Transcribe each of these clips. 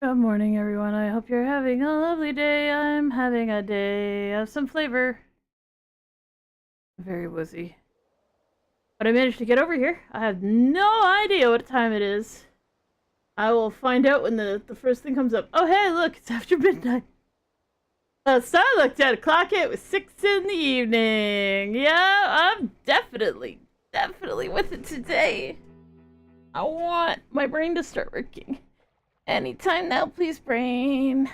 Good morning, everyone. I hope you're having a lovely day. I'm having a day of some flavor. Very woozy. But I managed to get over here. I have no idea what time it is. I will find out when the first thing comes up. Oh, hey, look, it's after midnight. So I looked at a clock, it was 6 in the evening. Yeah, I'm definitely with it today. I want my brain to start working. Anytime now, please, brain.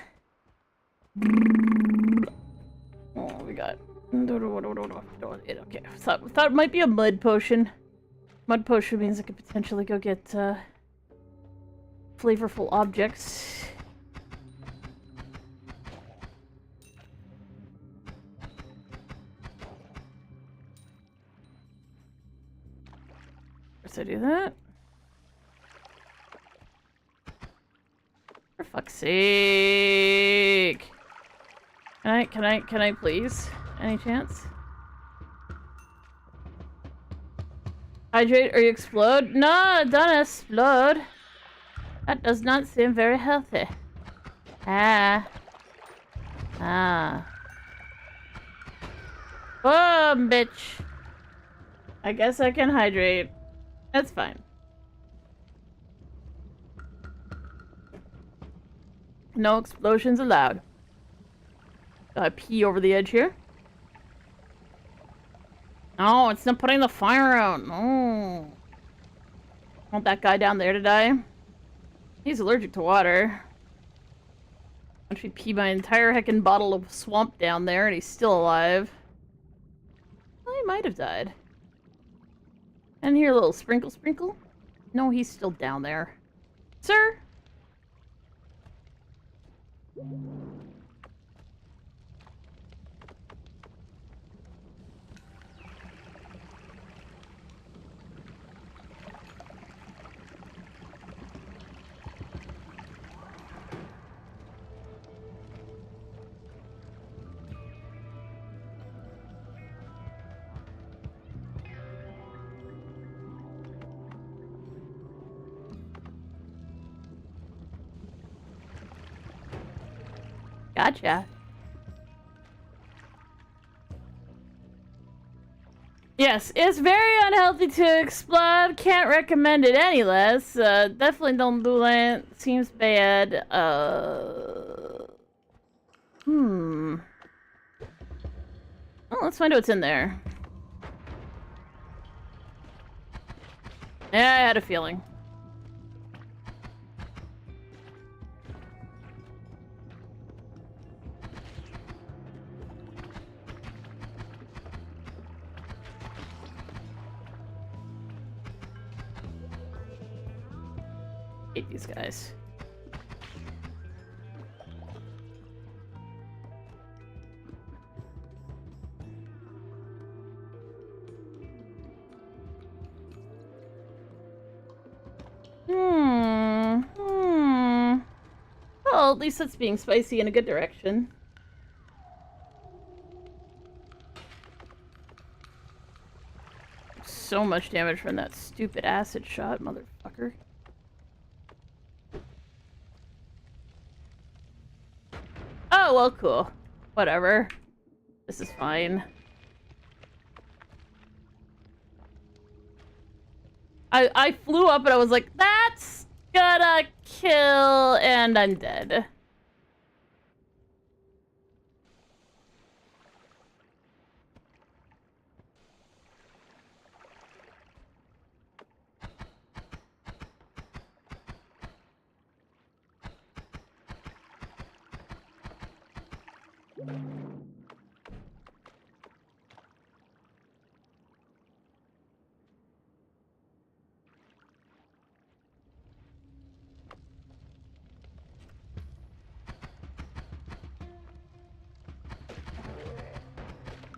Oh, we got. Okay, thought it might be a mud potion. Mud potion means I could potentially go get flavorful objects. First, I do that. For fuck's sake! Can I please? Any chance? Hydrate or you explode? No, don't explode. That does not seem very healthy. Ah. Boom, bitch. I guess I can hydrate. That's fine. No explosions allowed. Gotta pee over the edge here. No, it's not putting the fire out. No. Want that guy down there to die? He's allergic to water. Actually pee my entire heckin' bottle of swamp down there and he's still alive. Well, he might have died. And here, a little sprinkle. No, he's still down there. Sir? Gotcha. Yes, it's very unhealthy to explode. Can't recommend it any less. Definitely don't do that. Seems bad. Well, let's find out what's in there. Yeah, I had a feeling. Hate these guys. Well, at least that's being spicy in a good direction. So much damage from that stupid acid shot, motherfucker. Oh, well, cool. Whatever. This is fine. I flew up and I was like, that's gonna kill, and I'm dead.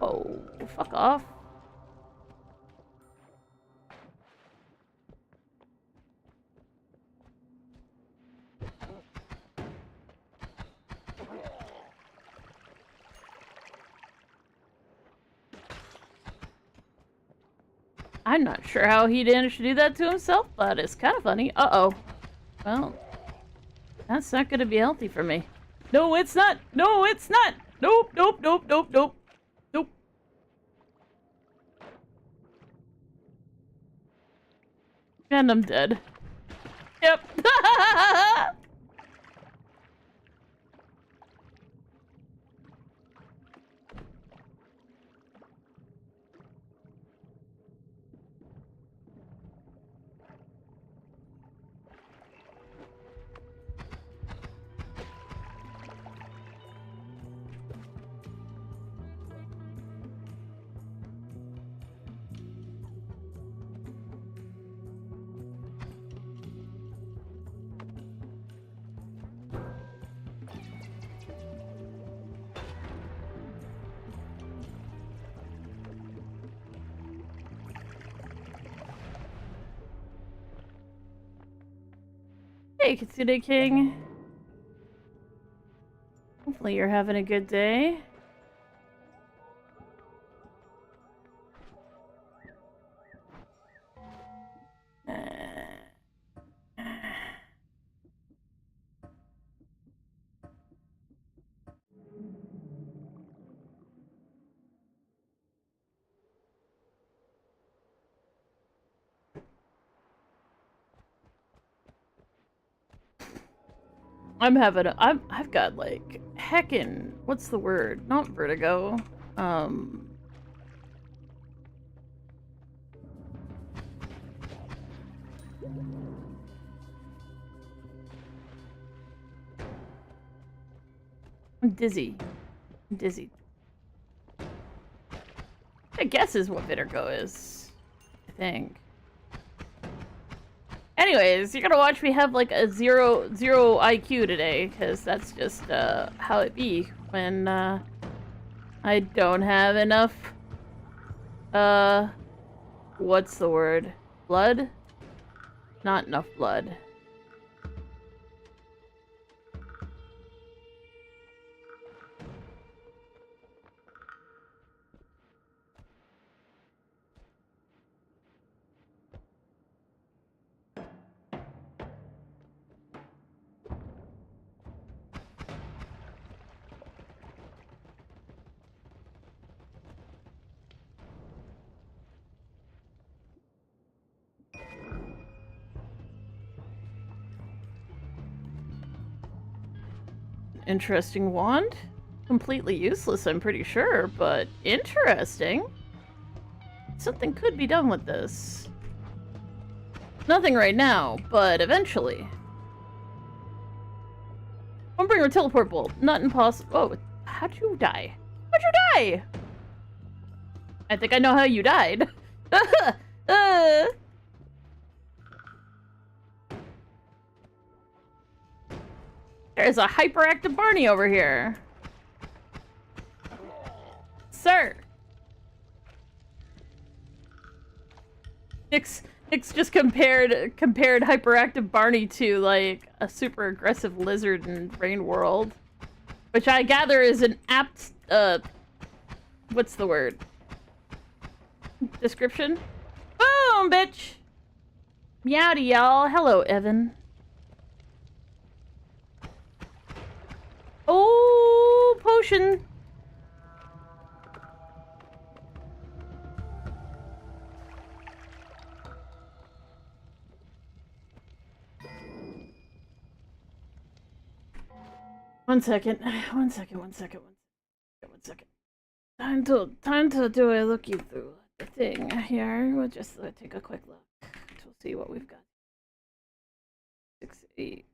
Oh, fuck off. I'm not sure how he managed to do that to himself, but it's kind of funny. Uh-oh. Well, That's not gonna be healthy for me. No, it's not! No, it's not! Nope, nope, nope, nope, nope. Nope. And I'm dead. Yep. Hey, Kitsune King. Hopefully you're having a good day. I've got like heckin', what's the word? Not vertigo. I'm dizzy. I'm dizzy. I guess is what vertigo is. I think. Anyways, you're gonna watch me have like a zero IQ today, because that's just how it be when I don't have enough what's the word? Blood? Not enough blood. Interesting wand? Completely useless, I'm pretty sure, but interesting. Something could be done with this. Nothing right now, but eventually. One-bringer teleport bolt. Not impossible. Oh, how'd you die? How'd you die? I think I know how you died. There's a hyperactive Barney over here. Sir. Nick's just compared hyperactive Barney to like a super aggressive lizard in Rain World, which I gather is an apt what's the word? Description? Boom, bitch. Meowdy, y'all. Hello, Evan. Oh, potion. One second. Time to do a looky through the thing here. We'll just take a quick look to see what we've got. 6, 8.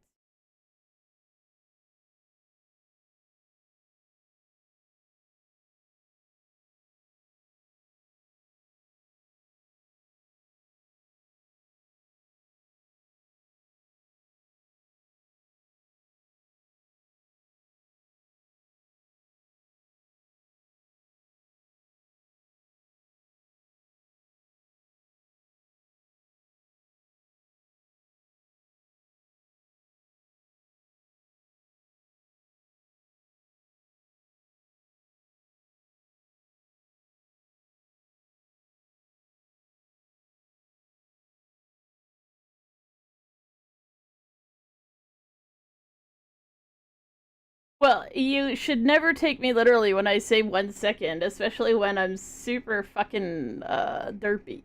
Well, you should never take me literally when I say 1 second, especially when I'm super fucking derpy.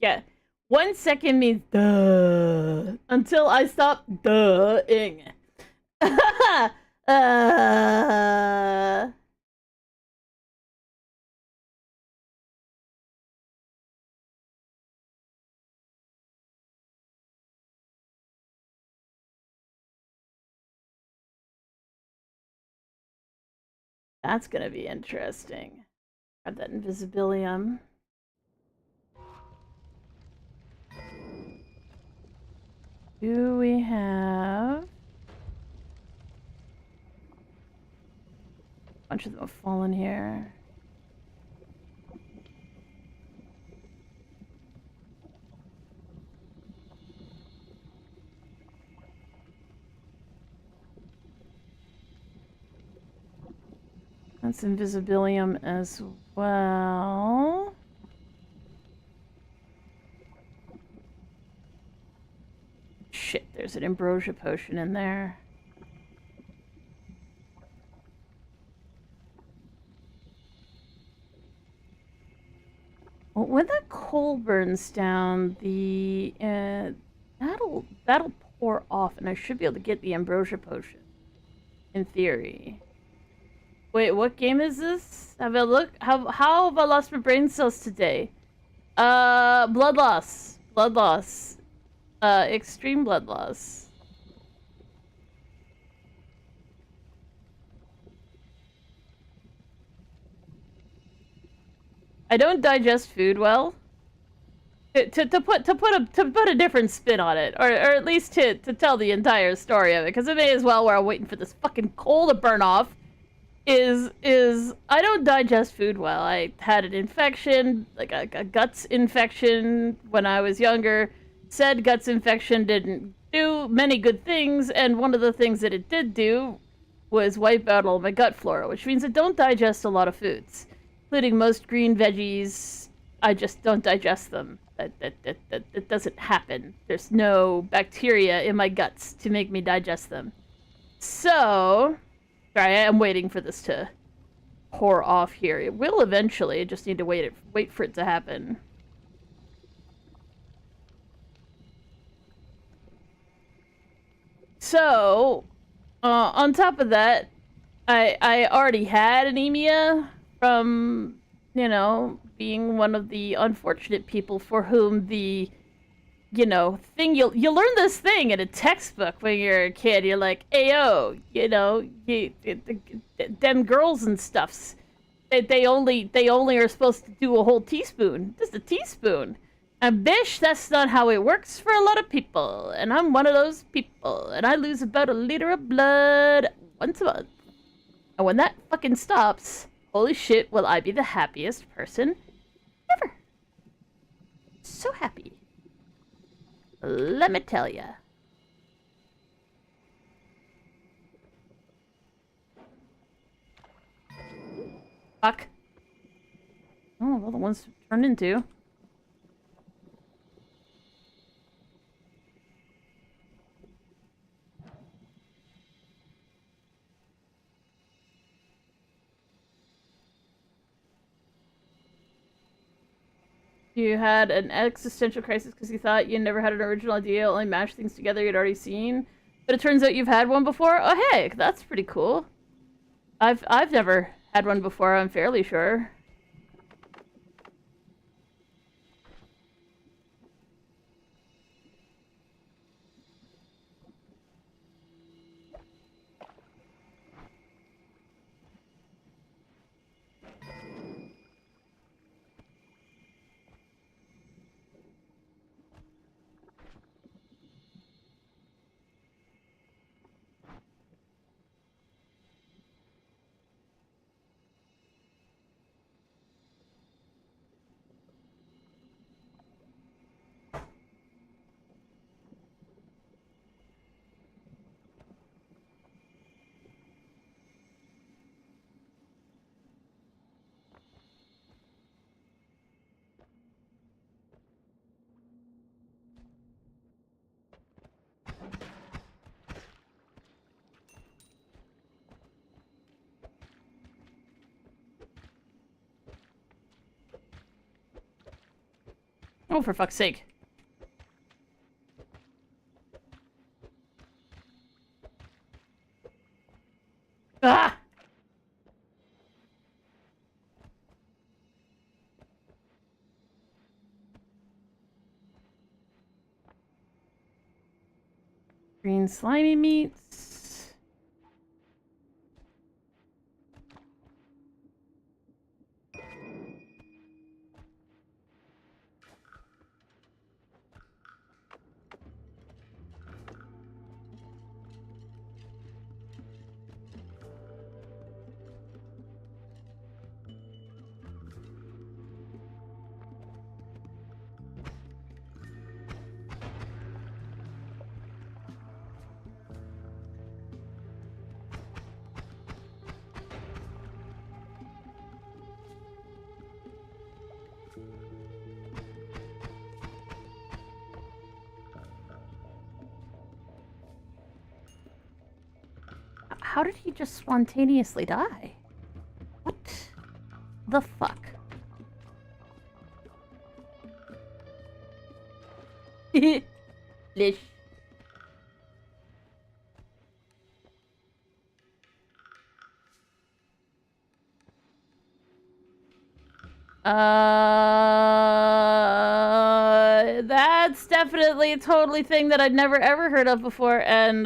Yeah. 1 second means duh until I stop duh-ing. uh, that's gonna be interesting. Grab that invisibilium. Do we have... A bunch of them have fallen here. That's invisibilium as well. Shit, there's an ambrosia potion in there. Well, when that coal burns down, the that'll pour off, and I should be able to get the ambrosia potion. In theory. Wait, what game is this? Have a look. How have I lost my brain cells today? Blood loss. Blood loss. Extreme blood loss. I don't digest food well. To put a different spin on it, or at least to tell the entire story of it, because it may as well where I'm waiting for this fucking coal to burn off. Is I don't digest food well. I had an infection, like a guts infection when I was younger. Said guts infection didn't do many good things, and one of the things that it did do was wipe out all my gut flora, which means I don't digest a lot of foods, including most green veggies. I just don't digest them. That doesn't happen. There's no bacteria in my guts to make me digest them. So, sorry, I am waiting for this to pour off here. It will eventually. I just need to wait for it to happen. So, on top of that, I already had anemia from, you know, being one of the unfortunate people for whom the, you know, thing you learn this thing in a textbook when you're a kid. You're like, ayo, you know, them girls and stuffs. They only are supposed to do a whole teaspoon, just a teaspoon. And bish, that's not how it works for a lot of people. And I'm one of those people. And I lose about 1 liter of blood once a month. And when that fucking stops, holy shit, will I be the happiest person ever. So happy. Let me tell ya. Fuck. Oh, well, the ones turned into. You had an existential crisis because you thought you never had an original idea, only mashed things together you'd already seen. But it turns out you've had one before? Oh, hey, that's pretty cool. I've never had one before, I'm fairly sure. Oh, for fuck's sake. Ah! Green slimy meats. How did he just spontaneously die? What the fuck? Lish. That's definitely a totally thing that I'd never ever heard of before, and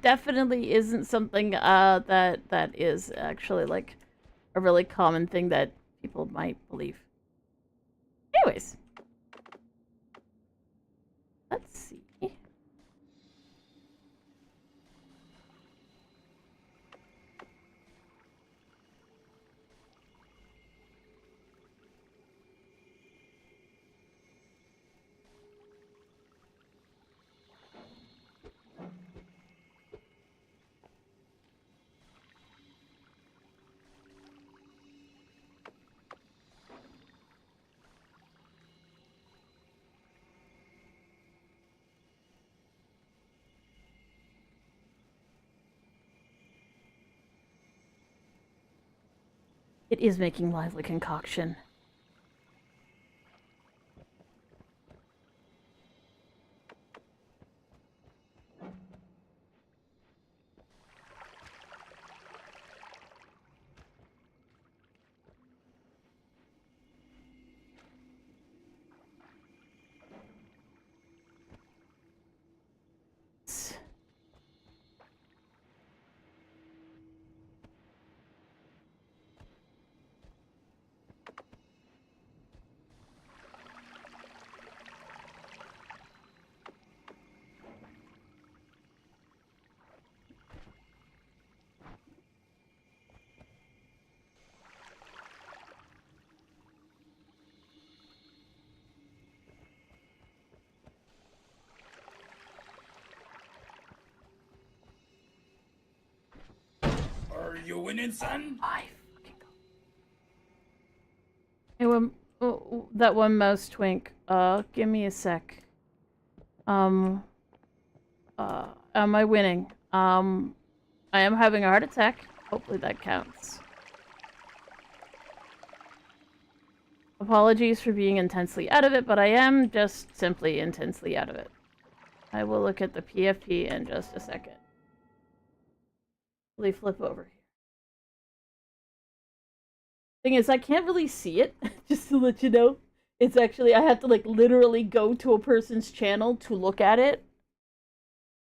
definitely isn't something that is actually like a really common thing that people might believe. Anyways, let's see. It is making lively concoction. Are you winning, son? I fucking go. Hey, that one mouse twink. Give me a sec. Am I winning? I am having a heart attack. Hopefully that counts. Apologies for being intensely out of it, but I am just simply intensely out of it. I will look at the PFP in just a second. Let me flip over here. Thing is, I can't really see it, just to let you know. It's actually, I have to like literally go to a person's channel to look at it.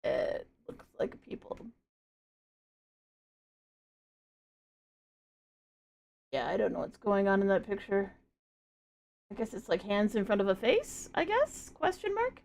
It looks like people. Yeah, I don't know what's going on in that picture. I guess it's like hands in front of a face, I guess? Question mark?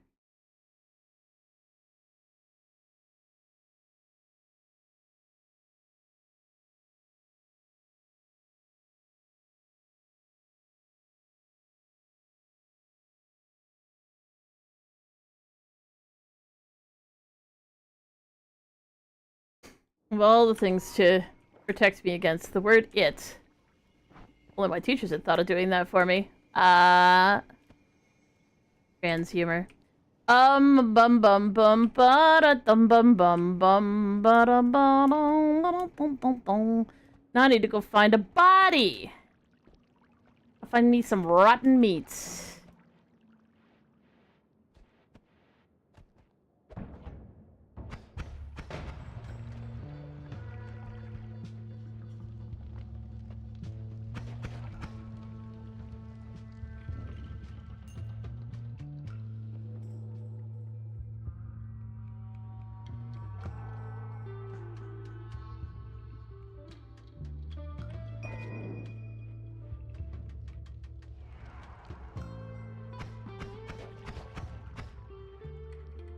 Of all the things to protect me against the word it. Only my teachers had thought of doing that for me. Trans humor. Bum bum bum ba da dum bum bum ba da ba bum bum bum. Now I need to go find a body. I'll find me some rotten meats.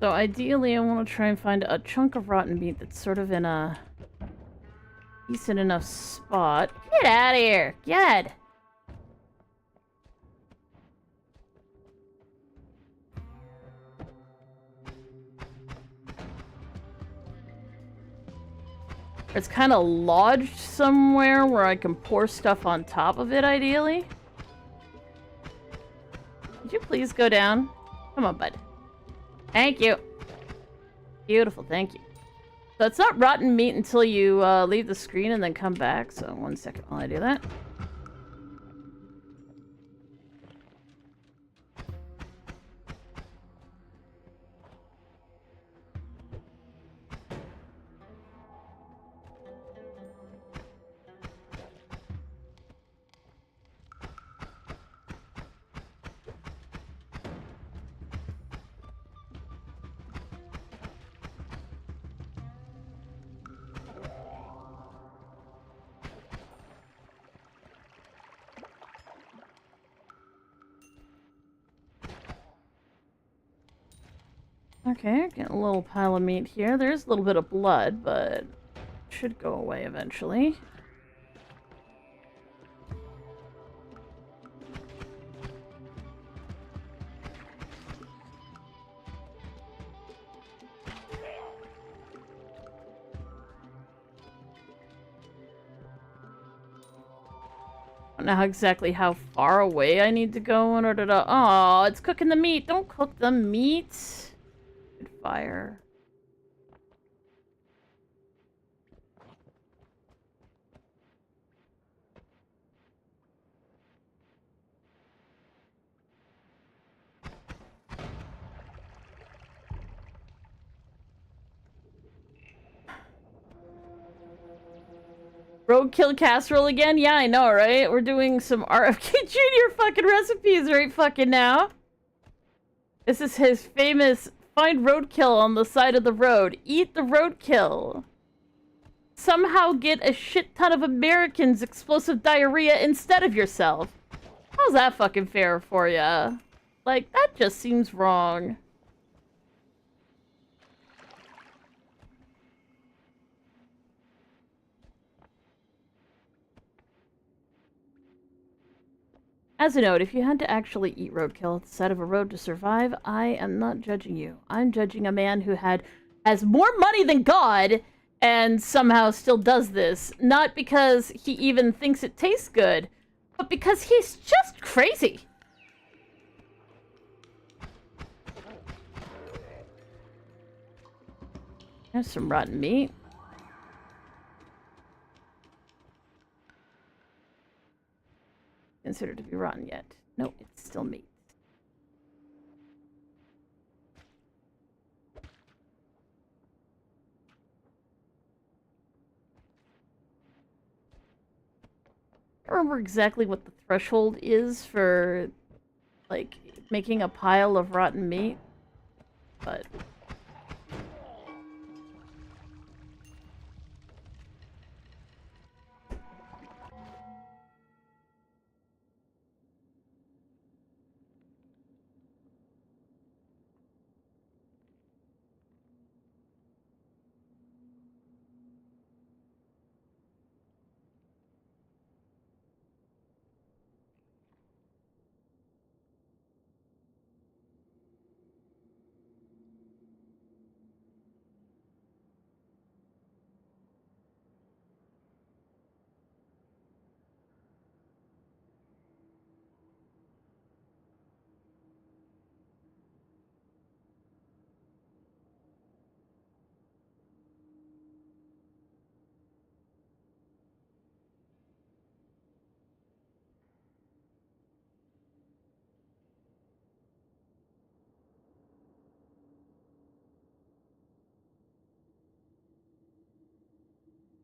So ideally I want to try and find a chunk of rotten meat that's sort of in a decent enough spot. Get out of here! Get! It's kind of lodged somewhere where I can pour stuff on top of it, ideally. Could you please go down? Come on, bud. Thank you. Beautiful, thank you. So it's not rotten meat until you leave the screen and then come back. So 1 second while I do that. Okay, getting a little pile of meat here. There's a little bit of blood, but it should go away eventually. I don't know exactly how far away I need to go in order to... Oh, it's cooking the meat. Don't cook the meat. Good fire. Roadkill casserole again? Yeah, I know, right? We're doing some RFK Jr. fucking recipes right fucking now. This is his famous find roadkill on the side of the road. Eat the roadkill. Somehow get a shit ton of Americans explosive diarrhea instead of yourself. How's that fucking fair for ya? Like, that just seems wrong. As a note, if you had to actually eat roadkill at the side of a road to survive, I am not judging you. I'm judging a man who has more money than God and somehow still does this. Not because he even thinks it tastes good, but because he's just crazy. There's some rotten meat. Considered to be rotten yet. Nope, it's still meat. I don't remember exactly what the threshold is for, like, making a pile of rotten meat, but...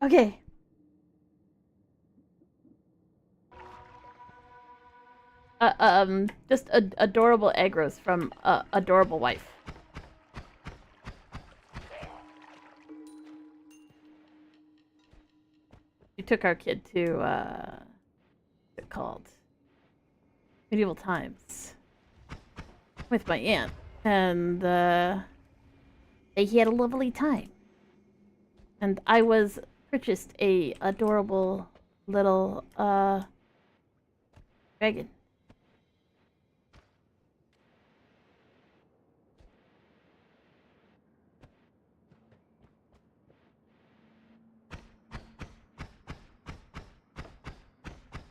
Okay. Just adorable egg roast from adorable wife. We took our kid to, what's it called? Medieval Times. With my aunt. And, he had a lovely time. And I was purchased a adorable little dragon.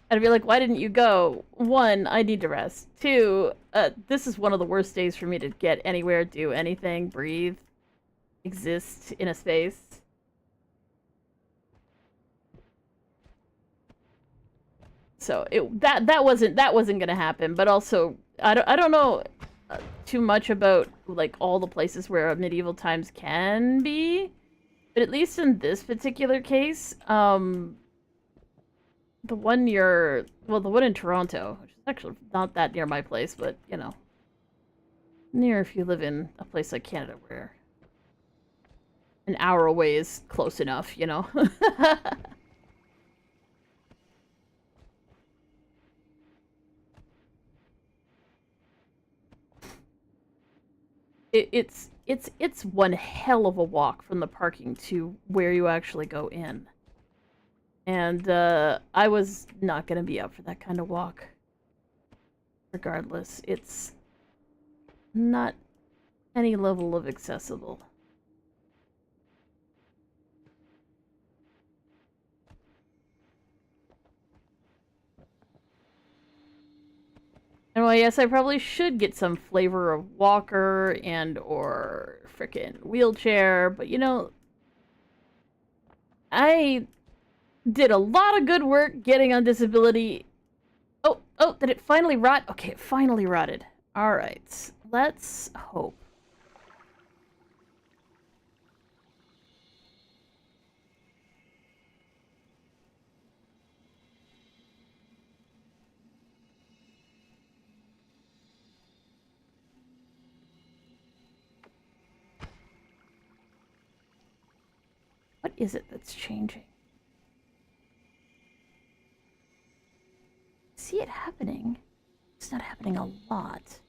I'd be like, why didn't you go? One, I need to rest. Two, this is one of the worst days for me to get anywhere, do anything, breathe, exist in a space. So that wasn't gonna happen. But also, I don't know too much about like all the places where medieval times can be, but at least in this particular case, the one near, well, the one in Toronto, which is actually not that near my place, but, you know, near if you live in a place like Canada where an hour away is close enough, you know? It's one hell of a walk from the parking to where you actually go in. And I was not going to be up for that kind of walk. Regardless, it's not any level of accessible. And well, yes, I probably should get some flavor of walker and or frickin' wheelchair, but you know, I did a lot of good work getting on disability. Oh, did it finally rot? Okay, it finally rotted. Alright, let's hope. What is it that's changing? See it happening. It's not happening a lot.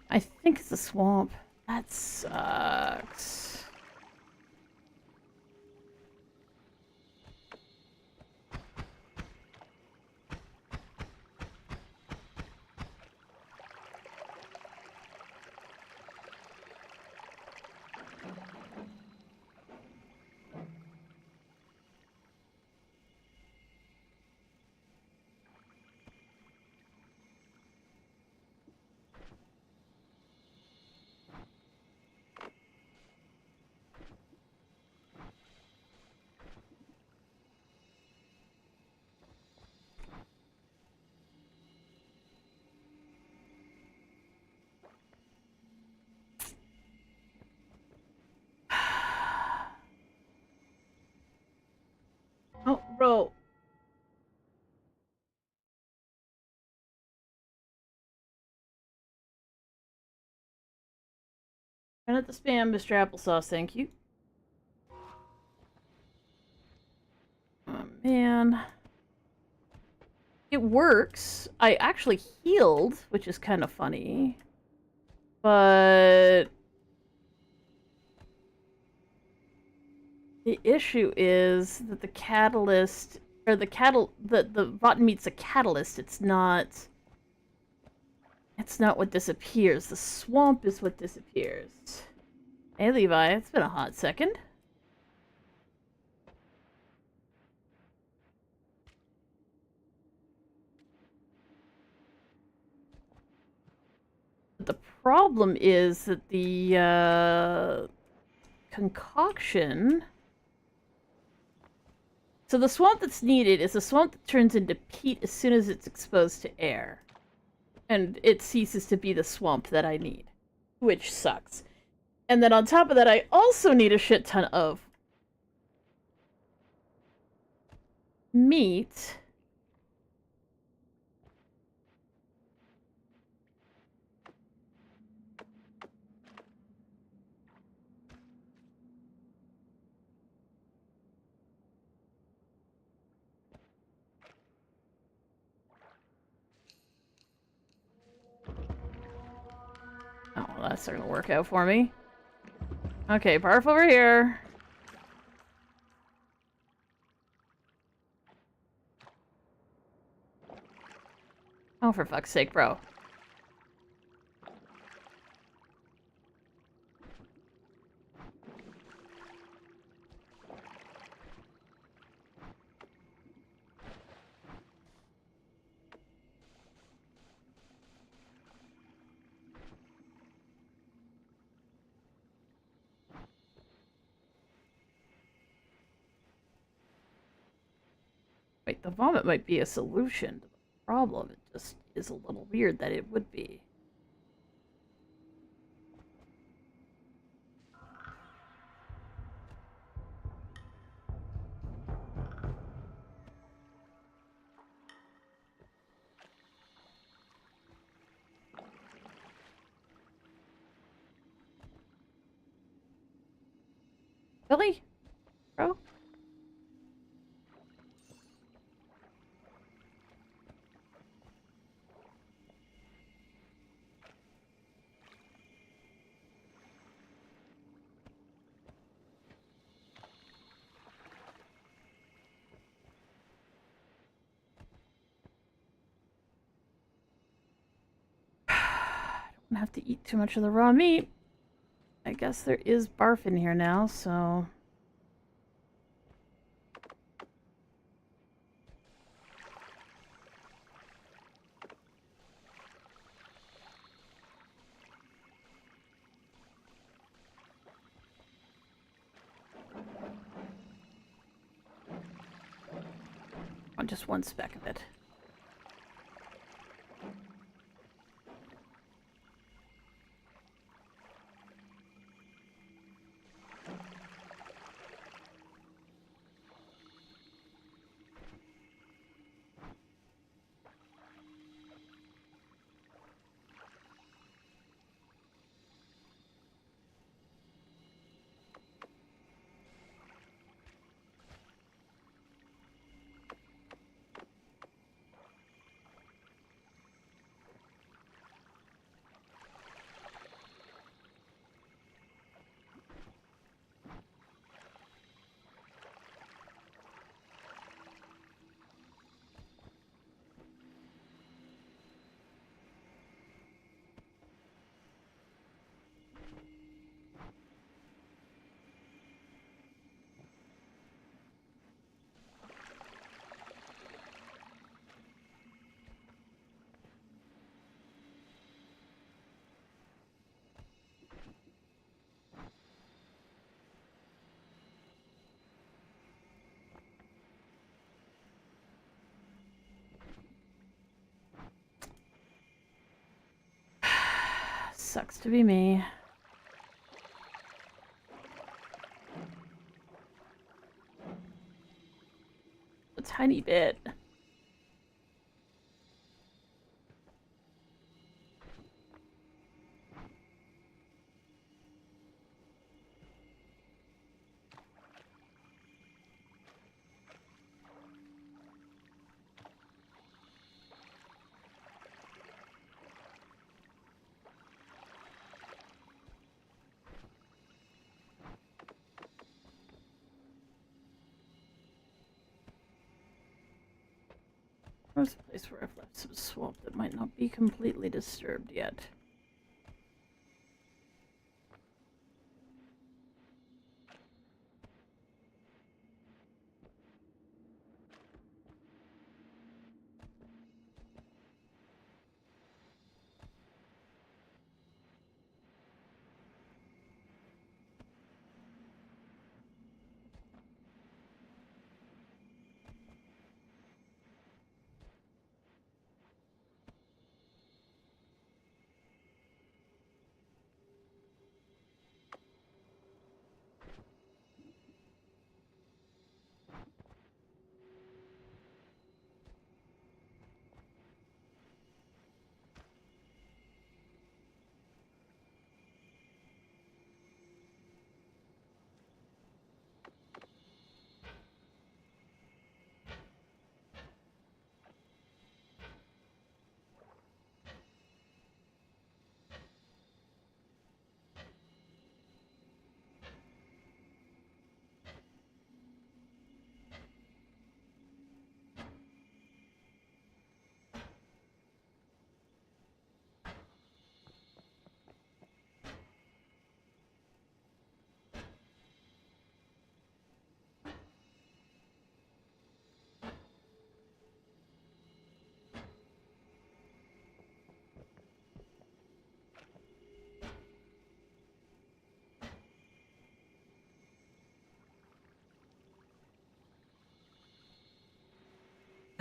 I think it's a swamp. That sucks. Oh, bro. Try not to spam, Mr. Applesauce, thank you. Oh, man. It works. I actually healed, which is kind of funny. But the issue is that the catalyst, or the rotten meat's a catalyst. It's not what disappears. The swamp is what disappears. Hey, Levi. It's been a hot second. The problem is that the concoction... So the swamp that's needed is a swamp that turns into peat as soon as it's exposed to air. And it ceases to be the swamp that I need. Which sucks. And then on top of that, I also need a shit ton of meat. Oh, well, that's not gonna work out for me. Okay, barf over here. Oh, for fuck's sake, bro. Wait, the vomit might be a solution to the problem. It just is a little weird that it would be. Really? Bro? I don't have to eat too much of the raw meat. I guess there is barf in here now, so... on just one speck of it. Sucks to be me. A tiny bit. There's a place where I've left some swamp that might not be completely disturbed yet.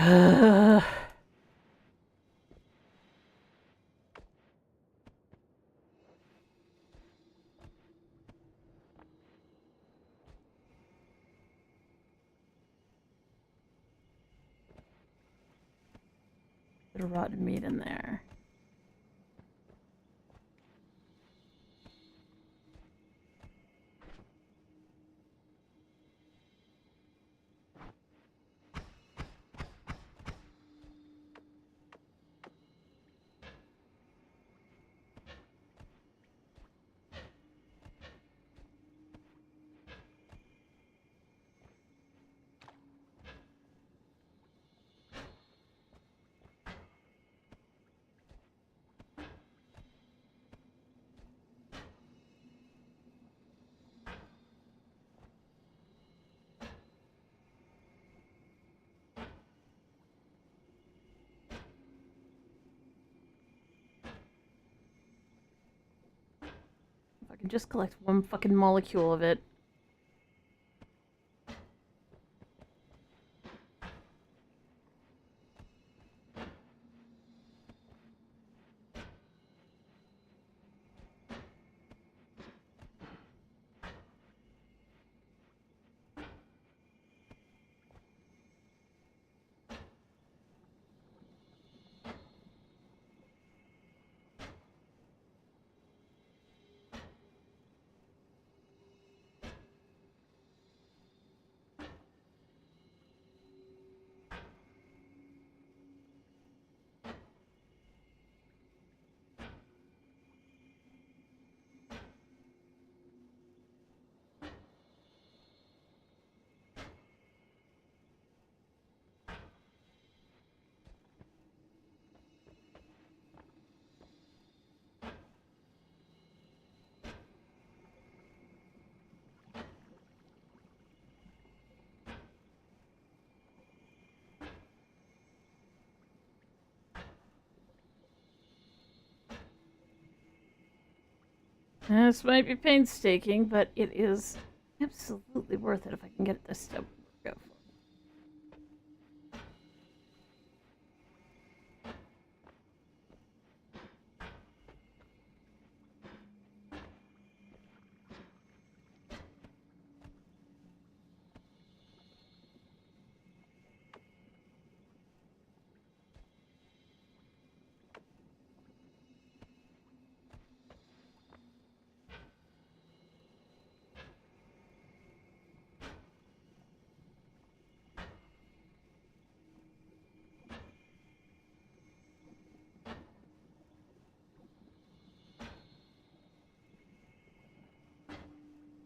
Bit of rotten meat in there. If I can just collect one fucking molecule of it. This might be painstaking, but it is absolutely worth it if I can get this to go for.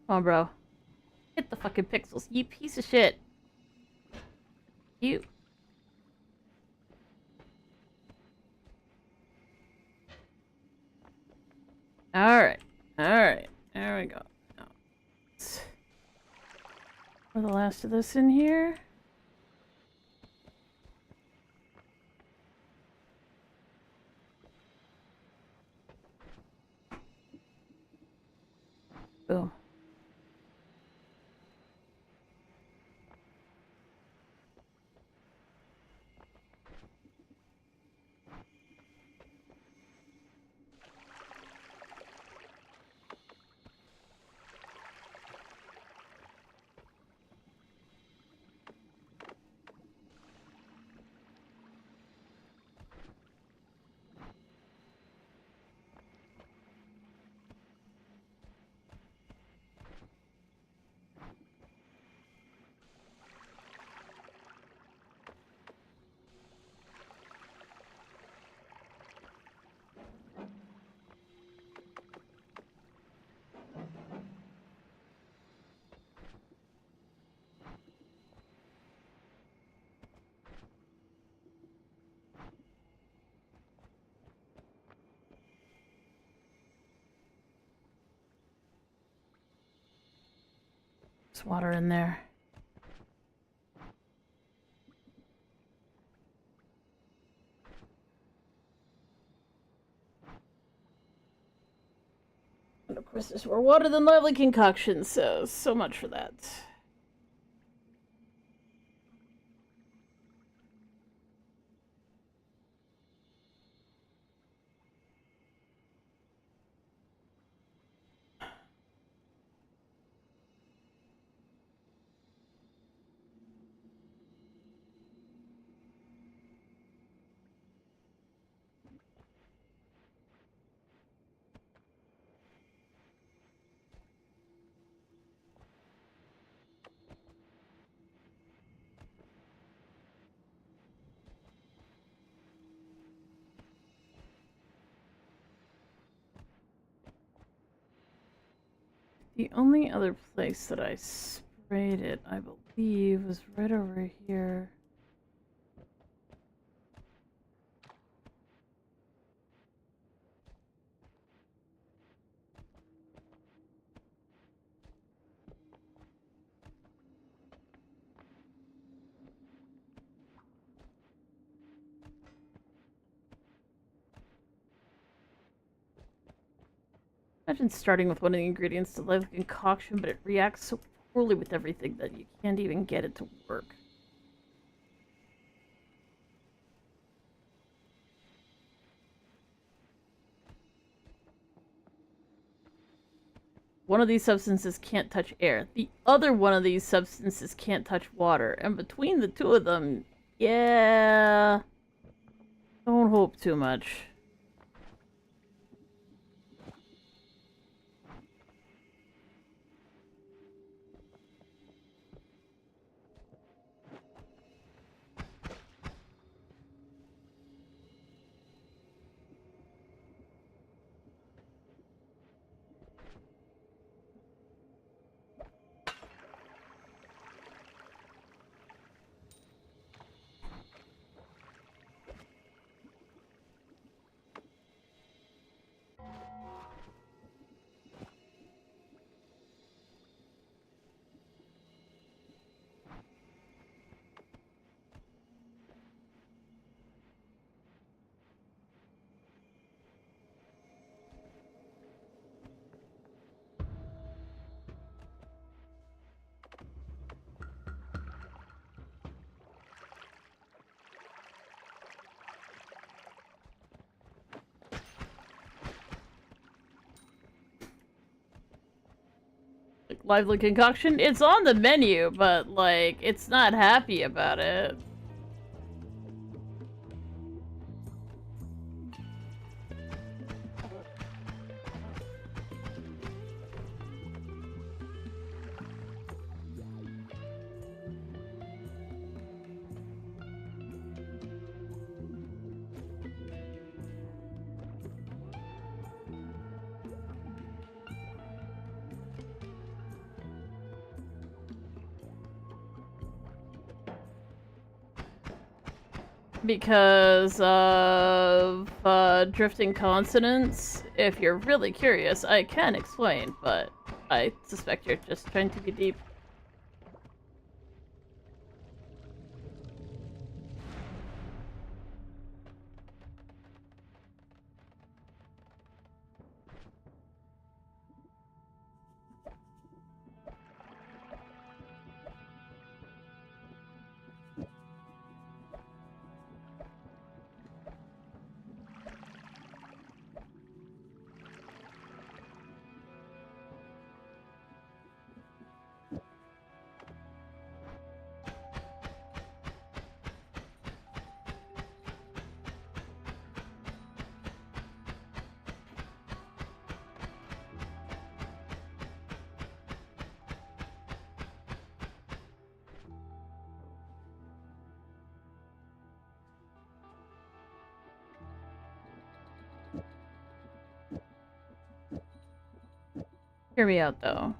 Come on, bro. Hit the fucking pixels, you piece of shit. You. Alright. Alright. There we go. Now, pour the last of this in here. Boom. There's water in there. And of course, there's more water than lively concoction, so much for that. The only other place that I sprayed it, I believe, was right over here. Imagine starting with one of the ingredients to live concoction, but it reacts so poorly with everything that you can't even get it to work. One of these substances can't touch air. The other one of these substances can't touch water. And between the two of them, yeah... Don't hope too much. Lively concoction? It's on the menu, but, like, it's not happy about it. Because of drifting consonants. If you're really curious, I can explain, but I suspect you're just trying to be deep. Hear me out, though.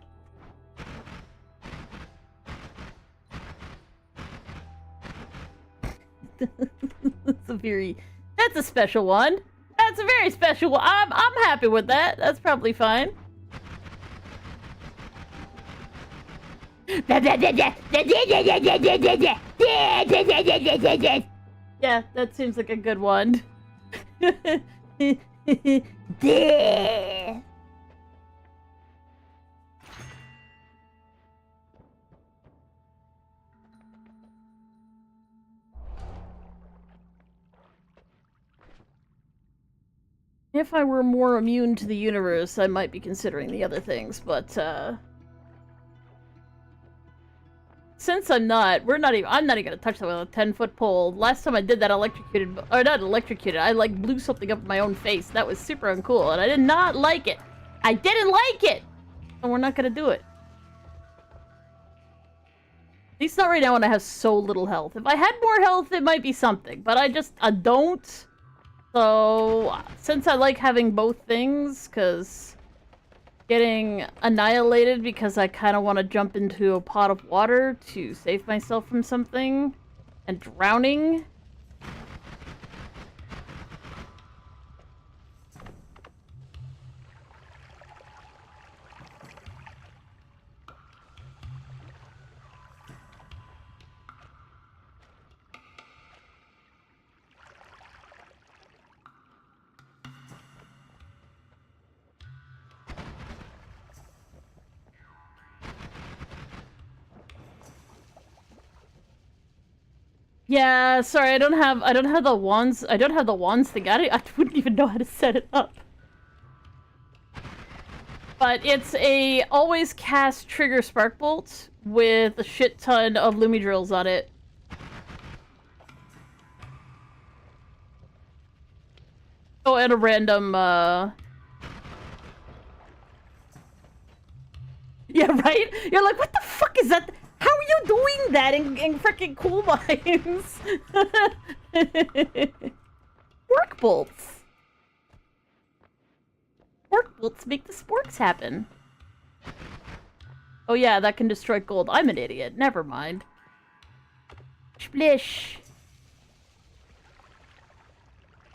That's a special one. That's a very special one. I'm happy with that. That's probably fine. Yeah, that seems like a good one. If I were more immune to the universe, I might be considering the other things, but, since I'm not even gonna touch that with a 10-foot pole. Last time I did that, not electrocuted, I, like, blew something up in my own face. That was super uncool, and I did not like it. I didn't like it! And we're not gonna do it. At least not right now when I have so little health. If I had more health, it might be something, but I don't. So, since I like having both things, because getting annihilated because I kind of want to jump into a pot of water to save myself from something and drowning. Yeah, sorry, I don't have the wands. I don't have the wands thing. I wouldn't even know how to set it up. But it's a always cast trigger spark bolt with a shit ton of Lumi drills on it. Oh, and a random yeah, right? You're like, what the fuck is that? How are you doing that in frickin' cool mines? Work bolts. Work bolts make the sporks happen. Oh yeah, that can destroy gold. I'm an idiot. Never mind. Splish.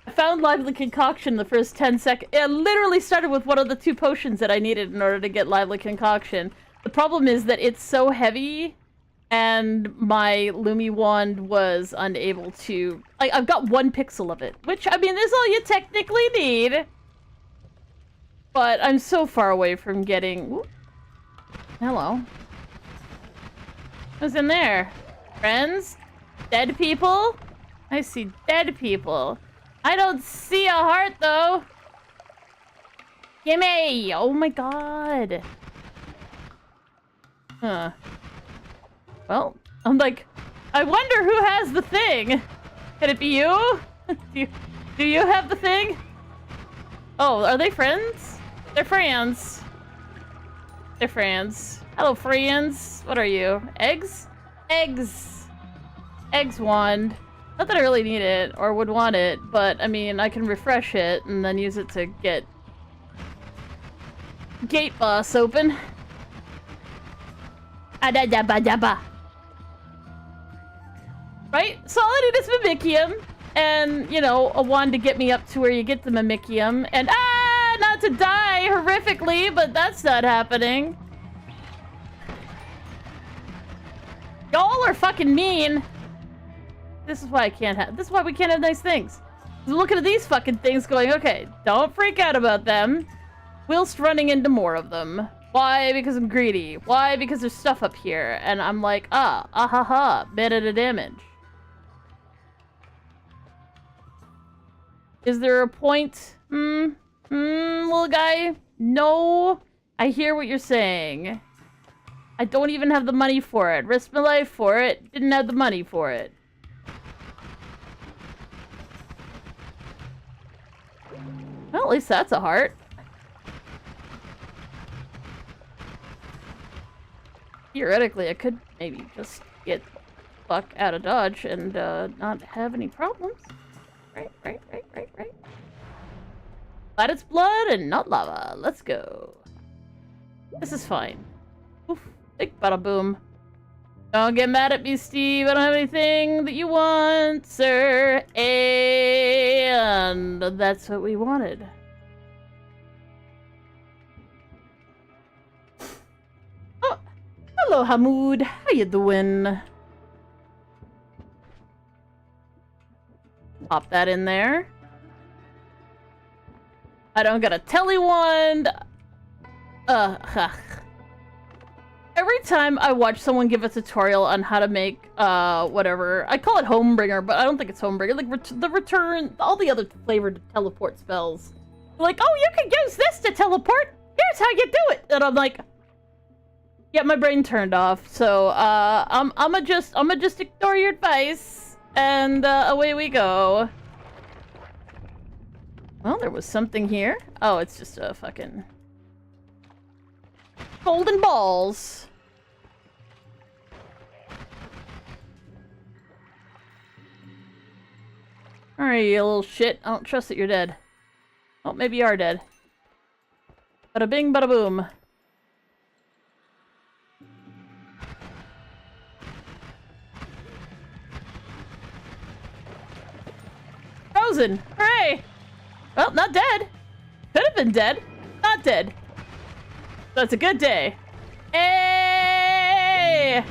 I found lively concoction the first 10 seconds. It literally started with one of the 2 potions that I needed in order to get lively concoction. The problem is that it's so heavy, and my Lumi wand was unable to... I've got 1 pixel of it, which, I mean, is all you technically need. But I'm so far away from getting... Ooh. Hello. Who's in there? Friends? Dead people? I see dead people. I don't see a heart, though. Gimme! Oh my god. Huh. Well, I'm like, I wonder who has the thing. Can it be you? Do you have the thing? Oh, are they friends? They're friends. They're friends. Hello, friends. What are you? Eggs? Eggs. Eggs wand. Not that I really need it, or would want it, but, I mean, I can refresh it, and then use it to get... Gate boss open. Adadabadaba. Right? So all I need is Mimicium, and, you know, a wand to get me up to where you get the Mimicium, and not to die horrifically, but that's not happening. Y'all are fucking mean. This is why I can't have... This is why we can't have nice things. I'm looking at these fucking things going, okay, don't freak out about them, whilst running into more of them. Why? Because I'm greedy. Why? Because there's stuff up here. And I'm like, bit at a damage. Is there a point? Little guy? No. I hear what you're saying. I don't even have the money for it. Risked my life for it. Didn't have the money for it. Well, at least that's a heart. Theoretically, I could maybe just get the fuck out of Dodge and not have any problems. Right. Glad it's blood and not lava. Let's go. This is fine. Oof. Big bada boom. Don't get mad at me, Steve. I don't have anything that you want, sir. And that's what we wanted. Oh, hello, Hamoud. How you doing? Pop that in there. I don't got a telly wand. Every time I watch someone give a tutorial on how to make, whatever, I call it Homebringer, but I don't think it's Homebringer, like, the return, all the other flavored teleport spells. Like, oh, you can use this to teleport! Here's how you do it! And I'm like, yeah, my brain turned off, so, I'ma just ignore your advice, and, away we go. Well, there was something here. Oh, it's just a fucking... golden balls. Alright, you little shit. I don't trust that you're dead. Oh, maybe you are dead. Bada bing, bada boom. Frozen! Hooray! Well, not dead. Could have been dead. Not dead. So it's a good day. Hey!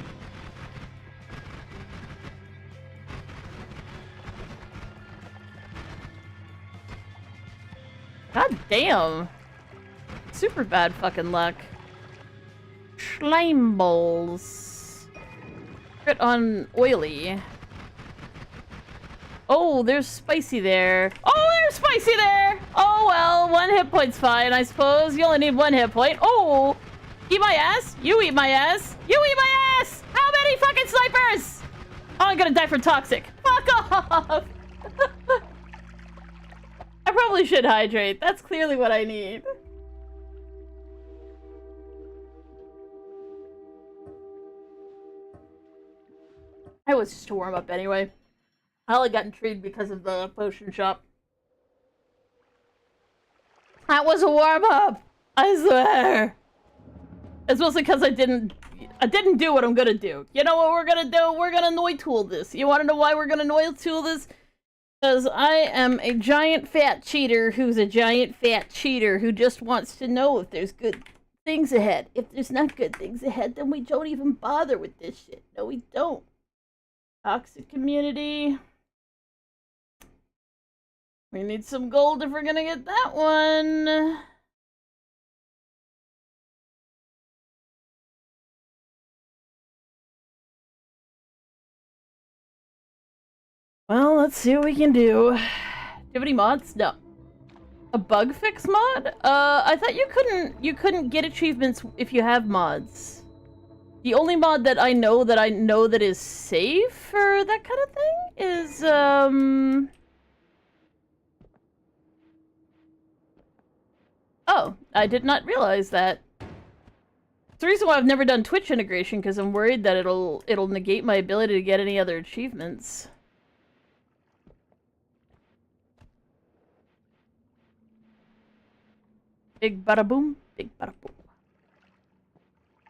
God damn. Super bad fucking luck. Slime balls. Crit on oily. Oh, there's spicy there. Oh, there's spicy there! Oh, well, 1 hit point's fine, I suppose. You only need 1 hit point. Oh! Eat my ass? You eat my ass? You eat my ass! How many fucking snipers? Oh, I'm gonna die from toxic. Fuck off! I probably should hydrate. That's clearly what I need. I was just to warm up anyway. I only got intrigued because of the potion shop. That was a warm-up! I swear! It's mostly because I didn't do what I'm gonna do. You know what we're gonna do? We're gonna NOITA this. You wanna know why we're gonna NOITA this? Because I am a giant fat cheater who's a giant fat cheater who just wants to know if there's good things ahead. If there's not good things ahead, then we don't even bother with this shit. No, we don't. Toxic community. We need some gold if we're gonna get that one. Well, let's see what we can do. Do you have any mods? No. A bug fix mod? I thought you couldn't get achievements if you have mods. The only mod that I know that is safe for that kind of thing is Oh, I did not realize that. It's the reason why I've never done Twitch integration, because I'm worried that it'll negate my ability to get any other achievements. Big bada boom, big bada boom.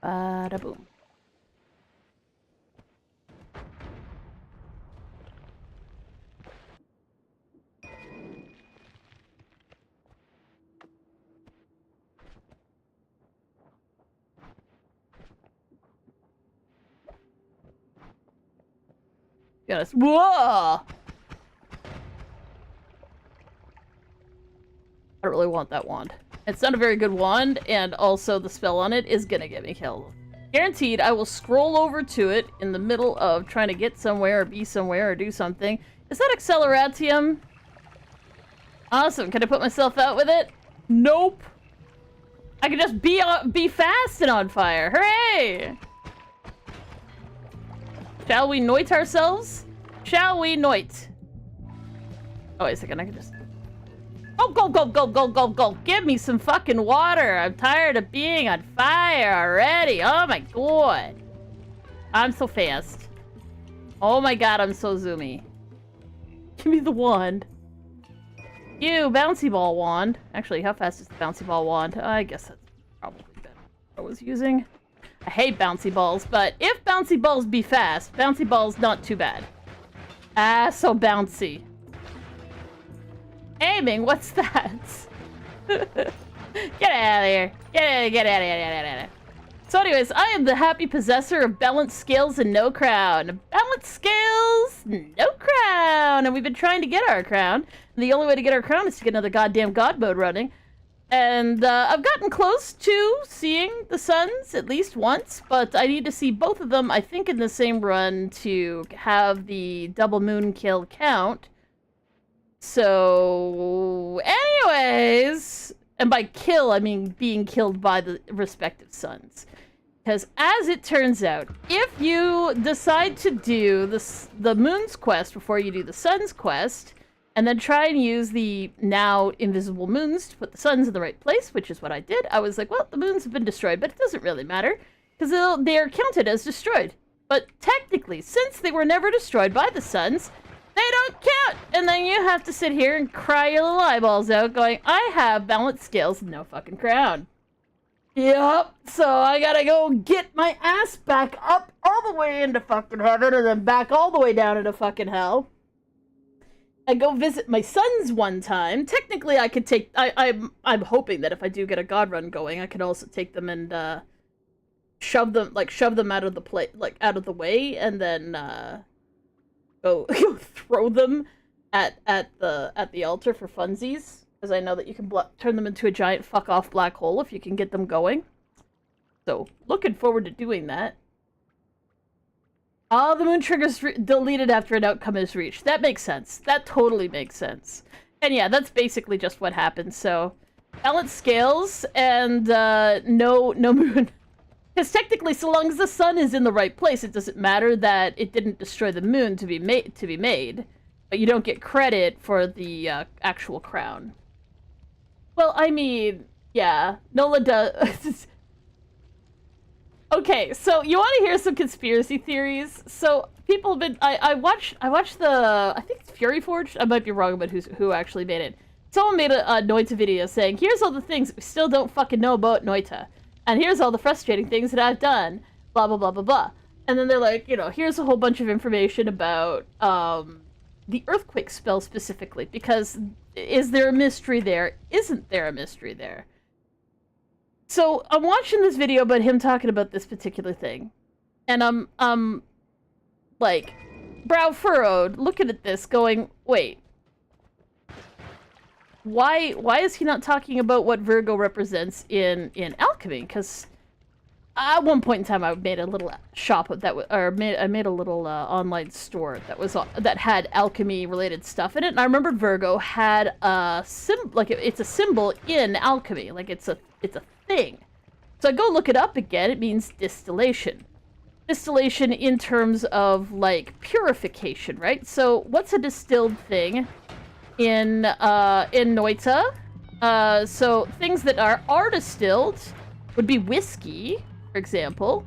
Bada boom. Yes. Whoa! I don't really want that wand. It's not a very good wand, and also the spell on it is gonna get me killed. Guaranteed, I will scroll over to it in the middle of trying to get somewhere or be somewhere or do something. Is that Acceleratium? Awesome. Can I put myself out with it? Nope. I can just be fast and on fire. Hooray! Shall we NOITA ourselves? Shall we NOITA? Oh, wait a second. I can just... Oh, go, go, go, go, go, go. Give me some fucking water. I'm tired of being on fire already. Oh my god. I'm so fast. Oh my god, I'm so zoomy. Give me the wand. You, bouncy ball wand. Actually, how fast is the bouncy ball wand? I guess that's probably better what I was using. I hate bouncy balls, but if bouncy balls be fast, bouncy balls not too bad. Ah, so bouncy. Aiming, what's that? Get out of here. Get out of here. So anyways, I am the happy possessor of balanced scales and no crown. Balanced scales, no crown. And we've been trying to get our crown. And the only way to get our crown is to get another goddamn god mode running. And I've gotten close to seeing the suns at least once, but I need to see both of them, I think, in the same run to have the double moon kill count. So, anyways, and by kill, I mean being killed by the respective suns. Because as it turns out, if you decide to do the moon's quest before you do the sun's quest, and then try and use the now invisible moons to put the suns in the right place, which is what I did, I was like, well, the moons have been destroyed, but it doesn't really matter, because they're counted as destroyed. But technically, since they were never destroyed by the suns, they don't count! And then you have to sit here and cry your little eyeballs out going, I have balanced scales and no fucking crown. Yep, so I gotta go get my ass back up all the way into fucking heaven and then back all the way down into fucking hell. I go visit my sons one time. Technically, I could take. I'm hoping that if I do get a god run going, I could also take them and shove them out of the out of the way, and then go throw them at the altar for funsies. Because I know that you can turn them into a giant fuck off black hole if you can get them going. So looking forward to doing that. Oh, the moon trigger's deleted after an outcome is reached. That makes sense. That totally makes sense. And yeah, that's basically just what happens. So, balance scales and no moon. Because technically, so long as the sun is in the right place, it doesn't matter that it didn't destroy the moon to be made. But you don't get credit for the actual crown. Well, I mean, yeah, Nola does. Okay, so you want to hear some conspiracy theories? So people have been. I watched the. I think it's Fury Forged. I might be wrong about who actually made it. Someone made a NOITA video saying, "Here's all the things that we still don't fucking know about NOITA, and here's all the frustrating things that I've done." Blah blah blah blah blah. And then they're like, here's a whole bunch of information about the earthquake spell specifically, because is there a mystery there? Isn't there a mystery there? So I'm watching this video about him talking about this particular thing, and I'm like, brow furrowed, looking at this, going, wait, why is he not talking about what Virgo represents in alchemy? Because at one point in time, I made a little shop that I made a little online store that had alchemy related stuff in it, and I remembered Virgo had a it's a symbol in alchemy, like it's a thing. So I go look it up again. It means distillation. Distillation in terms of like purification, right? So what's a distilled thing in NOITA? So things that are distilled would be whiskey, for example,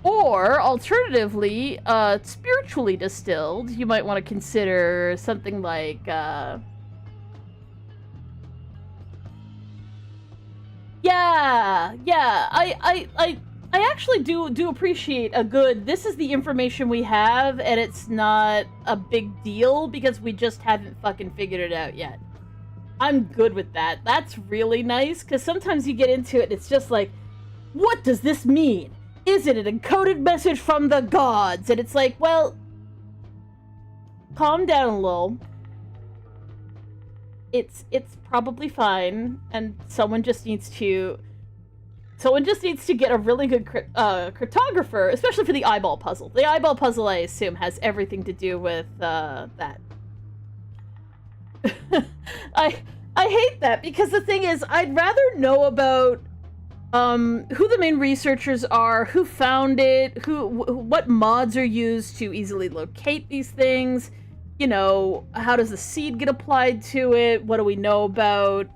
or alternatively, spiritually distilled. You might want to consider something like Yeah. I actually do appreciate a good, this is the information we have, and it's not a big deal because we just haven't fucking figured it out yet. I'm good with that. That's really nice, because sometimes you get into it and it's just like, what does this mean? Is it an encoded message from the gods? And it's like, well, calm down a little. It's probably fine, and someone just needs to get a really good cryptographer, especially for the eyeball puzzle. The eyeball puzzle, I assume, has everything to do with that. I hate that, because the thing is, I'd rather know about who the main researchers are, who found it, what mods are used to easily locate these things. How does the seed get applied to it? What do we know about,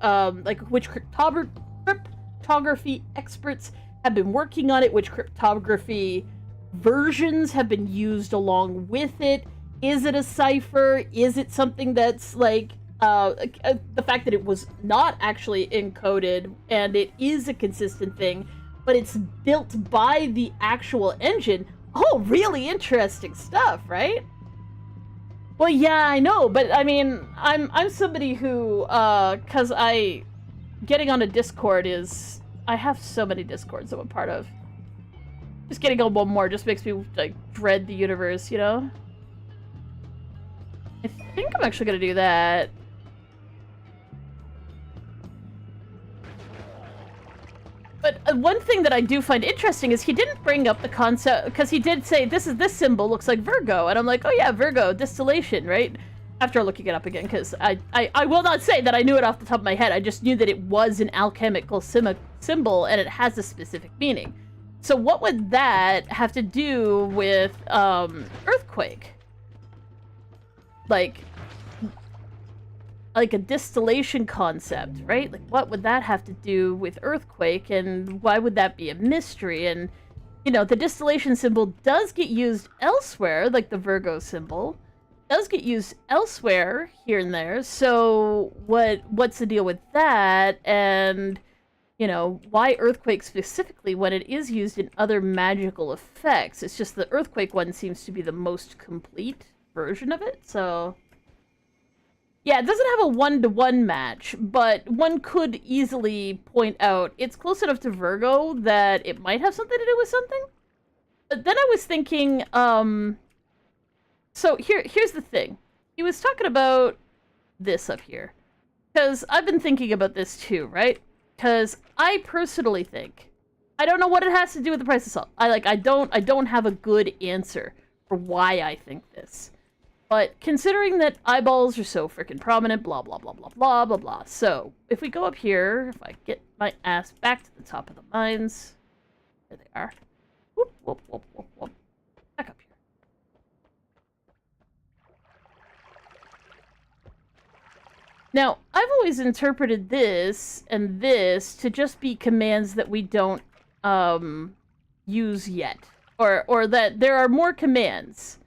like, which cryptography experts have been working on it? Which cryptography versions have been used along with it? Is it a cipher? Is it something that's, like, the fact that it was not actually encoded and it is a consistent thing, but it's built by the actual engine? Oh, really interesting stuff, right? Well, yeah, I know, but I mean, I'm somebody who, cause getting on a Discord I have so many Discords I'm a part of. Just getting on one more just makes me, like, dread the universe, I think I'm actually gonna do that. But one thing that I do find interesting is he didn't bring up the concept, because he did say, this symbol looks like Virgo, and I'm like, oh yeah, Virgo, distillation, right? After looking it up again, because I will not say that I knew it off the top of my head, I just knew that it was an alchemical symbol, and it has a specific meaning. So what would that have to do with, earthquake? Like a distillation concept, right? Like, what would that have to do with earthquake, and why would that be a mystery? And, the distillation symbol does get used elsewhere, like the Virgo symbol, does get used elsewhere here and there, so what's the deal with that? And you know, why earthquake specifically when it is used in other magical effects? It's just the earthquake one seems to be the most complete version of it, so... Yeah, it doesn't have a one-to-one match, but one could easily point out it's close enough to Virgo that it might have something to do with something. But then I was thinking, so here's the thing. He was talking about this up here. Because I've been thinking about this too, right? Because I personally think, I don't know what it has to do with the price of salt. I don't have a good answer for why I think this. But considering that eyeballs are so freaking prominent, blah, blah, blah, blah, blah, blah, blah. So, if we go up here, if I get my ass back to the top of the mines, there they are. Whoop, whoop, whoop, whoop, whoop. Back up here. Now, I've always interpreted this and this to just be commands that we don't, use yet. Or that there are more commands.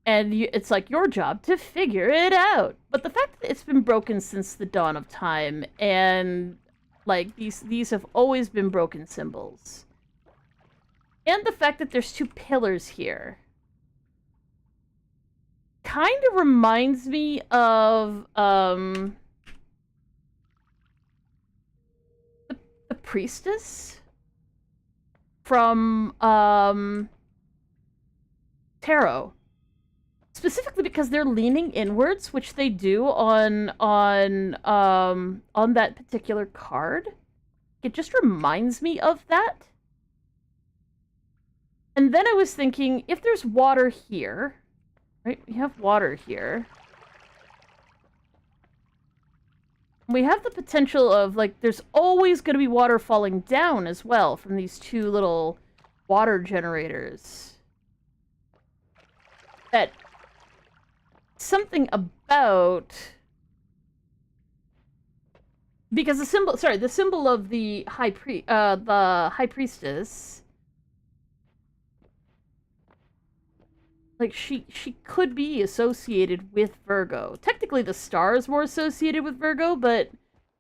And it's like your job to figure it out. But the fact that it's been broken since the dawn of time, and like these have always been broken symbols, and the fact that there's two pillars here, kind of reminds me of the priestess from Tarot. Specifically because they're leaning inwards, which they do on that particular card. It just reminds me of that. And then I was thinking, if there's water here, right? We have water here. We have the potential of, like, there's always going to be water falling down as well from these two little water generators. That something about, because the symbol of the high priestess, like she could be associated with Virgo. Technically the star is more associated with Virgo, but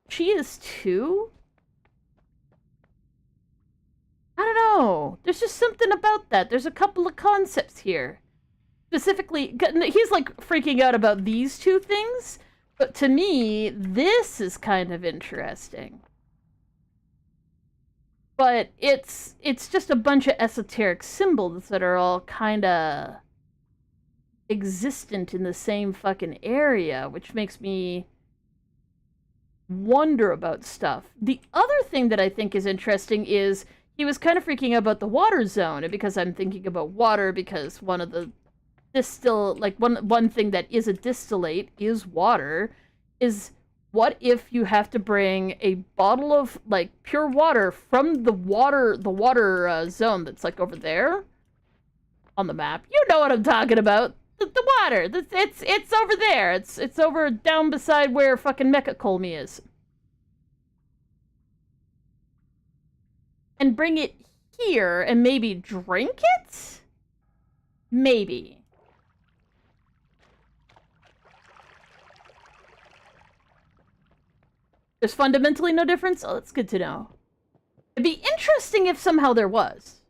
she is too. I don't know. There's just something about that. There's a couple of concepts here. Specifically, he's like freaking out about these two things, but to me, this is kind of interesting. But it's just a bunch of esoteric symbols that are all kind of existent in the same fucking area, which makes me wonder about stuff. The other thing that I think is interesting is he was kind of freaking out about the water zone, and because I'm thinking about water, because one of the one thing that is a distillate is water, is what if you have to bring a bottle of, like, pure water from the water zone that's, like, over there on the map? You know what I'm talking about. The water. It's over there. It's over down beside where fucking Mechacolmy is. And bring it here and maybe drink it? Maybe. There's fundamentally no difference? Oh, that's good to know. It'd be interesting if somehow there was.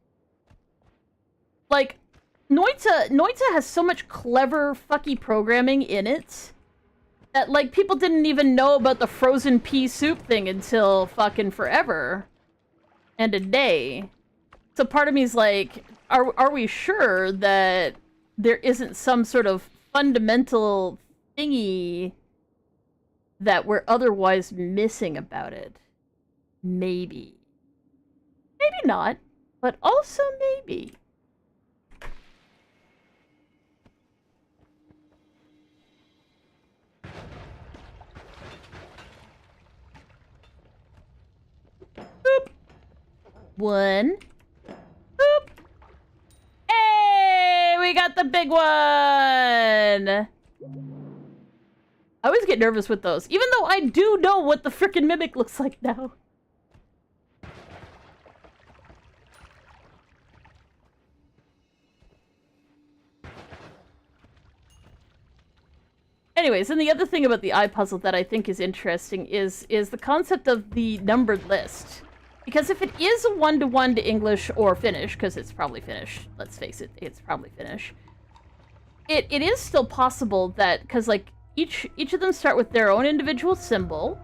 Like, NOITA has so much clever fucky programming in it that, like, people didn't even know about the frozen pea soup thing until fucking forever and a day. So part of me is like, are we sure that there isn't some sort of fundamental thingy that we're otherwise missing about it? Maybe. Maybe not, but also maybe. Boop. One. Boop. Hey, we got the big one! I always get nervous with those, even though I do know what the frickin' mimic looks like now. Anyways, and the other thing about the eye puzzle that I think is interesting is the concept of the numbered list. Because if it is a one-to-one to English or Finnish, because it's probably Finnish, let's face it, it's probably Finnish, it is still possible that, because, like, each of them start with their own individual symbol,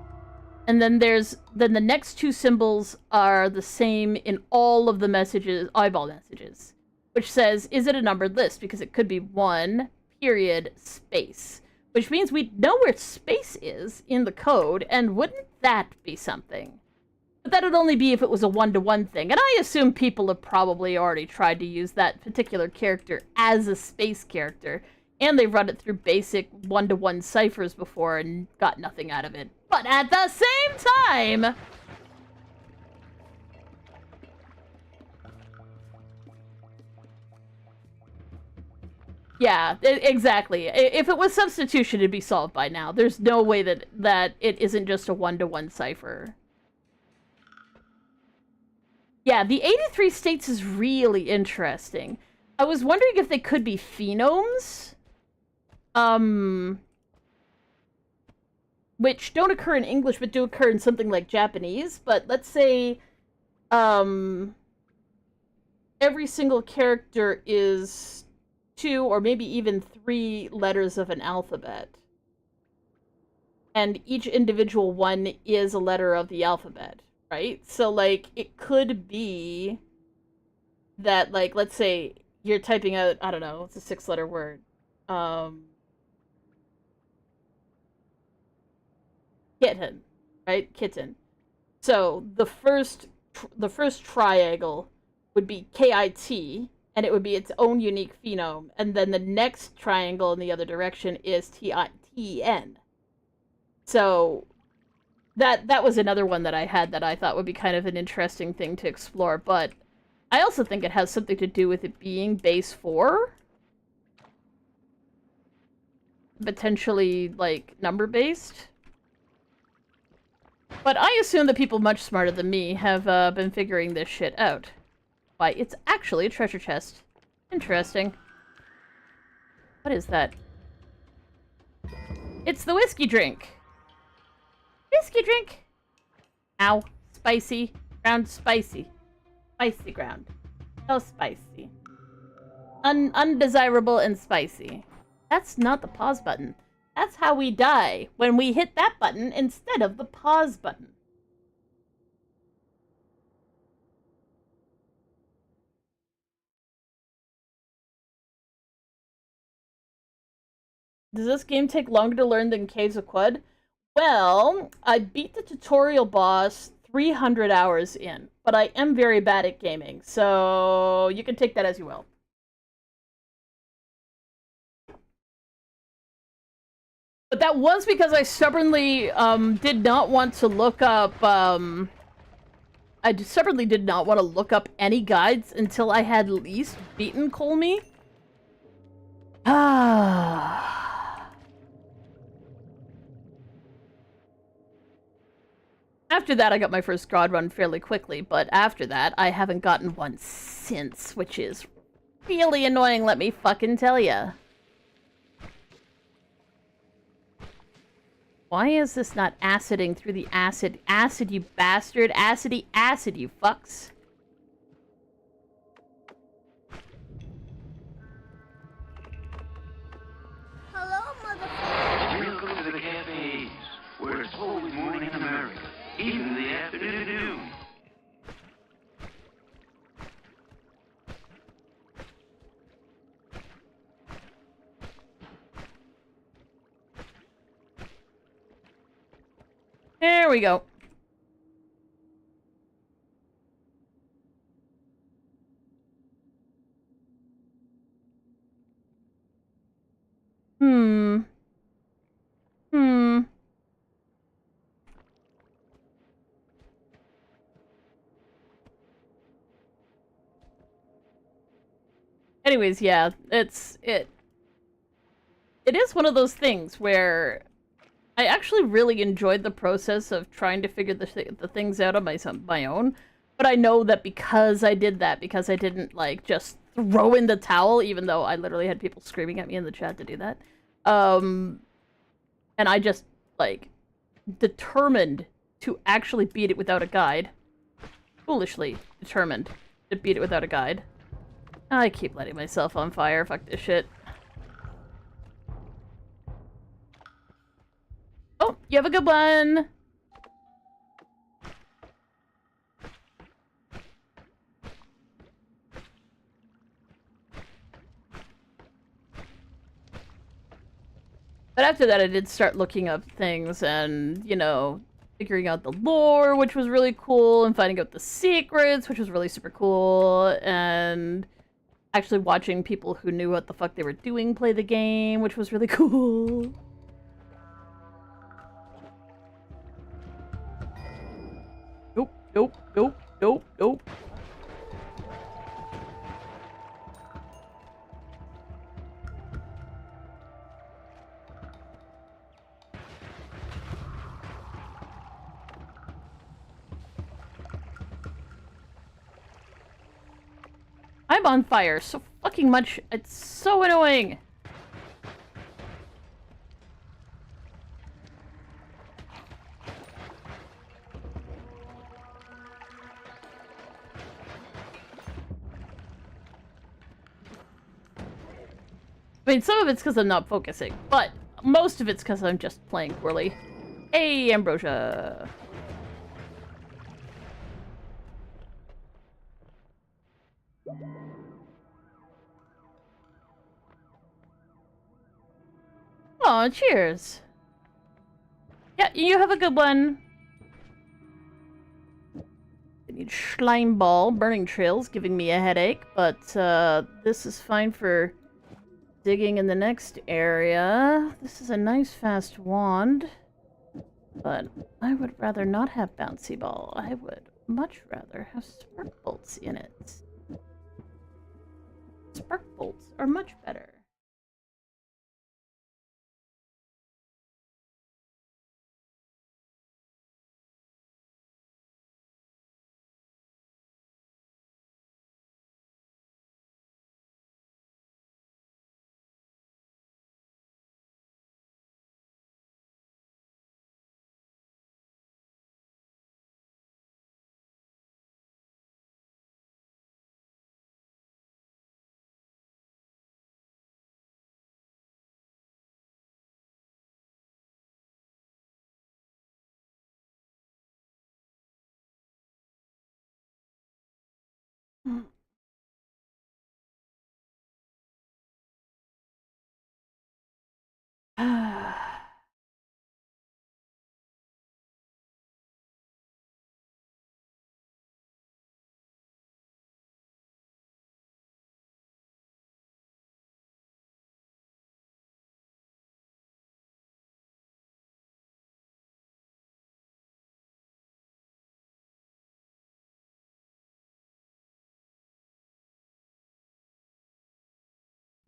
and then the next two symbols are the same in all of the messages, eyeball messages, which says, is it a numbered list? Because it could be 1, period, space. Which means we know where space is in the code, and wouldn't that be something? But that would only be if it was a one-to-one thing, and I assume people have probably already tried to use that particular character as a space character, and they've run it through basic one-to-one ciphers before and got nothing out of it. But at the same time... Yeah, exactly. If it was substitution, it'd be solved by now. There's no way that it isn't just a one-to-one cipher. Yeah, the 83 states is really interesting. I was wondering if they could be phenomes. Which don't occur in English, but do occur in something like Japanese. But let's say, every single character is 2 or maybe even 3 letters of an alphabet. And each individual one is a letter of the alphabet, right? So, like, it could be that, like, let's say you're typing out, I don't know, it's a 6-letter word. Kitten, right? Kitten. So, the first triangle would be KIT, and it would be its own unique phenome. And then the next triangle in the other direction is TN. So that was another one that I had that I thought would be kind of an interesting thing to explore. But I also think it has something to do with it being base 4. Potentially, like, number-based. But I assume that people much smarter than me have been figuring this shit out. Why, it's actually a treasure chest. Interesting. What is that? It's the whiskey drink. Whiskey drink! Ow. Spicy. Ground spicy. Spicy ground. So spicy. Undesirable and spicy. That's not the pause button. That's how we die, when we hit that button instead of the pause button. Does this game take longer to learn than Caves of Quud? Well, I beat the tutorial boss 300 hours in, but I am very bad at gaming, so you can take that as you will. But that was because I stubbornly did not want to look up, I stubbornly did not want to look up any guides until I had at least beaten Colmy. Ah. After that, I got my first God run fairly quickly, but after that, I haven't gotten one since, which is really annoying, let me fucking tell ya. Why is this not aciding through the acid? Acid, you bastard! Acidy acid, you fucks! Hello, motherfucker! Welcome to the cafes, where it's always morning in America, even the afternoon. There we go. Anyways, yeah, it is one of those things where I actually really enjoyed the process of trying to figure the things out on my own, but I know that because I did that, because I didn't, like, just throw in the towel, even though I literally had people screaming at me in the chat to do that, And I just, like, determined to actually beat it without a guide. Foolishly determined to beat it without a guide. I keep letting myself on fire. Fuck this shit. Oh, you have a good one! But after that, I did start looking up things and, you know, figuring out the lore, which was really cool, and finding out the secrets, which was really super cool, and actually watching people who knew what the fuck they were doing play the game, which was really cool. Nope, nope, nope, nope, nope. I'm on fire so fucking much. It's so annoying. I mean, some of it's because I'm not focusing, but most of it's because I'm just playing poorly. Hey, Ambrosia. Aw, cheers. Yeah, you have a good one. I need slime ball, burning trails, giving me a headache, but this is fine for digging in the next area. This is a nice fast wand, but I would rather not have bouncy ball. I would much rather have spark bolts in it. Spark bolts are much better.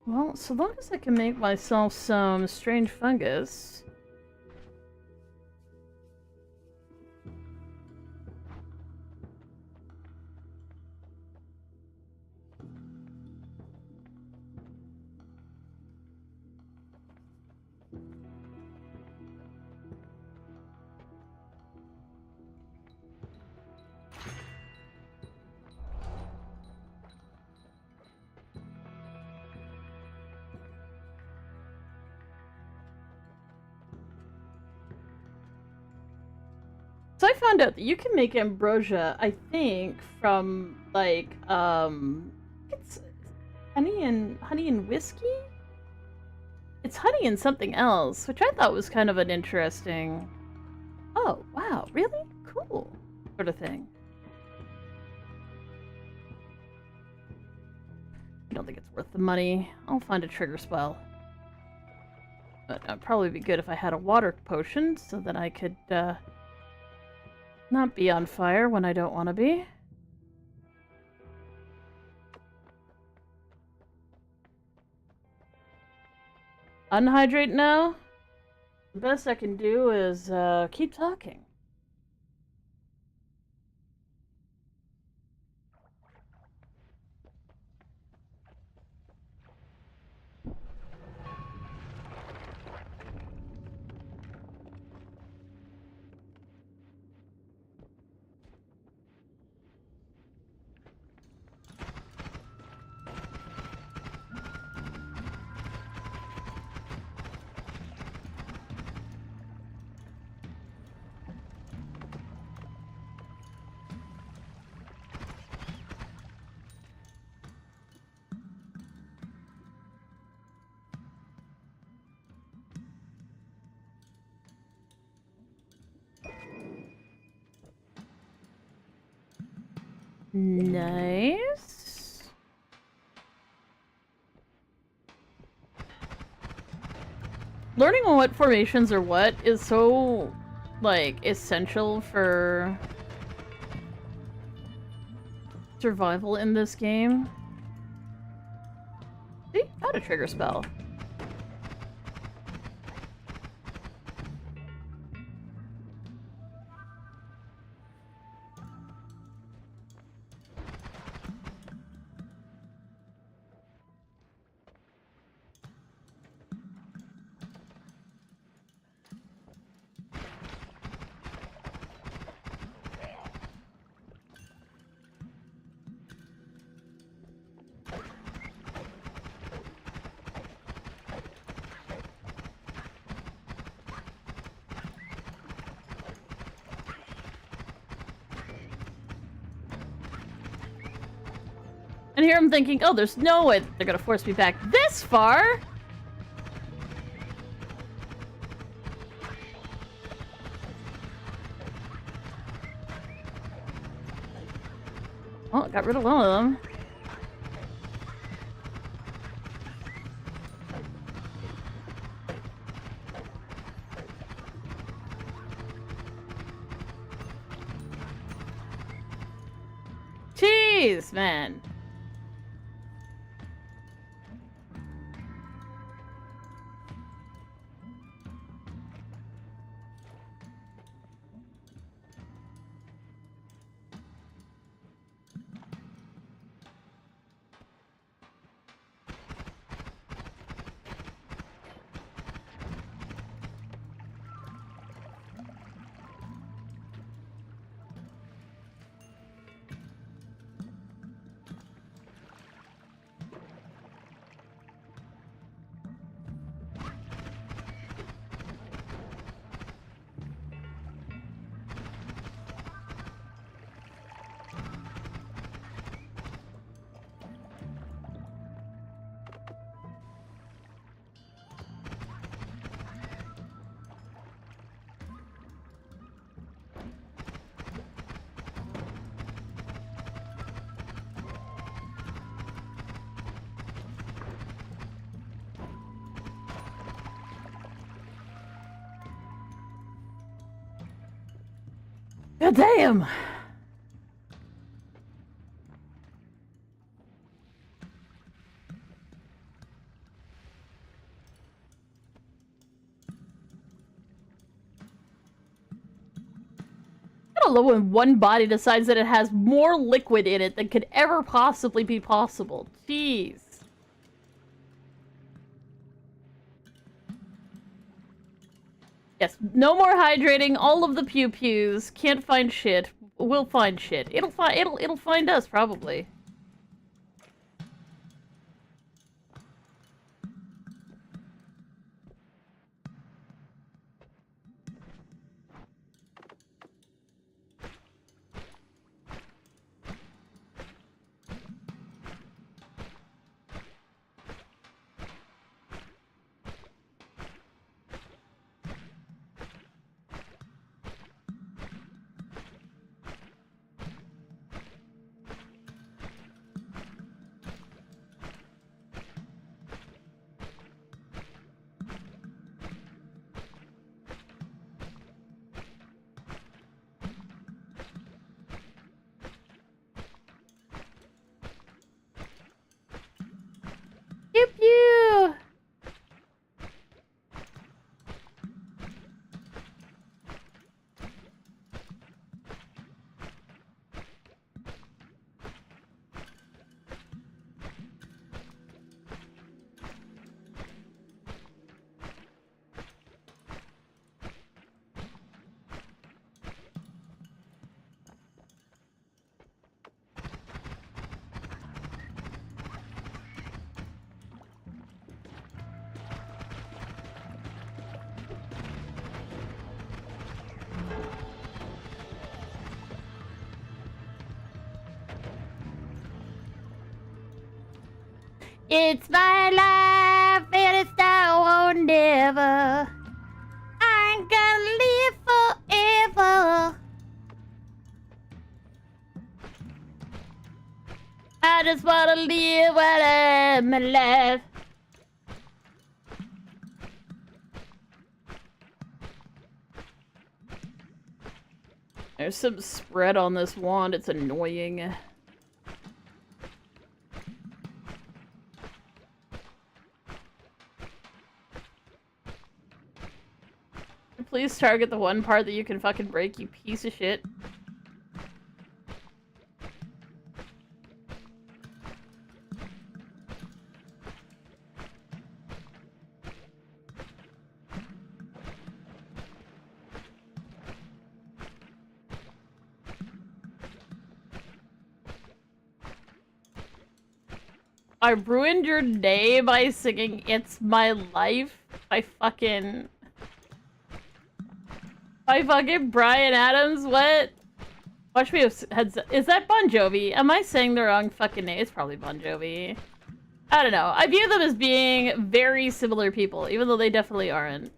Well, so long as I can make myself some strange fungus. So I found out that you can make ambrosia, I think, from like it's honey and whiskey? It's honey and something else, which I thought was kind of an interesting, oh wow, really? Cool sort of thing. I don't think it's worth the money. I'll find a trigger spell. But it'd probably be good if I had a water potion so that I could not be on fire when I don't want to be. Unhydrate now? The best I can do is keep talking. Nice. Learning what formations are what is so, like, essential for survival in this game. See? How to trigger spell. And here I'm thinking, oh, there's no way they're gonna force me back this far! Oh, got rid of one of them. Jeez, man. God damn! I don't know when one body decides that it has more liquid in it than could ever possibly be possible. Jeez. Yes, no more hydrating. All of the pew-pews can't find shit. We'll find shit. It'll find us probably. Pew pew! It's my life and it's now or never. I ain't gonna live forever. just wanna live while I'm alive. There's some spread on this wand, it's annoying. Please target the one part that you can fucking break, you piece of shit. I ruined your day by singing It's My Life by fucking Bryan Adams. What? Watch me have headset. Is that Bon Jovi? Am I saying the wrong fucking name? It's probably Bon Jovi. I don't know. I view them as being very similar people, even though they definitely aren't.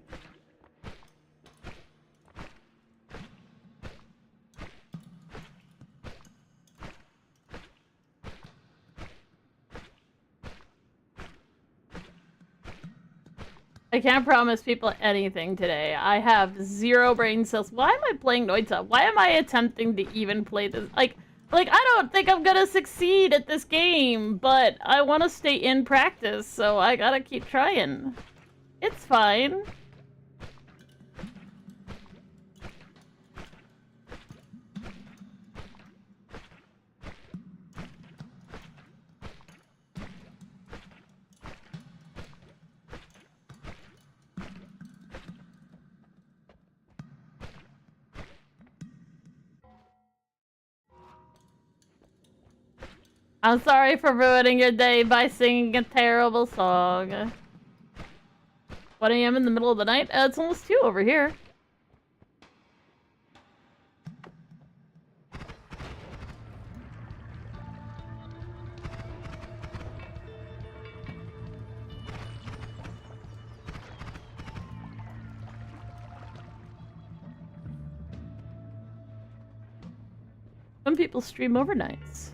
I can't promise people anything today. I have 0 brain cells. Why am I playing NOITA? Why am I attempting to even play this? Like, I don't think I'm gonna succeed at this game, but I want to stay in practice, so I gotta keep trying. It's fine. I'm sorry for ruining your day by singing a terrible song. 1 AM in the middle of the night? It's almost 2 over here. Some people stream overnights.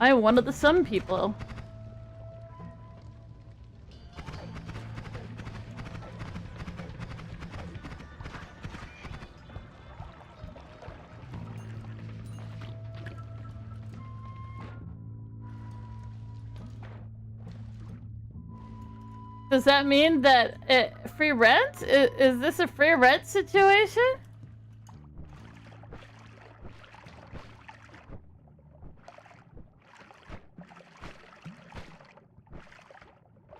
I am one of the some people. Does that mean that free rent? Is this a free rent situation?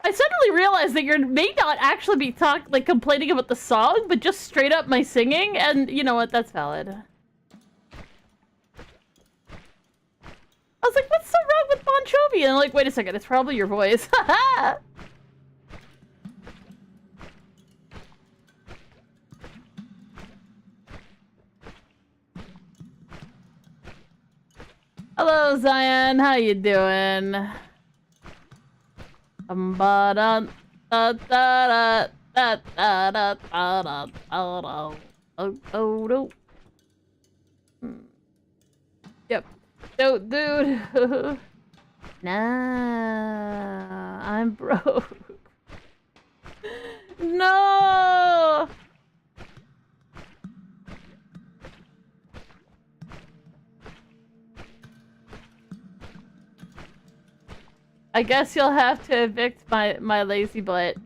I suddenly realized that you may not actually be complaining about the song, but just straight up my singing, and you know what? That's valid. I was like, what's so wrong with Bon Jovi? And I'm like, wait a second, it's probably your voice. Haha! Hello, Zion. How you doing? Yep. So, dude. Nah, I'm broke. No. I guess you'll have to evict my lazy butt.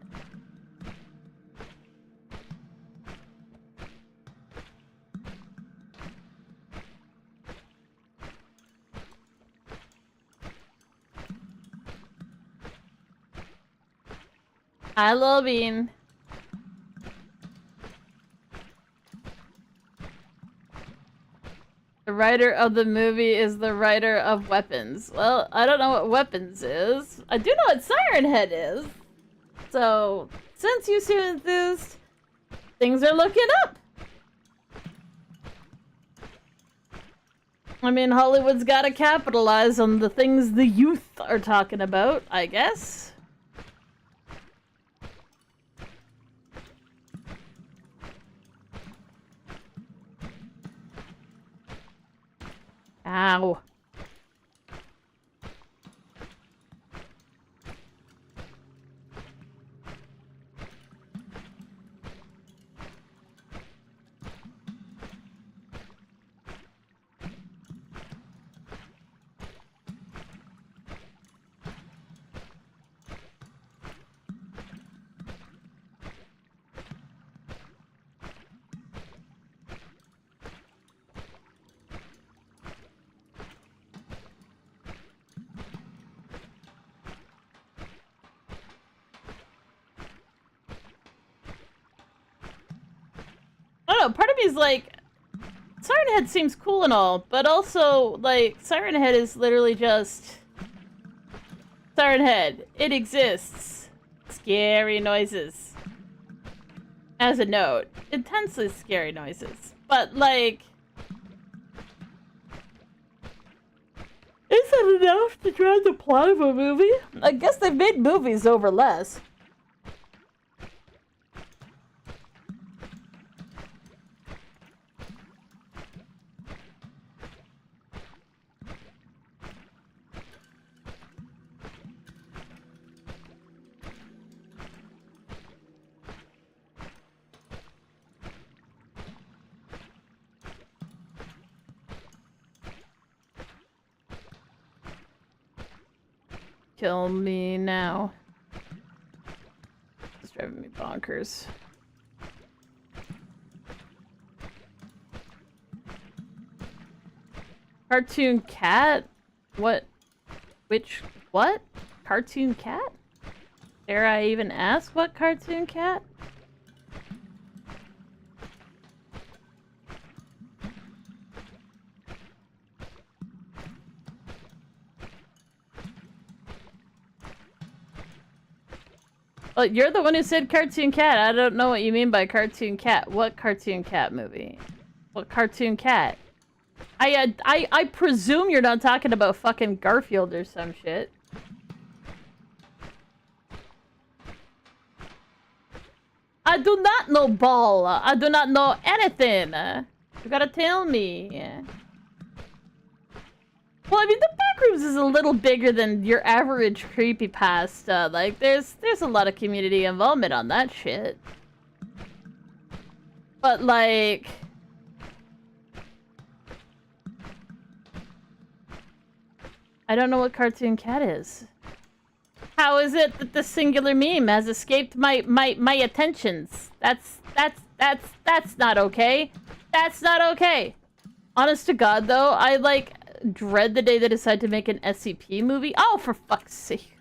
Hi, Lil Bean. The writer of the movie is the writer of Weapons. Well, I don't know what Weapons is. I do know what Siren Head is. So, since you seem enthused, things are looking up. I mean, Hollywood's gotta capitalize on the things the youth are talking about, I guess. Ow. I don't know, part of me is like, Siren Head seems cool and all, but also, like, Siren Head is literally just... Siren Head. It exists. Scary noises. As a note. Intensely scary noises. But, like... Is that enough to drive the plot of a movie? I guess they've made movies over less. Kill me now. It's driving me bonkers. Cartoon cat? What? Which? What? Cartoon cat? Dare I even ask what cartoon cat? Well, you're the one who said cartoon cat. I don't know what you mean by cartoon cat. What cartoon cat movie? What cartoon cat? I presume you're not talking about fucking Garfield or some shit. I do not know ball. I do not know anything. You gotta tell me. Well, I mean, the Backrooms is a little bigger than your average creepypasta. Like, there's a lot of community involvement on that shit. But, like... I don't know what cartoon cat is. How is it that the singular meme has escaped my attentions? That's not okay. That's not okay. Honest to God, though, I, like... dread the day they decide to make an SCP movie. Oh, for fuck's sake.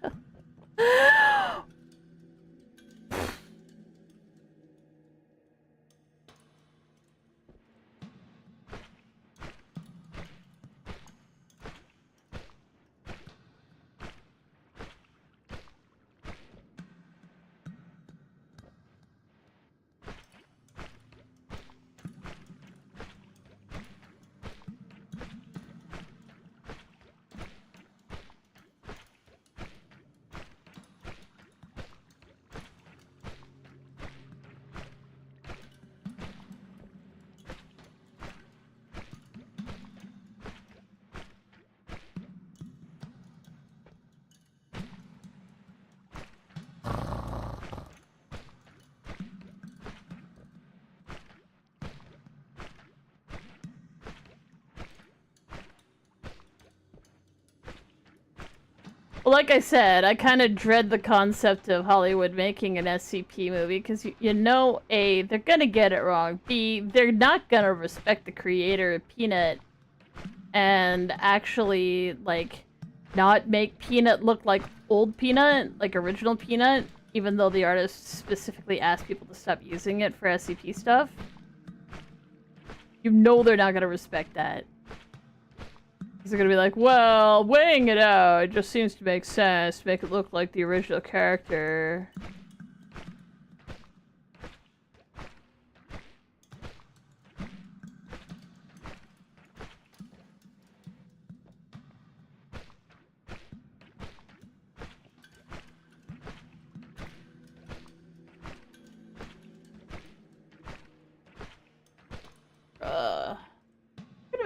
Well, like I said, I kind of dread the concept of Hollywood making an SCP movie, because you know, A, they're gonna get it wrong, B, they're not gonna respect the creator of Peanut, and actually, like, not make Peanut look like old Peanut, like original Peanut, even though the artist specifically asked people to stop using it for SCP stuff. You know they're not gonna respect that. They're gonna be like, well, weighing it out, it just seems to make sense to make it look like the original character.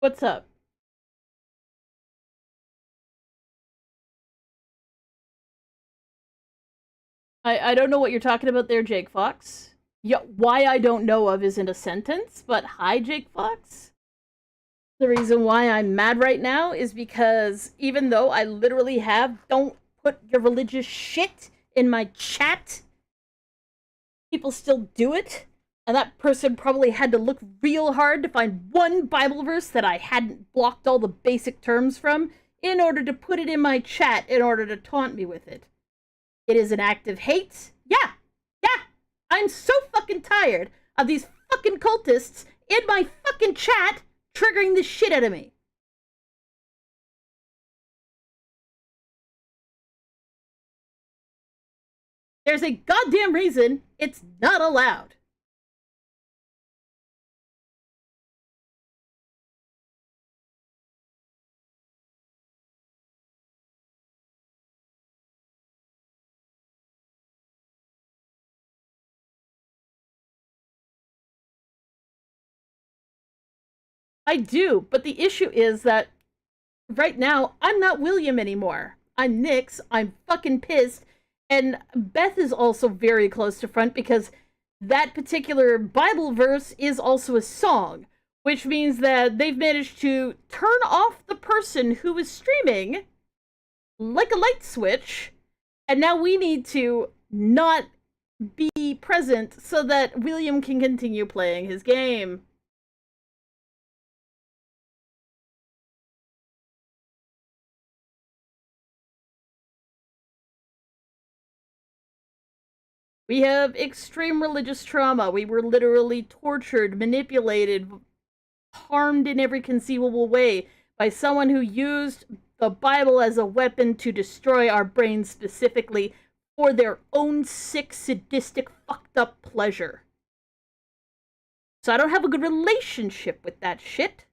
What's up? I don't know what you're talking about there, Jake Fox. Yeah, why I don't know of isn't a sentence, but hi, Jake Fox. The reason why I'm mad right now is because even though I literally have don't put your religious shit in my chat, people still do it. And that person probably had to look real hard to find one Bible verse that I hadn't blocked all the basic terms from in order to put it in my chat in order to taunt me with it. It is an act of hate. Yeah. I'm so fucking tired of these fucking cultists in my fucking chat triggering the shit out of me. There's a goddamn reason it's not allowed. I do, but the issue is that right now, I'm not William anymore. I'm Nyx. I'm fucking pissed. And Beth is also very close to front because that particular Bible verse is also a song, which means that they've managed to turn off the person who is streaming like a light switch, and now we need to not be present so that William can continue playing his game. We have extreme religious trauma. We were literally tortured, manipulated, harmed in every conceivable way by someone who used the Bible as a weapon to destroy our brains specifically for their own sick, sadistic, fucked up pleasure. So I don't have a good relationship with that shit.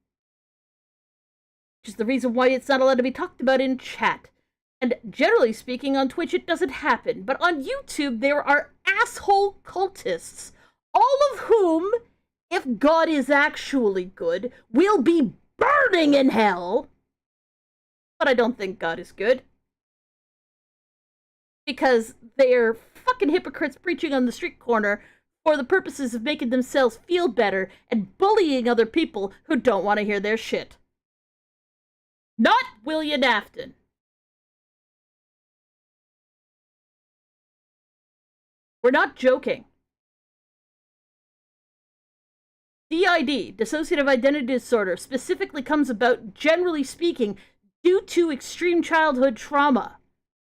Which is the reason why it's not allowed to be talked about in chat. And generally speaking, on Twitch, it doesn't happen. But on YouTube, there are asshole cultists, all of whom, if God is actually good, will be burning in hell. But I don't think God is good. Because they're fucking hypocrites preaching on the street corner for the purposes of making themselves feel better and bullying other people who don't want to hear their shit. Not William Afton. We're not joking. DID, dissociative identity disorder, specifically comes about, generally speaking, due to extreme childhood trauma.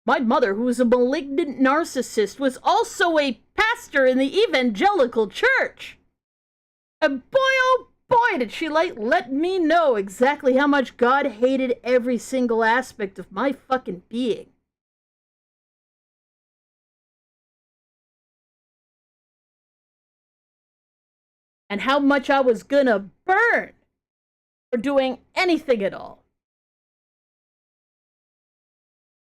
My mother, who was a malignant narcissist, was also a pastor in the evangelical church. And boy, oh boy, did she let me know exactly how much God hated every single aspect of my fucking being. And how much I was gonna burn for doing anything at all.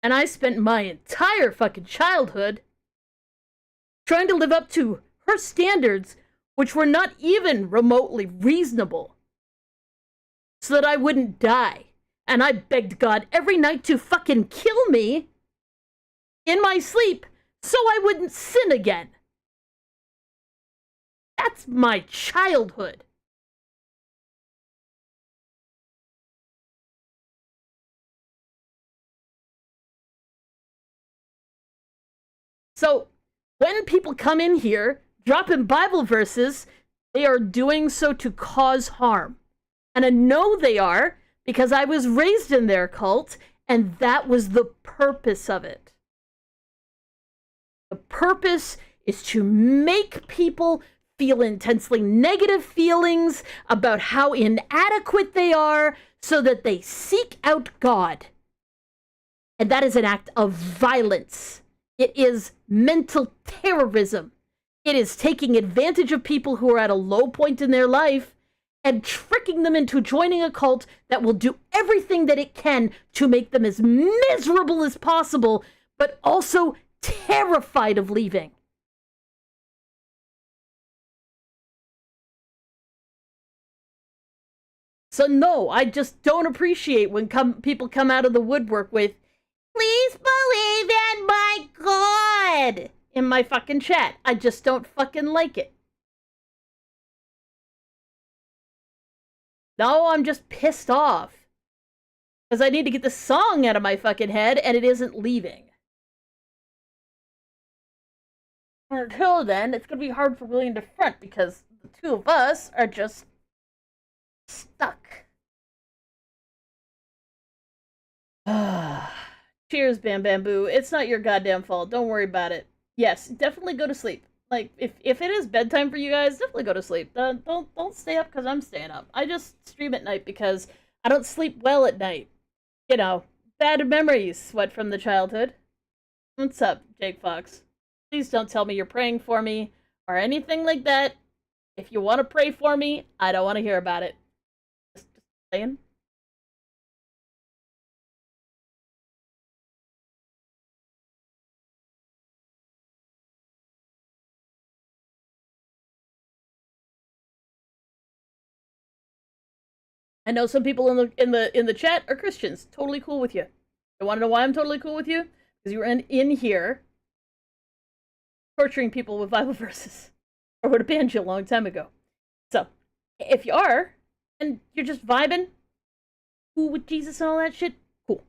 And I spent my entire fucking childhood trying to live up to her standards, which were not even remotely reasonable, so that I wouldn't die. And I begged God every night to fucking kill me in my sleep so I wouldn't sin again. That's my childhood. So, when people come in here, dropping Bible verses, they are doing so to cause harm. And I know they are, because I was raised in their cult, and that was the purpose of it. The purpose is to make people feel intensely negative feelings about how inadequate they are so that they seek out God. And that is an act of violence. It is mental terrorism. It is taking advantage of people who are at a low point in their life and tricking them into joining a cult that will do everything that it can to make them as miserable as possible, but also terrified of leaving. So no, I just don't appreciate when people come out of the woodwork with, please believe in my God, in my fucking chat. I just don't fucking like it. No, I'm just pissed off. Because I need to get the song out of my fucking head, and it isn't leaving. Until then, it's going to be hard for William to front, because the two of us are just stuck. Cheers, Bam Bamboo. It's not your goddamn fault. Don't worry about it. Yes, definitely go to sleep. Like, if it is bedtime for you guys, definitely go to sleep. Don't stay up because I'm staying up. I just stream at night because I don't sleep well at night. You know, bad memories, what from the childhood. What's up, Jake Fox? Please don't tell me you're praying for me or anything like that. If you want to pray for me, I don't want to hear about it. Just saying. I know some people in the chat are Christians. Totally cool with you. I want to know why I'm totally cool with you? Because you were in here torturing people with Bible verses. Or would have banned you a long time ago. So, if you are, and you're just vibing, cool with Jesus and all that shit, cool.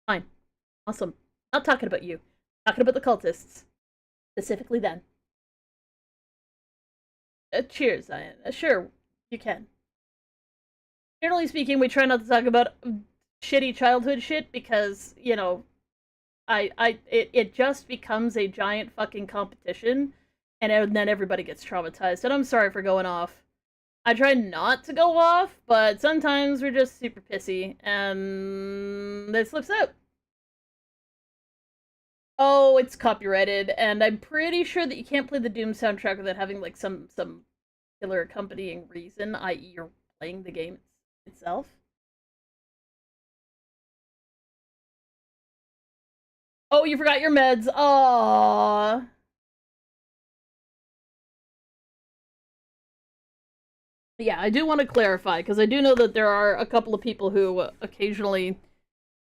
Fine. Awesome. Not talking about you. Talking about the cultists. Specifically then. Cheers, Ian. Sure, you can. Generally speaking, we try not to talk about shitty childhood shit because, you know, it just becomes a giant fucking competition, and then everybody gets traumatized. And I'm sorry for going off. I try not to go off, but sometimes we're just super pissy, and it slips out. Oh, it's copyrighted, and I'm pretty sure that you can't play the Doom soundtrack without having, like, some killer accompanying reason, i.e. you're playing the game itself. Oh, you forgot your meds. Aww. Yeah, I do want to clarify, because I do know that there are a couple of people who occasionally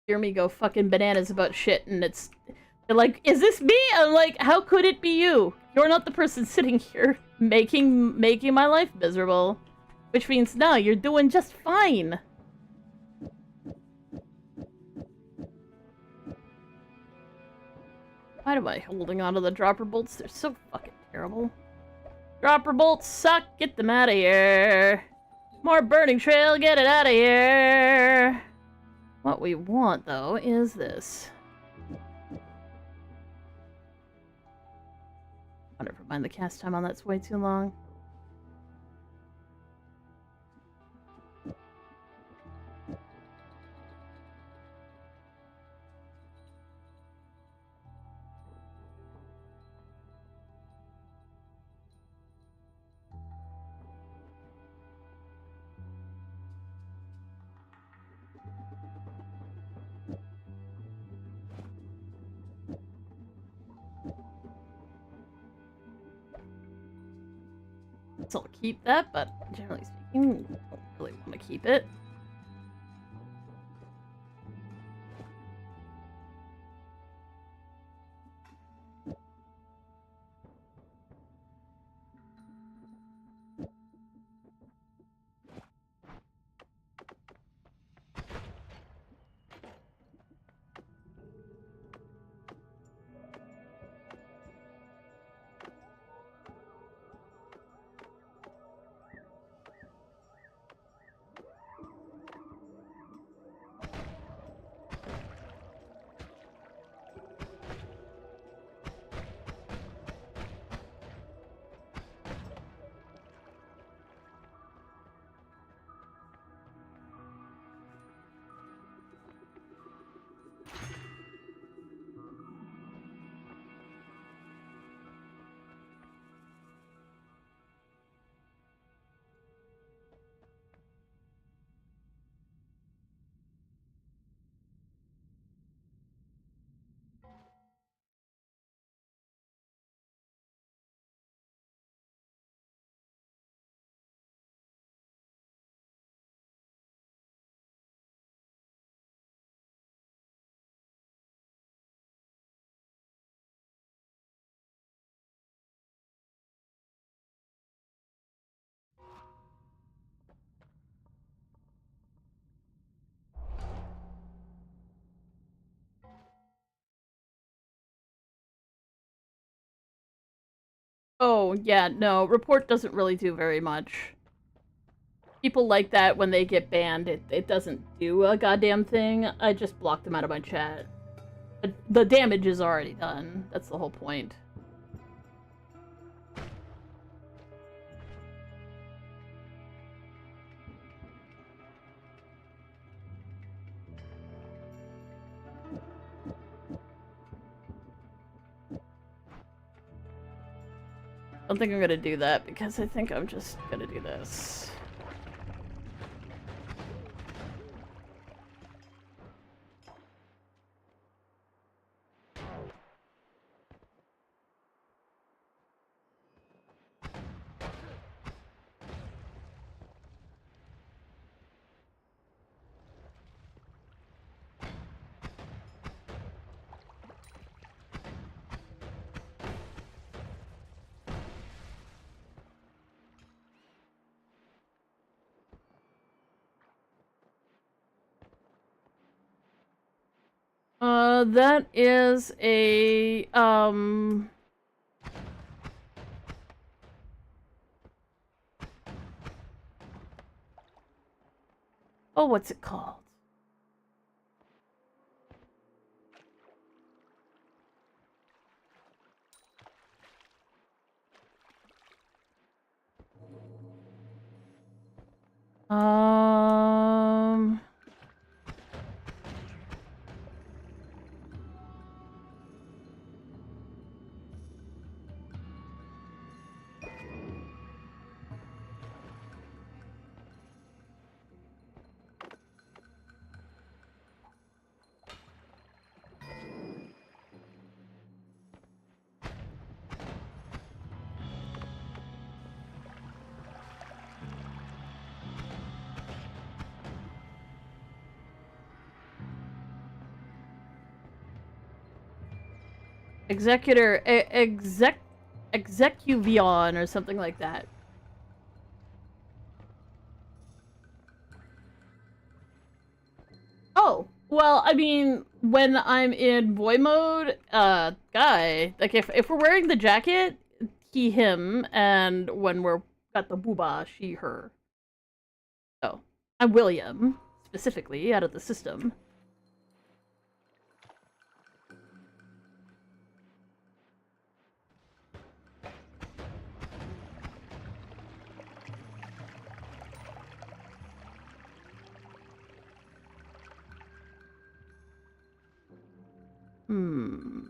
hear me go fucking bananas about shit, and they're like, is this me? I'm like, how could it be you? You're not the person sitting here making my life miserable. Which means, no, you're doing just fine. Why am I holding onto the dropper bolts? They're so fucking terrible. Dropper bolts suck. Get them out of here. More burning trail. Get it out of here. What we want, though, is this. Oh, never mind. The cast time on that's way too long. So I'll keep that, but generally speaking, I don't really want to keep it. Oh, yeah, no, report doesn't really do very much. People like that when they get banned, it doesn't do a goddamn thing. I just blocked them out of my chat. The damage is already done. That's the whole point. I don't think I'm gonna do that because I think I'm just gonna do this. That is a, oh, what's it called? Um... Execuvion or something like that. Oh, well, I mean, when I'm in boy mode, guy, like if we're wearing the jacket, he, him, and when we're got the booba, she, her. So, I'm William, specifically, out of the system. Hmm.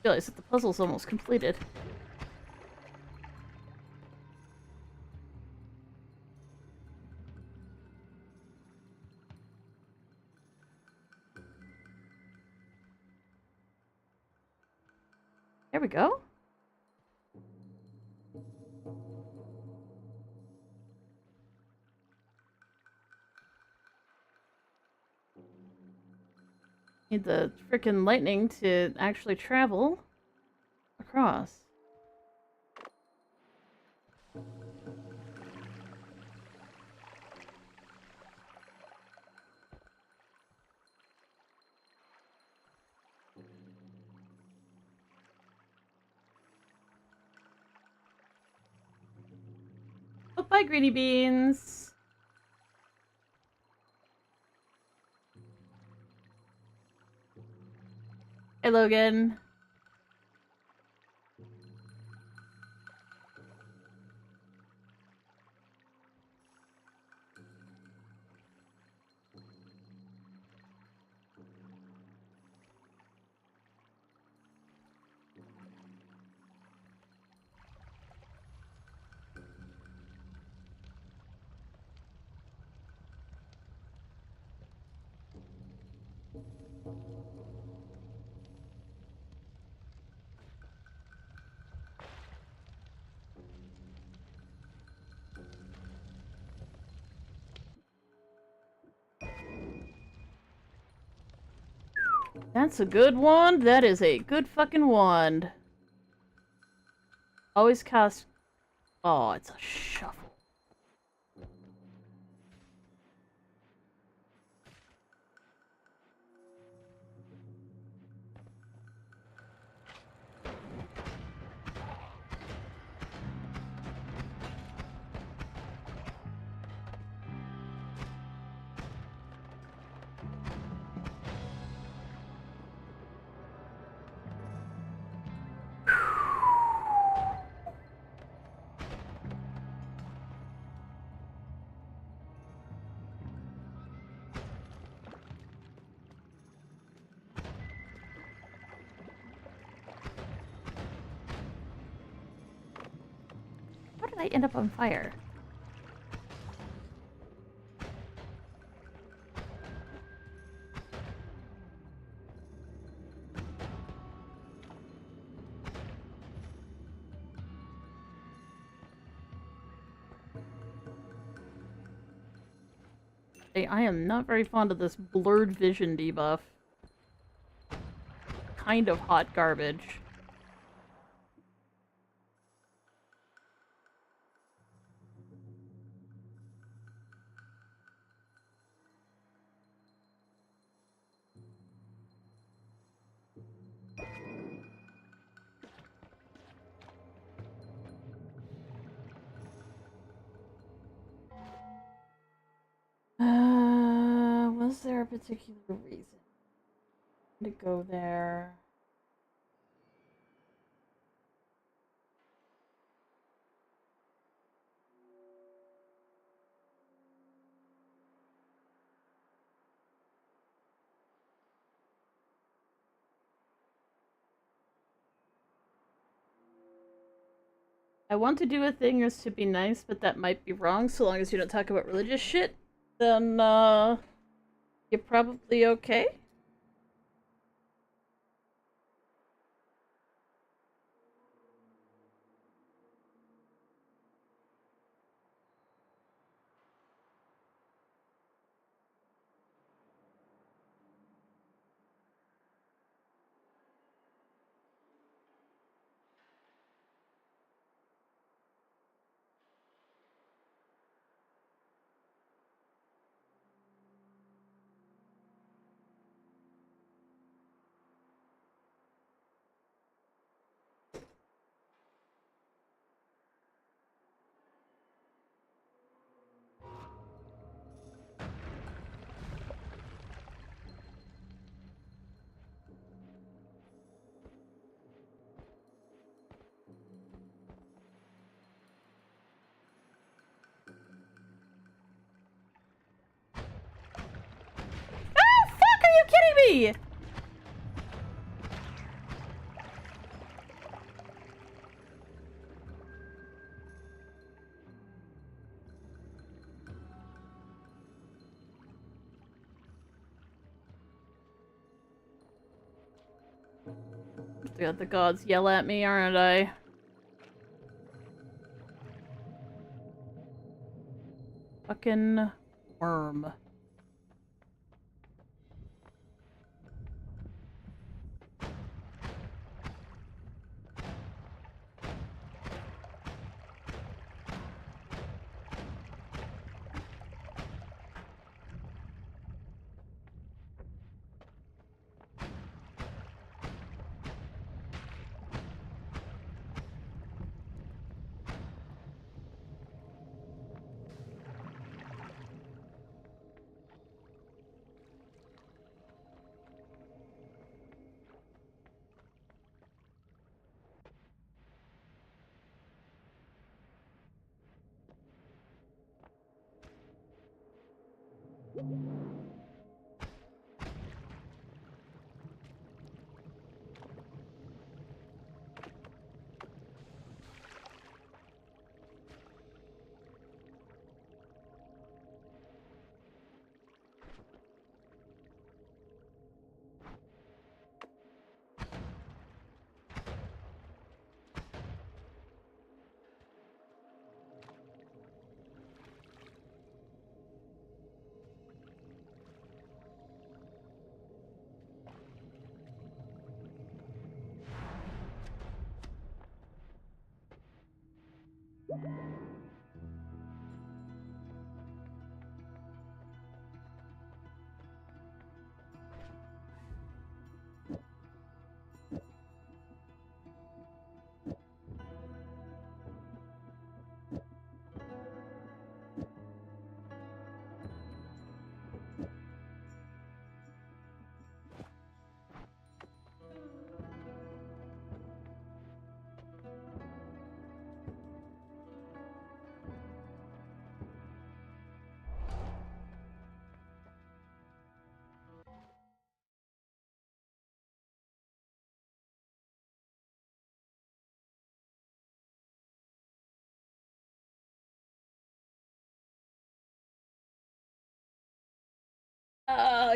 Realize that the puzzle's almost completed. There we go. Need the frickin' lightning to actually travel across. Oh, bye, greeny beans. Hey, Logan. That's a good wand. That is a good fucking wand. Always cast... Oh, it's a shuffle. How did I end up on fire? Hey, I am not very fond of this blurred vision debuff. Kind of hot garbage. Was there a particular reason to go there? I want to do a thing as to be nice, but that might be wrong so long as you don't talk about religious shit. Then, you're probably okay? Ah, fuck! Are you kidding me? The gods yell at me, aren't I? Fucking worm.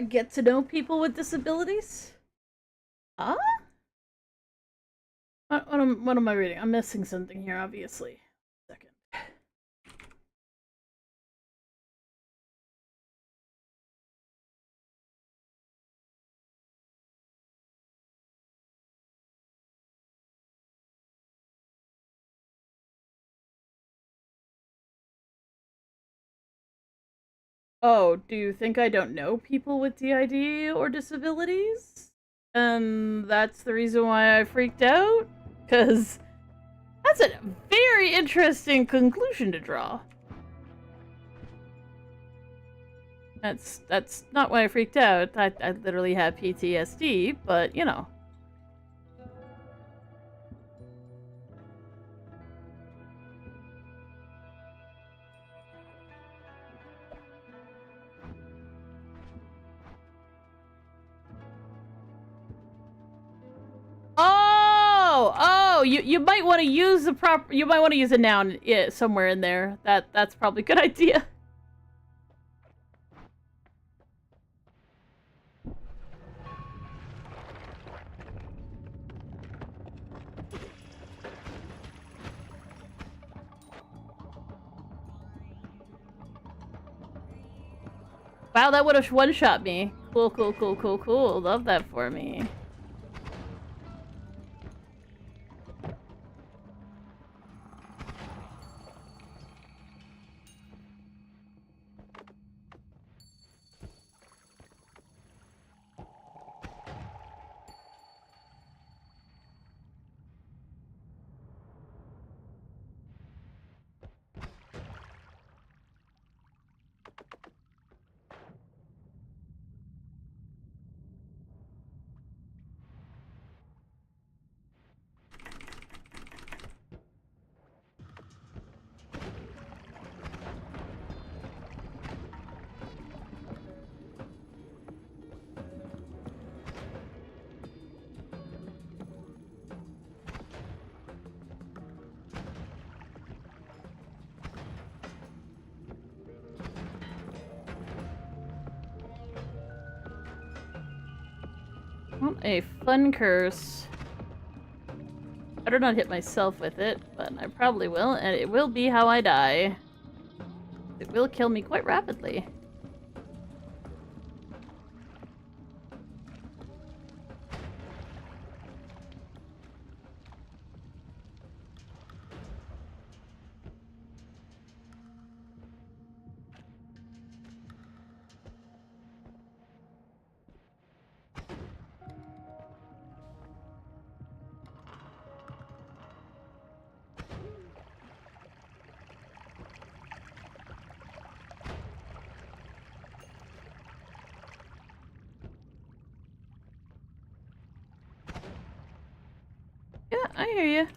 Get to know people with disabilities? Huh? What am I reading? I'm missing something here, obviously. Second. Oh, do you think I don't know people with DID or disabilities? And that's the reason why I freaked out? Because that's a very interesting conclusion to draw. That's not why I freaked out. I literally have PTSD, but you know. Oh, you might want to use the proper. You might want to use a noun somewhere in there. That's probably a good idea. Wow, that would have one-shot me. Cool, cool, cool, cool, cool. Love that for me. What a fun curse. Better not hit myself with it, but I probably will, and it will be how I die. It will kill me quite rapidly. Yeah, I hear you.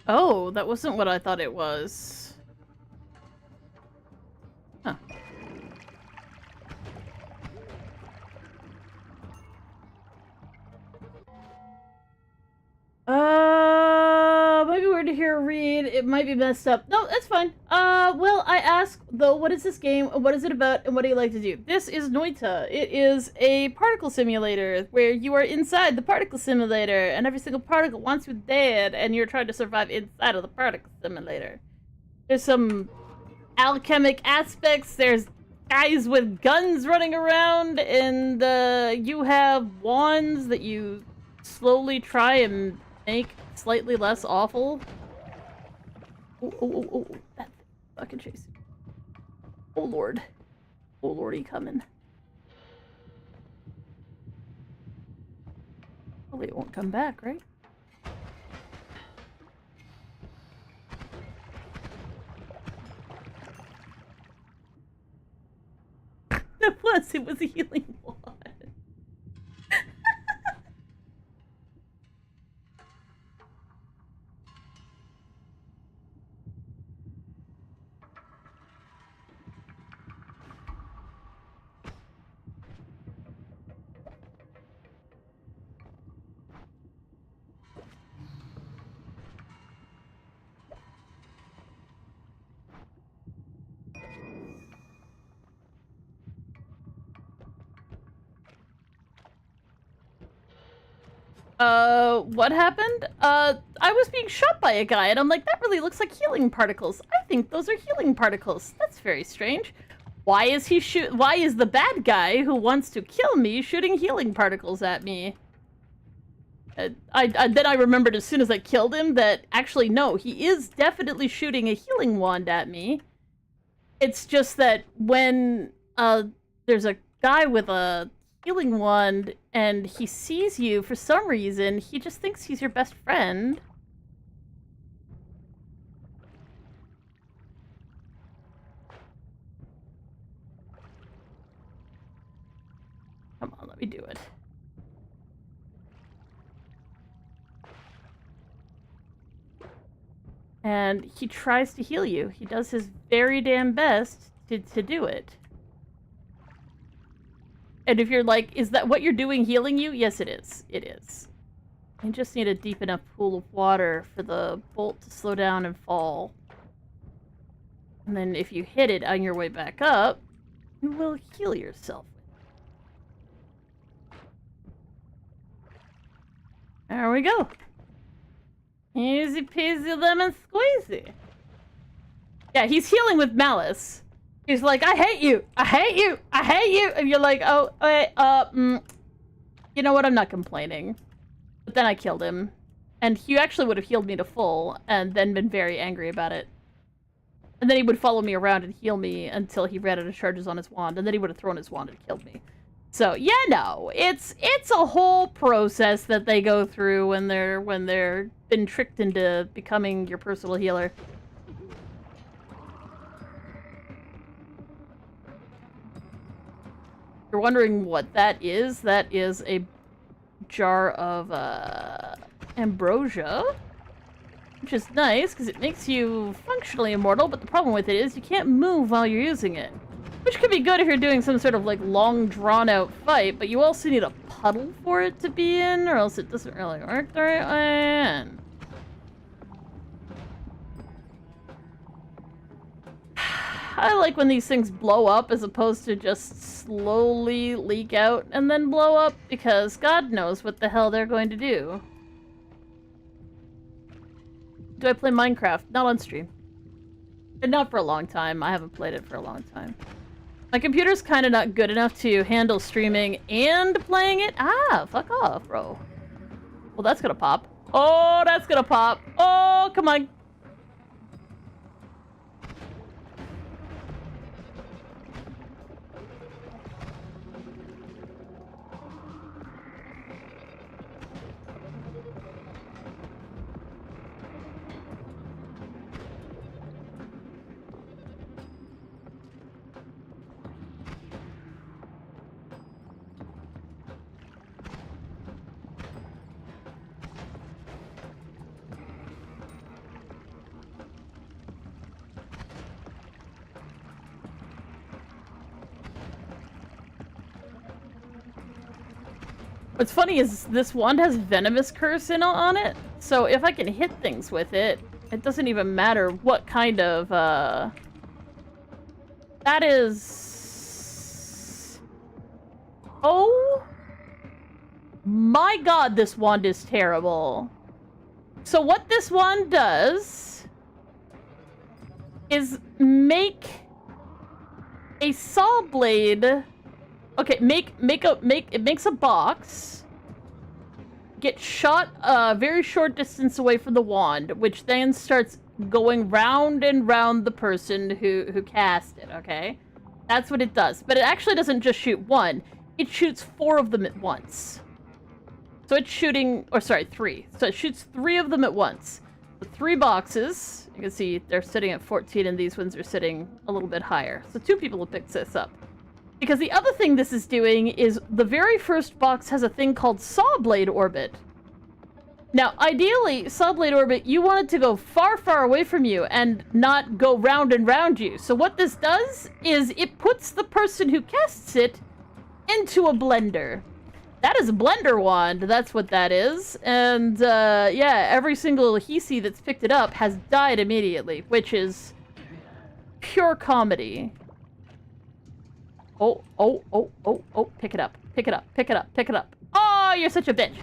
Oh, that wasn't what I thought it was. Huh. Might be weird to hear a read. It might be messed up. No, that's fine. Well, I asked, though, what is this game? What is it about? And what do you like to do? This is NOITA. It is a particle simulator where you are inside the particle simulator and every single particle wants you dead and you're trying to survive inside of the particle simulator. There's some alchemic aspects. There's guys with guns running around and, you have wands that you slowly try and make slightly less awful. Oh, that fucking chasing. Oh lord. Oh lordy coming. Hopefully it won't come back, right? It was a healing wand. What happened? I was being shot by a guy, and I'm like, that really looks like healing particles. I think those are healing particles. That's very strange. Why is the bad guy who wants to kill me shooting healing particles at me? Then I remembered as soon as I killed him that, actually, no, he is definitely shooting a healing wand at me. It's just that when, there's a guy with a healing wand and he sees you for some reason, he just thinks he's your best friend. Come on, let me do it. And he tries to heal you. He does his very damn best to do it. And if you're like, is that what you're doing healing you? Yes, it is. It is. You just need a deep enough pool of water for the bolt to slow down and fall. And then if you hit it on your way back up, you will heal yourself. There we go. Easy peasy lemon squeezy. Yeah, he's healing with malice. He's like, I hate you! I hate you! I hate you! And you're like, oh, wait, you know what, I'm not complaining. But then I killed him. And he actually would have healed me to full, and then been very angry about it. And then he would follow me around and heal me until he ran out of charges on his wand, and then he would have thrown his wand and killed me. So, yeah, no, it's a whole process that they go through when they're been tricked into becoming your personal healer. You're wondering what that is a jar of ambrosia, which is nice because it makes you functionally immortal, but the problem with it is you can't move while you're using it. Which could be good if you're doing some sort of like long drawn out fight, but you also need a puddle for it to be in, or else it doesn't really work the right way. I like when these things blow up as opposed to just slowly leak out and then blow up, because God knows what the hell they're going to do. Do I play Minecraft? Not on stream. And not for a long time. I haven't played it for a long time. My computer's kind of not good enough to handle streaming and playing it. Ah, fuck off, bro. Well, that's gonna pop. Oh, that's gonna pop. Oh, come on. What's funny is this wand has venomous curse on it, so if I can hit things with it, it doesn't even matter what kind of, That is... Oh... My god, this wand is terrible. So what this wand does is make a saw blade. Okay, it makes a box. Get shot a very short distance away from the wand, which then starts going round and round the person who cast it, okay? That's what it does. But it actually doesn't just shoot one. It shoots 4 of them at once. So it's shooting, or sorry, 3. So it shoots 3 of them at once. The 3 boxes, you can see they're sitting at 14 and these ones are sitting a little bit higher. So 2 people have picked this up. Because the other thing this is doing is the very first box has a thing called Saw Blade Orbit. Now, ideally, Saw Blade Orbit, you want it to go far, far away from you and not go round and round you. So what this does is it puts the person who casts it into a blender. That is a blender wand, that's what that is. And, yeah, every single Hisi that's picked it up has died immediately, which is pure comedy. Oh, pick it up, pick it up, pick it up, pick it up. Oh, you're such a bitch.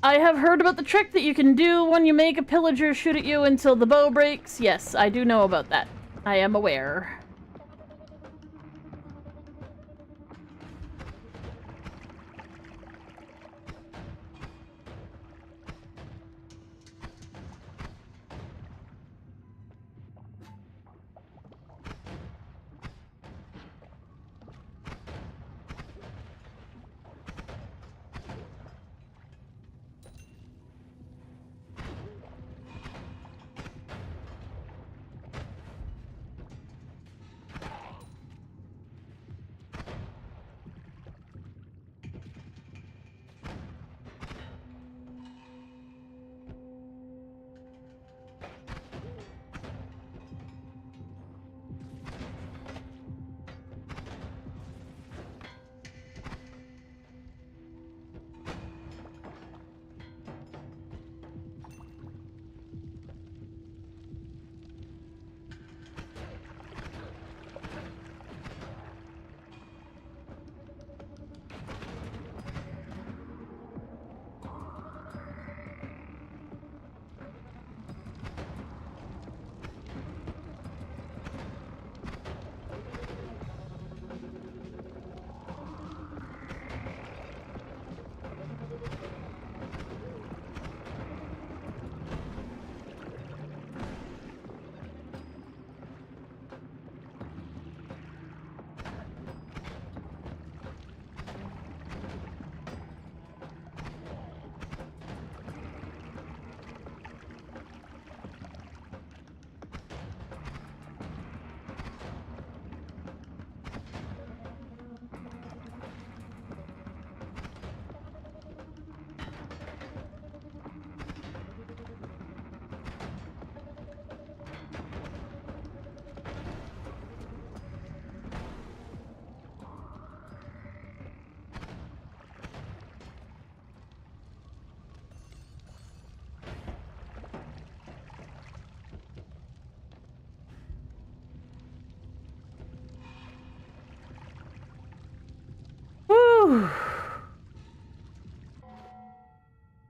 I have heard about the trick that you can do when you make a pillager shoot at you until the bow breaks. Yes, I do know about that. I am aware.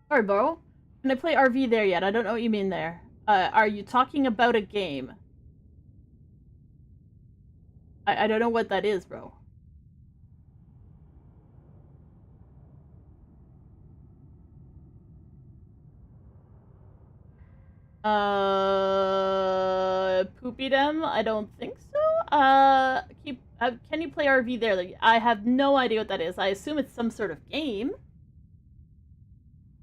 Sorry, bro. Can I play RV there yet? I don't know what you mean there. Are you talking about a game? I don't know what that is, bro. Poopy them? I don't think so. Can you play RV there? Like, I have no idea what that is. I assume it's some sort of game.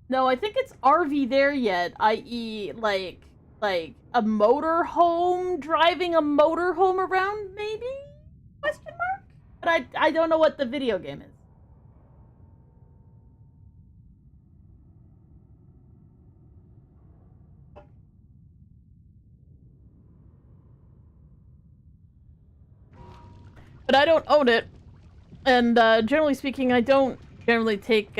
No, I think it's RV there yet, i.e., like a motorhome, driving a motorhome around, maybe? Question mark? But I don't know what the video game is. but I don't own it. And generally speaking, I don't generally take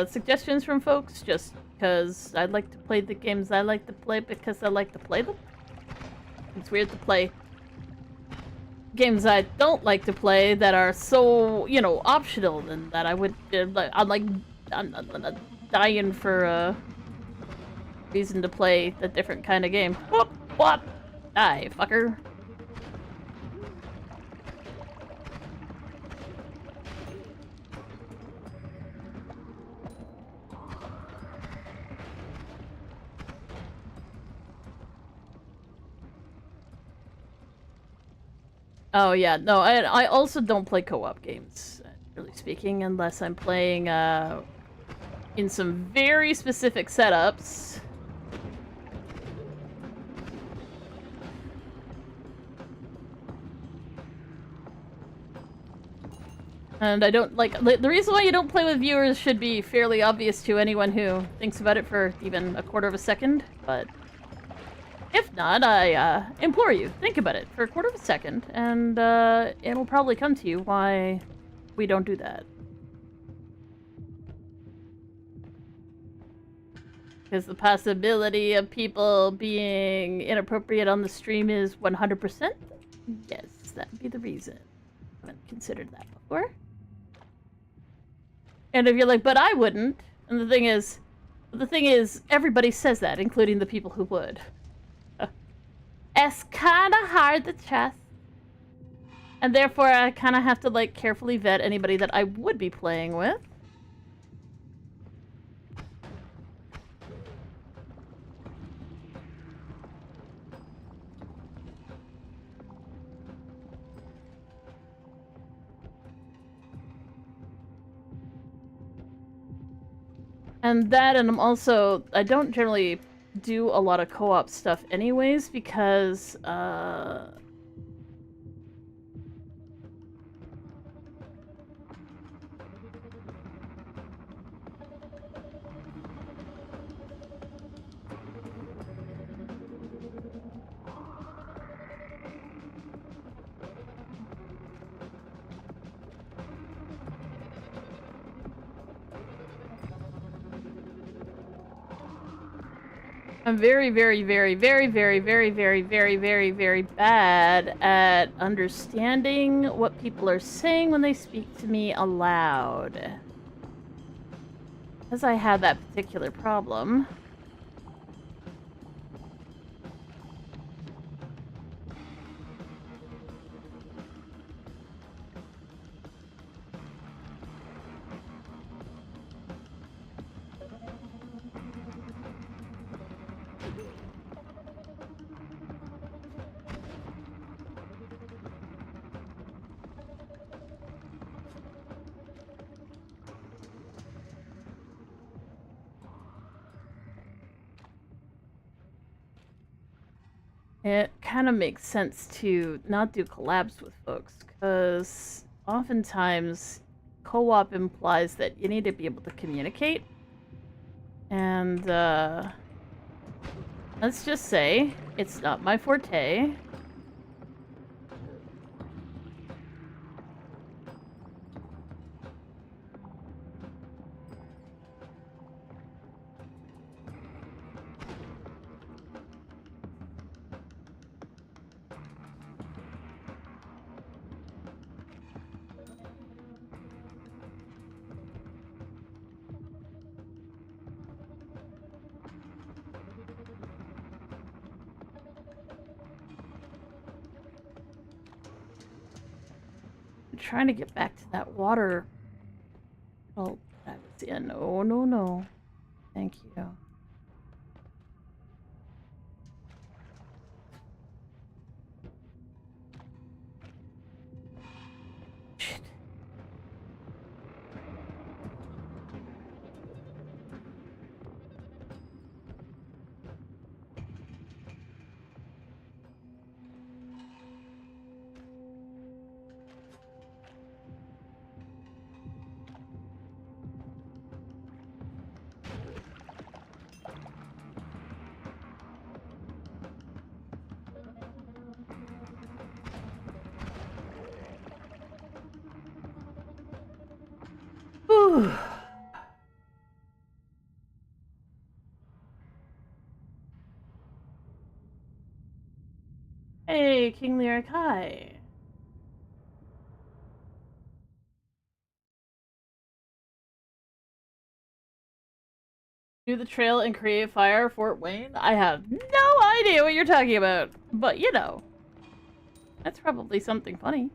suggestions from folks just because I like to play the games I like to play because I like to play them. It's weird to play games I don't like to play that are so, you know, optional and that I would, I'm dying for a reason to play a different kind of game. Whoop, what? Die, fucker. Oh yeah, no, I also don't play co-op games, really speaking, unless I'm playing in some very specific setups. And I don't like the reason why you don't play with viewers should be fairly obvious to anyone who thinks about it for even a quarter of a second, but if not, I implore you, think about it for a quarter of a second, and it'll probably come to you why we don't do that. Because the possibility of people being inappropriate on the stream is 100%? Yes, that'd be the reason. I haven't considered that before. And if you're like, but I wouldn't, and the thing is, everybody says that, including the people who would. It's kinda hard to trust. And therefore, I kinda have to, like, carefully vet anybody that I would be playing with. And that, and I don't generally do a lot of co-op stuff anyways, because, I'm very, very, very, very, very, very, very, very, very, very bad at understanding what people are saying when they speak to me aloud. Because I have that particular problem. It kind of makes sense to not do collabs with folks, because oftentimes co-op implies that you need to be able to communicate. And, let's just say, it's not my forte. Trying to get back to that water. Oh, that's in. Oh, no, no. Thank you. Shit. Hey, King Lyric, hi. Do the trail and create fire, Fort Wayne? I have no idea what you're talking about, but you know, that's probably something funny.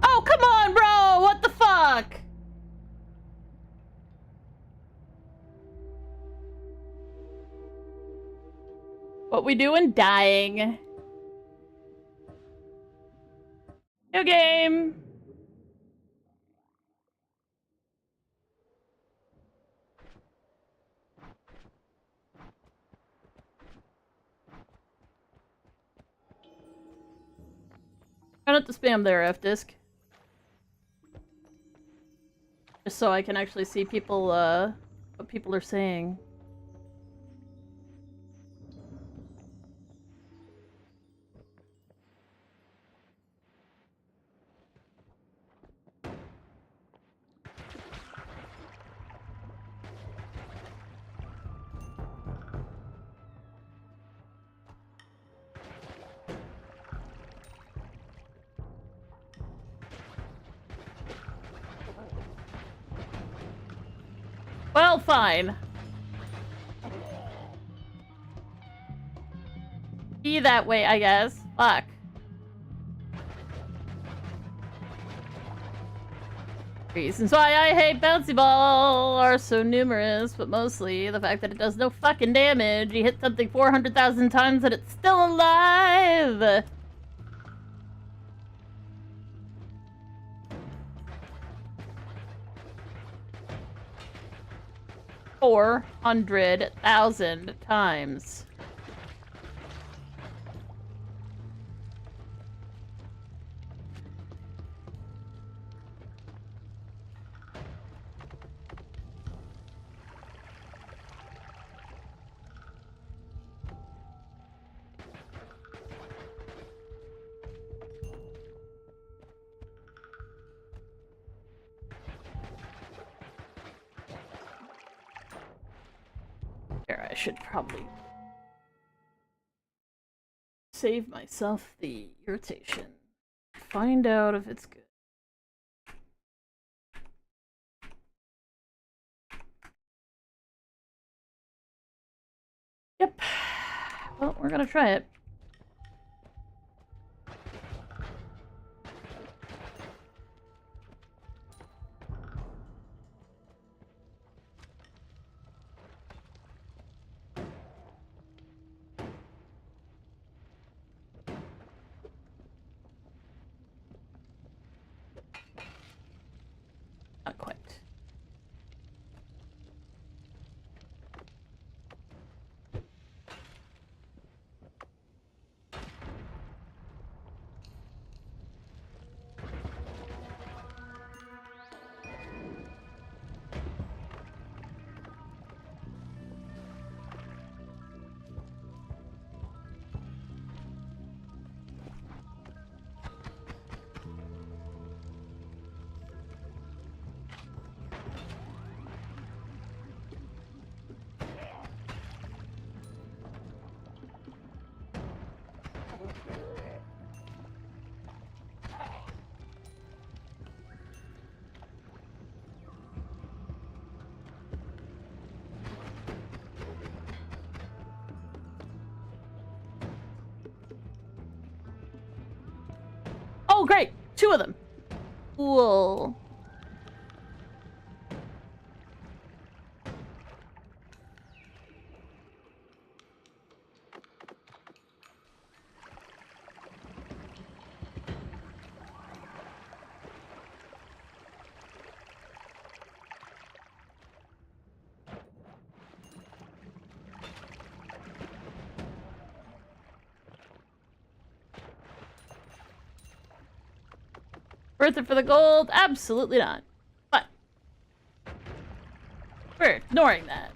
Oh, come on, bro! What the fuck? What we doing? Dying. New game! Try not to spam there, F-Disc. Just so I can actually see people, what people are saying. Well, fine. Be that way, I guess. Fuck. Reasons why I hate Bouncy Ball are so numerous, but mostly the fact that it does no fucking damage. You hit something 400,000 times and it's still alive! 400,000 times. Here, I should probably save myself the irritation. Find out if it's good. Yep. Well, we're gonna try it. Not quite. Oh, great! 2 of them! Cool. Worth it for the gold? Absolutely not. But we're ignoring that.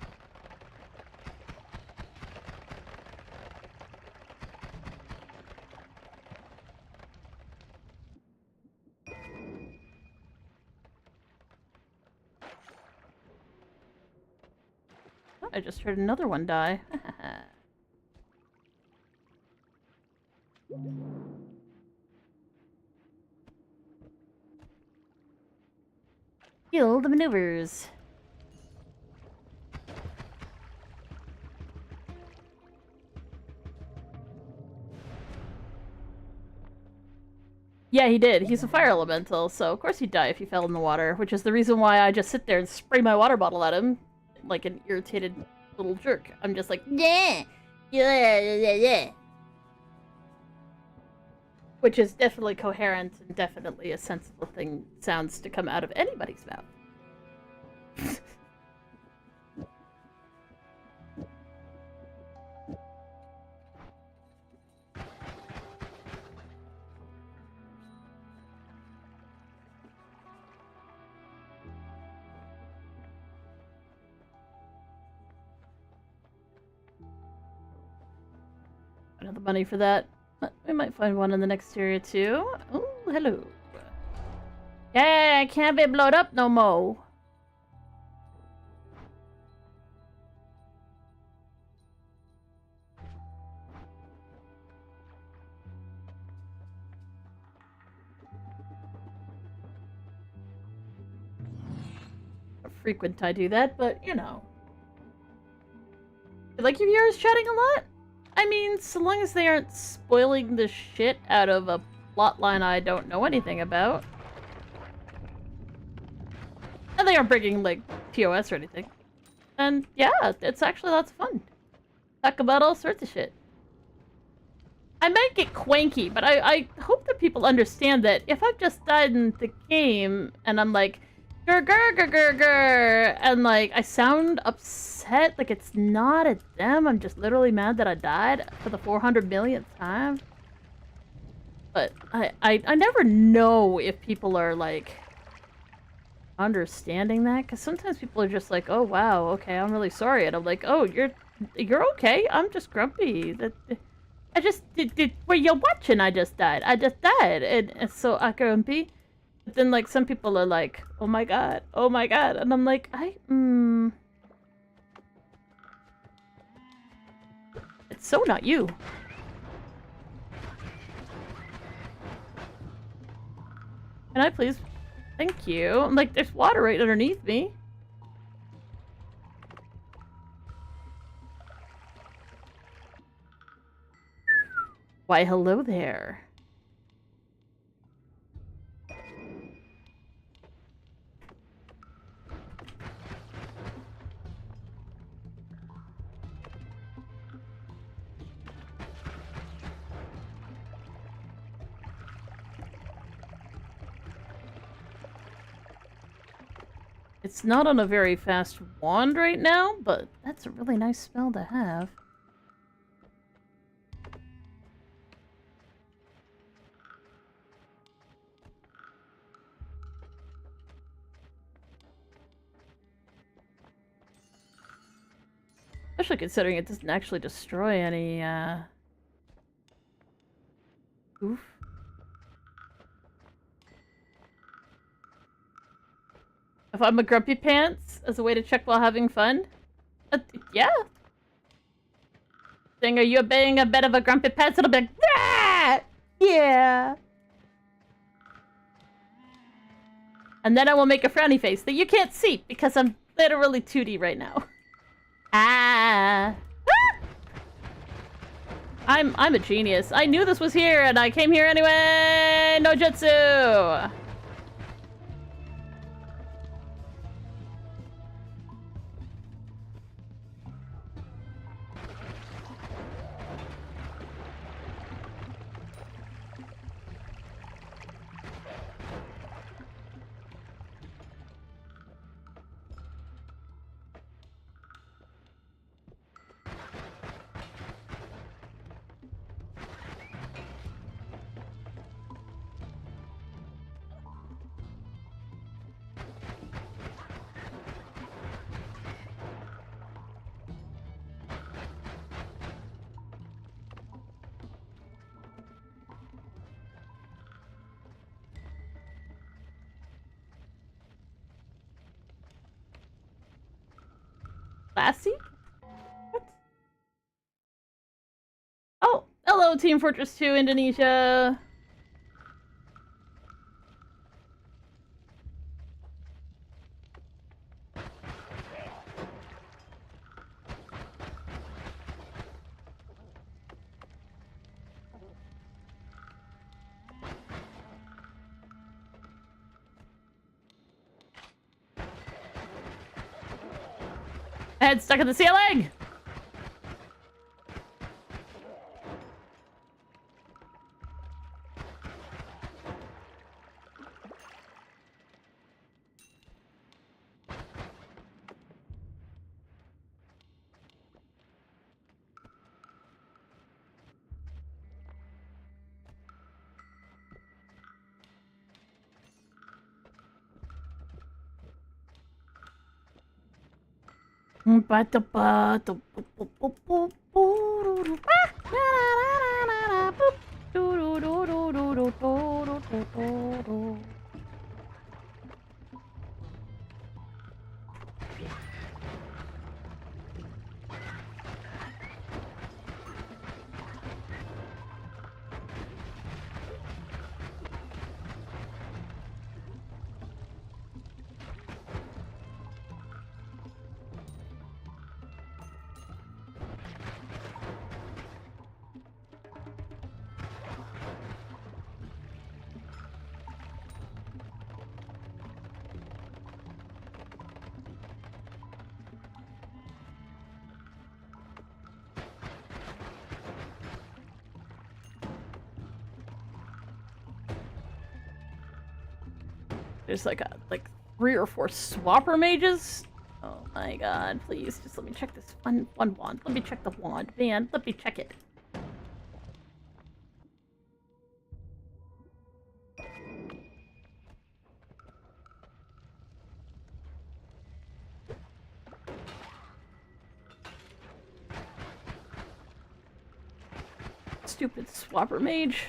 Oh, I just heard another one die. Kill the maneuvers. Yeah, he did. He's a fire elemental, so of course he'd die if he fell in the water, which is the reason why I just sit there and spray my water bottle at him like an irritated little jerk. I'm just like, yeah, yeah, yeah, yeah. Which is definitely coherent and definitely a sensible thing sounds to come out of anybody's mouth. Another money for that. We might find one in the next area too. Oh, hello. Yeah, I can't be blowed up no more. Frequent I do that, but you know. You like your viewers chatting a lot? I mean, so long as they aren't spoiling the shit out of a plotline I don't know anything about. And they aren't bringing, like, POS or anything. And yeah, it's actually lots of fun. Talk about all sorts of shit. I might get cwanky, but I hope that people understand that if I've just died in the game and I'm like, grr, grr, grr, grr, grr, and like I sound upset, like it's not at them, I'm just literally mad that I died for the 400 millionth time. But I never know if people are like understanding that, because sometimes people are just like, oh wow, okay, I'm really sorry, and I'm like, oh, you're okay, I'm just grumpy. I just did where you're watching, I just died, and so I'm grumpy. But then, like, some people are like, oh my god, and I'm like, it's so not you. Can I please? Thank you. I'm like, there's water right underneath me. Why, hello there. It's not on a very fast wand right now, but that's a really nice spell to have. Especially considering it doesn't actually destroy any, oof. If I'm a grumpy pants as a way to check while having fun? Yeah. Saying, are you being a bit of a grumpy pants? It'll be like, ah! Yeah. And then I will make a frowny face that you can't see because I'm literally 2D right now. Ah. I'm a genius. I knew this was here and I came here anyway. No jutsu. Classy? What? Oh, hello, Team Fortress 2 Indonesia. Head stuck in the ceiling! There's like 3 or 4 swapper mages. Oh my god, please just let me check this one wand. Let me check the wand, man. Let me check it. Stupid swapper mage.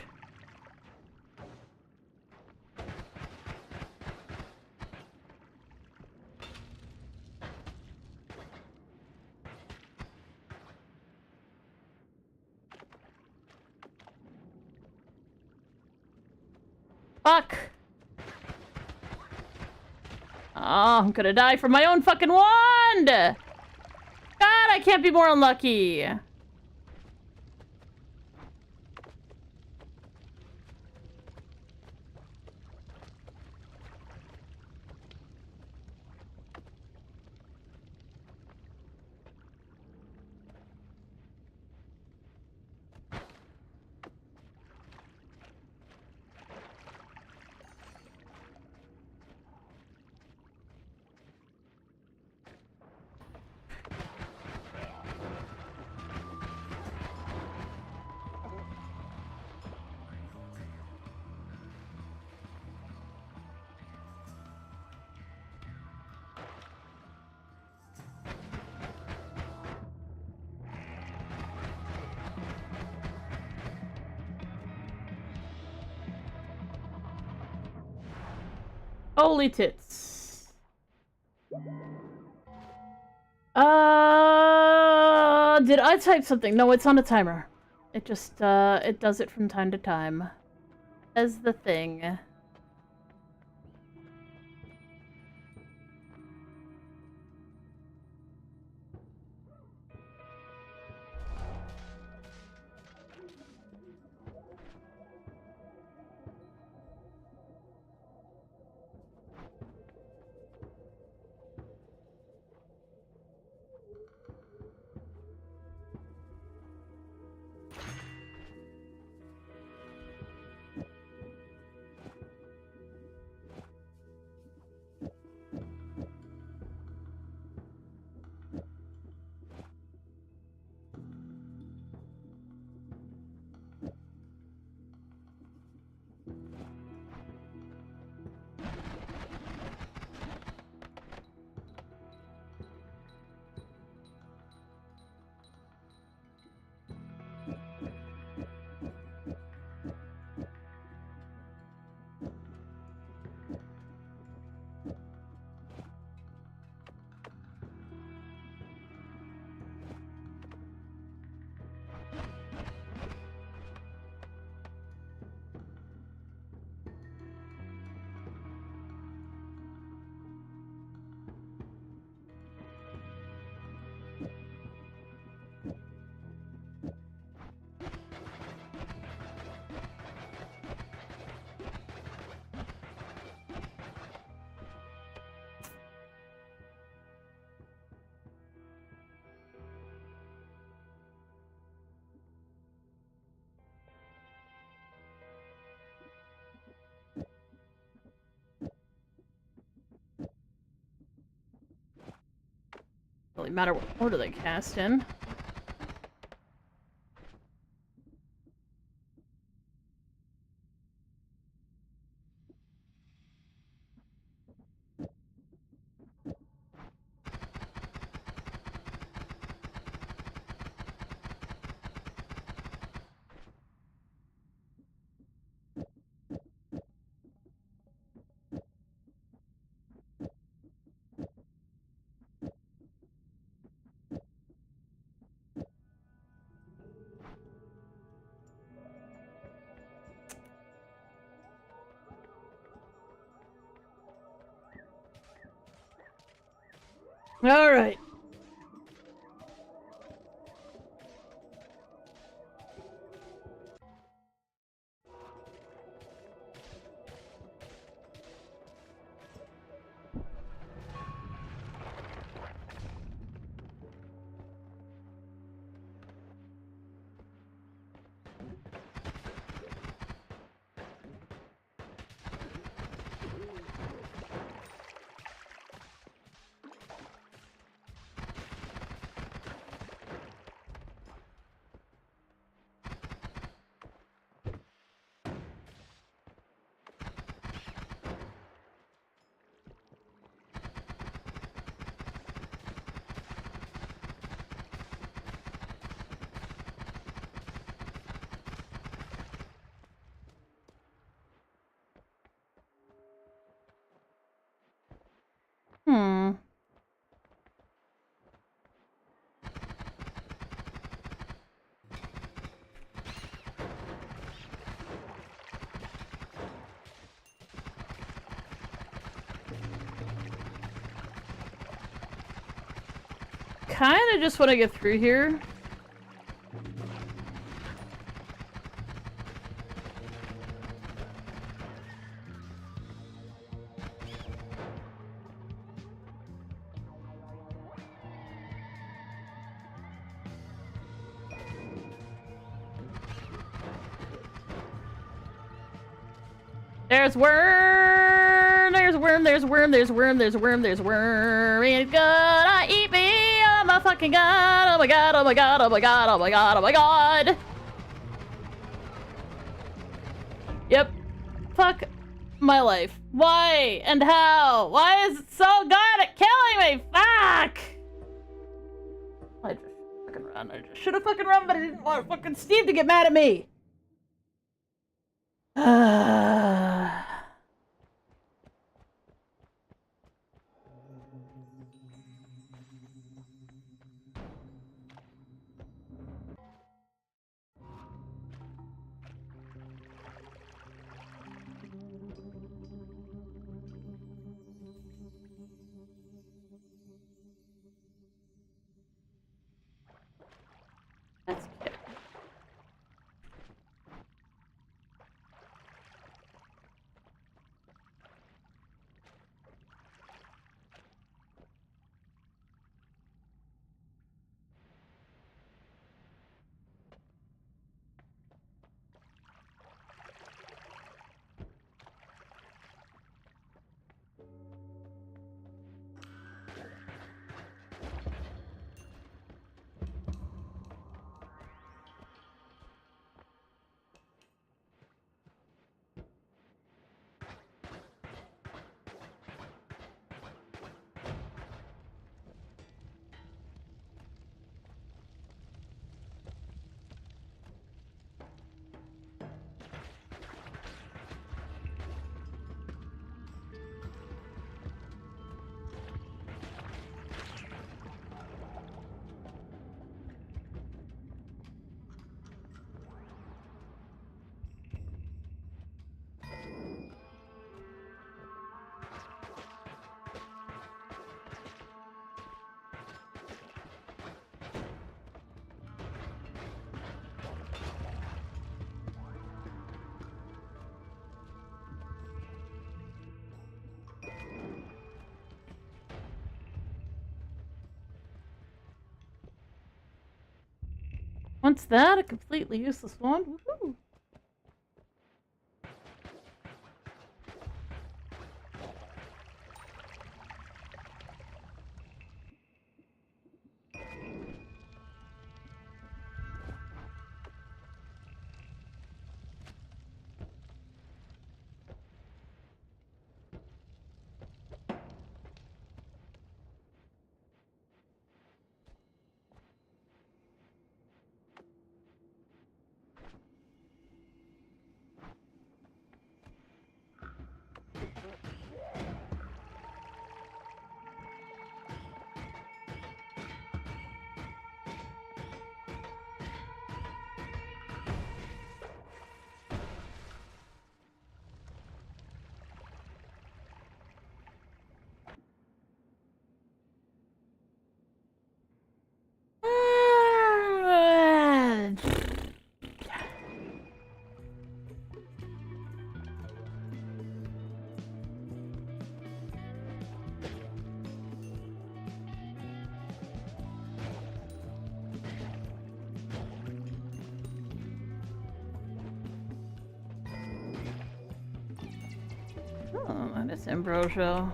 Fuck! Oh, I'm gonna die from my own fucking wand! God, I can't be more unlucky! Holy tits. Did I type something? No, it's on a timer. It just, it does it from time to time. As the thing. really matter what order they cast in. All right. Hmm. Kinda just want to get through here. There's worm, there's worm, there's worm, there's worm, there's worm, there's worm. It's gonna eat me. Oh my fucking god. Oh my god, oh my god, oh my god, oh my god, oh my god. Yep. Fuck my life. Why and how? Why is it so good at killing me? Fuck! I just fucking run. I just should have fucking run, but I didn't want fucking Steve to get mad at me. That's cute. Once that, a completely useless wand. Woohoo! Miss Ambrosio.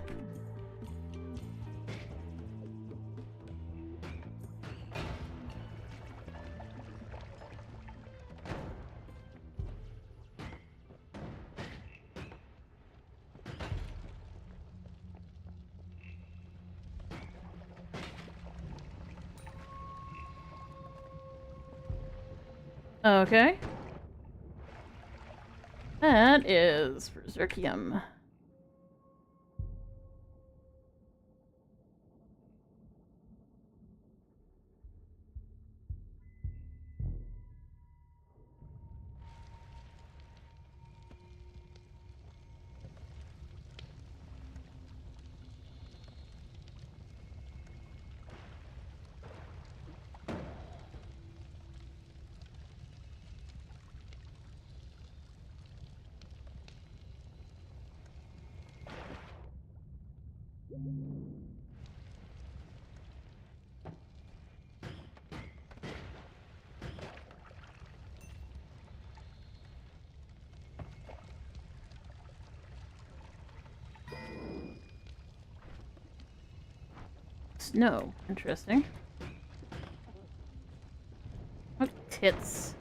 Okay. That is Berserkium. Snow. Interesting. What tits?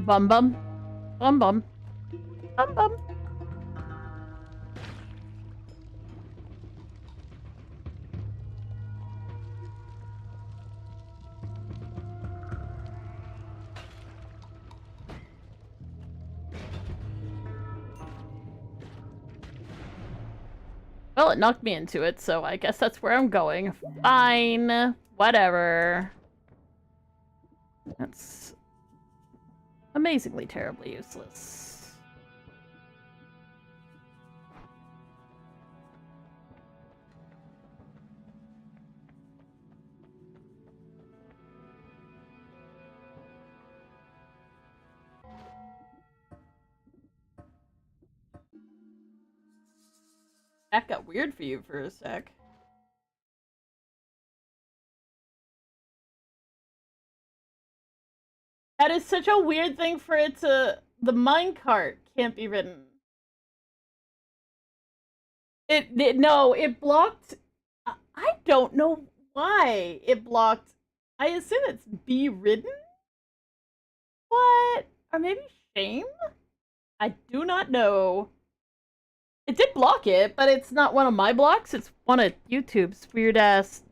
Bum bum. Bum bum. Bum bum. Well, it knocked me into it, so I guess that's where I'm going. Fine. Whatever. That's amazingly terribly useless. That got weird for you for a sec. That is such a weird thing for it to... The minecart can't be ridden. No, it blocked... I don't know why it blocked... I assume it's be ridden? What? Or maybe shame? I do not know. It did block it, but it's not one of my blocks. It's one of YouTube's weird-ass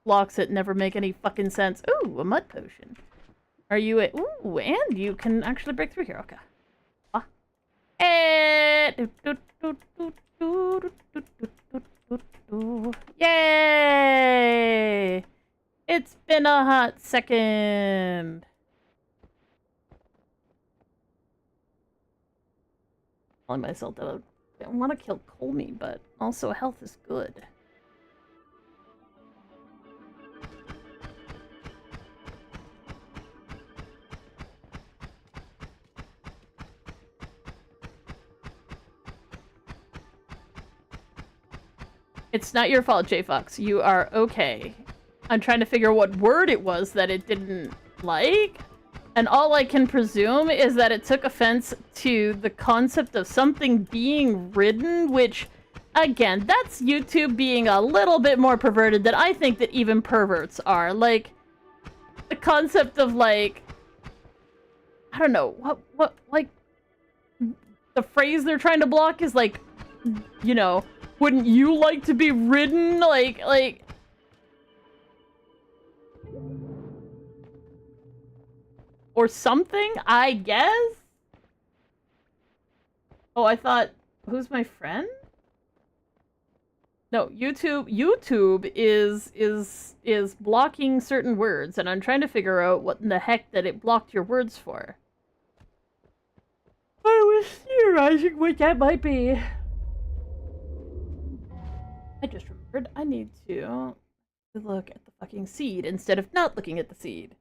blocks that never make any fucking sense. Ooh, a mud potion. Are you a... Ooh, and you can actually break through here. Okay. Ah. Yay! It's been a hot second. Telling myself that I want to kill Colmy, but also health is good. It's not your fault, J-Fox. You are okay. I'm trying to figure what word it was that it didn't like. And all I can presume is that it took offense to the concept of something being ridden, which, again, that's YouTube being a little bit more perverted than I think that even perverts are. Like, the concept of, like, I don't know, what, like, the phrase they're trying to block is, like, you know, wouldn't you like to be ridden? Like... Or something, I guess? Oh, I thought... Who's my friend? No, YouTube is blocking certain words, and I'm trying to figure out what in the heck that it blocked your words for. I was theorizing what that might be. I just remembered I need to look at the fucking seed instead of not looking at the seed.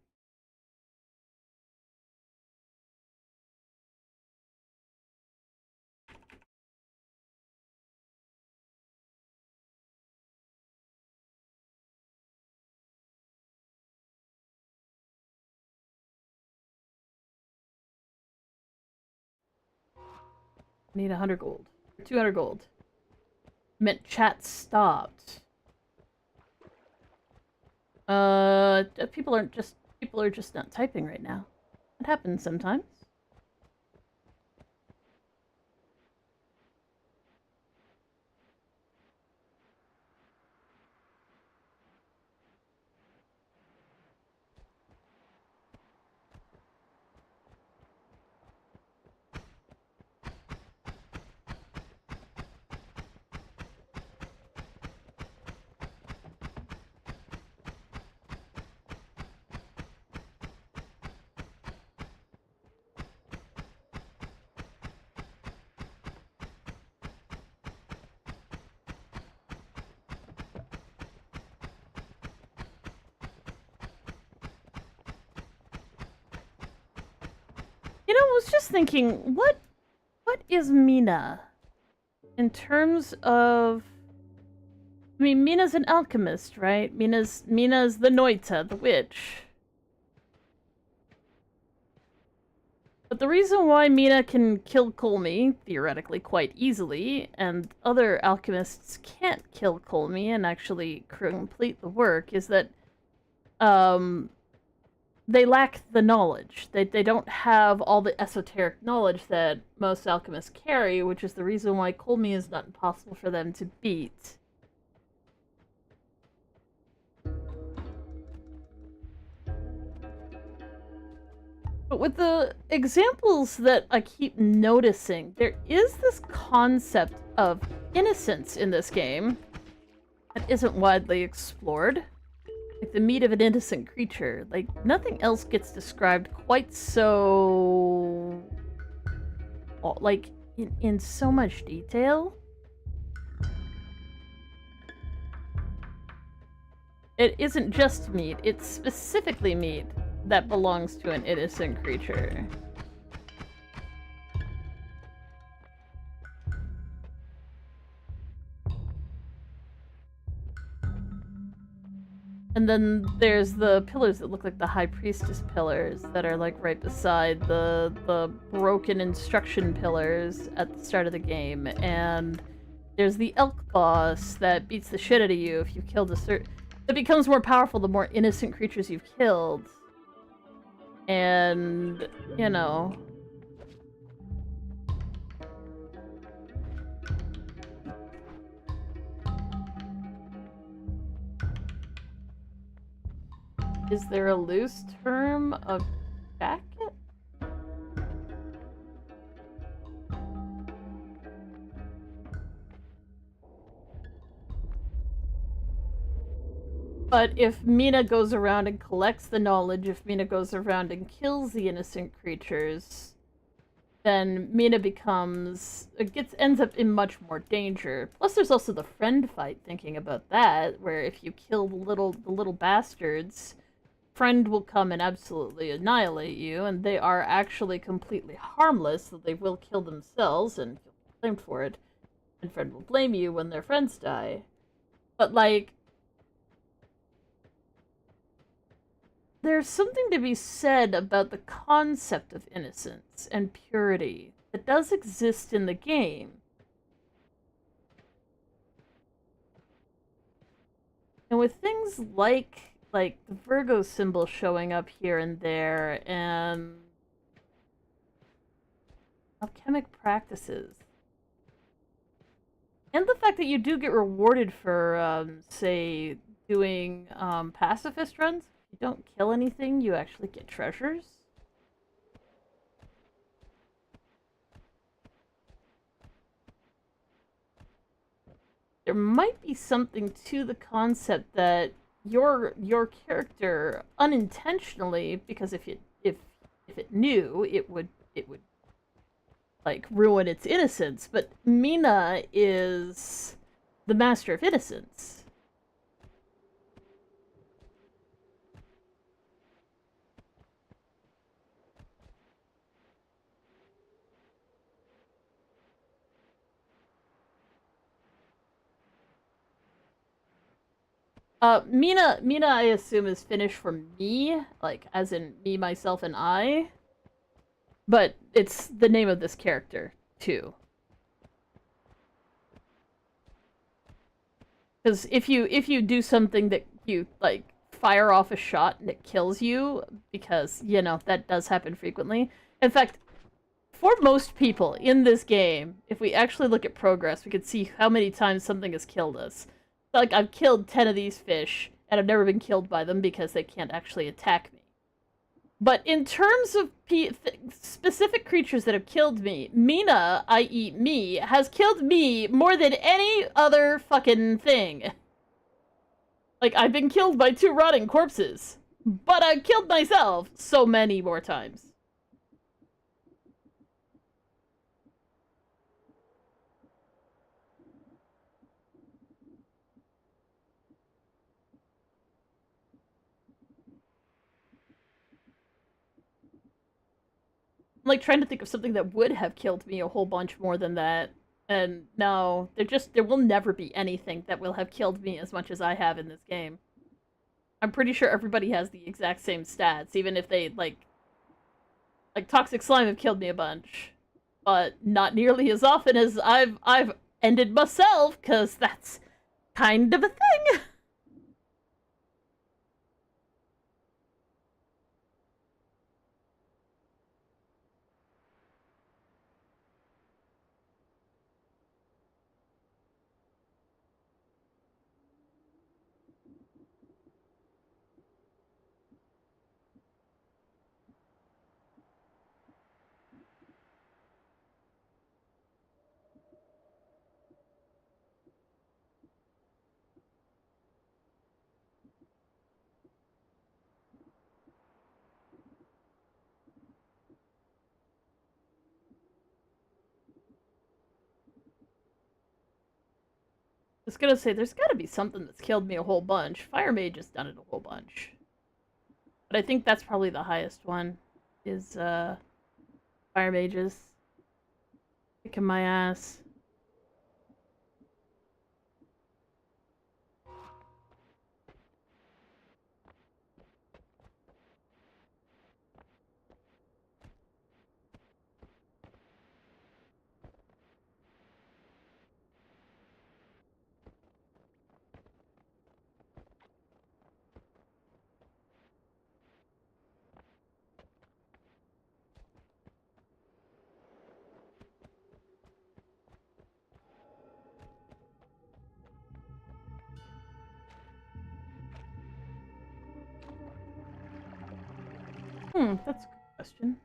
I need 100 gold. 200 gold. Meant chat stopped. People are just not typing right now. It happens sometimes. You know, I was just thinking, what is Mina? In terms of... I mean, Mina's an alchemist, right? Mina's the NOITA, the witch. But the reason why Mina can kill Colmy, theoretically, quite easily, and other alchemists can't kill Colmy and actually complete the work, is that, they lack the knowledge. They don't have all the esoteric knowledge that most alchemists carry, which is the reason why Colmy is not impossible for them to beat. But with the examples that I keep noticing, there is this concept of innocence in this game that isn't widely explored. Like the meat of an innocent creature. Like, nothing else gets described quite so... like, in so much detail. It isn't just meat, it's specifically meat that belongs to an innocent creature. And then there's the pillars that look like the High Priestess pillars that are like right beside the broken instruction pillars at the start of the game. And there's the elk boss that beats the shit out of you if you've killed a certain... It becomes more powerful the more innocent creatures you've killed. And, you know... Is there a loose term of jacket? But if Mina goes around and collects the knowledge, if Mina goes around and kills the innocent creatures, then Mina ends up in much more danger. Plus there's also the friend fight, thinking about that, where if you kill the little bastards, friend will come and absolutely annihilate you, and they are actually completely harmless, so they will kill themselves and feel blamed for it. And friend will blame you when their friends die. But like, there's something to be said about the concept of innocence and purity that does exist in the game. And with things like the Virgo symbol showing up here and there, and alchemic practices, and the fact that you do get rewarded for, say, doing pacifist runs. If you don't kill anything, you actually get treasures. There might be something to the concept that your character unintentionally, because if it knew, it would like ruin its innocence. But Mina is the master of innocence. Mina, I assume is Finnish for me, like as in me, myself, and I. But it's the name of this character too. Because if you do something that you like fire off a shot and it kills you, because you know that does happen frequently. In fact, for most people in this game, if we actually look at progress, we can see how many times something has killed us. Like, I've killed 10 of these fish, and I've never been killed by them because they can't actually attack me. But in terms of specific creatures that have killed me, Mina, i.e. me, has killed me more than any other fucking thing. Like, I've been killed by 2 rotting corpses, but I've killed myself so many more times. I'm like trying to think of something that would have killed me a whole bunch more than that. And no, there will never be anything that will have killed me as much as I have in this game. I'm pretty sure everybody has the exact same stats, even if they like toxic slime have killed me a bunch, but not nearly as often as I've ended myself, cause that's kind of a thing. I was gonna say, there's gotta be something that's killed me a whole bunch. Fire Mage has done it a whole bunch. But I think that's probably the highest one, is, Fire Mages. Kicking my ass. That's a good question.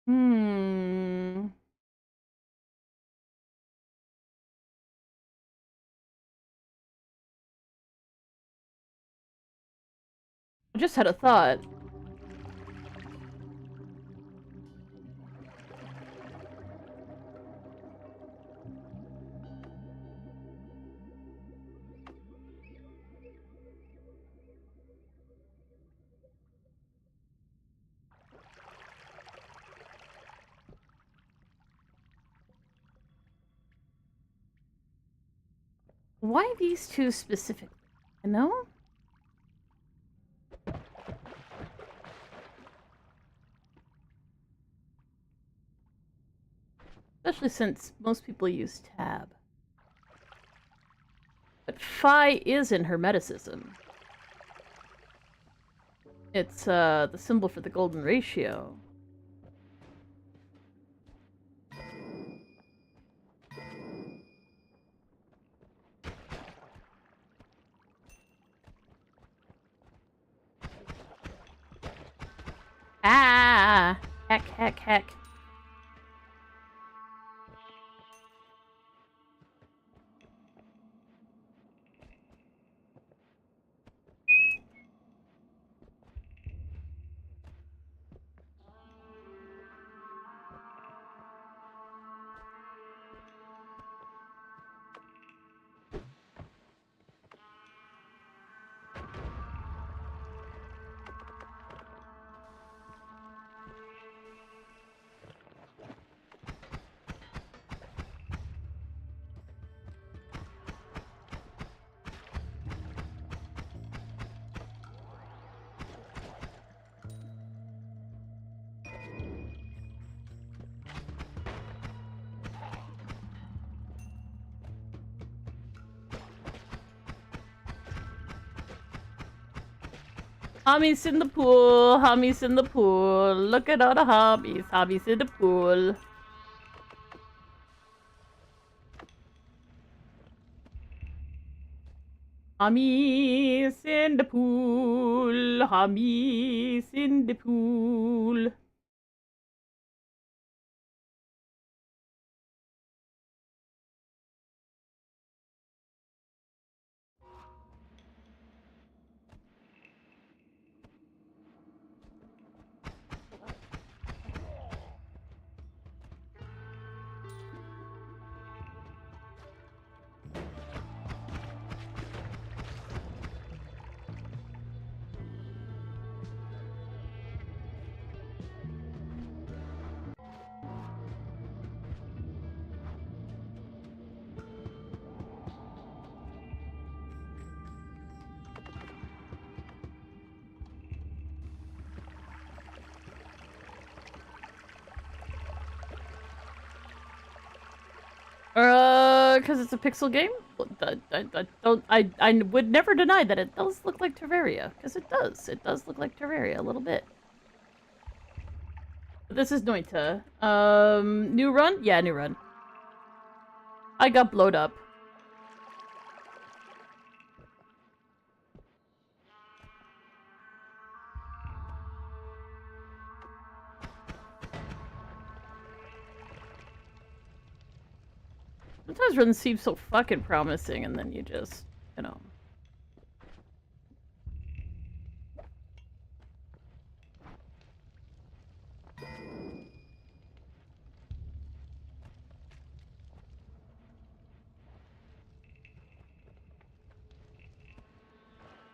Hmm. I just had a thought. Why these two specifically? You know? Especially since most people use tab. But phi is in Hermeticism. It's the symbol for the golden ratio. Ah! Heck, heck, heck. Hobbies in the pool, hobbies in the pool. Look at all the hobbies, hobbies in the pool. Hobbies in the pool, hobbies in the pool. Because it's a pixel game? I would never deny that it does look like Terraria. Because it does. It does look like Terraria a little bit. But this is NOITA. New run? Yeah, new run. I got blowed up. Sometimes runs seem so fucking promising, and then you just, you know.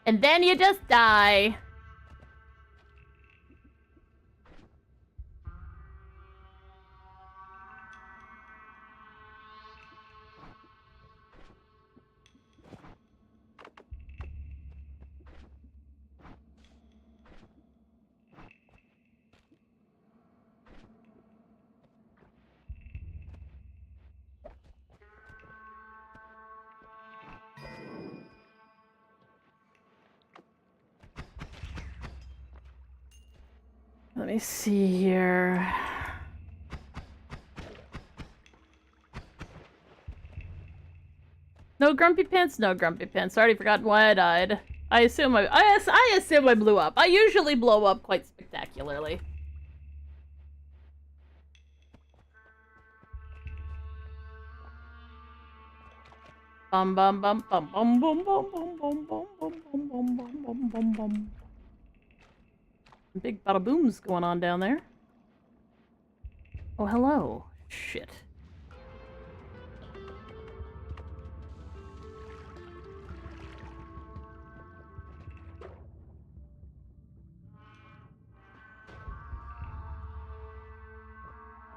And then you just die. Let me see here. No grumpy pants? No grumpy pants. Already forgotten why I died. I assume I assume I blew up. I usually blow up quite spectacularly. Bum bum bum bum bum bum bum bum bum bum bum bum bum bum bum bum bum. Big bada booms going on down there. Oh, hello. Shit.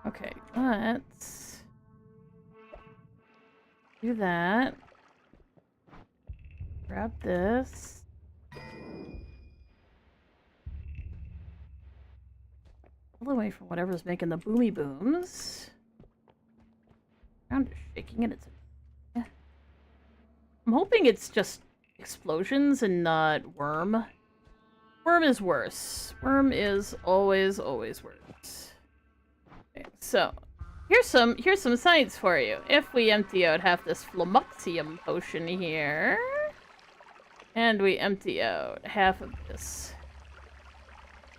Okay, let's do that. Grab this. All the way from whatever's making the boomy booms. Ground is shaking and it's... Yeah. I'm hoping it's just explosions and not worm. Worm is worse. Worm is always, always worse. Okay, so, here's some science for you. If we empty out half this Flummoxium potion here, and we empty out half of this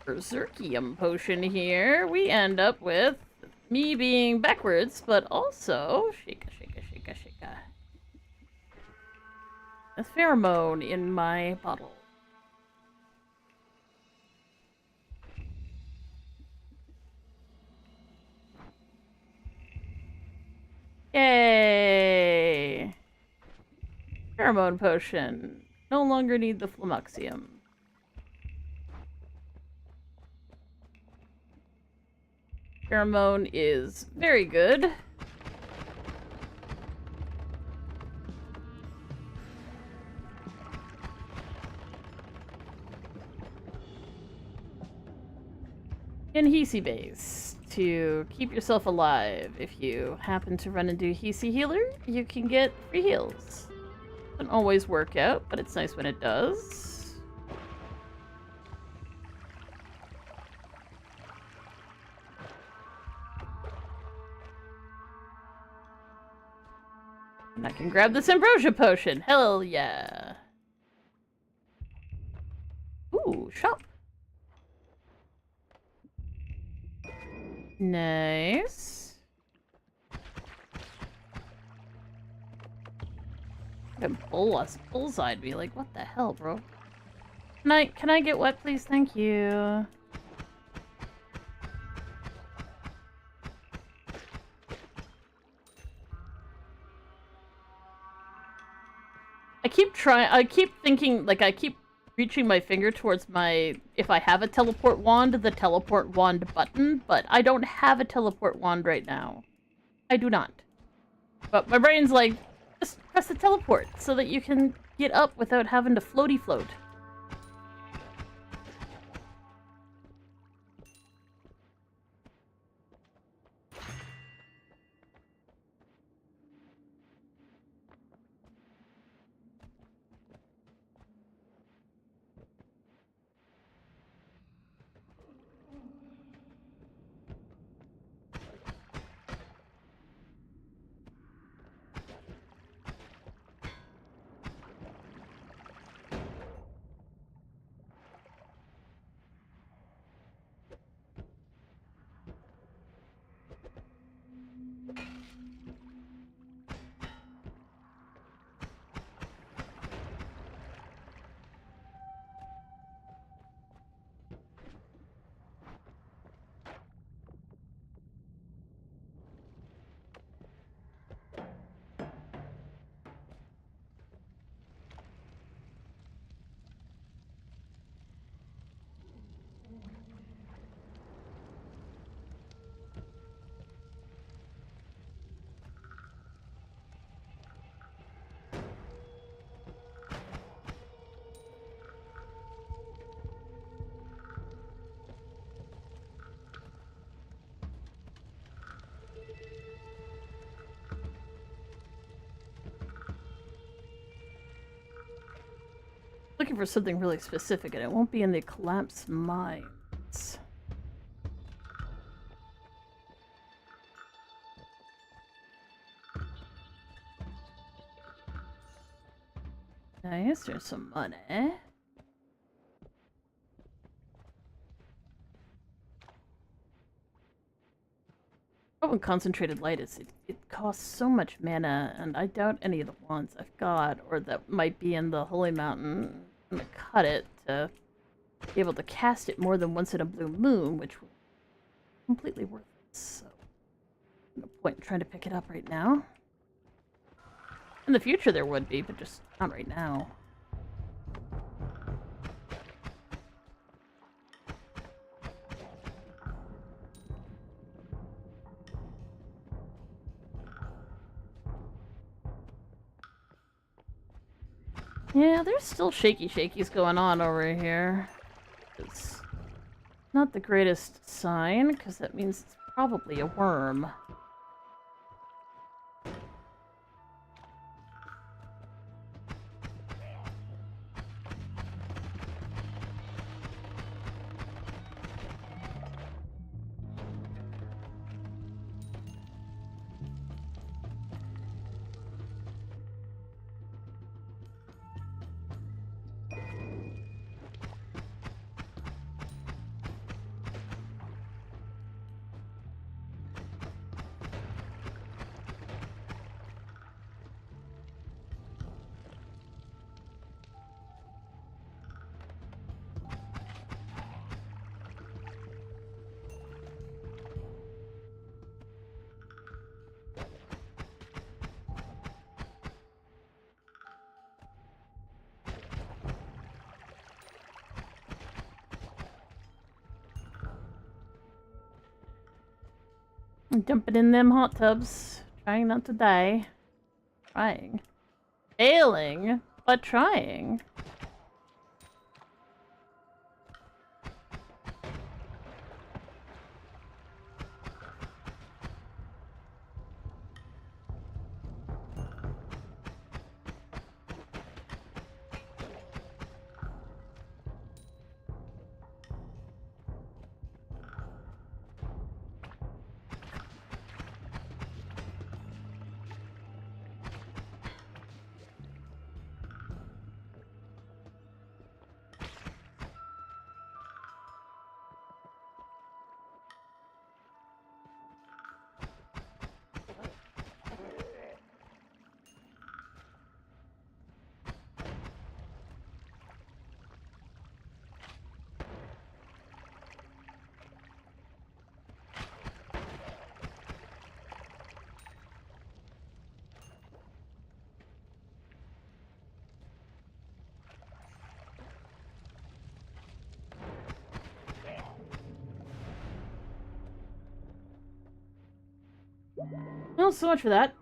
Berserkium potion here, we end up with me being backwards, but also shika shika shika shika. A pheromone in my bottle. Yay! Pheromone potion. No longer need the Flummoxium. Pheromone is very good. Hisi base to keep yourself alive. If you happen to run into Hisi healer, you can get free heals. Doesn't always work out, but it's nice when it does. And I can grab this ambrosia potion. Hell yeah. Ooh, shop. Nice. Bullseyed me. Like, what the hell, bro? Can I get wet, please? Thank you. I keep thinking, like, I keep reaching my finger towards my, if I have a teleport wand, the teleport wand button, but I don't have a teleport wand right now. I do not. But my brain's like, just press the teleport so that you can get up without having to floaty float. Looking for something really specific, and it won't be in the collapsed mines. Nice, there's some money. Problem with concentrated light is it costs so much mana, and I doubt any of the wands I've got, or that might be in the Holy Mountain, I'm gonna cut it to be able to cast it more than once in a blue moon, which will be completely worthless, so no point in trying to pick it up right now. In the future there would be, but just not right now. Yeah, there's still shakies going on over here. It's not the greatest sign, because that means it's probably a worm. Dump it in them hot tubs. Trying not to die. Trying. Failing, but trying. Well, so much for that.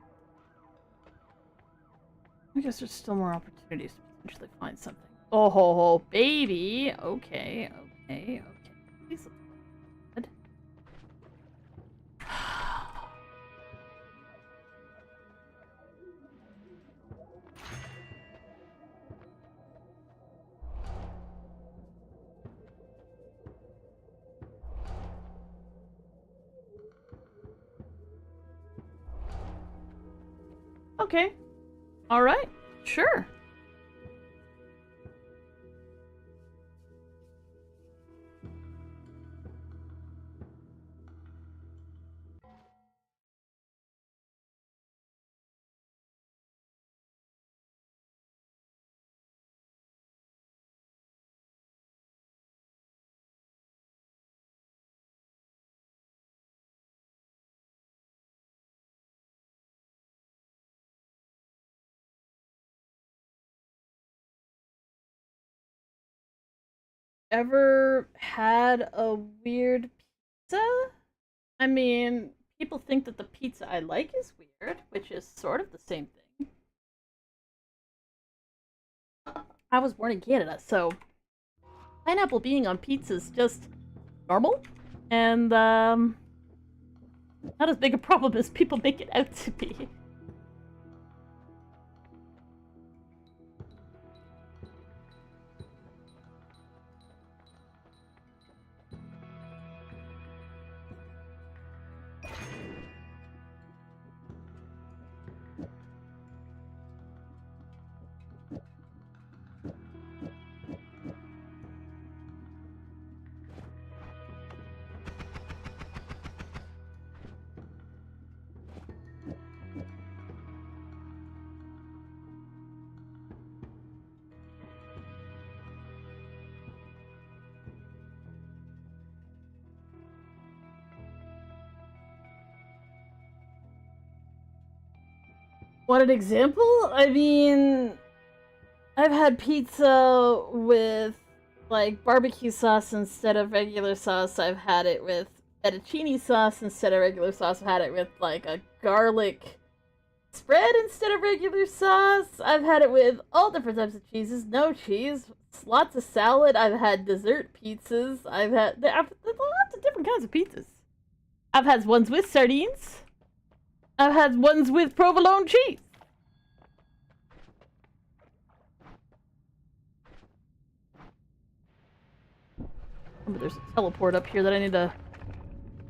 I guess there's still more opportunities to potentially find something. Oh ho ho, baby! Okay, okay, okay. Please look good. Okay. Alright. Sure. Ever had a weird pizza? I mean, people think that the pizza I like is weird, which is sort of the same thing. I was born in Canada, so pineapple being on pizza is just normal, and not as big a problem as people make it out to be. What an example? I mean, I've had pizza with, like, barbecue sauce instead of regular sauce. I've had it with fettuccine sauce instead of regular sauce. I've had it with, like, a garlic spread instead of regular sauce. I've had it with all different types of cheeses. No cheese. Lots of salad. I've had dessert pizzas. I've had lots of different kinds of pizzas. I've had ones with sardines. I've had ones with provolone cheese. Oh, but there's a teleport up here that I need to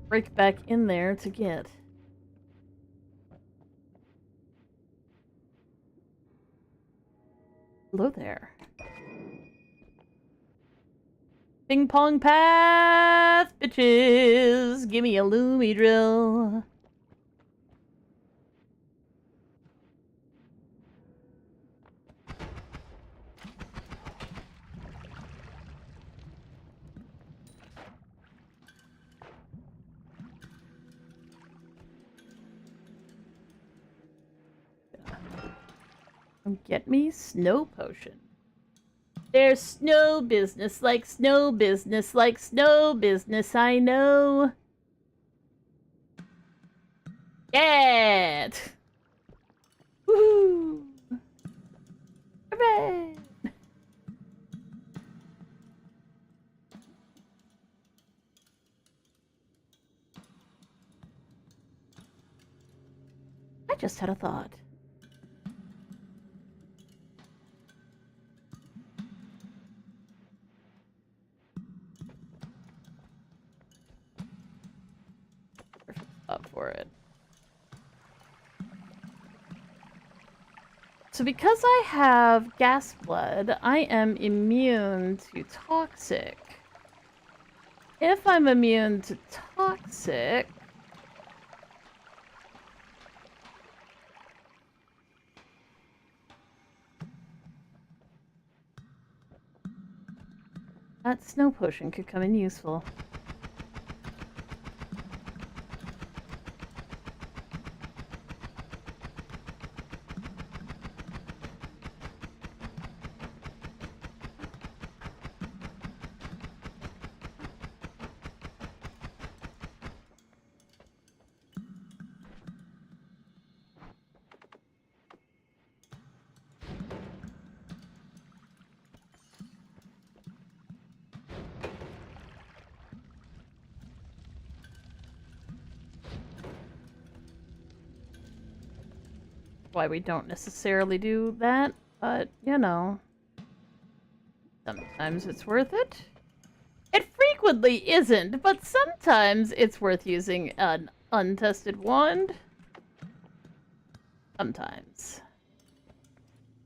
break back in there to get. Hello there. Ping pong path, bitches. Give me a loomy drill. Get me snow potion. There's snow business like snow business like snow business, I know. Yeah! Woohoo! Hooray! I just had a thought. Up for it. So because I have gas blood, I am immune to toxic. If I'm immune to toxic, that snow potion could come in useful. Why we don't necessarily do that, but you know, sometimes it's worth it. It frequently isn't, but sometimes it's worth using an untested wand. Sometimes.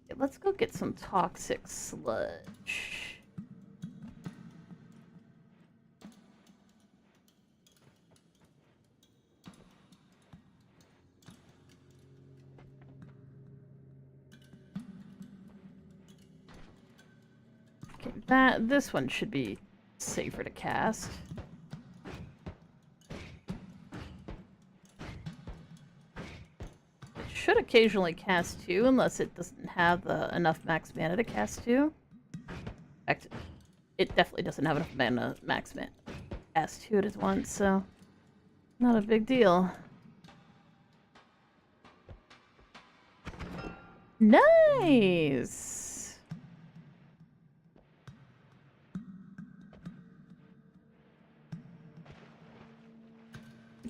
Okay, let's go get some toxic sludge. Okay, this one should be safer to cast. It should occasionally cast 2, unless it doesn't have enough max mana to cast 2. In fact, it definitely doesn't have enough mana max mana to cast 2 at once, so not a big deal. Nice!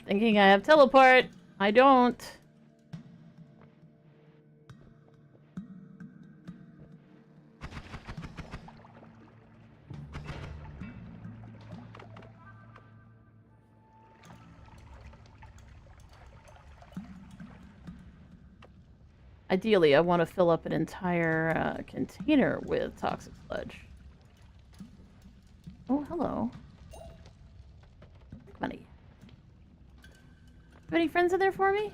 Thinking I have teleport. I don't. Ideally, I want to fill up an entire container with toxic sludge. Oh, hello. Money. Have any friends in there for me?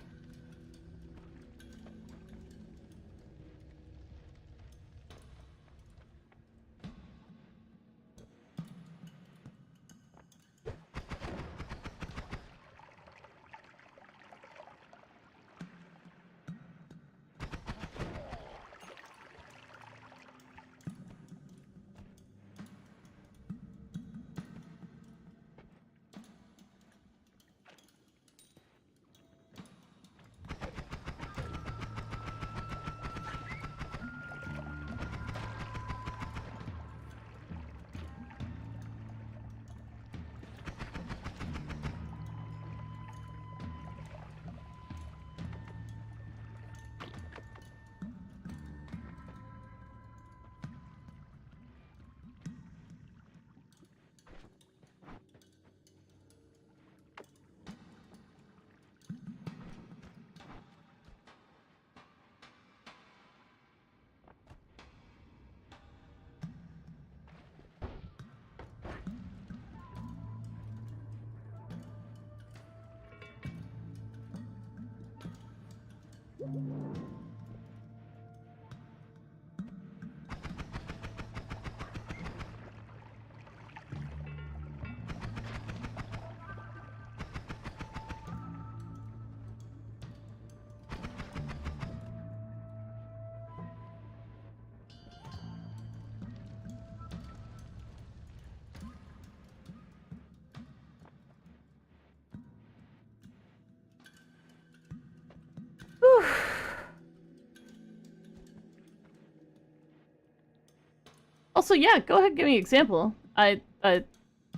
Also, yeah, go ahead and give me an example. I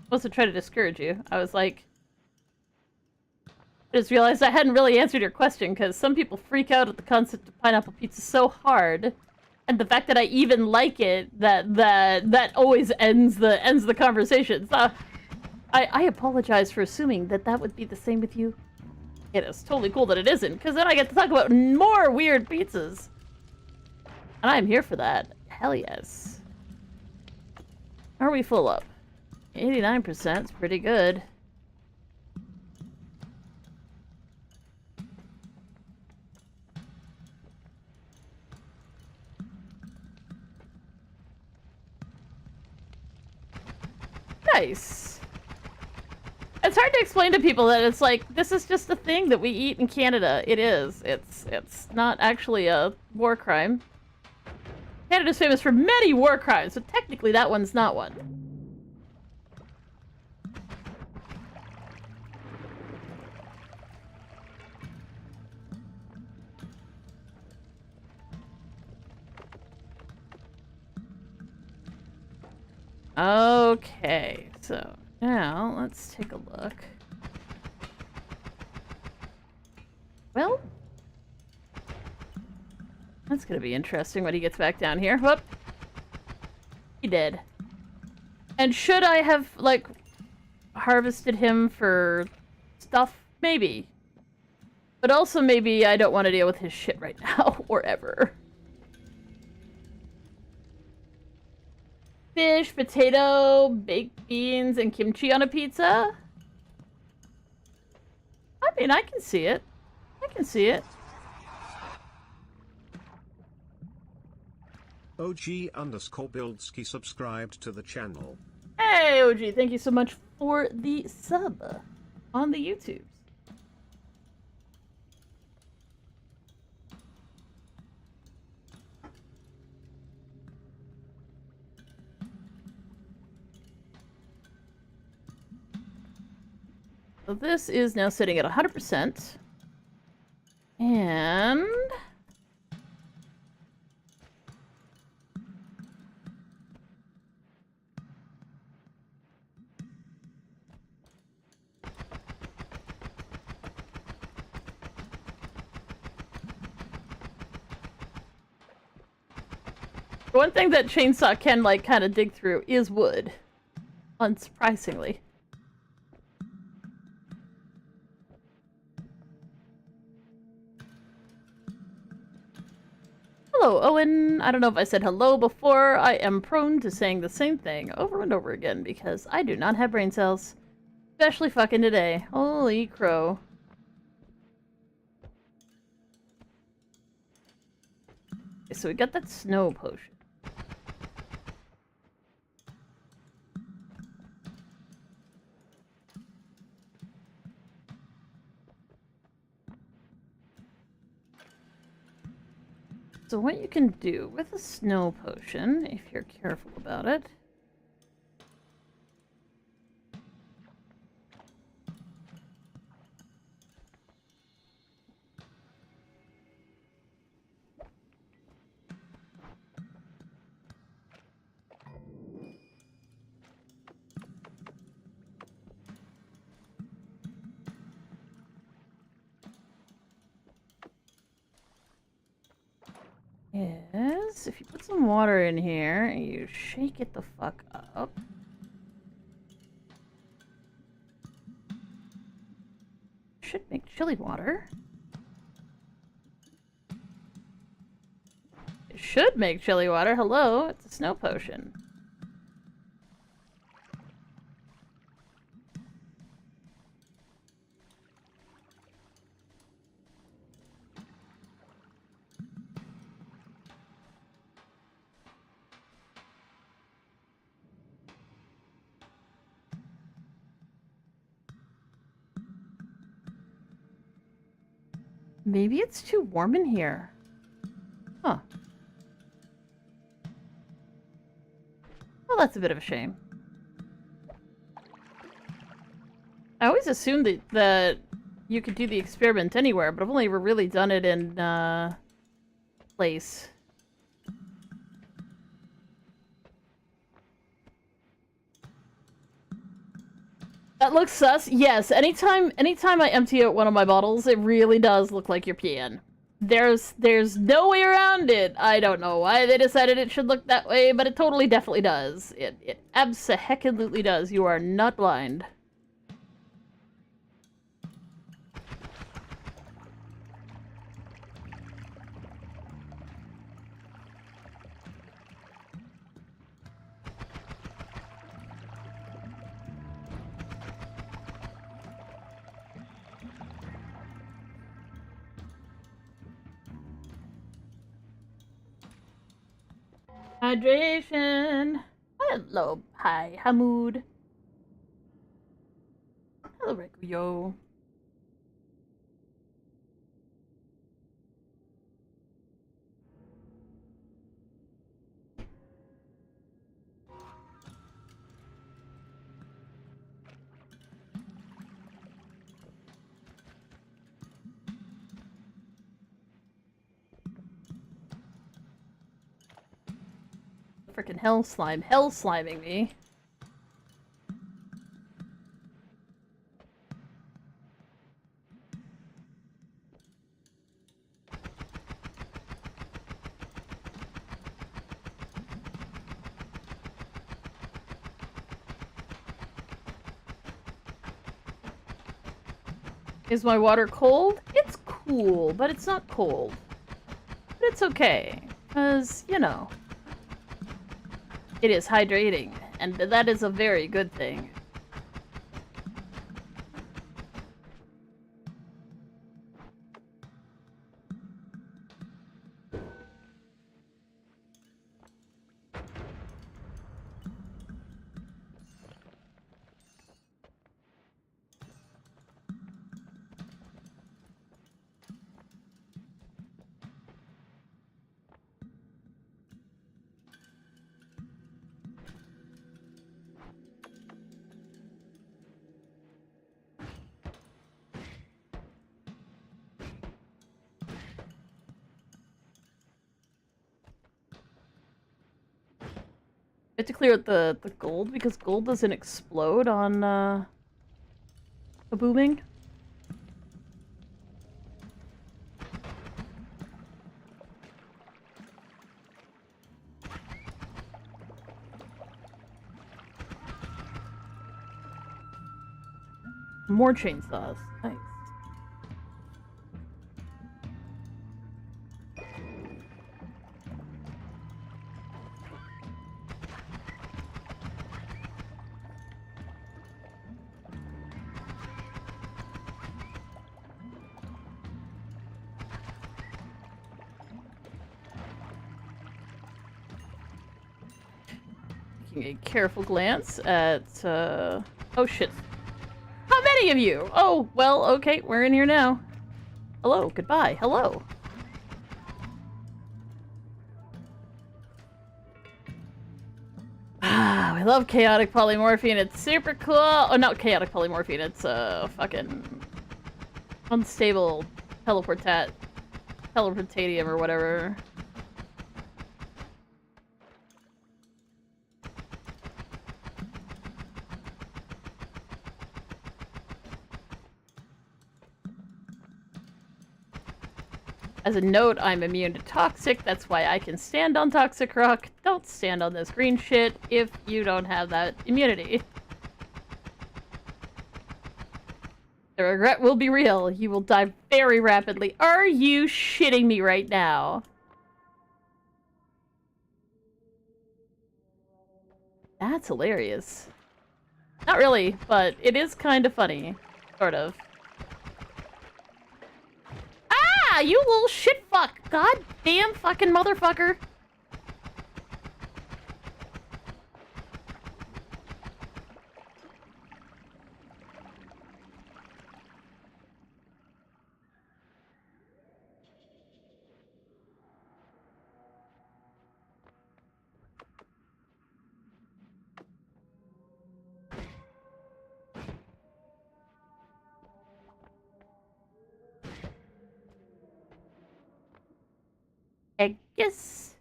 wasn't trying to discourage you. I was like... I just realized I hadn't really answered your question, because some people freak out at the concept of pineapple pizza so hard, and the fact that I even like it, that always ends the conversation. So, I apologize for assuming that would be the same with you. It is totally cool that it isn't, because then I get to talk about more weird pizzas. And I'm here for that. Hell yes. Are we full up? 89% is pretty good. Nice. It's hard to explain to people that it's like, this is just a thing that we eat in Canada. It is. It's not actually a war crime. Canada's famous for many war crimes, but technically that one's not one. Okay, so now let's take a look. Well, that's gonna be interesting when he gets back down here. Whoop! He did. And should I have, like, harvested him for stuff? Maybe. But also maybe I don't want to deal with his shit right now, or ever. Fish, potato, baked beans, and kimchi on a pizza? I mean, I can see it. I can see it. OG_Buildski subscribed to the channel. Hey, OG, thank you so much for the sub on the YouTube. So this is now sitting at 100%. And... one thing that chainsaw can, like, kind of dig through is wood. Unsurprisingly. Hello, Owen. I don't know if I said hello before. I am prone to saying the same thing over and over again because I do not have brain cells. Especially fucking today. Holy crow. Okay, so we got that snow potion. So what you can do with a snow potion, if you're careful about it, is if you put some water in here and you shake it the fuck up. Should make chili water. It should make chili water. Hello, it's a snow potion. Maybe it's too warm in here. Huh. Well, that's a bit of a shame. I always assumed that you could do the experiment anywhere, but I've only ever really done it in, place. That looks sus. Yes, anytime I empty out one of my bottles, it really does look like you're peeing. There's no way around it. I don't know why they decided it should look that way, but it totally definitely does. It abso-heckin-lutely does. You are not blind. Hydration. Hello, hi, Hamoud. Hello, Rekuyo. Frickin' hell slime. Hell sliming me. Is my water cold? It's cool, but it's not cold. But it's okay, because, you know, it is hydrating, and that is a very good thing. I have to clear out the gold because gold doesn't explode on kabooming. More chainsaws. Nice. Taking a careful glance at, oh shit. How many of you? Oh, well, okay, we're in here now. Hello, goodbye, hello. Ah, we love chaotic polymorphine, it's super cool. Oh, not chaotic polymorphine, it's, fucking unstable teleportatium or whatever. As a note, I'm immune to toxic, that's why I can stand on toxic rock. Don't stand on this green shit if you don't have that immunity. The regret will be real. You will die very rapidly. Are you shitting me right now? That's hilarious. Not really, but it is kind of funny. Sort of. Ah, you little shit fuck! God damn fucking motherfucker! I guess.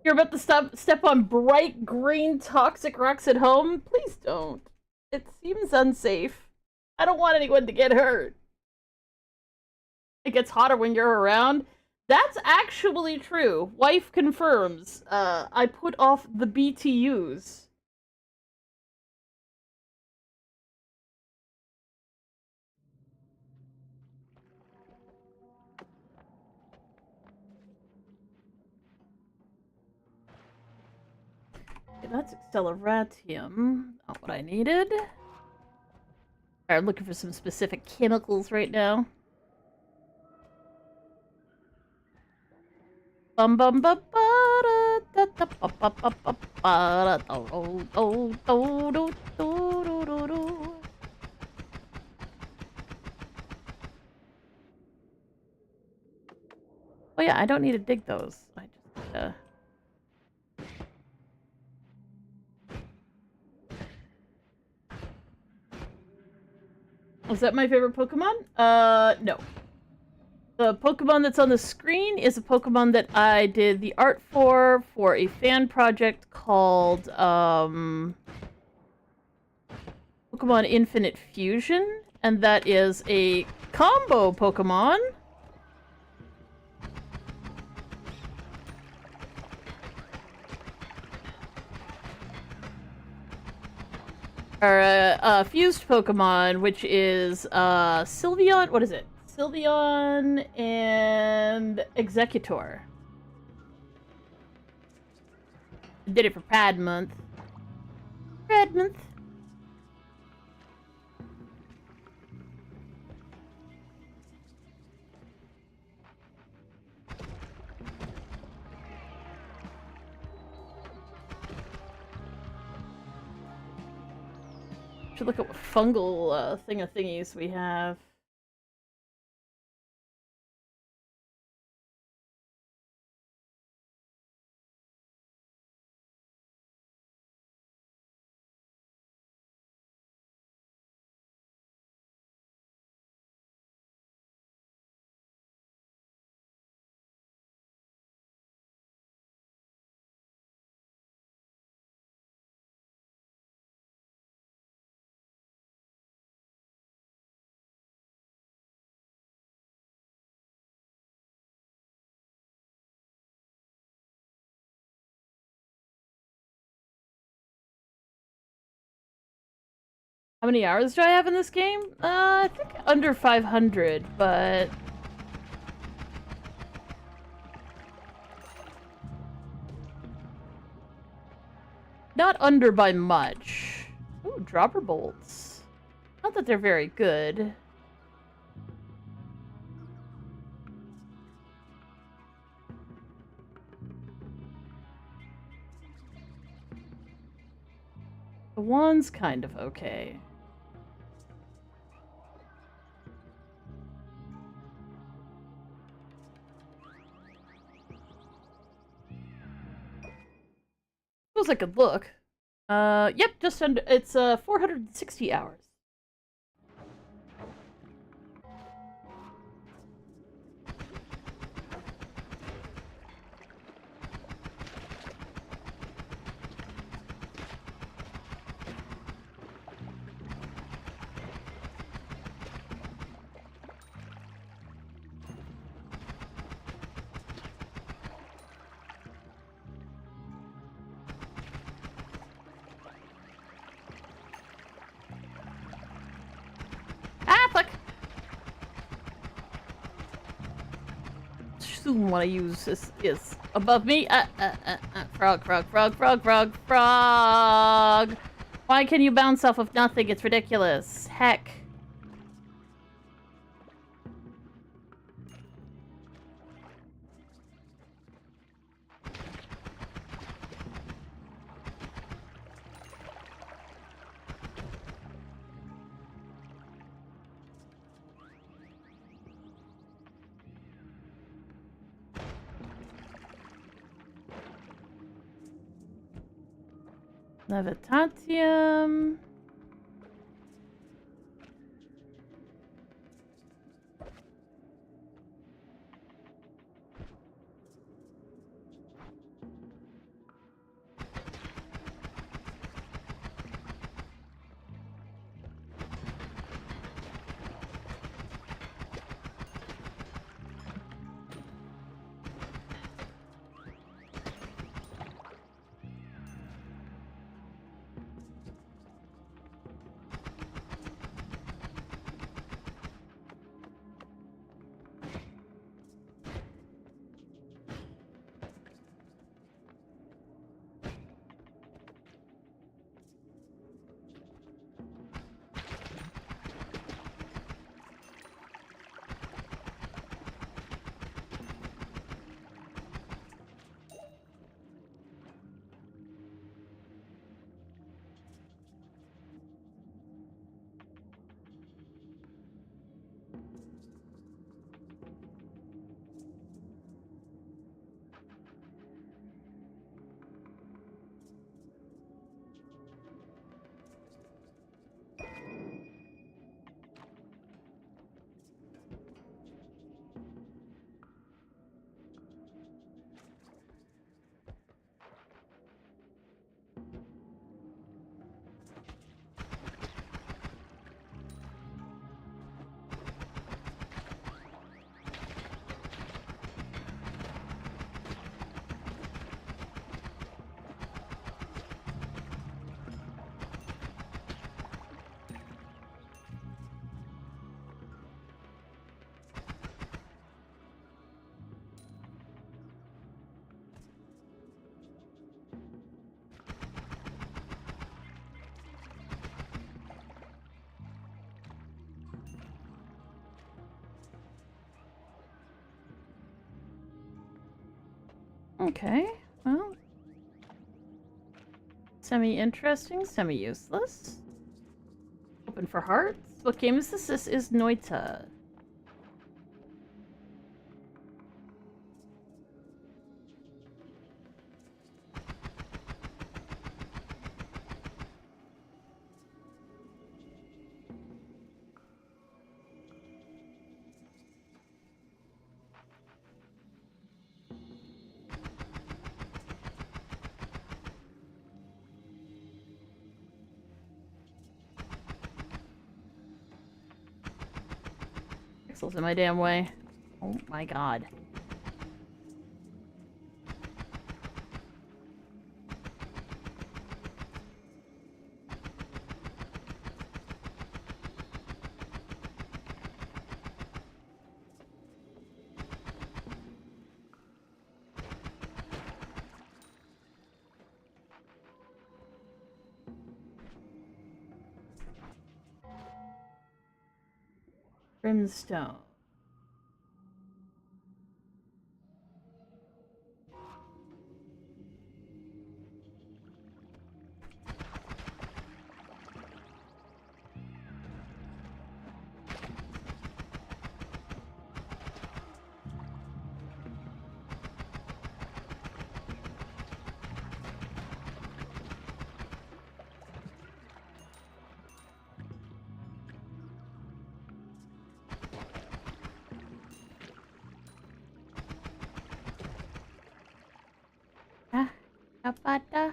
You're about to step on bright green toxic rocks at home? Please don't. It seems unsafe. I don't want anyone to get hurt. It gets hotter when you're around. That's actually true. Wife confirms. I put off the BTUs. Okay, that's acceleratium. Not what I needed. I'm looking for some specific chemicals right now. Bum bum bum ba da da da ba ba ba ba da do do do do do do. Oh yeah, I don't need to dig those. I just Was that my favorite Pokemon? No. The Pokemon that's on the screen is a Pokemon that I did the art for a fan project called, Pokemon Infinite Fusion, and that is a combo Pokemon. Or a fused Pokemon, which is Sylveon. What is it? Sylveon and Executor. I did it for Pride Month. Pride Month. Should look at what fungal thingies we have. How many hours do I have in this game? I think under 500, but... not under by much. Ooh, dropper bolts. Not that they're very good. The wand's kind of okay. Suppose I could look. Yep, just under. It's 460 hours. What I use is above me. Frog, frog, frog, frog, frog, frog. Why can you bounce off of nothing? It's ridiculous. Heck. Levitatium. Okay, well. Semi-interesting, semi-useless. Open for hearts. What game is this? This is NOITA. Pixels in my damn way. Oh my god. Brimstone. Ah, kapata.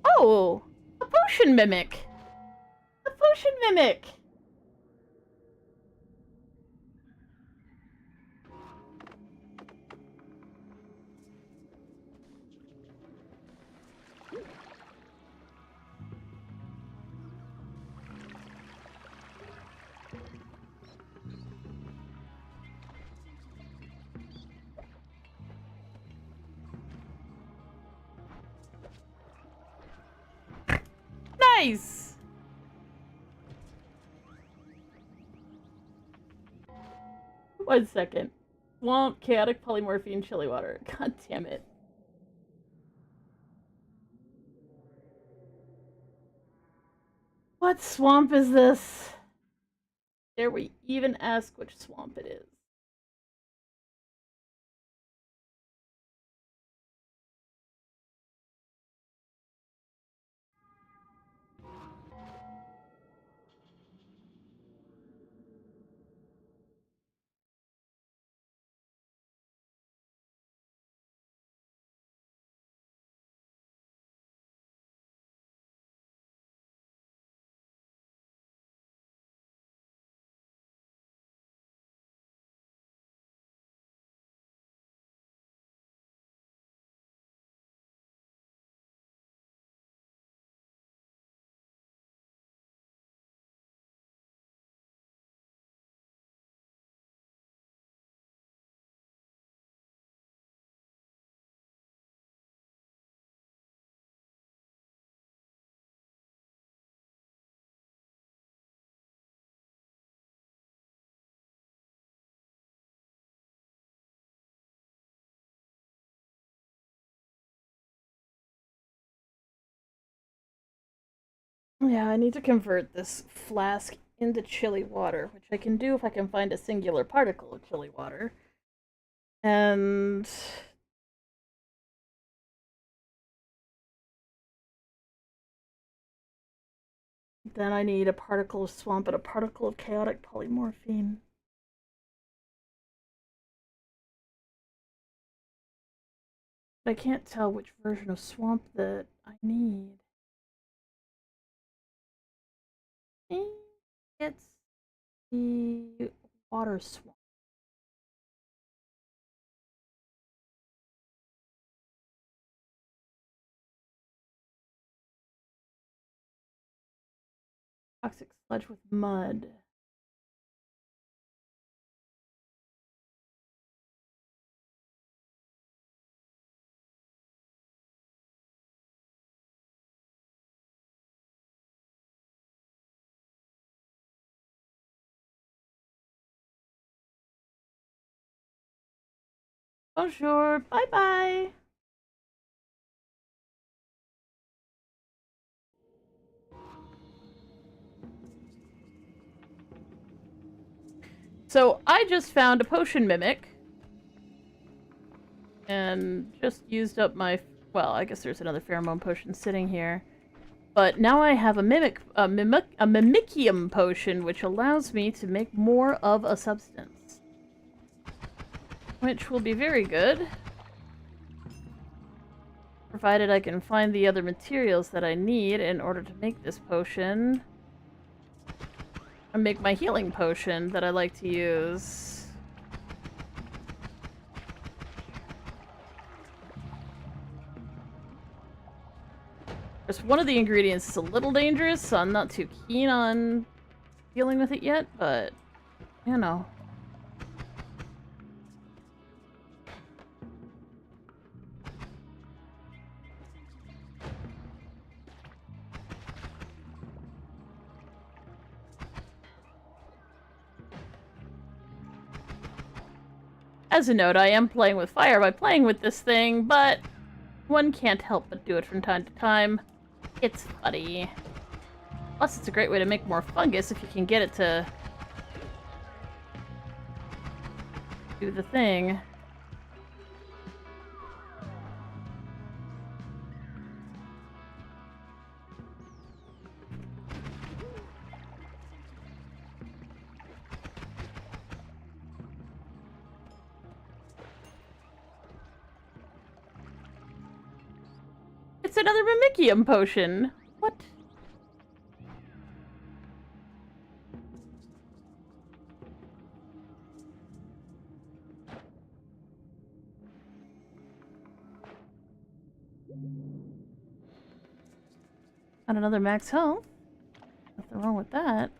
Oh! A potion mimic! A potion mimic! Nice! One second. Swamp, chaotic polymorphine, chili water. God damn it. What swamp is this? Dare we even ask which swamp it is? Yeah, I need to convert this flask into chili water, which I can do if I can find a singular particle of chili water. And then I need a particle of swamp and a particle of chaotic polymorphine. But I can't tell which version of swamp that I need. I think it's the water swamp. Toxic sludge with mud. Bonjour. Bye-bye. So, I just found a potion mimic. And just used up my... Well, I guess there's another pheromone potion sitting here. But now I have a mimicium potion, which allows me to make more of a substance. Which will be very good. Provided I can find the other materials that I need in order to make this potion. And make my healing potion that I like to use. Just one of the ingredients is a little dangerous, so I'm not too keen on dealing with it yet, but, you know. As a note, I am playing with fire by playing with this thing, but one can't help but do it from time to time. It's funny. Plus, it's a great way to make more fungus if you can get it to do the thing. It's another mimicium potion. What? Got another max health. Nothing wrong with that.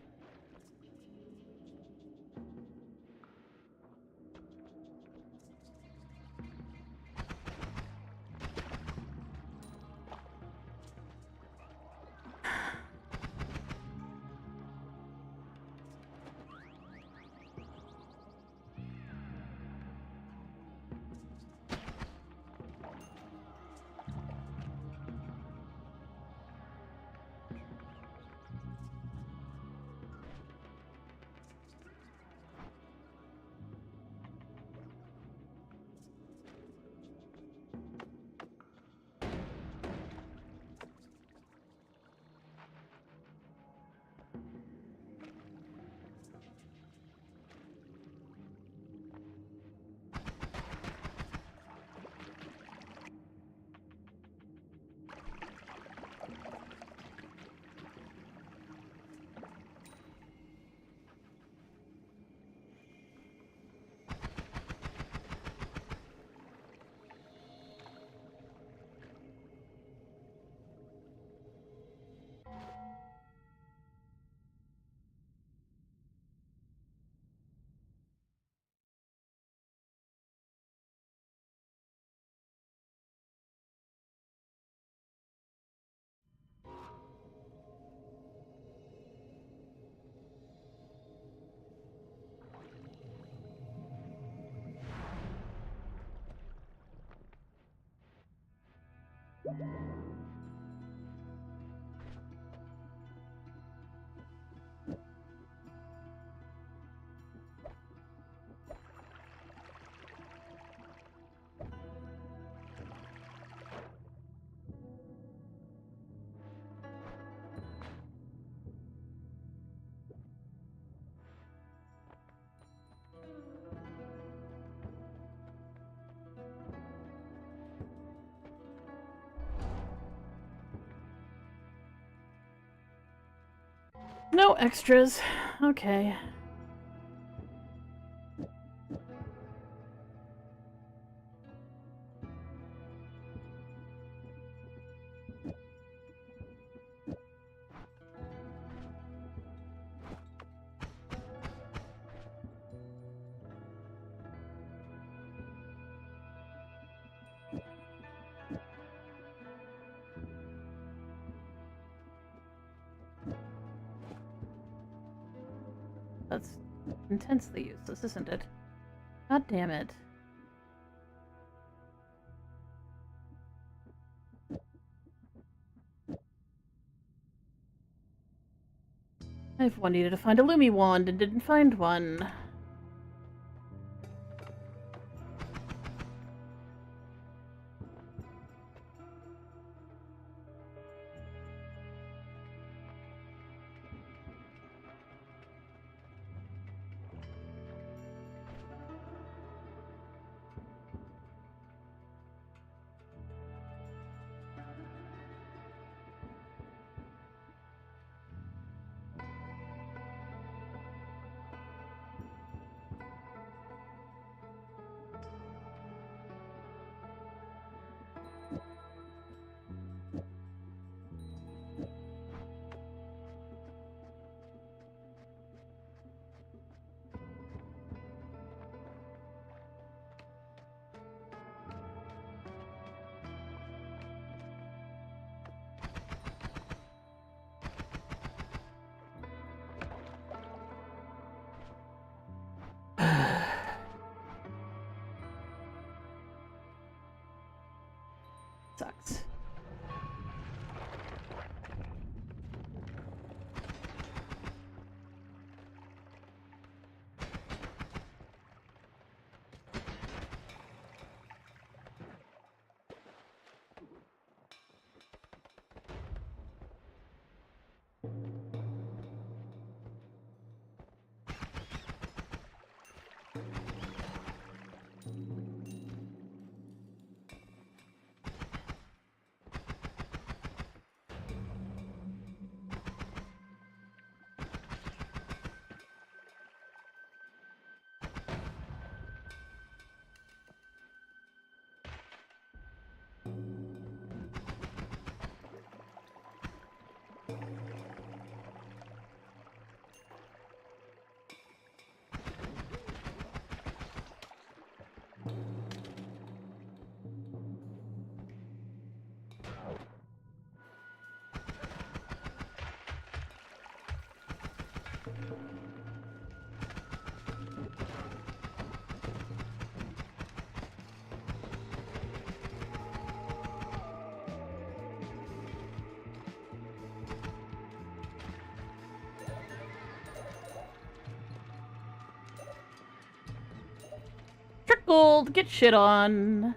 No extras. Okay. That's intensely useless, isn't it? God damn it. I've wanted to find a Lumi wand and didn't find one. Sucks. Trickled, get shit on.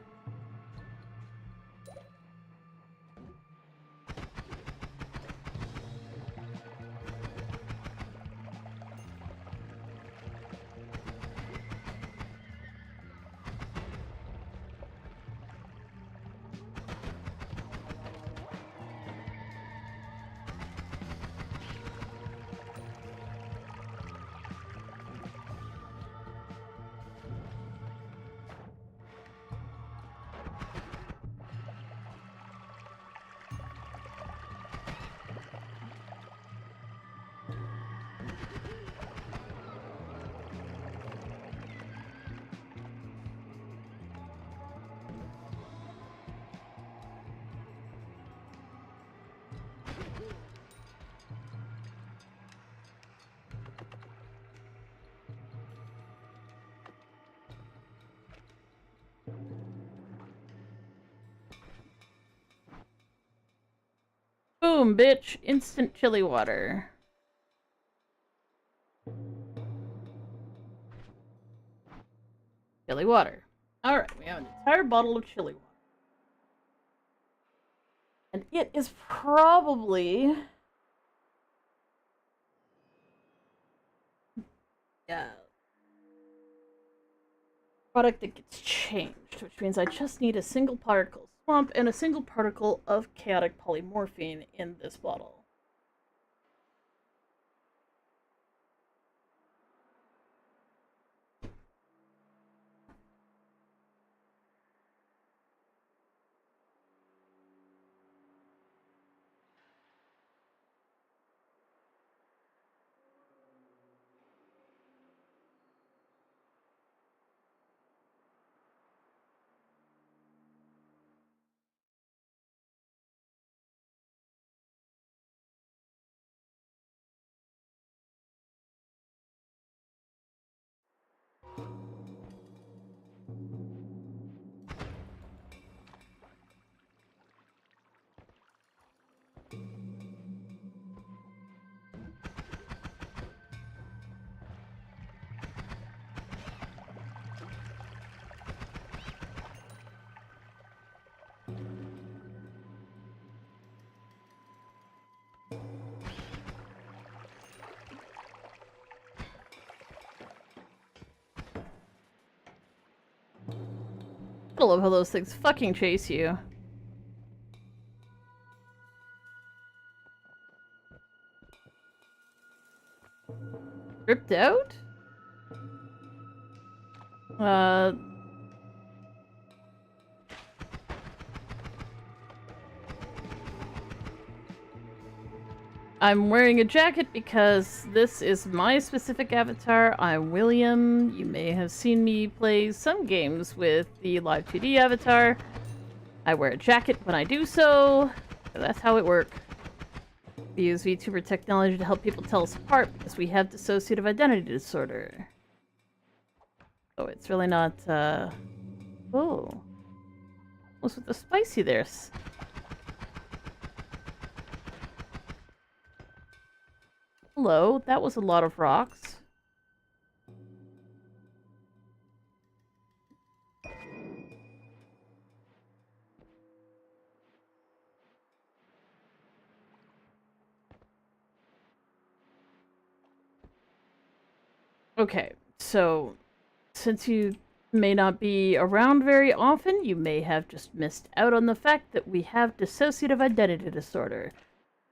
Boom, bitch. Instant chili water. Chili water. Alright, we have an entire bottle of chili water. And it is probably... yeah. Product that gets changed, which means I just need a single particle swamp and a single particle of chaotic polymorphine in this bottle. I love how those things fucking chase you. Ripped out? I'm wearing a jacket because this is my specific avatar. I'm William. You may have seen me play some games with the Live 2D avatar. I wear a jacket when I do so. That's how it works. We use VTuber technology to help people tell us apart because we have dissociative identity disorder. So it's really not, Oh. What's with the spicy there? Hello, that was a lot of rocks. Okay, so since you may not be around very often, you may have just missed out on the fact that we have dissociative identity disorder.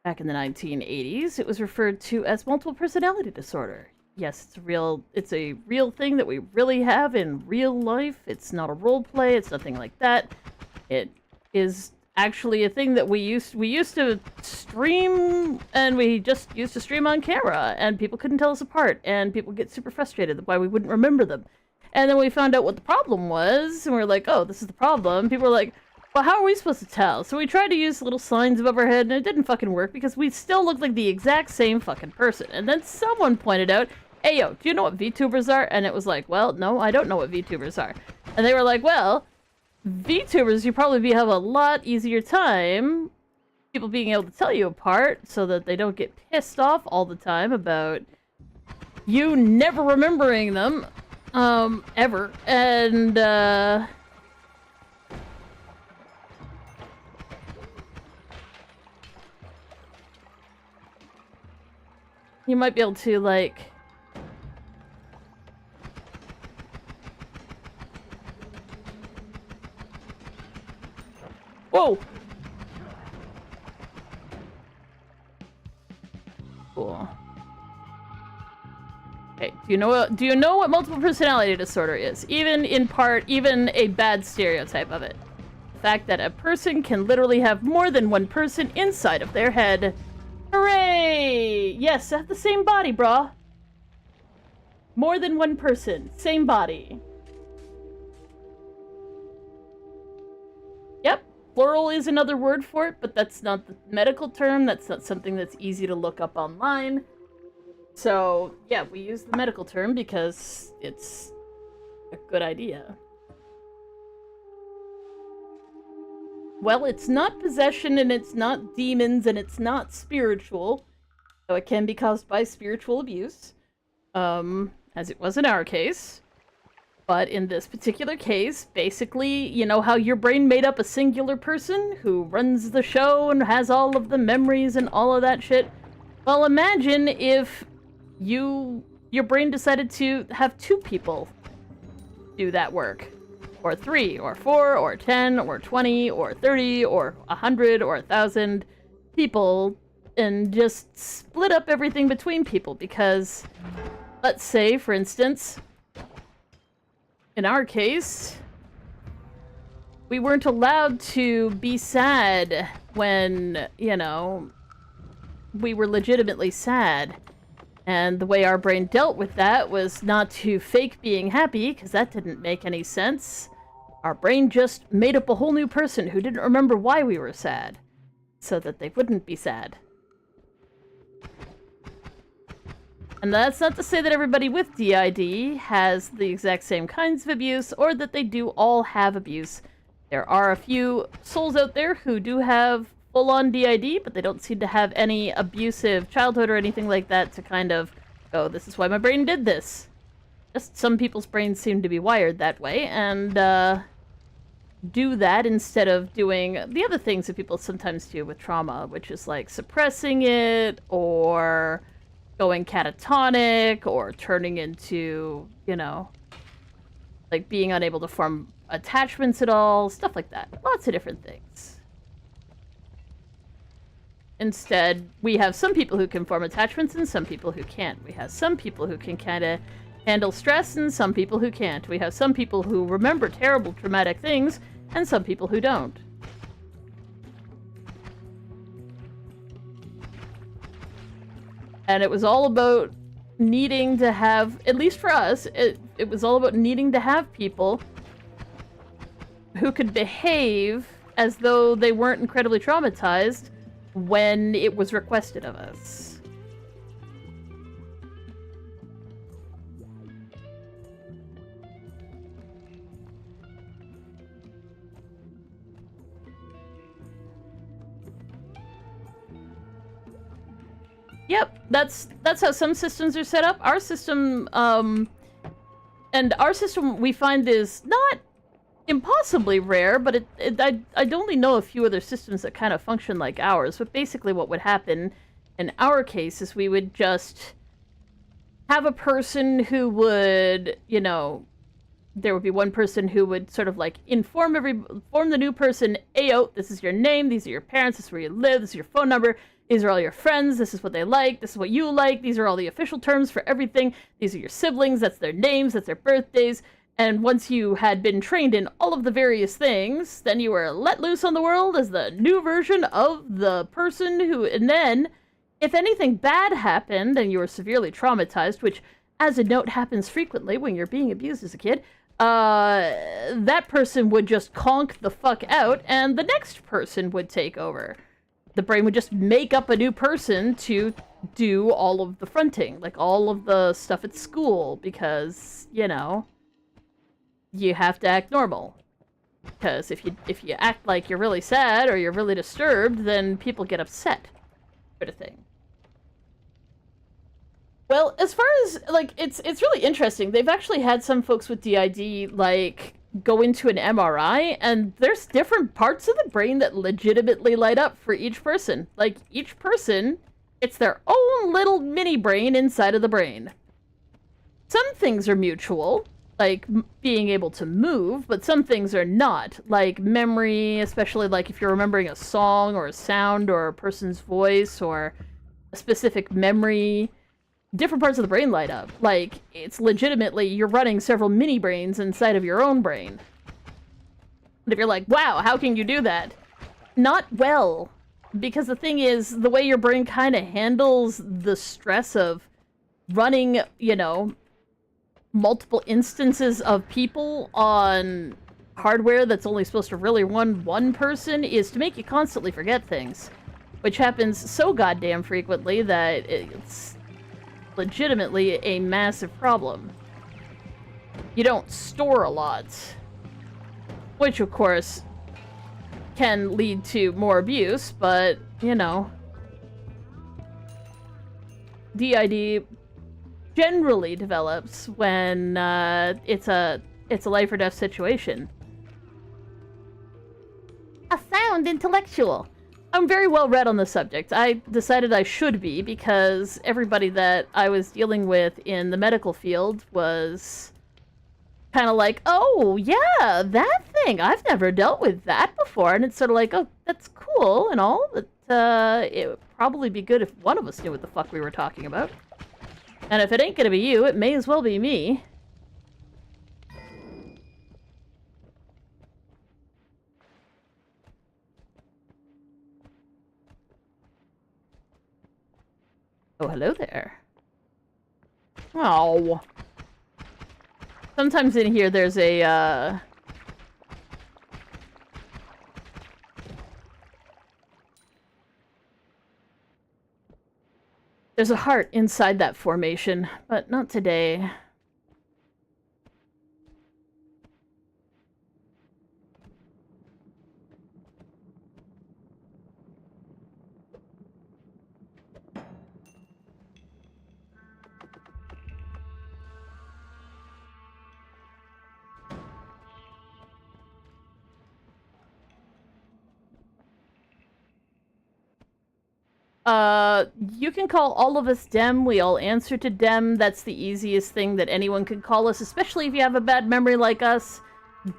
Back in the 1980s, it was referred to as multiple personality disorder. Yes, it's a real thing that we really have in real life. It's not a role play, it's nothing like that. It is actually a thing that we used to stream, and we just used to stream on camera, and people couldn't tell us apart, and people get super frustrated why we wouldn't remember them. And then we found out what the problem was, and we were like, oh, this is the problem. People were like, well, how are we supposed to tell? So we tried to use little signs above our head, and it didn't fucking work because we still looked like the exact same fucking person. And then someone pointed out, hey, yo, do you know what VTubers are? And it was like, well, no, I don't know what VTubers are. And they were like, well, VTubers, you probably have a lot easier time people being able to tell you apart so that they don't get pissed off all the time about you never remembering them, ever. And, you might be able to, like... Whoa! Cool. Okay, do you know what multiple personality disorder is? Even in part, even a bad stereotype of it. The fact that a person can literally have more than one person inside of their head. Hooray! Yes, have the same body, brah. More than one person, same body. Yep, plural is another word for it, but that's not the medical term. That's not something that's easy to look up online. So, yeah, we use the medical term because it's a good idea. Well, it's not possession, and it's not demons, and it's not spiritual. So it can be caused by spiritual abuse, as it was in our case. But in this particular case, basically, you know how your brain made up a singular person who runs the show and has all of the memories and all of that shit? Well, imagine if your brain decided to have two people do that work. Or 3, or 4, or 10, or 20, or 30, or 100, or 1,000 people, and just split up everything between people, because, let's say, for instance, in our case, we weren't allowed to be sad when, you know, we were legitimately sad. And the way our brain dealt with that was not to fake being happy, because that didn't make any sense. Our brain just made up a whole new person who didn't remember why we were sad, so that they wouldn't be sad. And that's not to say that everybody with DID has the exact same kinds of abuse, or that they do all have abuse. There are a few souls out there who do have full-on DID, but they don't seem to have any abusive childhood or anything like that to kind of go, this is why my brain did this. Just some people's brains seem to be wired that way, and do that instead of doing the other things that people sometimes do with trauma, which is like suppressing it, or going catatonic, or turning into, you know, Like being unable to form attachments at all, stuff like that. Lots of different things. Instead, we have some people who can form attachments and some people who can't. We have some people who can kind of handle stress and some people who can't. We have some people who remember terrible traumatic things and some people who don't. And it was all about needing to have, at least for us, it was all about needing to have people who could behave as though they weren't incredibly traumatized when it was requested of us. Yep, that's how some systems are set up. Our system, and our system we find is not impossibly rare, but I'd only know a few other systems that kind of function like ours. But basically what would happen in our case is we would just have a person who would, you know, there would be one person who would sort of like inform the new person, "Ayo, this is your name, these are your parents, this is where you live, this is your phone number, these are all your friends, this is what they like, this is what you like, these are all the official terms for everything, these are your siblings, that's their names, that's their birthdays." And once you had been trained in all of the various things, then you were let loose on the world as the new version of the person who, and then, if anything bad happened and you were severely traumatized, which, as a note, happens frequently when you're being abused as a kid, that person would just conk the fuck out, and the next person would take over. The brain would just make up a new person to do all of the fronting, like all of the stuff at school, because, you know, you have to act normal. Because if you act like you're really sad or you're really disturbed, then people get upset, sort of thing. Well, as far as, like, it's really interesting. They've actually had some folks with DID, like, go into an MRI, and there's different parts of the brain that legitimately light up for each person. Like, each person, it's their own little mini brain inside of the brain. Some things are mutual, like being able to move, but some things are not, like memory, especially like if you're remembering a song or a sound or a person's voice or a specific memory. Different parts of the brain light up. Like, it's legitimately, you're running several mini brains inside of your own brain. And if you're like, wow, how can you do that? Not well. Because the thing is, the way your brain kind of handles the stress of running, you know, multiple instances of people on hardware that's only supposed to really run one person is to make you constantly forget things. Which happens so goddamn frequently that it's legitimately a massive problem. You don't store a lot, which of course can lead to more abuse, but you know, DID generally develops when it's a life or death situation. A sound intellectual. I'm very well read on the subject. I decided I should be because everybody that I was dealing with in the medical field was kind of like, oh, yeah, that thing. I've never dealt with that before. And it's sort of like, oh, that's cool and all, but it would probably be good if one of us knew what the fuck we were talking about. And if it ain't gonna be you, it may as well be me. Oh, hello there. Oh. Sometimes in here there's a, there's a heart inside that formation, but not today. You can call all of us Dem. We all answer to Dem. That's the easiest thing that anyone can call us, especially if you have a bad memory like us.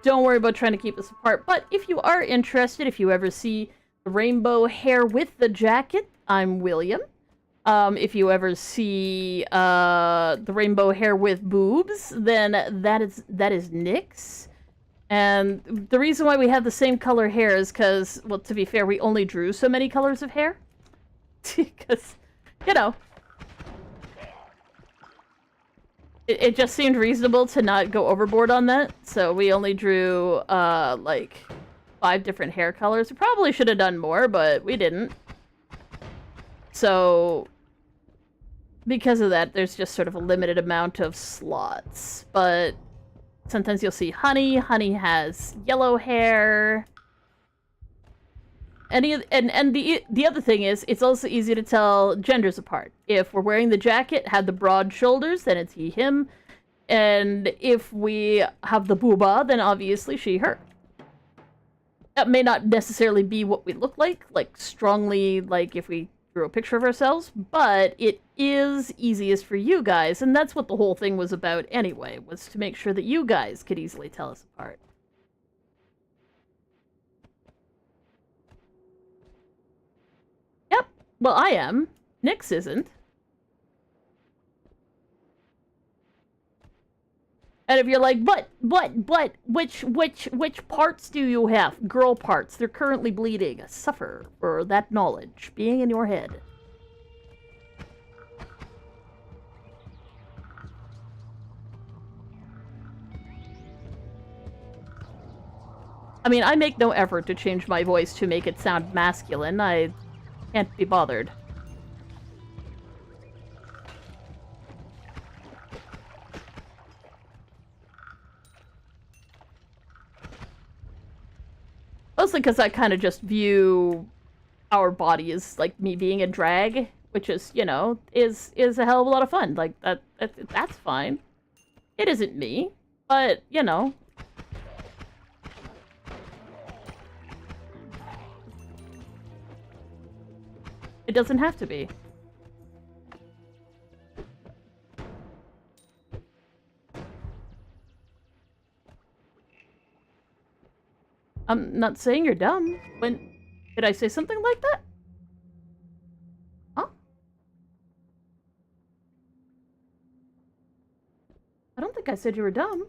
Don't worry about trying to keep us apart. But if you are interested, if you ever see the rainbow hair with the jacket, I'm William. If you ever see the rainbow hair with boobs, then that is Nyx. And the reason why we have the same color hair is because, well, to be fair, we only drew so many colors of hair. Because, you know, it just seemed reasonable to not go overboard on that. So we only drew, like, 5 different hair colors. We probably should have done more, but we didn't. So, because of that, there's just sort of a limited amount of slots. But sometimes you'll see Honey. Honey has yellow hair. And the other thing is, it's also easy to tell genders apart. If we're wearing the jacket, have the broad shoulders, then it's he, him. And if we have the booba, then obviously she, her. That may not necessarily be what we look like strongly, like if we drew a picture of ourselves, but it is easiest for you guys, and that's what the whole thing was about anyway, was to make sure that you guys could easily tell us apart. Yep. Well, I am. Nyx isn't. And if you're like, but, which parts do you have? Girl parts. They're currently bleeding. Suffer for that knowledge being in your head. I mean, I make no effort to change my voice to make it sound masculine. I can't be bothered. Mostly because I kind of just view our body as, like, me being a drag, which is, you know, is a hell of a lot of fun. Like, that's fine. It isn't me, but, you know. It doesn't have to be. I'm not saying you're dumb. When did I say something like that? Huh? I don't think I said you were dumb.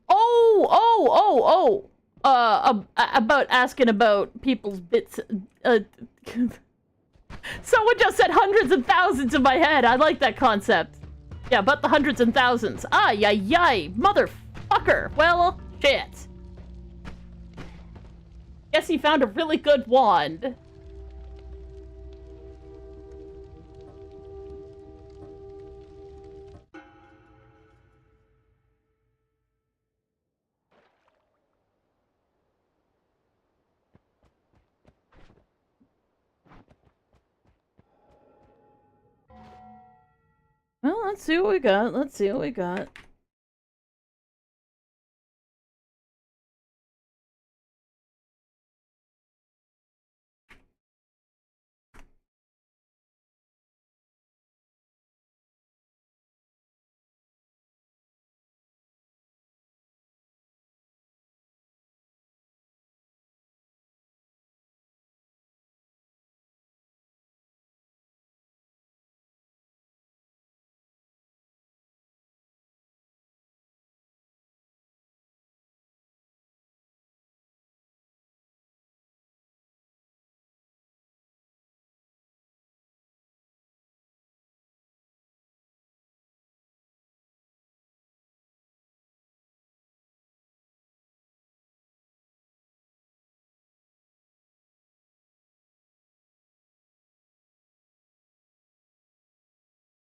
Oh! About asking about people's bits. Someone just said hundreds and thousands in my head. I like that concept. Yeah, but the hundreds and thousands. Ay, motherfucker. Well, shit. Guess he found a really good wand. Well, let's see what we got. Let's see what we got.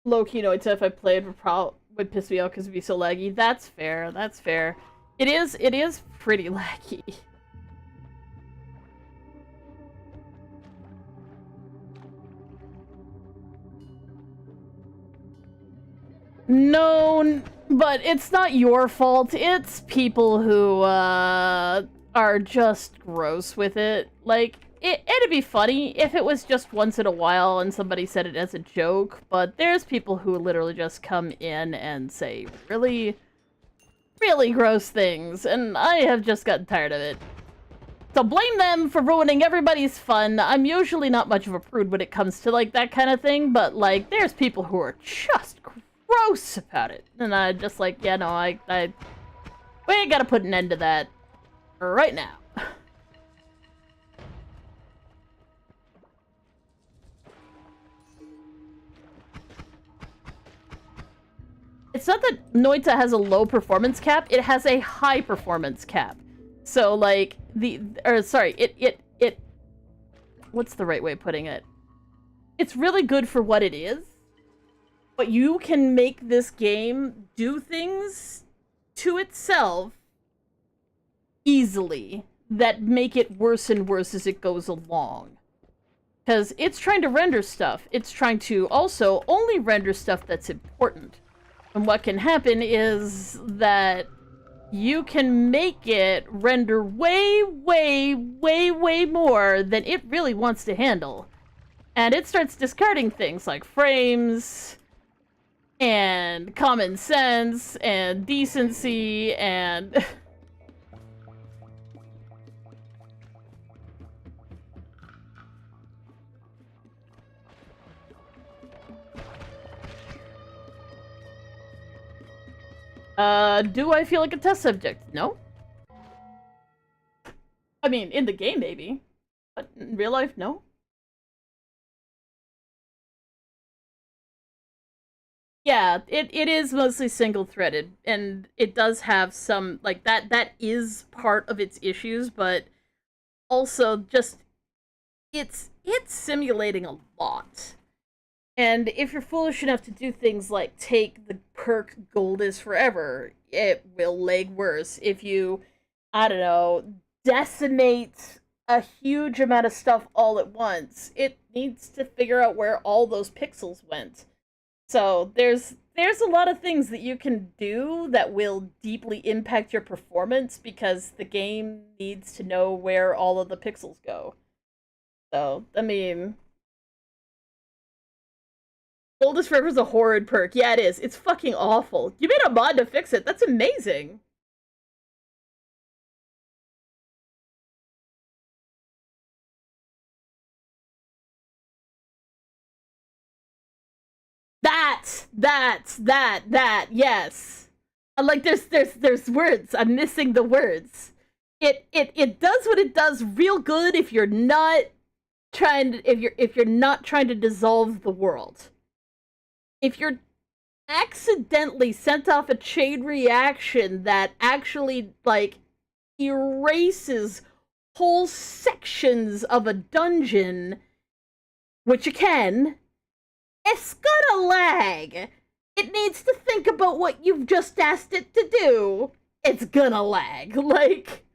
Low-key NOITA if I played would piss me off because it'd be so laggy. That's fair, that's fair. It is pretty laggy. No, but it's not your fault. It's people who, are just gross with it. Like, it'd be funny if it was just once in a while and somebody said it as a joke, but there's people who literally just come in and say really, really gross things, and I have just gotten tired of it. So blame them for ruining everybody's fun. I'm usually not much of a prude when it comes to, like, that kind of thing, but, like, there's people who are just gross about it. And I'm just like, yeah, no, we gotta put an end to that right now. It's not that NOITA has a low performance cap, it has a high performance cap. So, like, what's the right way of putting it? It's really good for what it is, but you can make this game do things to itself easily that make it worse and worse as it goes along. Because it's trying to render stuff. It's trying to also only render stuff that's important. And what can happen is that you can make it render way, way, way, way more than it really wants to handle. And it starts discarding things like frames, and common sense, and decency, and... do I feel like a test subject? No. I mean, in the game, maybe. But in real life, no. Yeah, it is mostly single-threaded, and it does have some, like, that is part of its issues, but also just, it's simulating a lot. And if you're foolish enough to do things like take the perk Gold is Forever, it will lag worse. If you, I don't know, decimate a huge amount of stuff all at once, it needs to figure out where all those pixels went. So there's a lot of things that you can do that will deeply impact your performance because the game needs to know where all of the pixels go. So, I mean... Gold is Forever is a horrid perk. Yeah, it is. It's fucking awful. You made a mod to fix it. That's amazing. That, yes. Like, there's words. I'm missing the words. It does what it does real good if you're not trying to, if you're not trying to dissolve the world. If you're accidentally sent off a chain reaction that actually, like, erases whole sections of a dungeon, which you can, it's gonna lag. It needs to think about what you've just asked it to do. It's gonna lag. Like...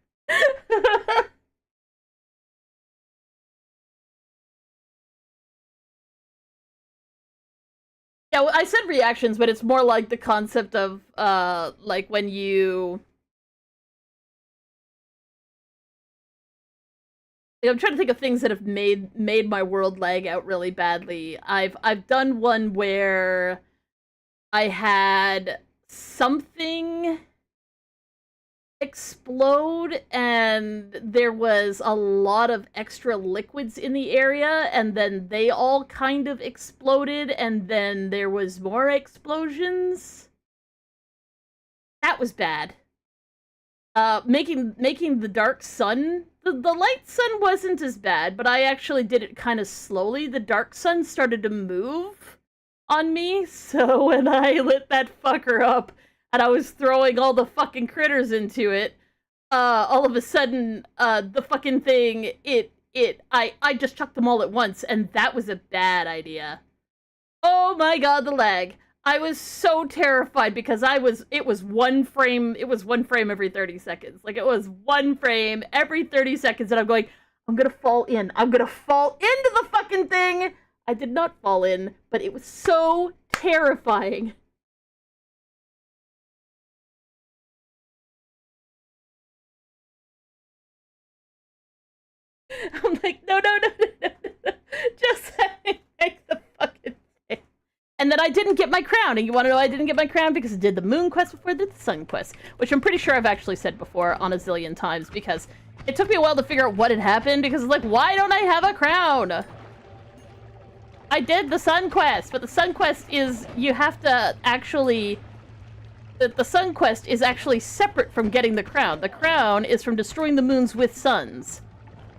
Yeah, well, I said reactions, but it's more like the concept of, like when you... I'm trying to think of things that have made my world lag out really badly. I've done one where I had something explode and there was a lot of extra liquids in the area and then they all kind of exploded and then there was more explosions. That was bad. Making the dark sun, the light sun wasn't as bad, but I actually did it kind of slowly. The dark sun started to move on me, so when I lit that fucker up and I was throwing all the fucking critters into it, all of a sudden, the fucking thing, I just chucked them all at once, and that was a bad idea. Oh my god, the lag. I was so terrified because it was one frame every 30 seconds. Like, it was one frame every 30 seconds, and I'm going, I'm gonna fall in. I'm gonna fall into the fucking thing! I did not fall in, but it was so terrifying. I'm like, no, no, no, no, no, no. Just let me make the fucking thing. And then I didn't get my crown. And you want to know why I didn't get my crown? Because I did the moon quest before I did the sun quest. Which I'm pretty sure I've actually said before on a zillion times. Because it took me a while to figure out what had happened. Because it's like, why don't I have a crown? I did the sun quest. But the sun quest is, you have to actually... The sun quest is actually separate from getting the crown. The crown is from destroying the moons with suns.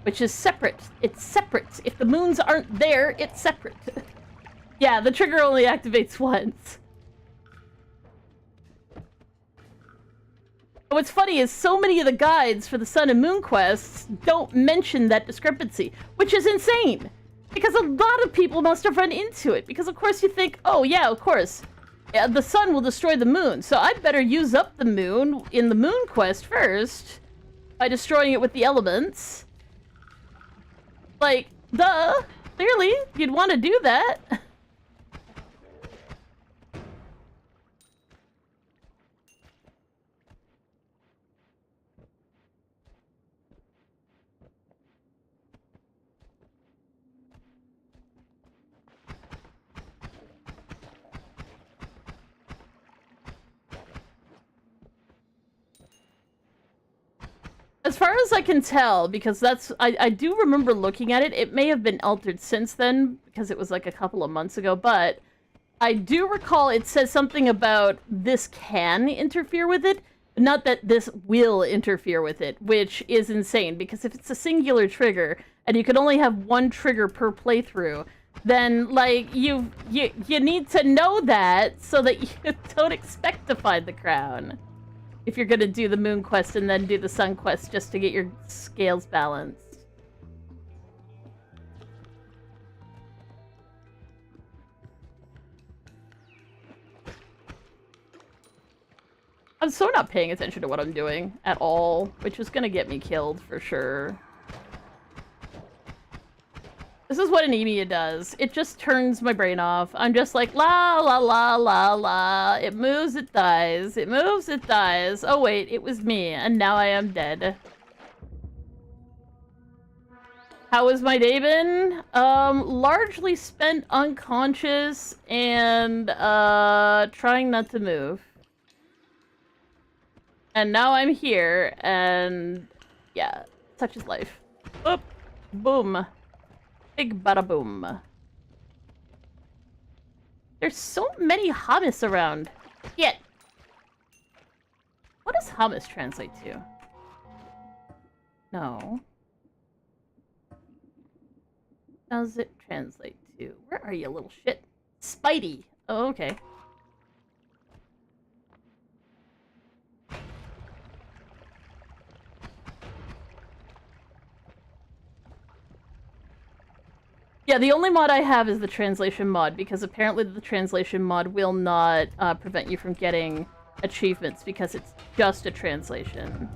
Which is separate. It's separate. If the moons aren't there, it's separate. Yeah, the trigger only activates once. What's funny is so many of the guides for the sun and moon quests don't mention that discrepancy, which is insane. Because a lot of people must have run into it. Because of course you think, oh yeah, of course. Yeah, the sun will destroy the moon, so I'd better use up the moon in the moon quest first by destroying it with the elements. Like, duh! Clearly, you'd want to do that. As far as I can tell, because I do remember looking at it. It may have been altered since then, because it was like a couple of months ago, but I do recall it says something about this can interfere with it, but not that this will interfere with it, which is insane, because if it's a singular trigger, and you can only have one trigger per playthrough, then, like, you need to know that so that you don't expect to find the crown. If you're gonna do the moon quest and then do the sun quest just to get your scales balanced. I'm so not paying attention to what I'm doing at all, which is gonna get me killed for sure. This is what anemia does. It just turns my brain off. I'm just like, la la la la la. It moves, it dies. It moves, it dies. Oh wait, it was me, and now I am dead. How was my day been? Largely spent unconscious and, trying not to move. And now I'm here, and yeah, such is life. Oop, boom. Big bada boom. There's so many hummus around. Shit. What does hummus translate to? No. Does it translate to? Where are you, little shit? Spidey. Oh, okay. Yeah, the only mod I have is the translation mod, because apparently the translation mod will not prevent you from getting achievements, because it's just a translation.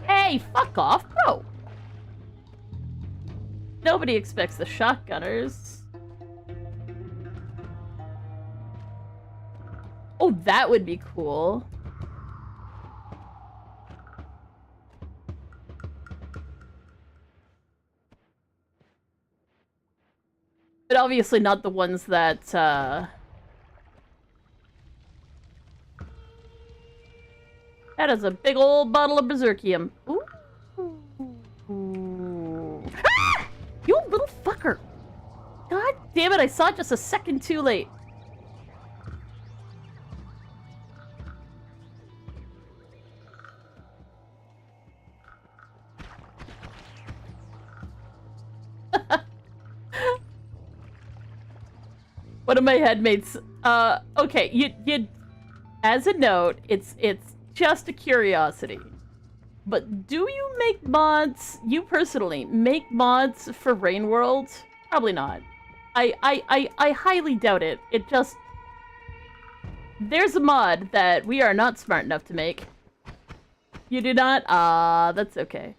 Hey, fuck off, bro! Nobody expects the shotgunners. Oh, that would be cool. But obviously not the ones that, That is a big old bottle of Berserkium. Ooh. Ah! You little fucker! God damn it, I saw it just a second too late. One of my headmates, okay, you, as a note, it's just a curiosity. But do you make mods, you personally, make mods for Rain World? Probably not. I highly doubt it. It just... There's a mod that we are not smart enough to make. You do not? Ah, that's okay.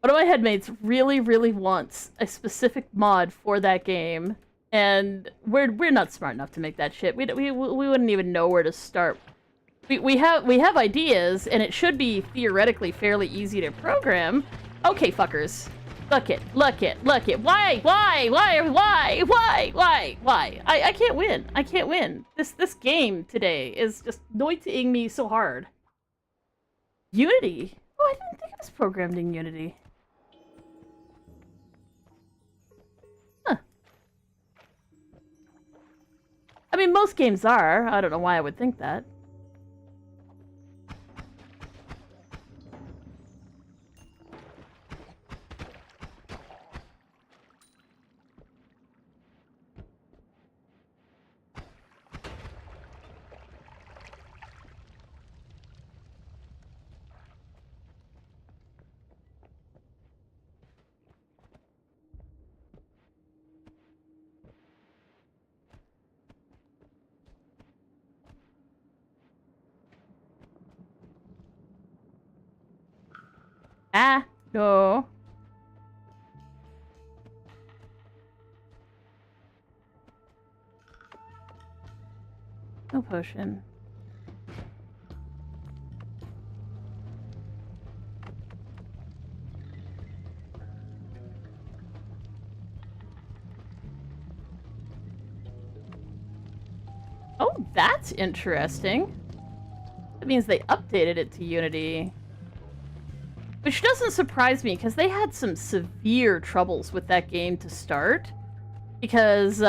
One of my headmates really, really wants a specific mod for that game, and we're not smart enough to make that shit. We wouldn't even know where to start We have ideas, and it should be theoretically fairly easy to program. Okay, fuckers. Look it. Why? I can't win. I can't win. This game today is just NOITA-ing me so hard. Unity? Oh, I didn't think it was programmed in Unity. Huh. I mean, most games are. I don't know why I would think that. Ah, no. No potion. Oh, that's interesting. That means they updated it to Unity. Which doesn't surprise me, because they had some severe troubles with that game to start. Because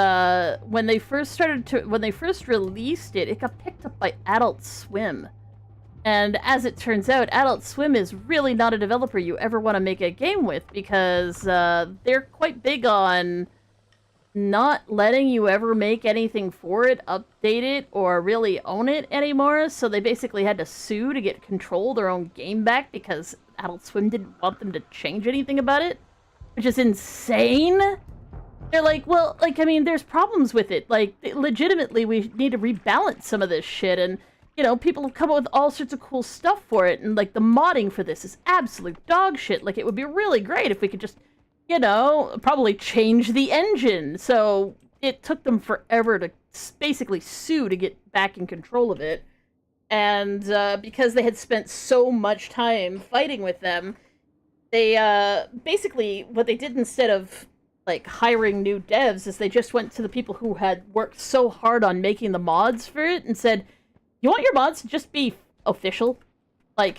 when they first released it, it got picked up by Adult Swim. And as it turns out, Adult Swim is really not a developer you ever want to make a game with, because they're quite big on not letting you ever make anything for it, update it, or really own it anymore. So they basically had to sue to get control of their own game back, because Adult Swim didn't want them to change anything about it, which is insane. They're like, well, like, I mean, there's problems with it. Like, legitimately, we need to rebalance some of this shit, and, you know, people have come up with all sorts of cool stuff for it, and, like, the modding for this is absolute dog shit. Like, it would be really great if we could just, you know, probably change the engine. So it took them forever to basically sue to get back in control of it. And because they had spent so much time fighting with them, they basically, what they did instead of like hiring new devs is they just went to the people who had worked so hard on making the mods for it and said, you want your mods to just be official? Like,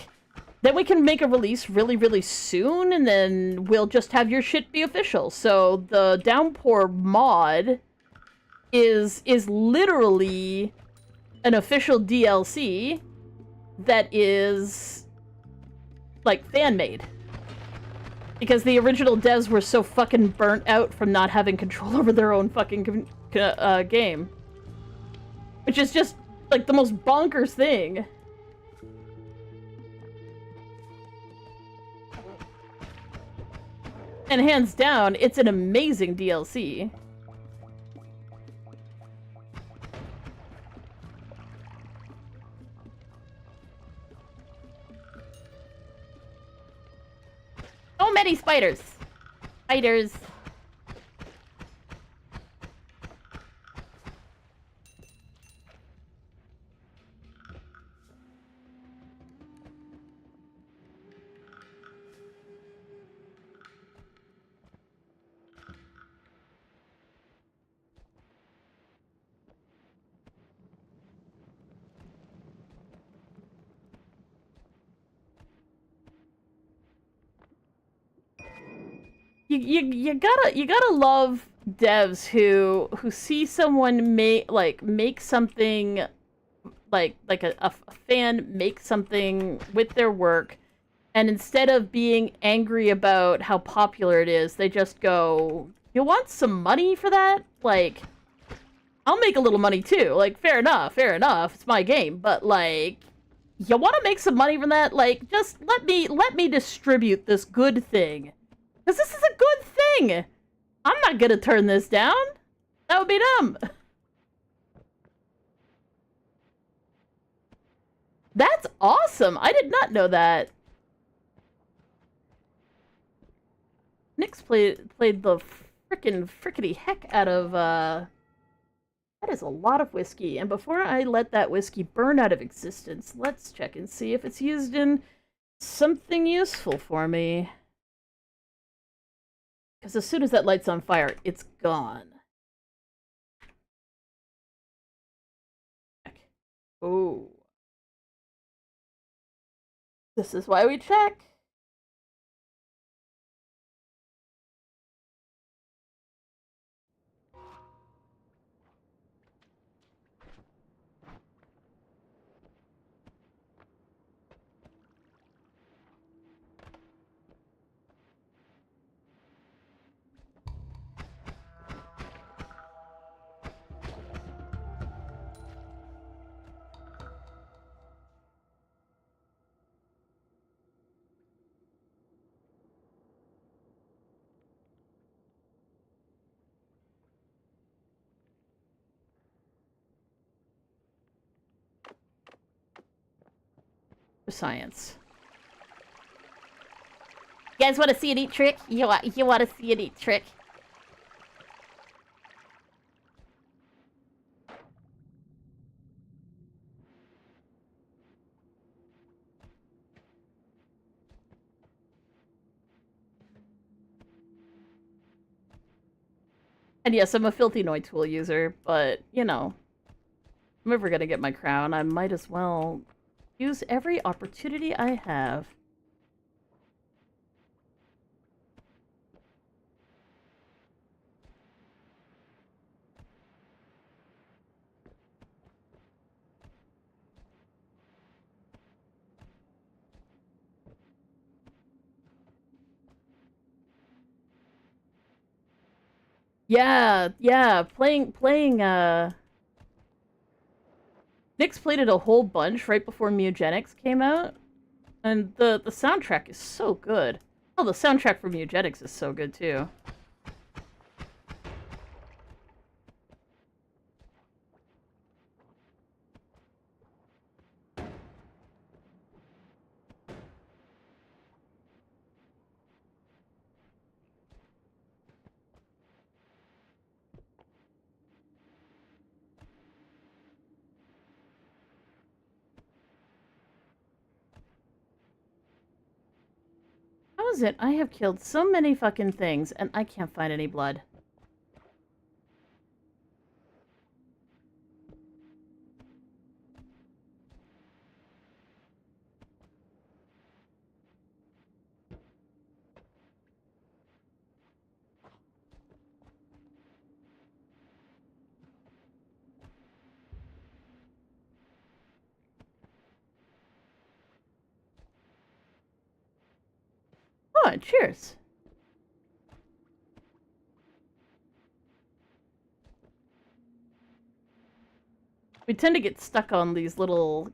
then we can make a release really, really soon, and then we'll just have your shit be official. So the Downpour mod is literally an official DLC that is, like, fan-made. Because the original devs were so fucking burnt out from not having control over their own fucking game. Which is just, like, the most bonkers thing. And hands down, it's an amazing DLC. So many spiders! Spiders. You gotta love devs who see someone make something like a fan make something with their work, and instead of being angry about how popular it is, they just go, you want some money for that? Like, I'll make a little money too. Like, fair enough, it's my game, but like, you want to make some money from that? Like, just let me distribute this good thing. Because this is a good thing! I'm not gonna turn this down! That would be dumb! That's awesome! I did not know that. Nyx played the frickin' frickety heck out of, That is a lot of whiskey, and before I let that whiskey burn out of existence, let's check and see if it's used in something useful for me. Because as soon as that light's on fire, it's gone. Oh. This is why we check. For science. You guys want to see a neat trick? You want to see a neat trick? And yes, I'm a filthy Noi tool user, but, you know, if I'm ever gonna get my crown, I might as well use every opportunity I have. Yeah, playing, Nyx played it a whole bunch right before Mugenics came out, and the soundtrack is so good. Oh, the soundtrack for Mugenics is so good, too. How is it I have killed so many fucking things, and I can't find any blood? Oh, cheers. We tend to get stuck on these little,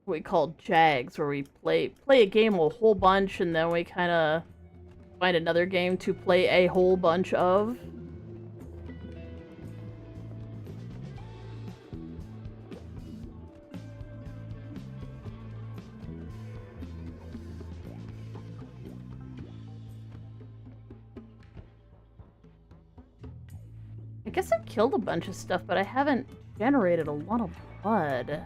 what we call jags, where we play a game a whole bunch, and then we kind of find another game to play a whole bunch of. I guess I've killed a bunch of stuff, but I haven't generated a lot of blood.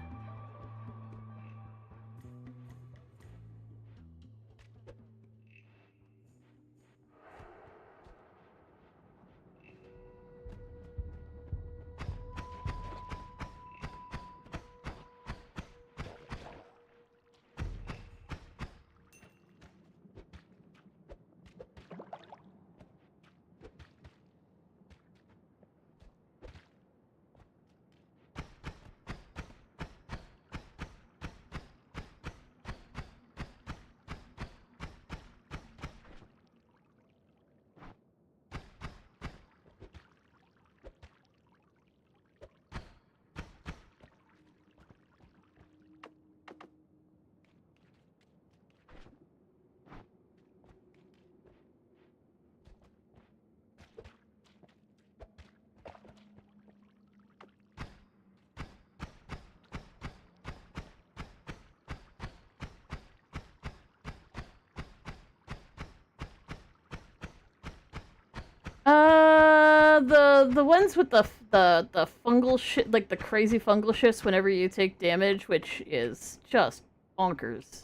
The ones with the fungal shit, like the crazy fungal shifts whenever you take damage, which is just bonkers,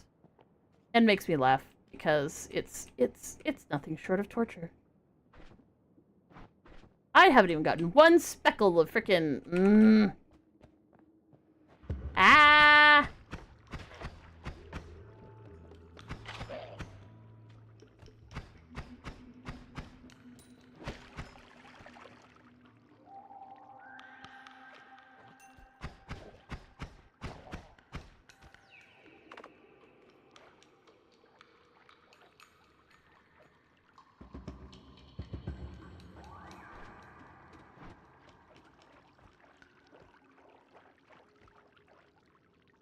and makes me laugh because it's nothing short of torture. I haven't even gotten one speckle of frickin' Ah!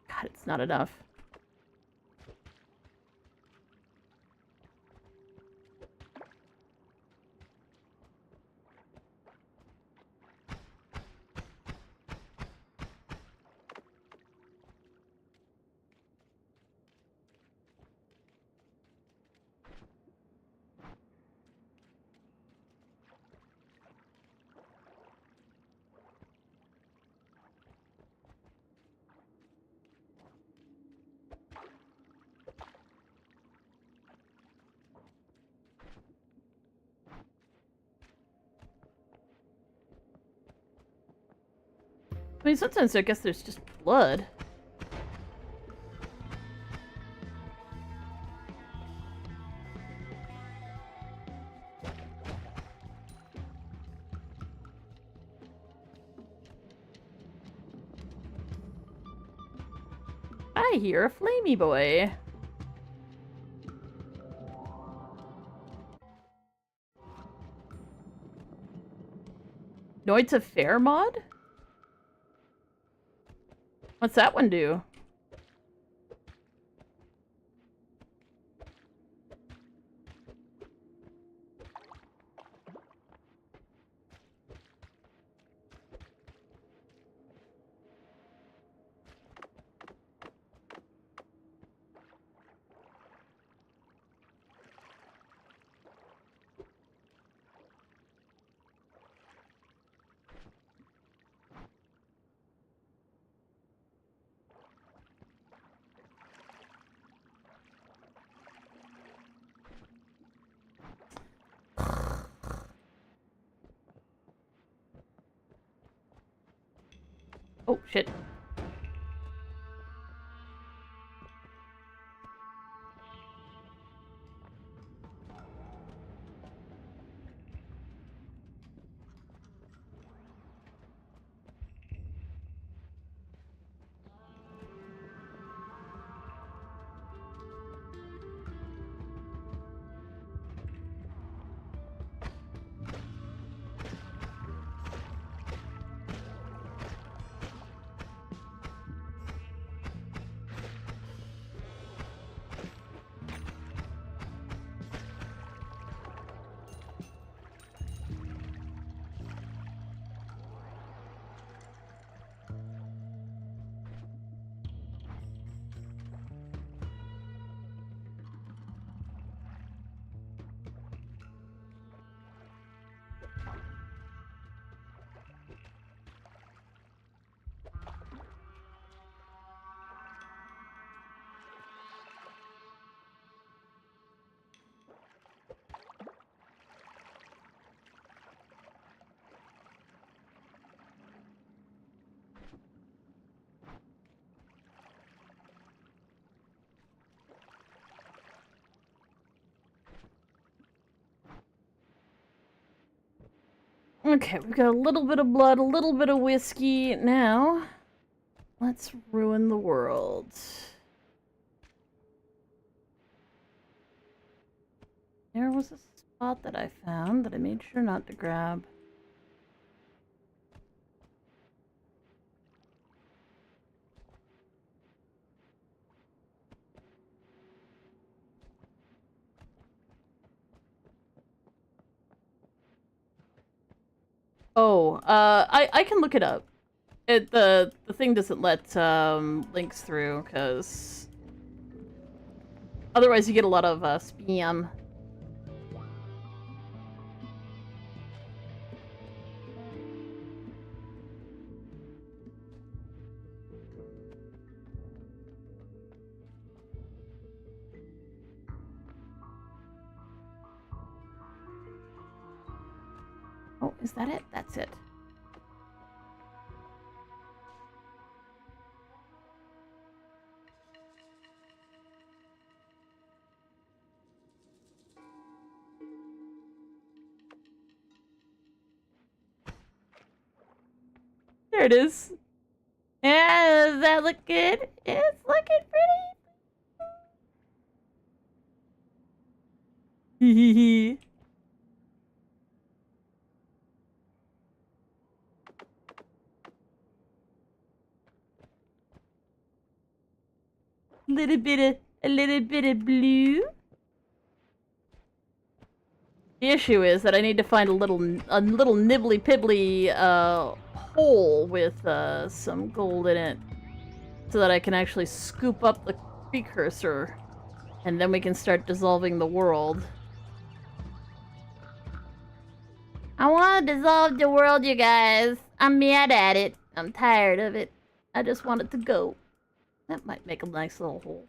God, it's not enough. I mean, sometimes I guess there's just blood. I hear a flamey boy. NOITA Fair mod? What's that one do? Oh, shit. Okay, we've got a little bit of blood, a little bit of whiskey. Now, let's ruin the world. There was a spot that I found that I made sure not to grab. Oh, I can look it up. The thing doesn't let links through because otherwise you get a lot of spam. is that it? That's it. There it is. Yeah, does that look good? It's looking pretty. A little bit of blue. The issue is that I need to find a little nibbly pibbly hole with some gold in it, so that I can actually scoop up the precursor, and then we can start dissolving the world. I want to dissolve the world, you guys. I'm mad at it. I'm tired of it. I just want it to go. That might make a nice little hole.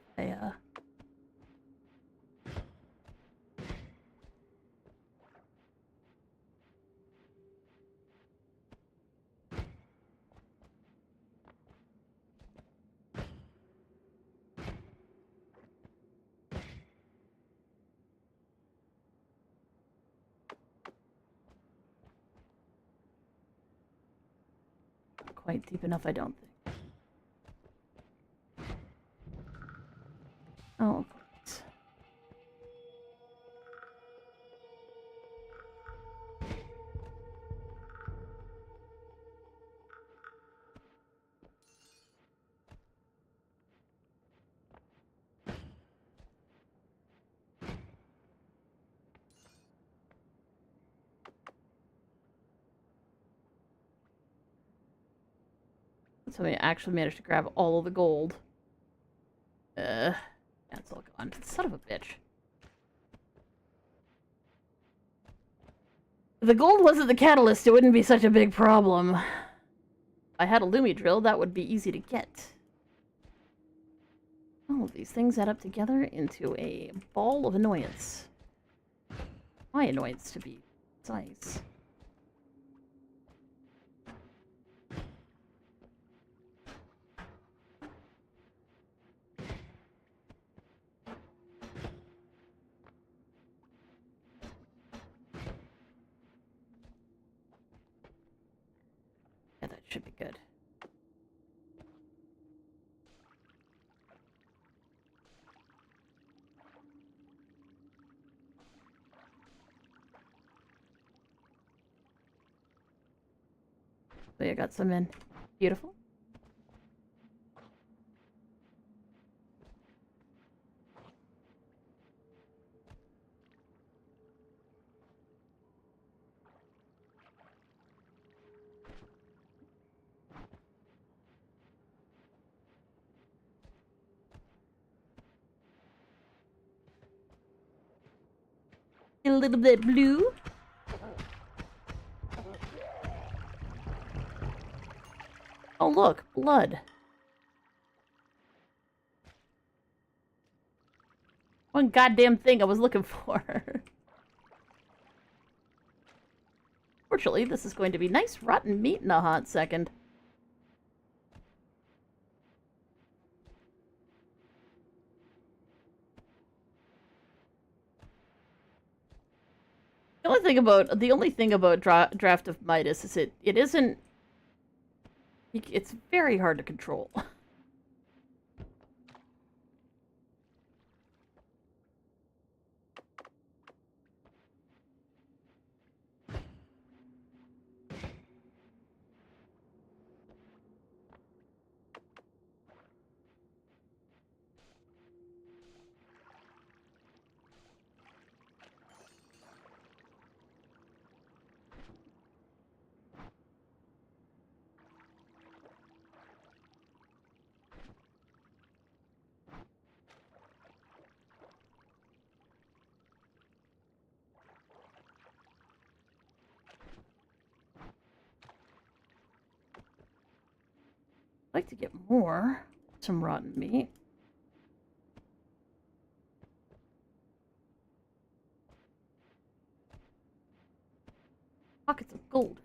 Not quite deep enough, I don't think. Oh, of course. So we actually managed to grab all of the gold. That's all gone. Son of a bitch. If the gold wasn't the catalyst, it wouldn't be such a big problem. If I had a Lumi drill, that would be easy to get. All of these things add up together into a ball of annoyance. My annoyance, to be precise. Yeah, that should be good. So yeah, got some in. Beautiful. A little bit blue. Oh look, blood. One goddamn thing I was looking for. Fortunately, this is going to be nice rotten meat in a hot second. The only thing about Draft of Midas is it isn't. It's very hard to control. I'd like to get more. Some rotten meat. Pockets of gold.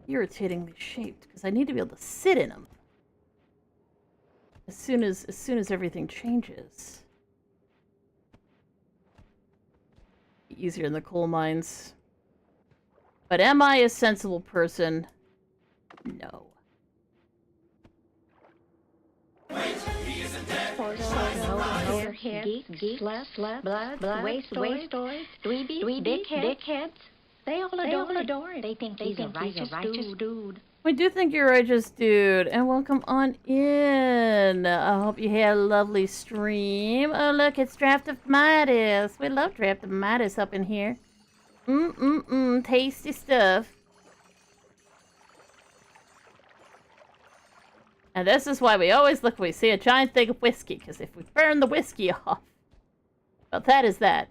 Irritatingly shaped, because I need to be able to sit in them. As soon as everything changes. Easier in the coal mines. But am I a sensible person? No. Geeks, blood, waste stories, dweebies, dickheads. They all adore him. They think he's a righteous dude. I do think you're a righteous dude, and welcome on in. I hope you had a lovely stream. Oh, look, it's Draft of Midas. We love Draft of Midas up in here. Tasty stuff. And this is why we always look when we see a giant thing of whiskey, because if we burn the whiskey off, well, that is that.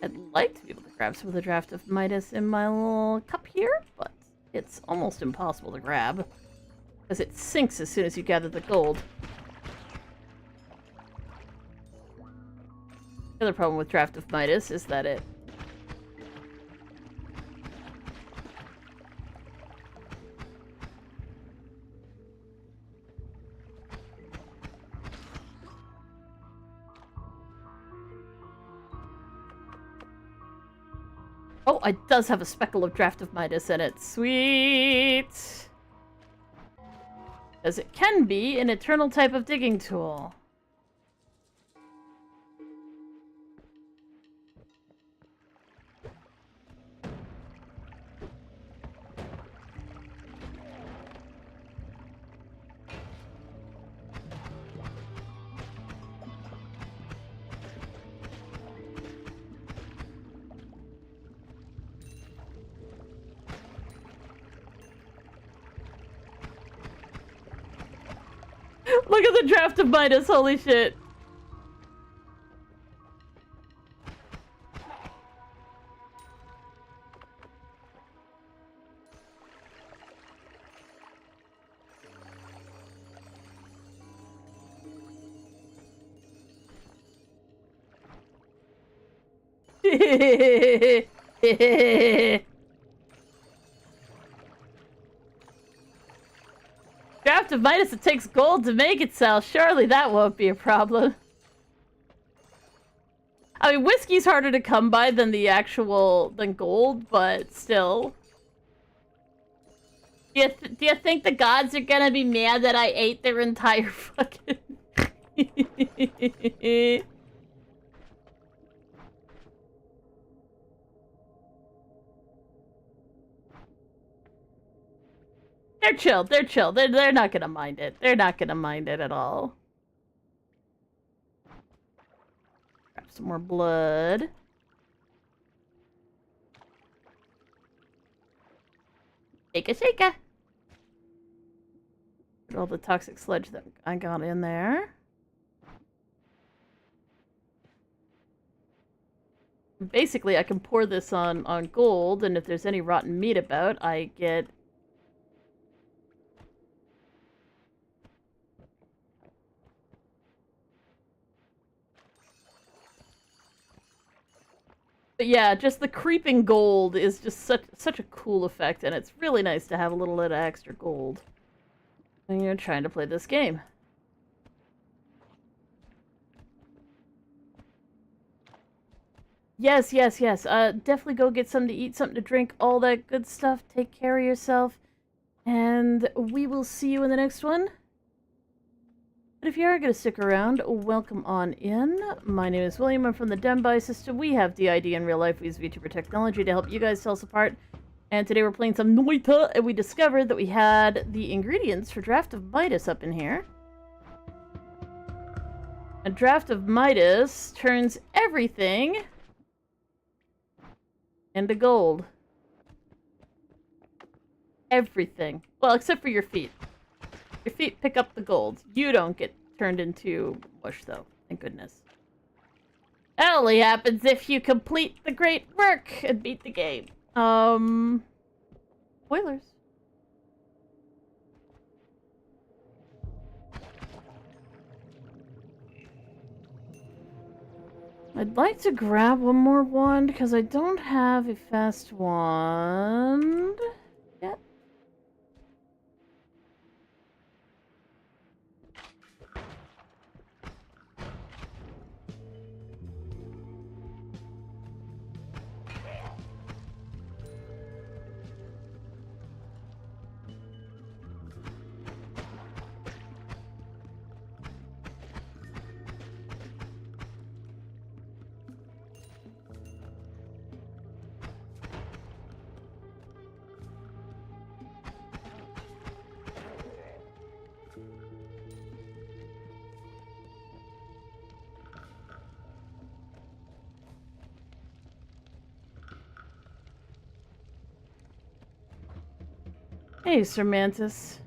I'd like to be able to grab some of the Draft of Midas in my little cup here, but it's almost impossible to grab. Because it sinks as soon as you gather the gold. The other problem with Draft of Midas is that it... Oh, it does have a speckle of Draft of Midas in it. Sweet! As it can be an eternal type of digging tool. Look at the Draft of Midas, holy shit. Draft of Midas, it takes gold to make it, Sal. Surely that won't be a problem. I mean, whiskey's harder to come by than than gold, but still. Do you think the gods are gonna be mad that I ate their entire fucking... They're chill. They're chill. They're not gonna mind it. They're not gonna mind it at all. Grab some more blood. Shake-a. Put all the toxic sludge that I got in there. Basically, I can pour this on gold, and if there's any rotten meat about, I get... But yeah, just the creeping gold is just such a cool effect, and it's really nice to have a little bit of extra gold when you're trying to play this game. Yes. Definitely go get something to eat, something to drink, all that good stuff. Take care of yourself, and we will see you in the next one. But if you are going to stick around, welcome on in. My name is William. I'm from the Dembi system. We have DID in real life. We use VTuber technology to help you guys tell us apart. And today we're playing some NOITA, and we discovered that we had the ingredients for Draft of Midas up in here. A Draft of Midas turns everything into gold. Everything. Well, except for your feet. Your feet pick up the gold. You don't get turned into mush, though. Thank goodness. That only happens if you complete the great work and beat the game. Spoilers. I'd like to grab one more wand because I don't have a fast wand yet. Hey, Sir Mantis.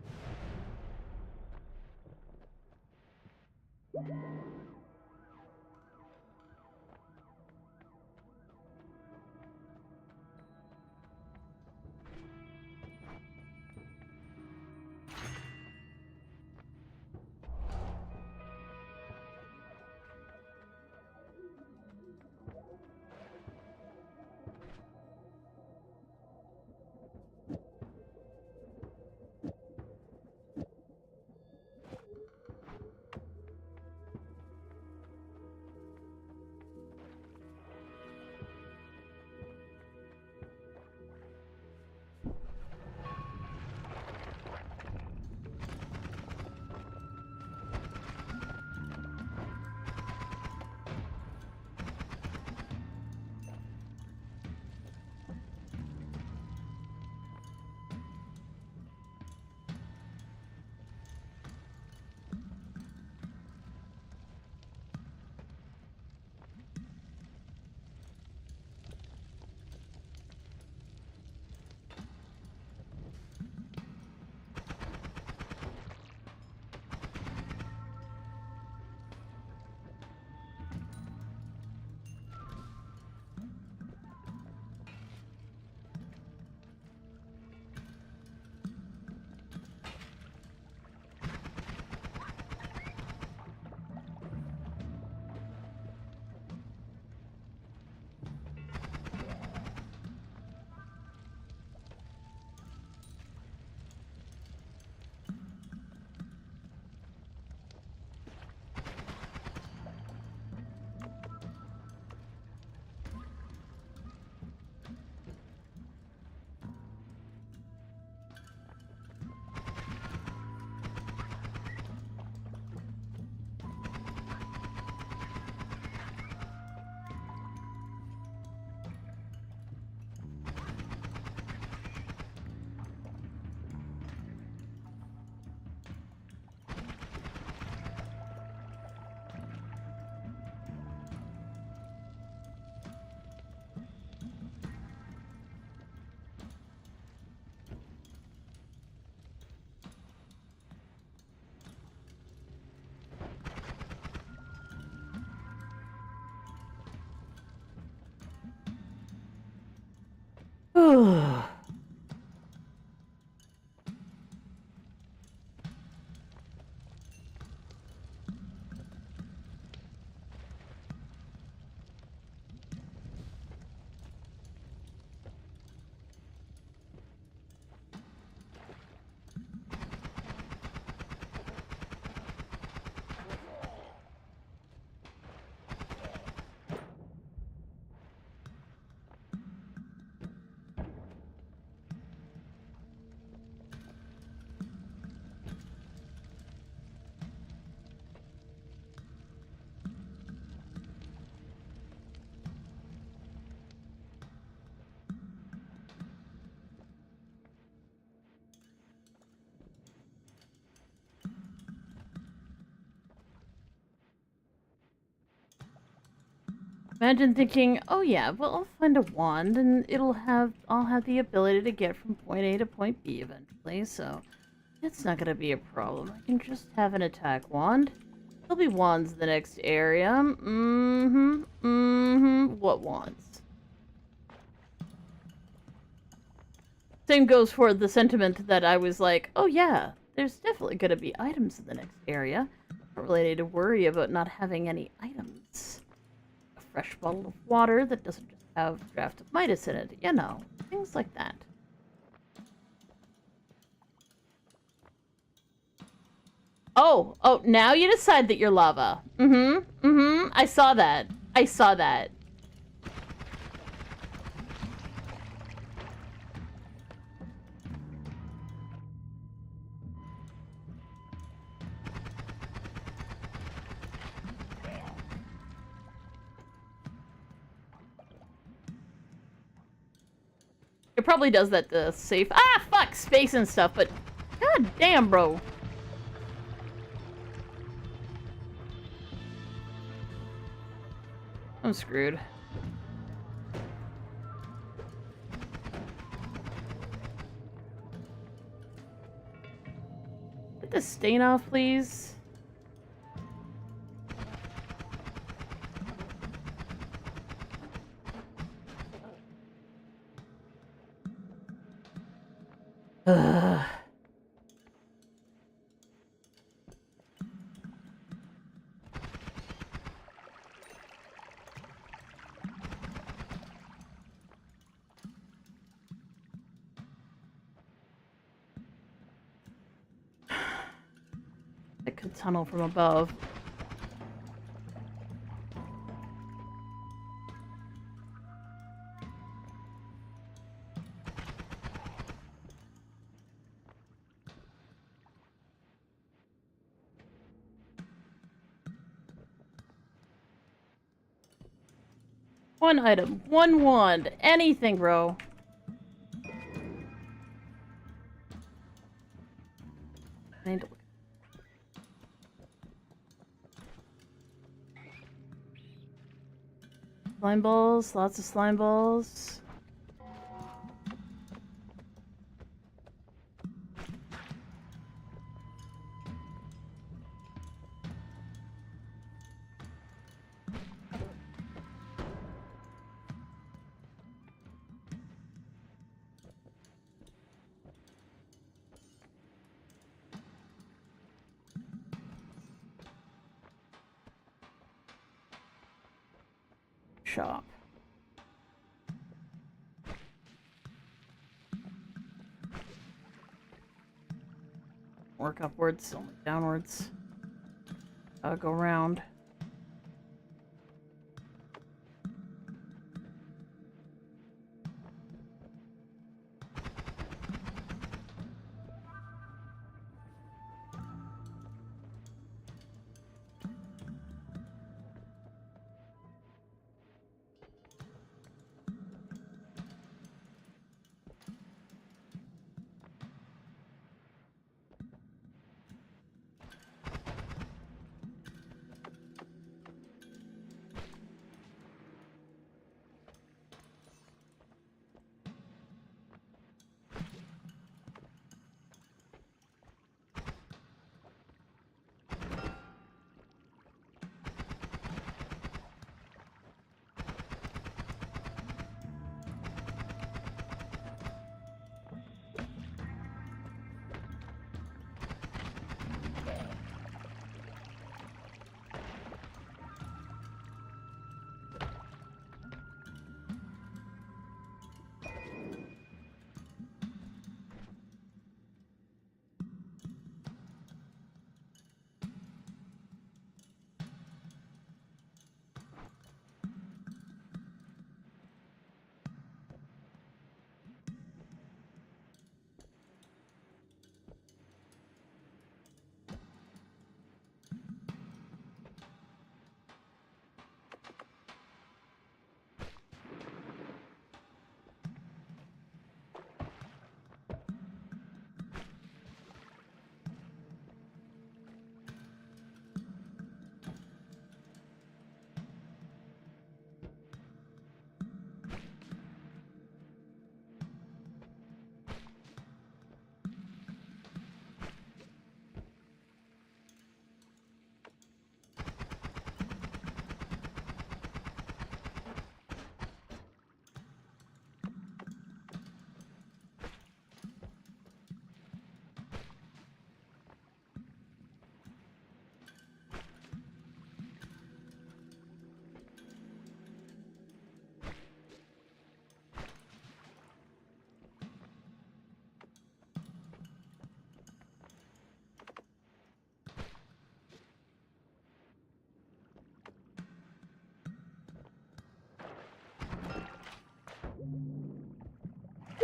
Imagine thinking, oh yeah, well I'll find a wand and I'll have the ability to get from point A to point B eventually, so it's not gonna be a problem. I can just have an attack wand. There'll be wands in the next area. What wands? Same goes for the sentiment that I was like, oh yeah, there's definitely gonna be items in the next area. Not really need to worry about not having any items. A fresh bottle of water that doesn't just have a draft of Midas in it, you know, things like that. Oh, now you decide that you're lava. I saw that. I saw that. It probably does that to save. Ah, fuck, space and stuff, but god damn, bro. I'm screwed. Get the stain off, please. Ugh. I could tunnel from above. One item, one wand, anything, bro. I need to look. Slime balls, lots of slime balls. Shop. Work upwards, only downwards. Go round.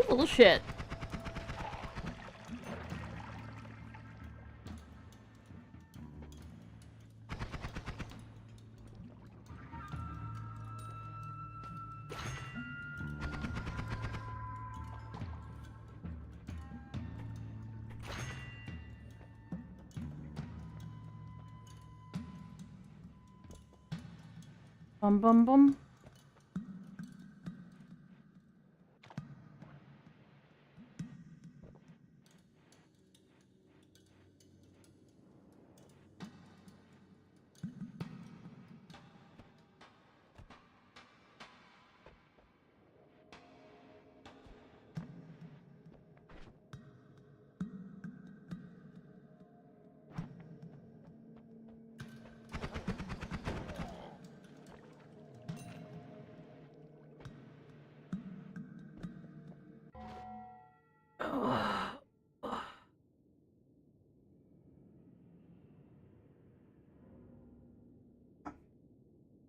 You little shit. Bum bum bum.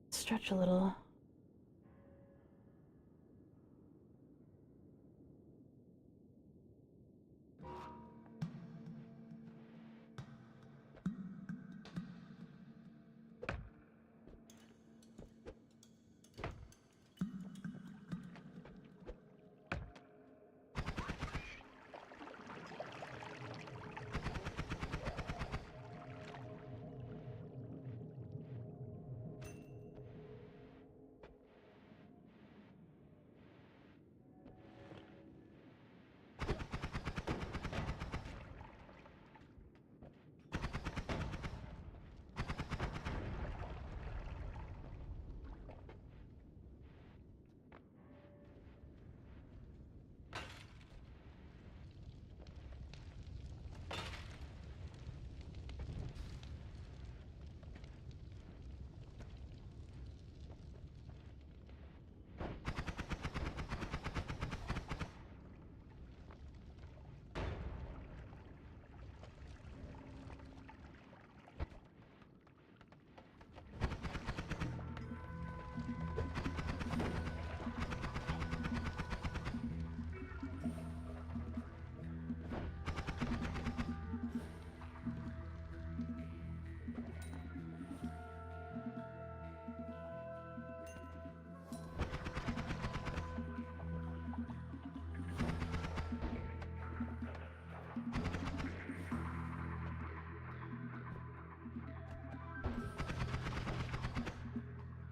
Stretch a little.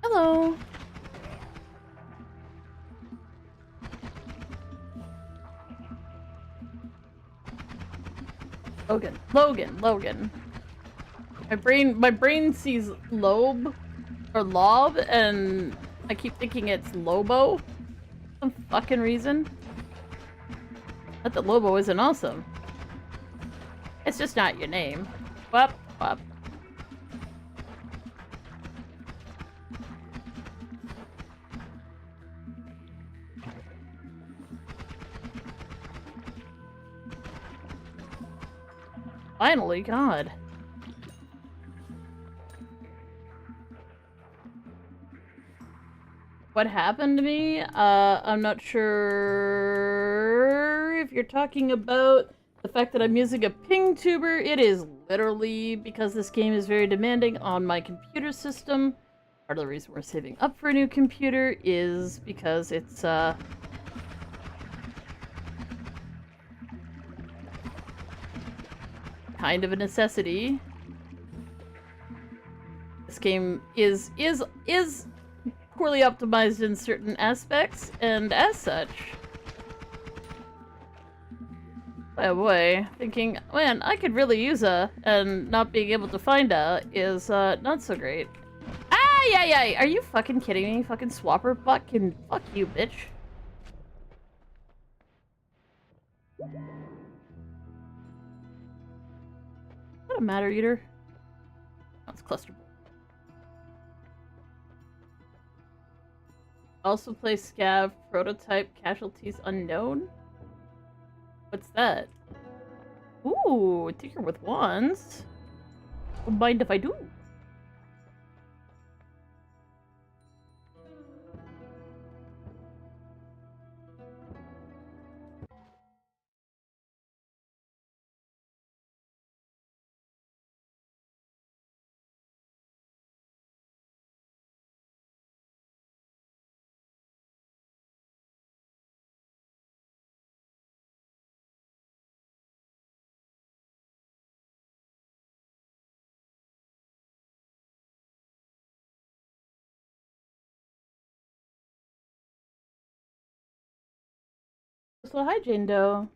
Hello. Logan. My brain sees lobe or lob, and I keep thinking it's Lobo. For some fucking reason. Not that Lobo isn't awesome. It's just not your name. Wop. Finally, God. What happened to me? I'm not sure if you're talking about the fact that I'm using a ping tuber. It is literally because this game is very demanding on my computer system. Part of the reason we're saving up for a new computer is because it's, kind of a necessity. This game is poorly optimized in certain aspects, and as such, oh boy, thinking, man, I could really use a, and not being able to find a is not so great. Yeah. Are you fucking kidding me? Fucking swapper fucking fuck you, bitch. What a matter eater. Oh, it's cluster. Also play Scav prototype casualties unknown. What's that? Ooh, tinker with wands. Don't mind if I do. So hi, Jane Doe.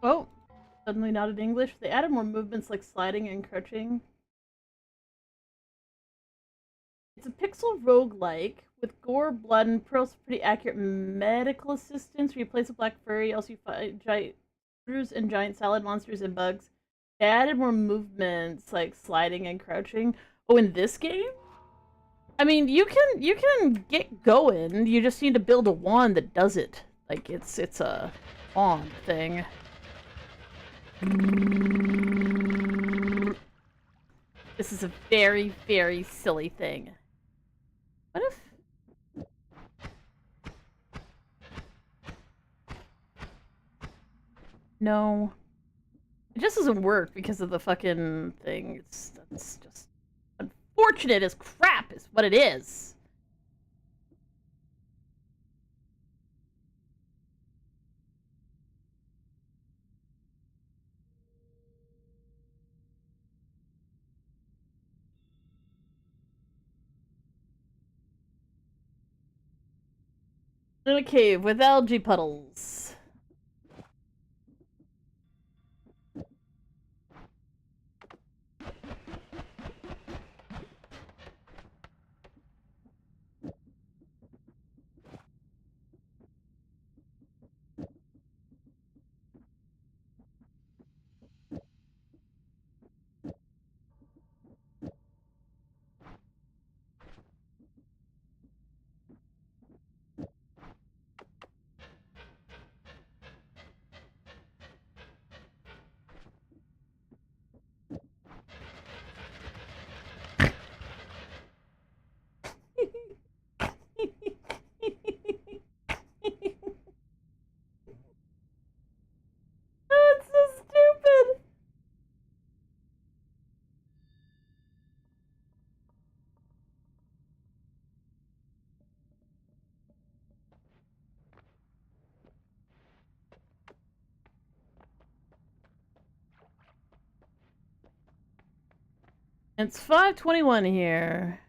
Oh, suddenly not in English. They added more movements like sliding and crouching. It's a pixel roguelike with gore, blood, and pretty accurate medical assistance. Where you place a black furry, else you fight giant creatures and giant salad monsters and bugs. They added more movements like sliding and crouching. Oh, in this game? I mean, you can get going. You just need to build a wand that does it. Like it's a wand thing. This is a very, very silly thing. What if... No. It just doesn't work because of the fucking thing. That's just unfortunate as crap is what it is. In a cave with algae puddles. Oh, it's so stupid. It's 5:21 here.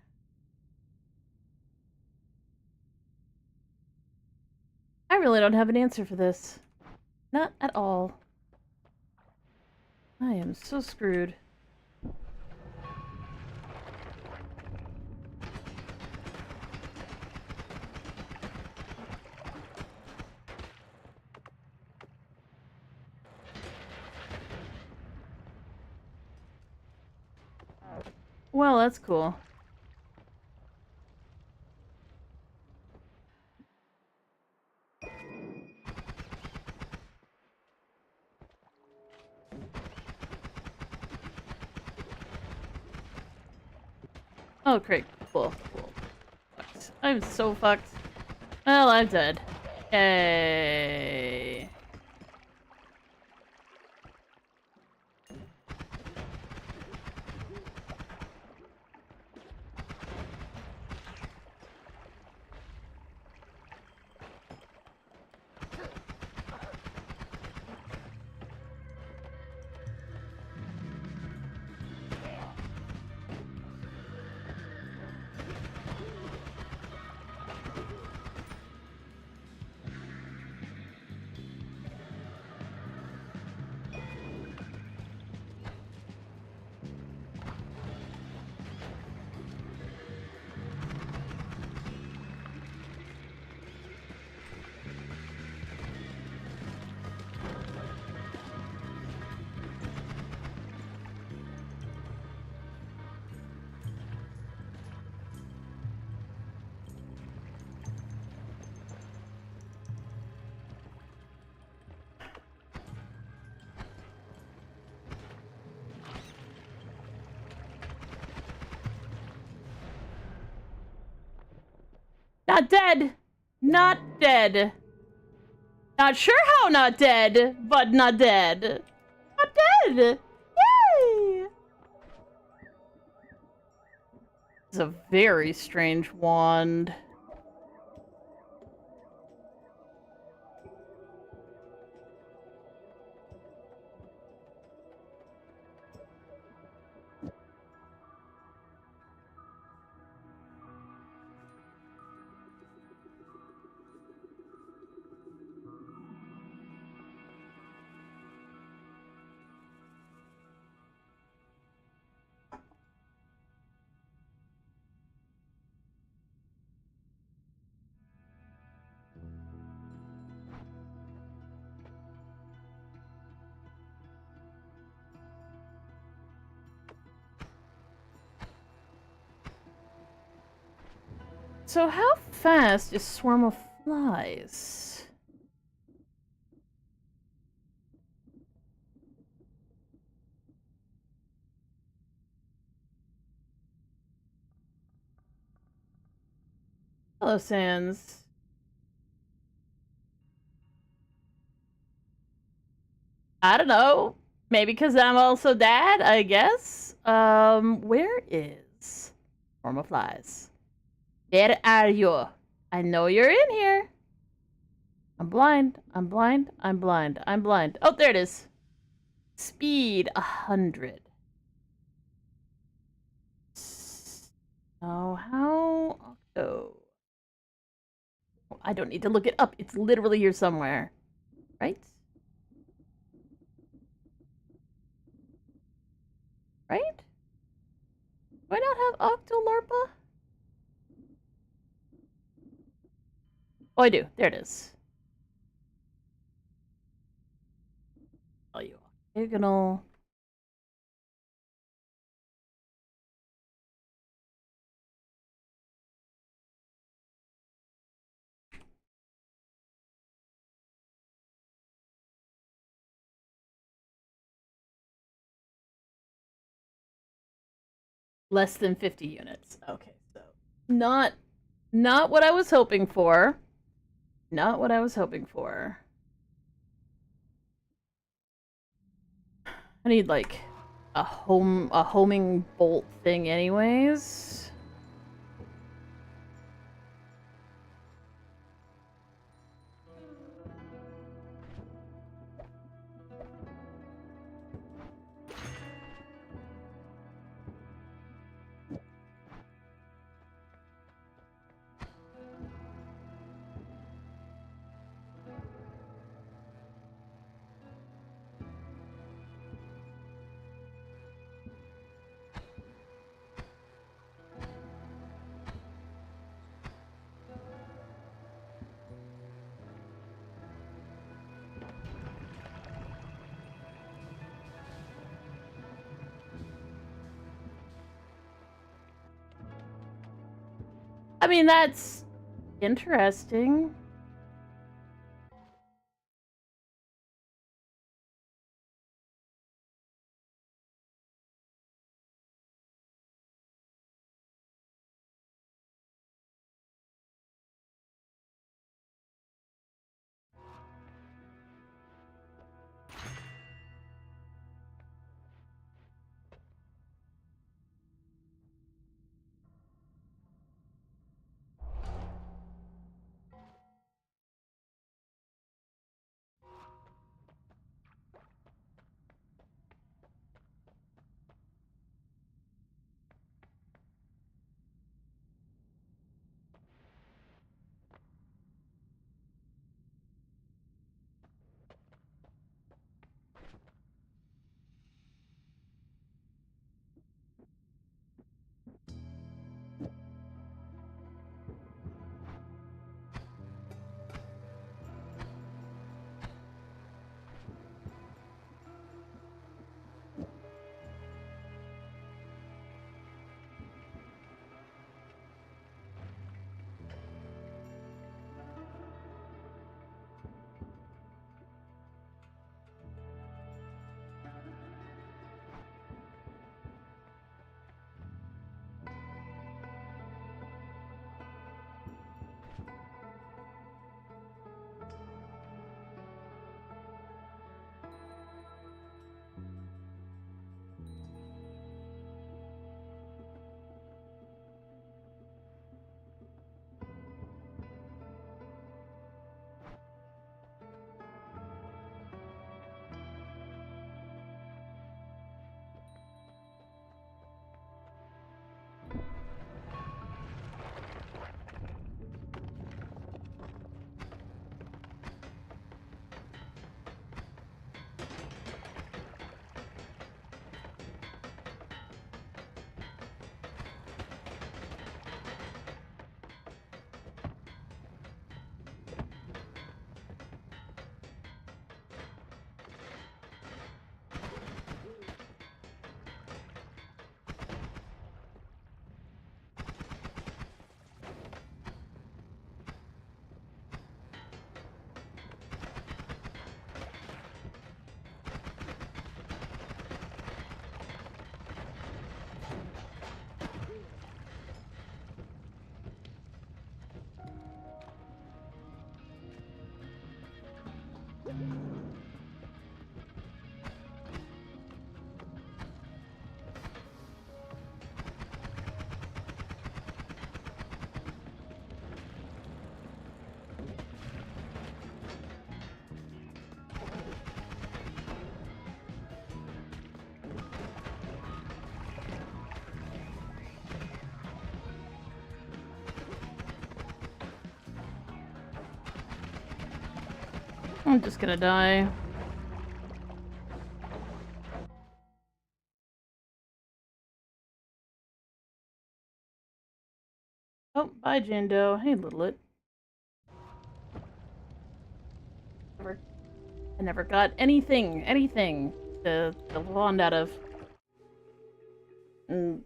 I really don't have an answer for this. Not at all. I am so screwed. Well, that's cool. Oh, great. Cool. Cool. Fucked. I'm so fucked. Well, I'm dead. Yay. Not dead! Not dead. Not sure how not dead, but not dead. Not dead! Yay! It's a very strange wand. So how fast is Swarm of Flies? Hello, Sans. I don't know. Maybe because I'm also dad, I guess. Where is Swarm of Flies? Where are you? I know you're in here. I'm blind. I'm blind. I'm blind. I'm blind. Oh, there it is. Speed 100. So how? Oh. I don't need to look it up. It's literally here somewhere. Right? Right? Do I not have Octolarpa? Oh, I do. There it is. Tell you. Diagonal. Less than 50 units. Okay, so not what I was hoping for. Not what I was hoping for. I need like a homing bolt thing anyways. I mean, that's interesting. I'm just gonna die. Oh, bye, Jando. Hey, Littlet. I never got anything to wand out of. And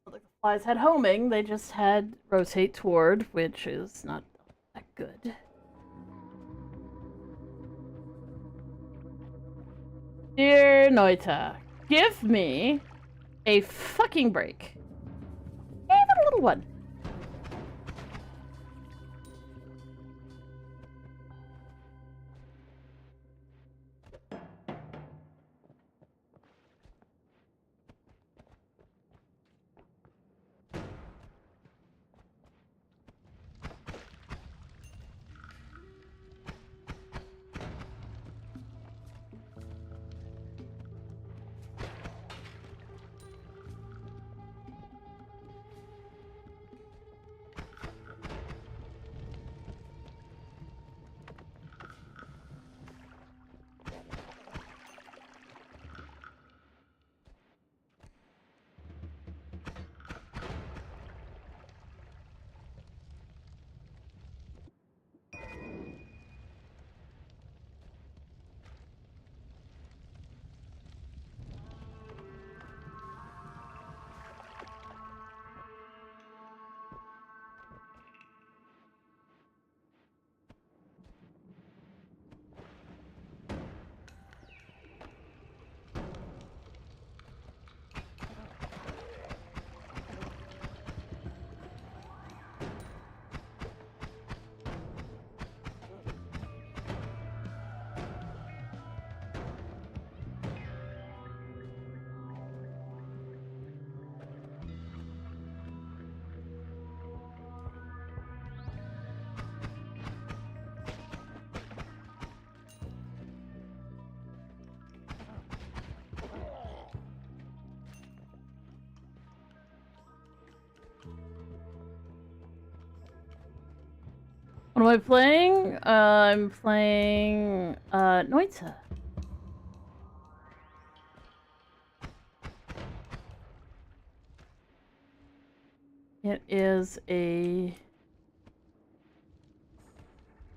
like the flies had homing, they just had rotate toward, which is not that good. Dear NOITA, give me a fucking break. Even a little one. am I playing? I'm playing NOITA. It is a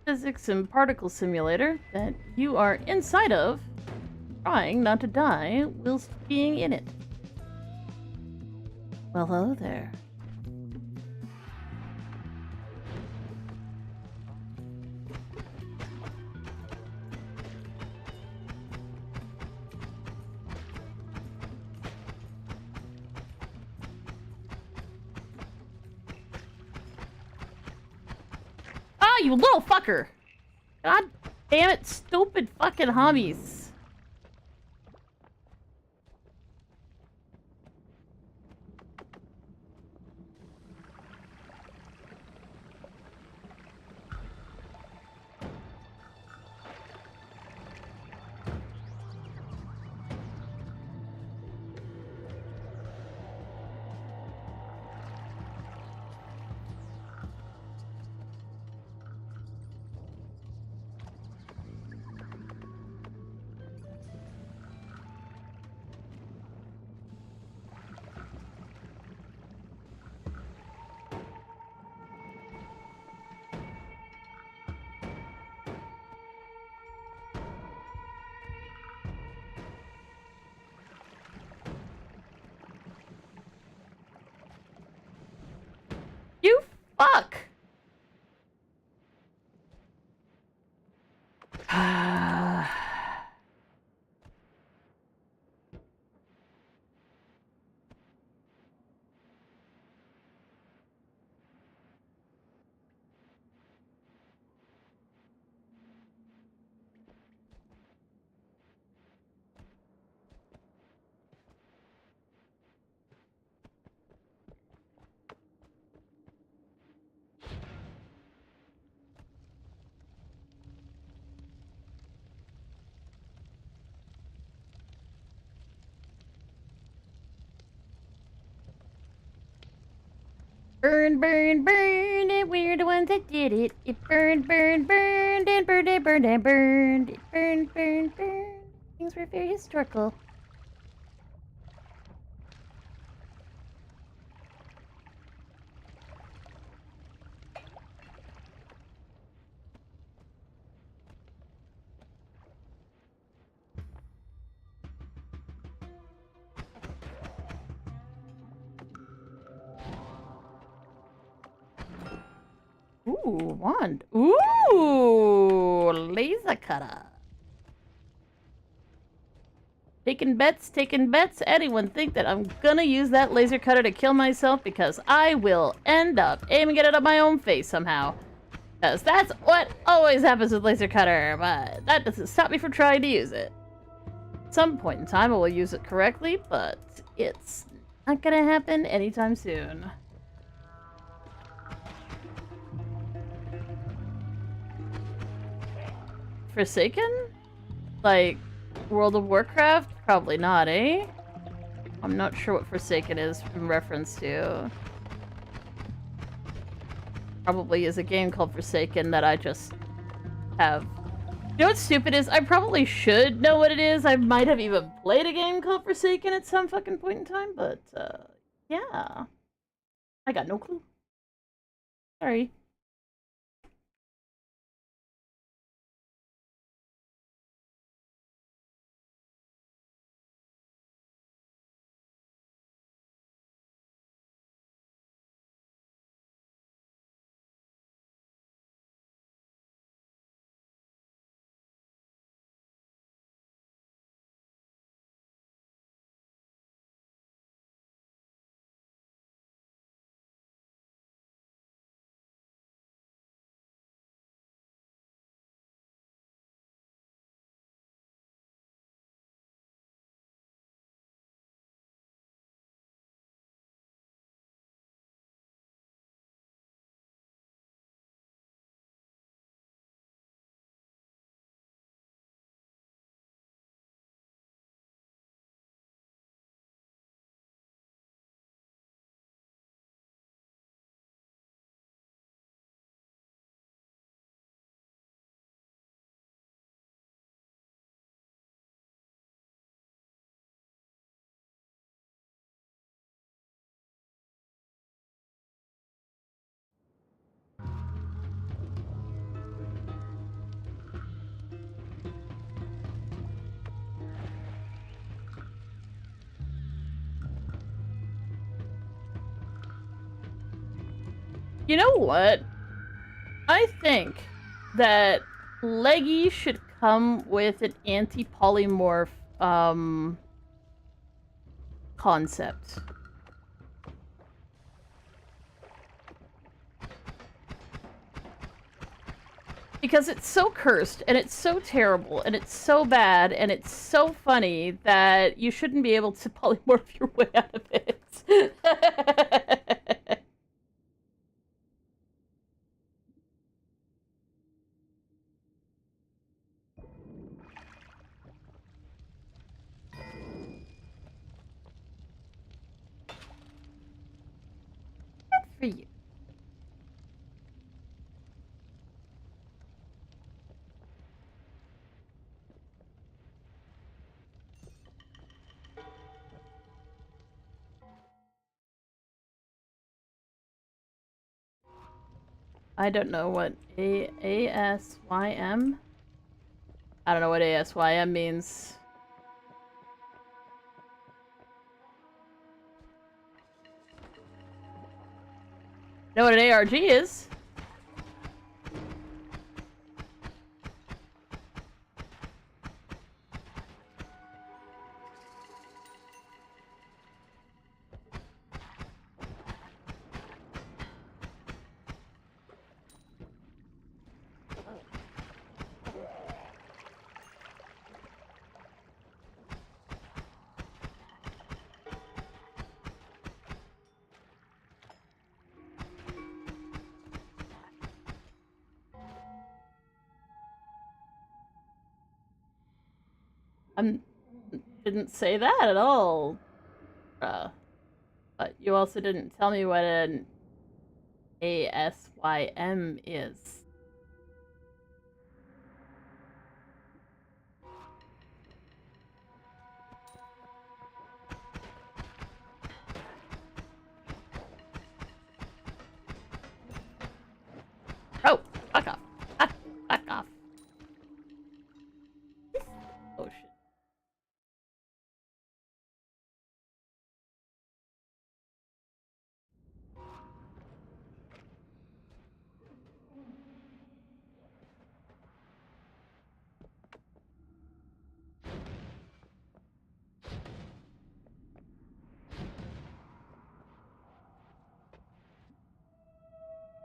physics and particle simulator that you are inside of, trying not to die whilst being in it. Well, hello there. Ah, you little fucker! God damn it, stupid fucking hobbies. You fuck! Burn, burn, burn, and we're the ones that did it. It burned, burned, burned, and burned, and burned, and burned. It burned, burned, burned. Things were very historical. Ooh, wand. Ooh, laser cutter. Taking bets, taking bets. Anyone think that I'm gonna use that laser cutter to kill myself? Because I will end up aiming it at my own face somehow. Because that's what always happens with laser cutter, but that doesn't stop me from trying to use it. At some point in time I will use it correctly, but it's not gonna happen anytime soon. Forsaken? Like, World of Warcraft? Probably not, eh? I'm not sure what Forsaken is in reference to. Probably is a game called Forsaken that I just have. You know what's stupid is? I probably should know what it is. I might have even played a game called Forsaken at some fucking point in time, but, yeah. I got no clue. Sorry. You know what? I think that Leggy should come with an anti-polymorph concept. Because it's so cursed, and it's so terrible, and it's so bad, and it's so funny that you shouldn't be able to polymorph your way out of it. For you. I don't know what ASYM? I don't know what ASYM means. Know what an ARG is? Didn't say that at all. But you also didn't tell me what an ASYM is. Oh, fuck off. Fuck off. Oh shit.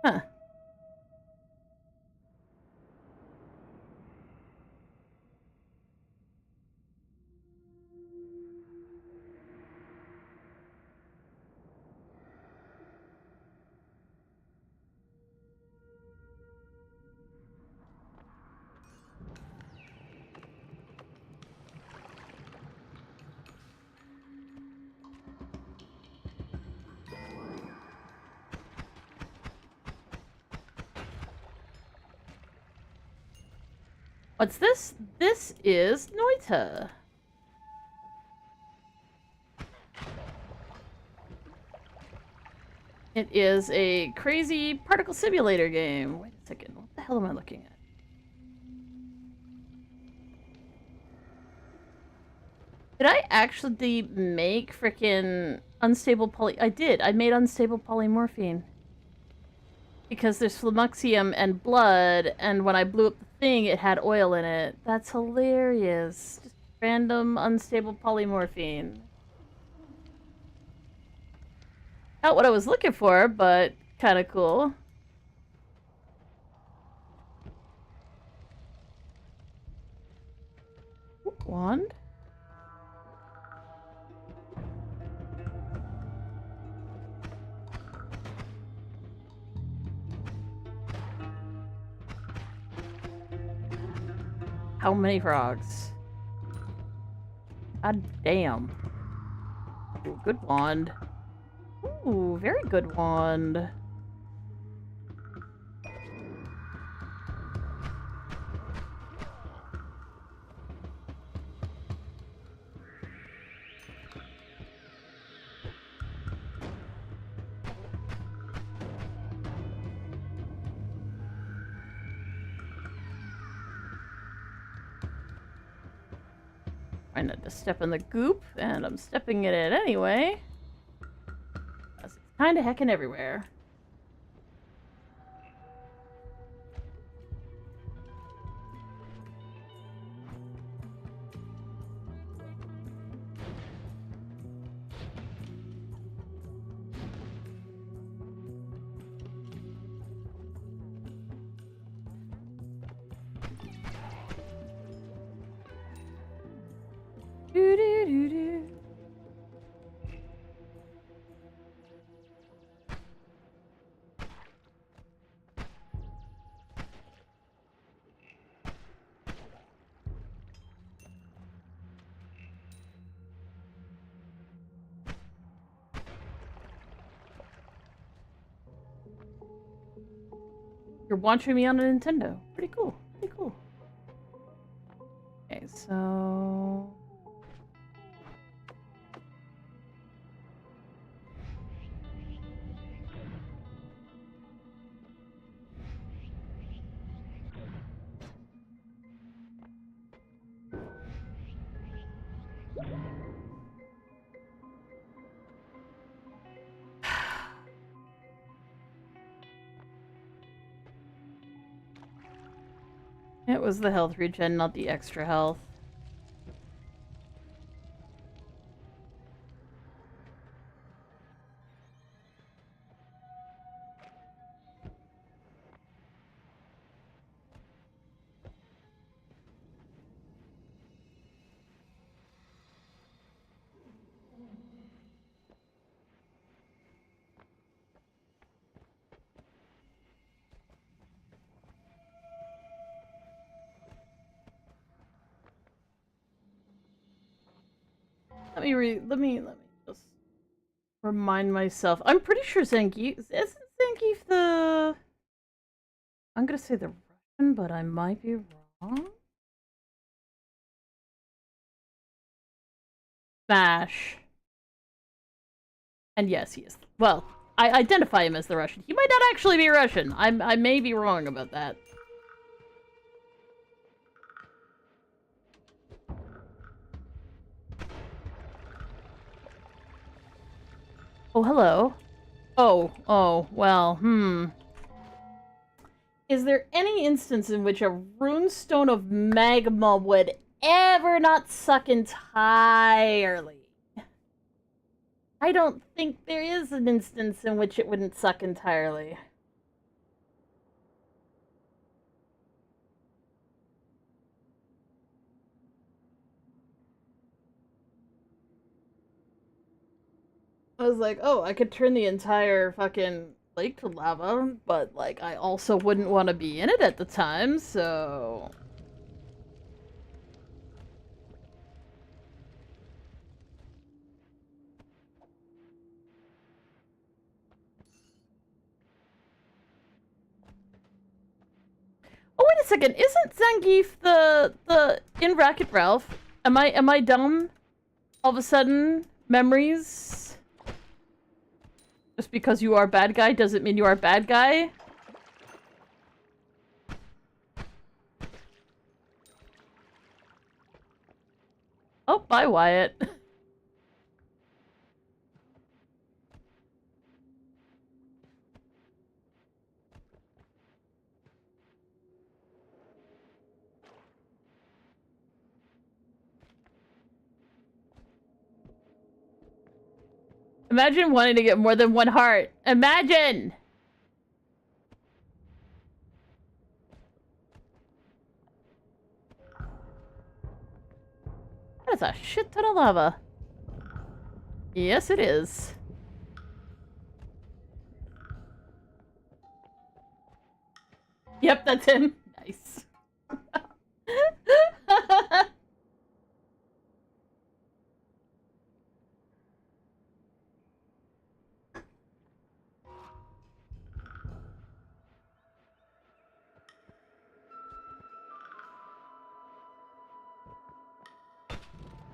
Huh. What's this? This is NOITA. It is a crazy particle simulator game. Wait a second. What the hell am I looking at? Did I actually make frickin' unstable poly... I did. I made unstable polymorphine. Because there's flumoxium and blood, and when I blew up the thing, it had oil in it. That's hilarious. Just random unstable polymorphine. Not what I was looking for, but kind of cool. Wand? How many frogs? God damn. Ooh, good wand. Ooh, very good wand. Trying not to step in the goop, and I'm stepping in it anyway. It's kind of heckin' everywhere. Do do do do. You're watching me on a Nintendo. Pretty cool. Pretty cool. Okay, so... It was the health regen, not the extra health. Let me just remind myself. I'm pretty sure Zangief isn't Zangief the... I'm gonna say the Russian, but I might be wrong. Smash. And yes, he is. Well, I identify him as the Russian. He might not actually be Russian. I may be wrong about that. Oh, hello. Oh, well, Is there any instance in which a runestone of magma would ever not suck entirely? I don't think there is an instance in which it wouldn't suck entirely. I was like, oh, I could turn the entire fucking lake to lava, but, like, I also wouldn't want to be in it at the time, so... Oh, wait a second, isn't Zangief the in Wreck-It Ralph? Am I dumb? All of a sudden, memories? Just because you are a bad guy doesn't mean you are a bad guy? Oh, bye, Wyatt. Imagine wanting to get more than one heart. Imagine! That is a shit ton of lava. Yes, it is. Yep, that's him. Nice.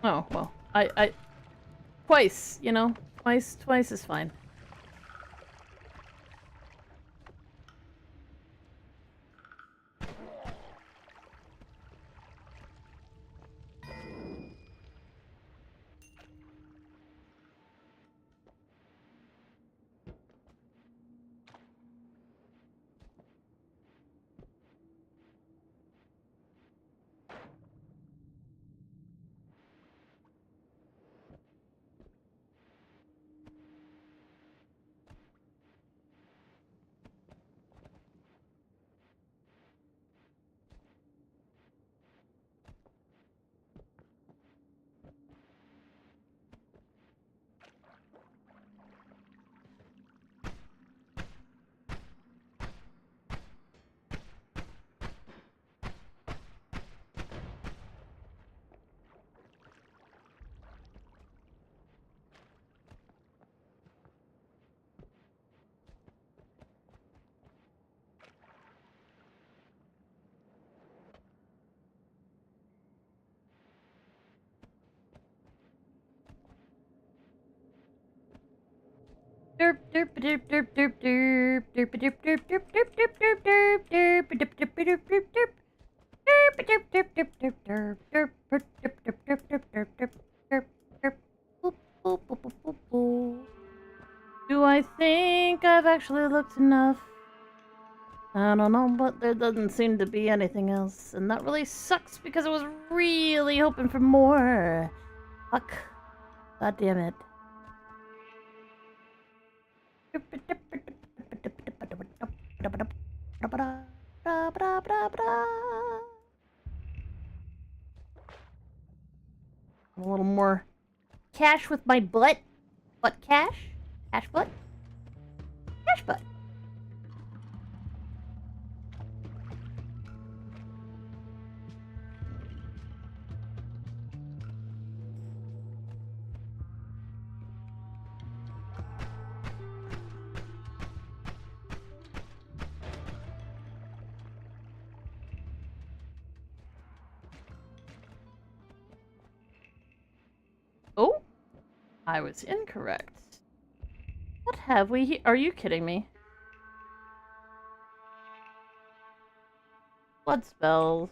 Oh, well. Twice, you know? Twice is fine. Derp derp derp derp derp derp derp derp derp derp derp derp derp derp derp derp derp derp. Derp derp derp derp derp derp derp derp derp derp derp derp derp derp derp. Boop boop boop boop boop boop. Do I think I've actually looked enough? I don't know, but there doesn't seem to be anything else, and that really sucks because I was really hoping for more. Fuck. God damn it. A little more cash with my butt. Butt cash? Cash butt? Cash butt. Oh, I was incorrect. What have we here? Are you kidding me? Blood spells.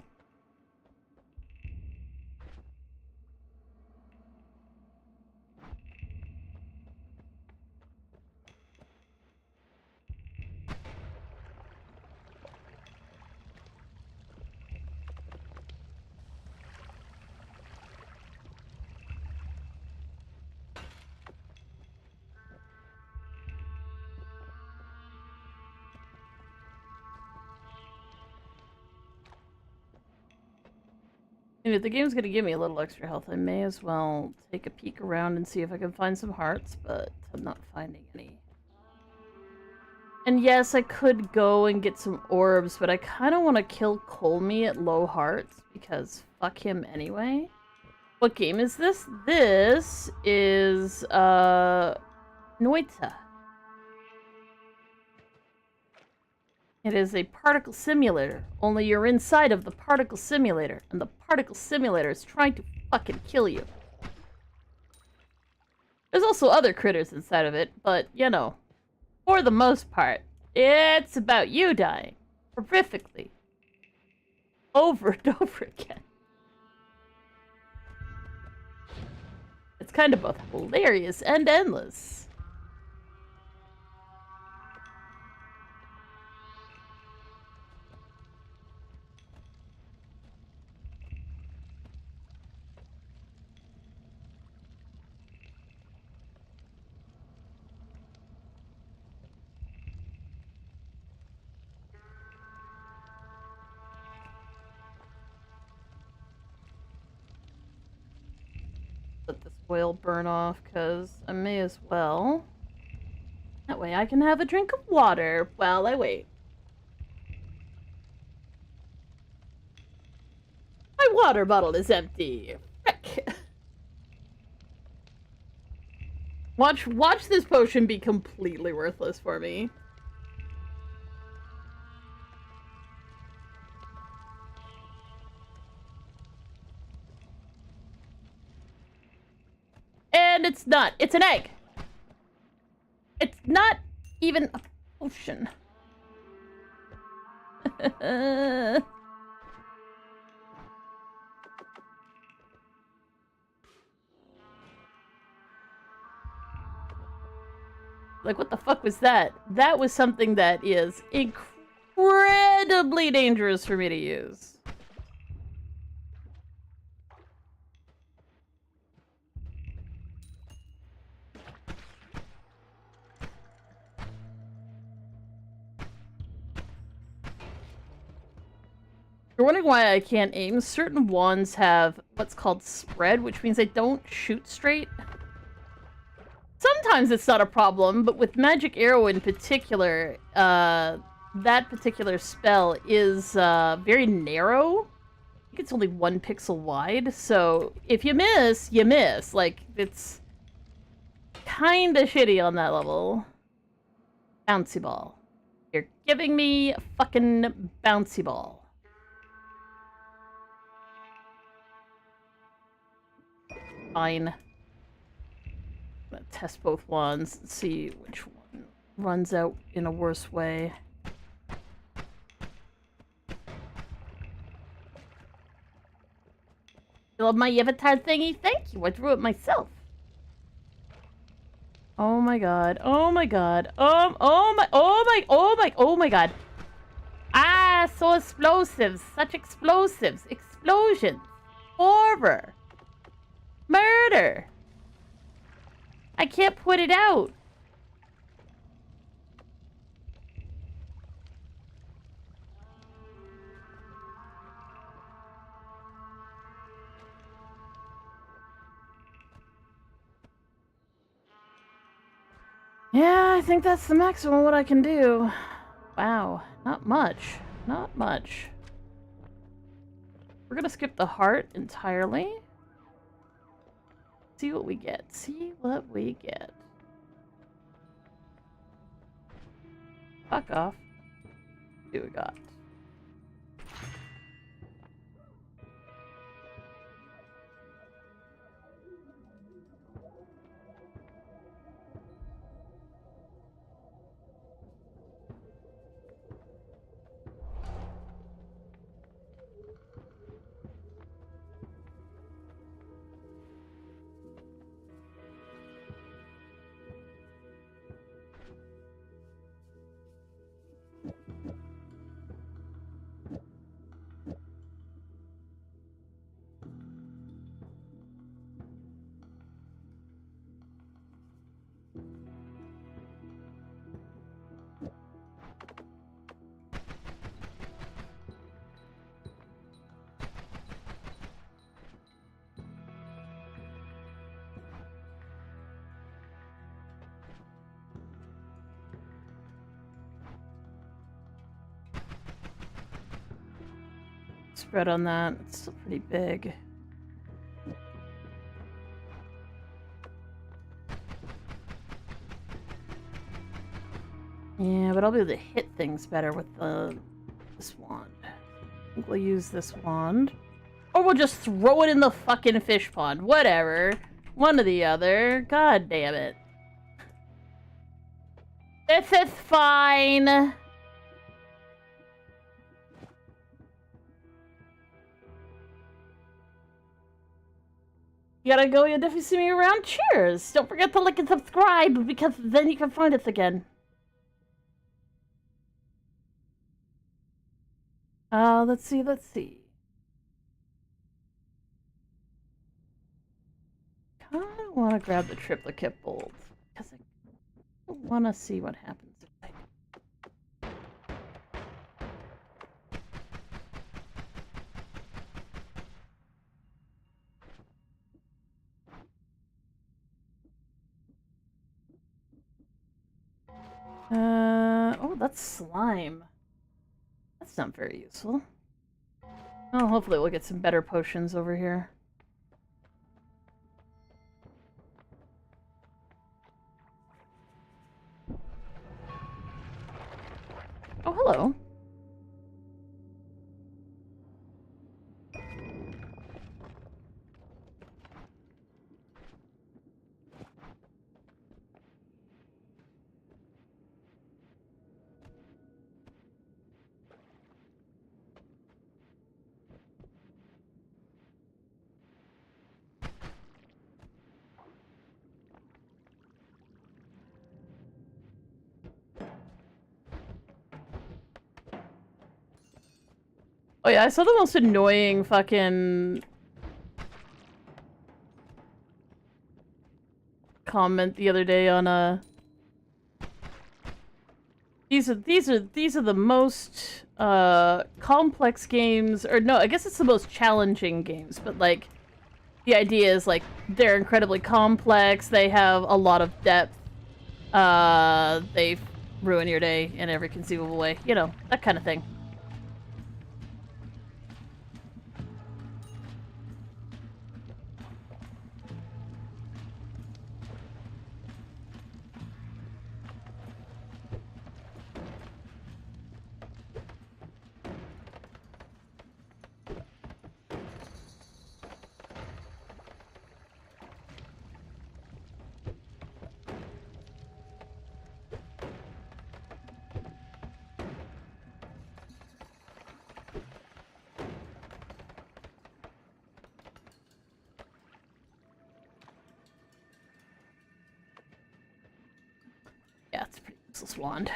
And if the game's gonna give me a little extra health, I may as well take a peek around and see if I can find some hearts, but I'm not finding any. And yes, I could go and get some orbs, but I kind of want to kill Colmy at low hearts, because fuck him anyway. What game is this? This is, NOITA. It is a particle simulator, only you're inside of the particle simulator, and the particle simulator is trying to fucking kill you. There's also other critters inside of it, but, you know, for the most part, it's about you dying. Horrifically. Over and over again. It's kind of both hilarious and endless. Let this oil burn off, because I may as well. That way I can have a drink of water while I wait. My water bottle is empty. Frick. Watch this potion be completely worthless for me. And it's not. It's an egg. It's not even a potion. Like, what the fuck was that? That was something that is incredibly dangerous for me to use. You're wondering why I can't aim? Certain wands have what's called spread, which means they don't shoot straight. Sometimes it's not a problem, but with Magic Arrow in particular, that particular spell is very narrow. I think it's only 1 pixel wide, so if you miss, you miss. Like, it's kinda shitty on that level. Bouncy ball. You're giving me a fucking bouncy ball. Fine. I'm gonna test both wands and see which one runs out in a worse way. You love my avatar thingy? Thank you. I drew it myself. Oh my god. Oh my god. Oh my god. Ah, so explosives. Such explosives. Explosions. Horror. Murder. I can't put it out. Yeah, I think that's the maximum what I can do. Wow, not much. Not much. We're gonna skip the heart entirely. See what we get. See what we get. Fuck off. See what we got. Spread on that. It's still pretty big. Yeah, but I'll be able to hit things better with this wand. I think we'll use this wand. Or we'll just throw it in the fucking fish pond. Whatever. One or the other. God damn it. This is fine. You gotta go, you'll definitely see me around. Cheers! Don't forget to like and subscribe, because then you can find us again. Let's see. Kinda wanna grab the triplicate bolt, because I wanna see what happens if I... Oh, that's slime. That's not very useful. Oh, hopefully we'll get some better potions over here. Oh, hello. Oh yeah, I saw the most annoying fucking comment the other day on these are the most complex games, or no, I guess it's the most challenging games, but like the idea is like they're incredibly complex, they have a lot of depth, they ruin your day in every conceivable way, you know, that kind of thing. useless wand.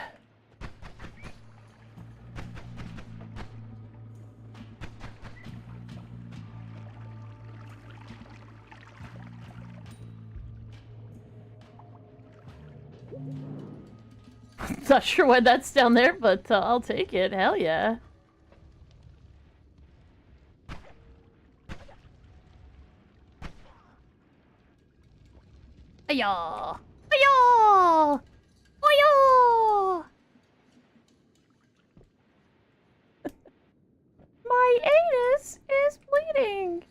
Not sure why that's down there, but I'll take it. Hell yeah. Ayah! Ayah! Ayah! My anus is bleeding!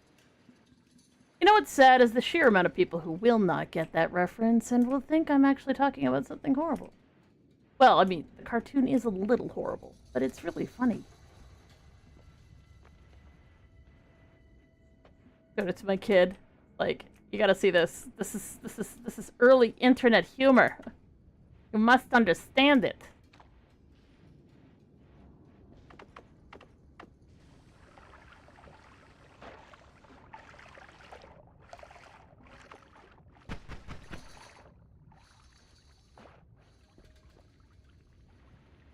You know what's sad is the sheer amount of people who will not get that reference and will think I'm actually talking about something horrible. Well, I mean, the cartoon is a little horrible, but it's really funny. Showed it to my kid. Like, you gotta see this. This is early internet humor. You must understand it.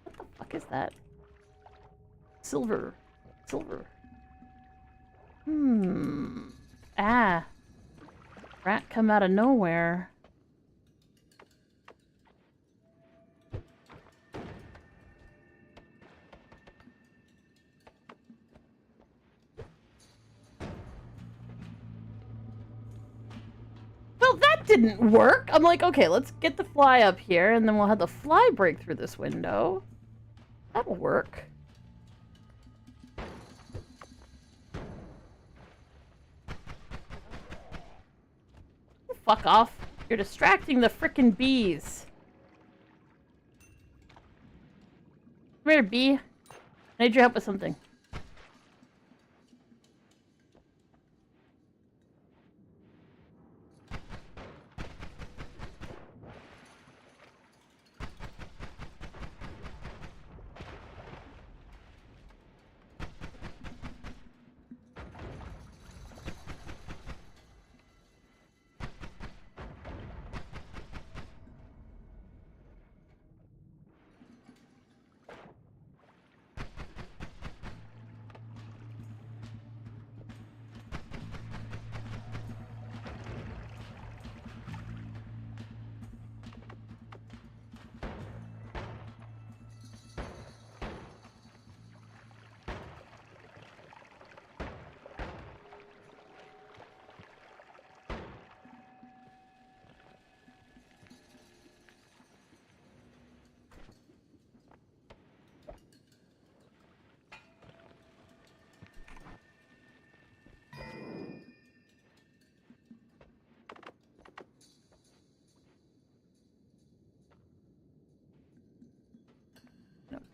What the fuck is that? Silver. Silver. Ah. Rat come out of nowhere. Well, that didn't work. I'm like, okay, let's get the fly up here, and then we'll have the fly break through this window. That'll work. Fuck off. You're distracting the frickin' bees. Come here, bee. I need your help with something.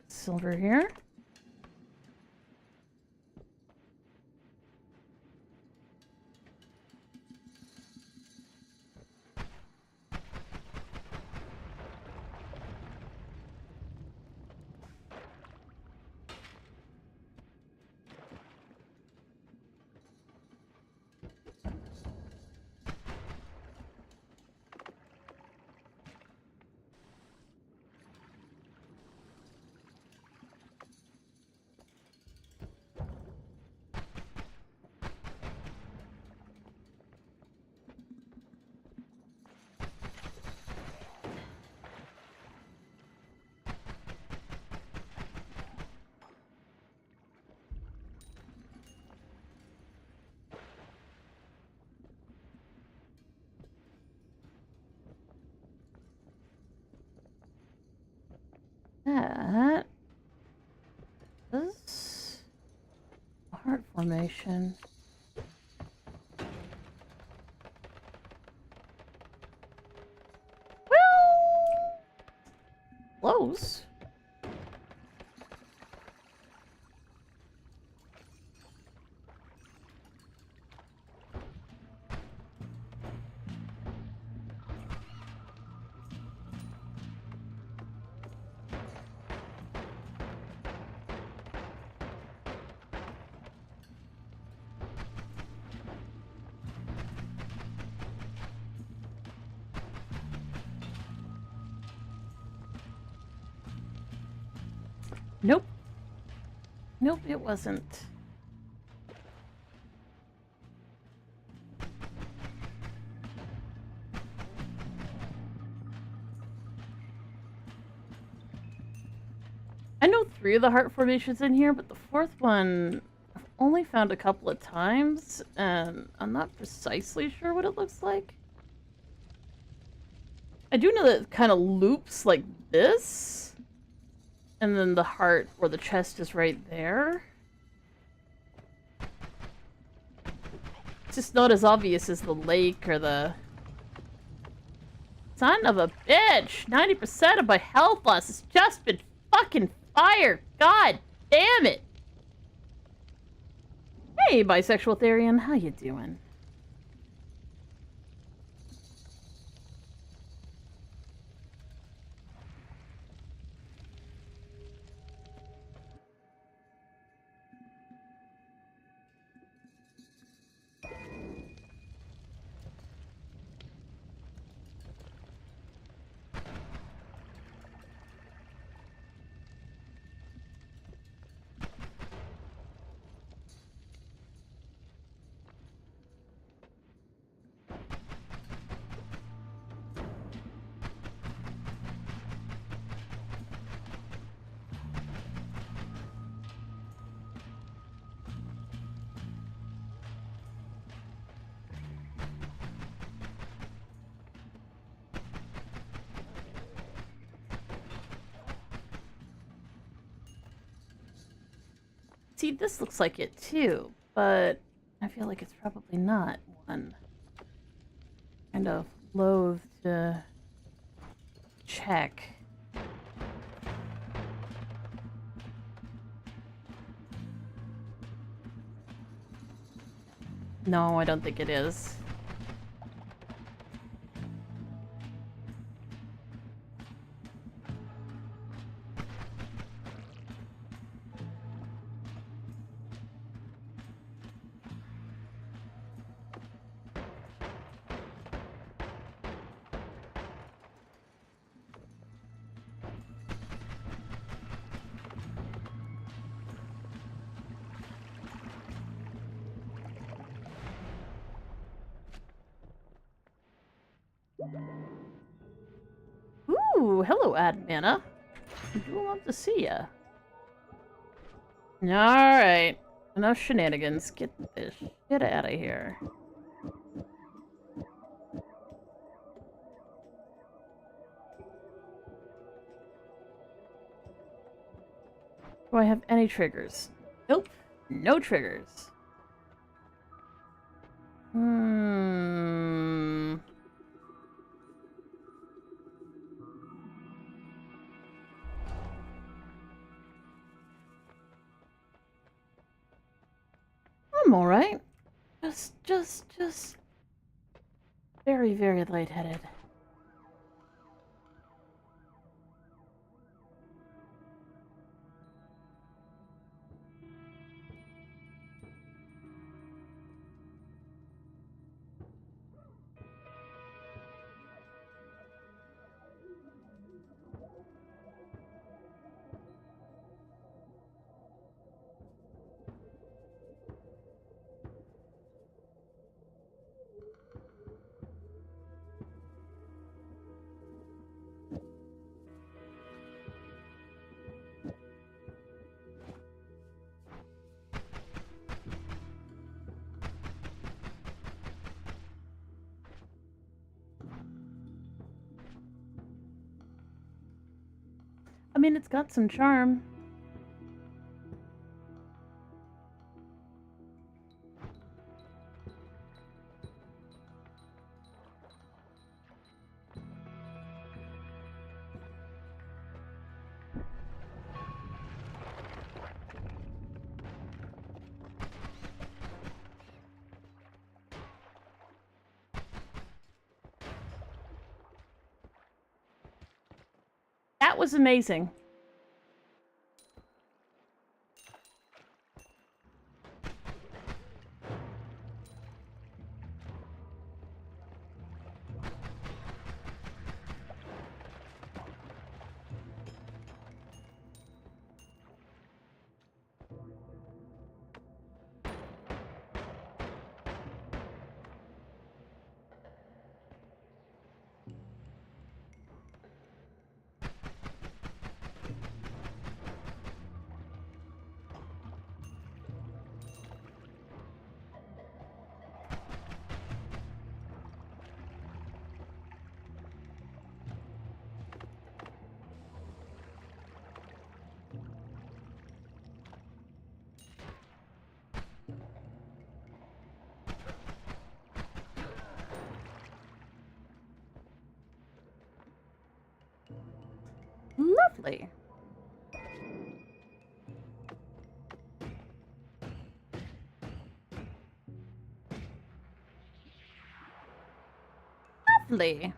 Silver here. That is a heart formation. Well, close. Nope. Nope, it wasn't. I know 3 of the heart formations in here, but the 4th one I've only found a couple of times, and I'm not precisely sure what it looks like. I do know that it kind of loops like this, and then the heart or the chest is right there. It's just not as obvious as the lake or the... Son of a bitch! 90% of my health loss has just been fucking fire! God damn it! Hey, bisexual Therian, how you doing? See, this looks like it too, but I feel like it's probably not one. Kind of loath to check. No, I don't think it is. Ooh, hello, Admana. I do love to see ya. Alright. Enough shenanigans. Get this shit out of here. Do I have any triggers? Nope. No triggers. I'm alright. Just very, very lightheaded. I mean, it's got some charm. That was amazing. Lovely. Lovely.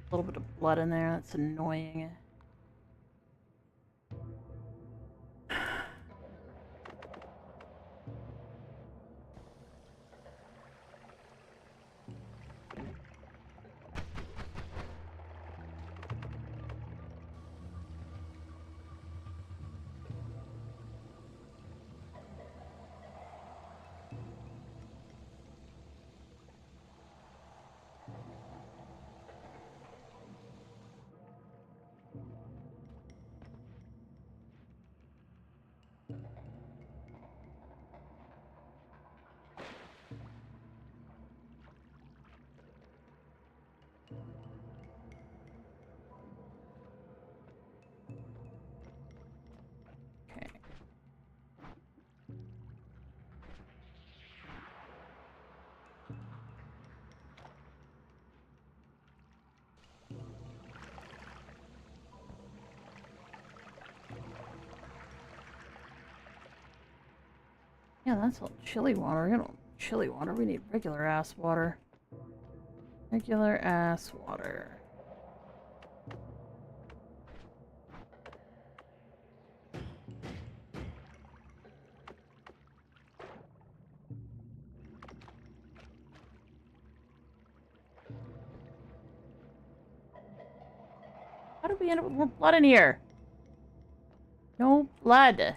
A little bit of blood in there. That's annoying. Yeah, that's all chili water. We don't chili water. We need regular ass water. Regular ass water. How did we end up with more blood in here? No blood.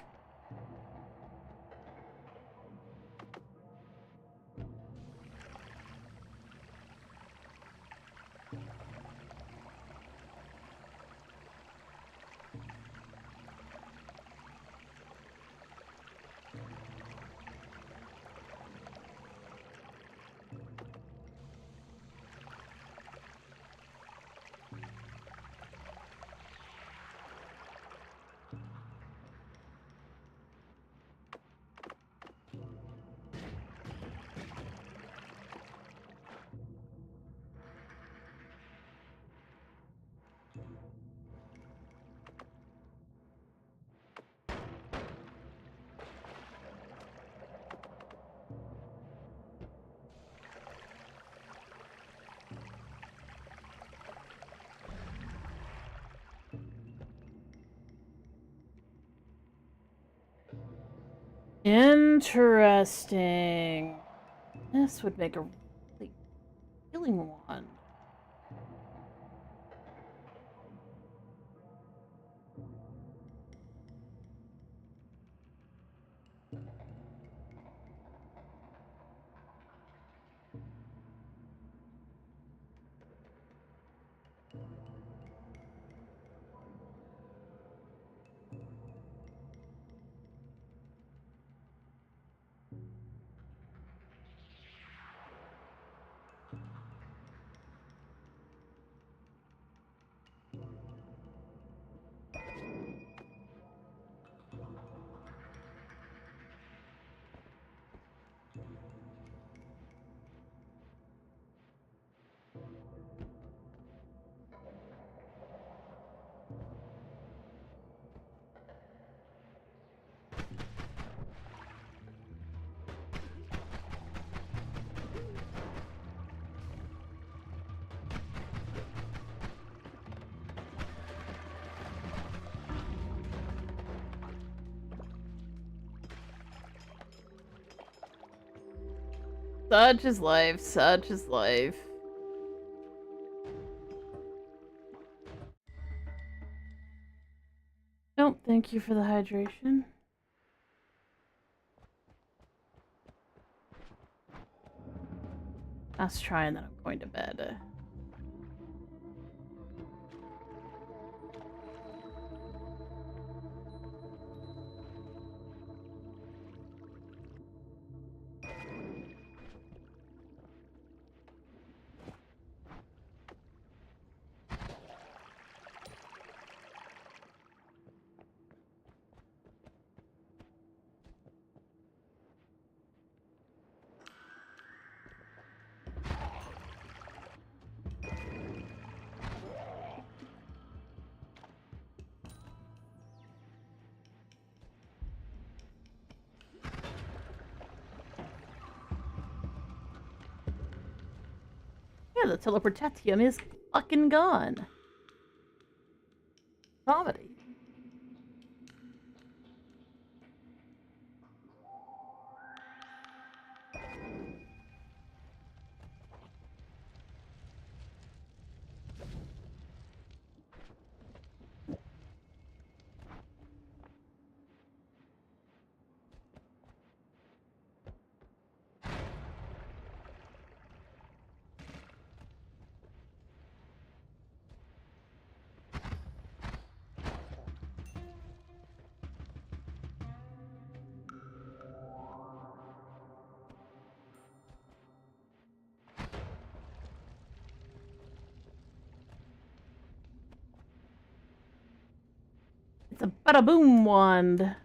Interesting. This would make a really healing one. Such is life, such is life. Nope, thank you for the hydration. Let's try and then I'm going to bed. Yeah, the teleportatium is fucking gone. Comedy. It's a bada boom wand.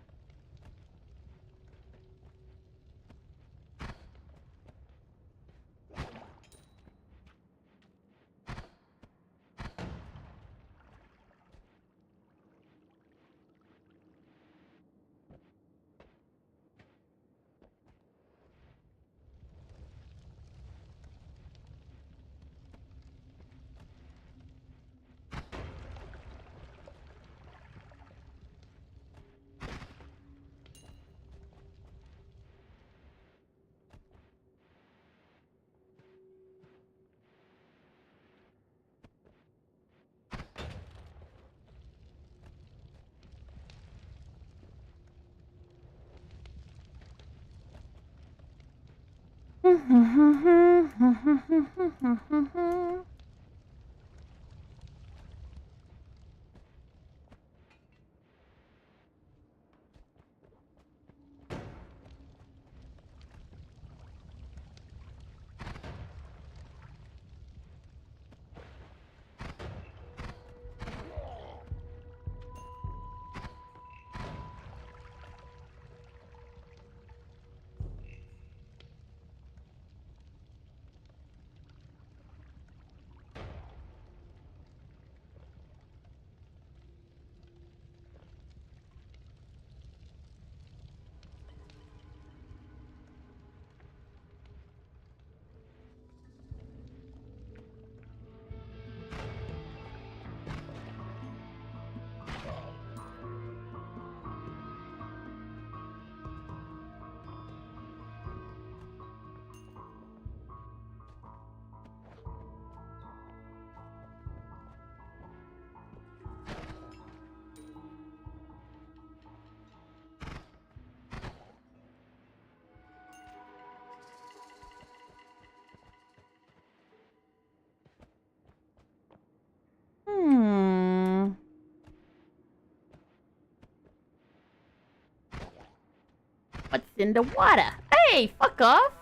What's in the water? Hey, fuck off!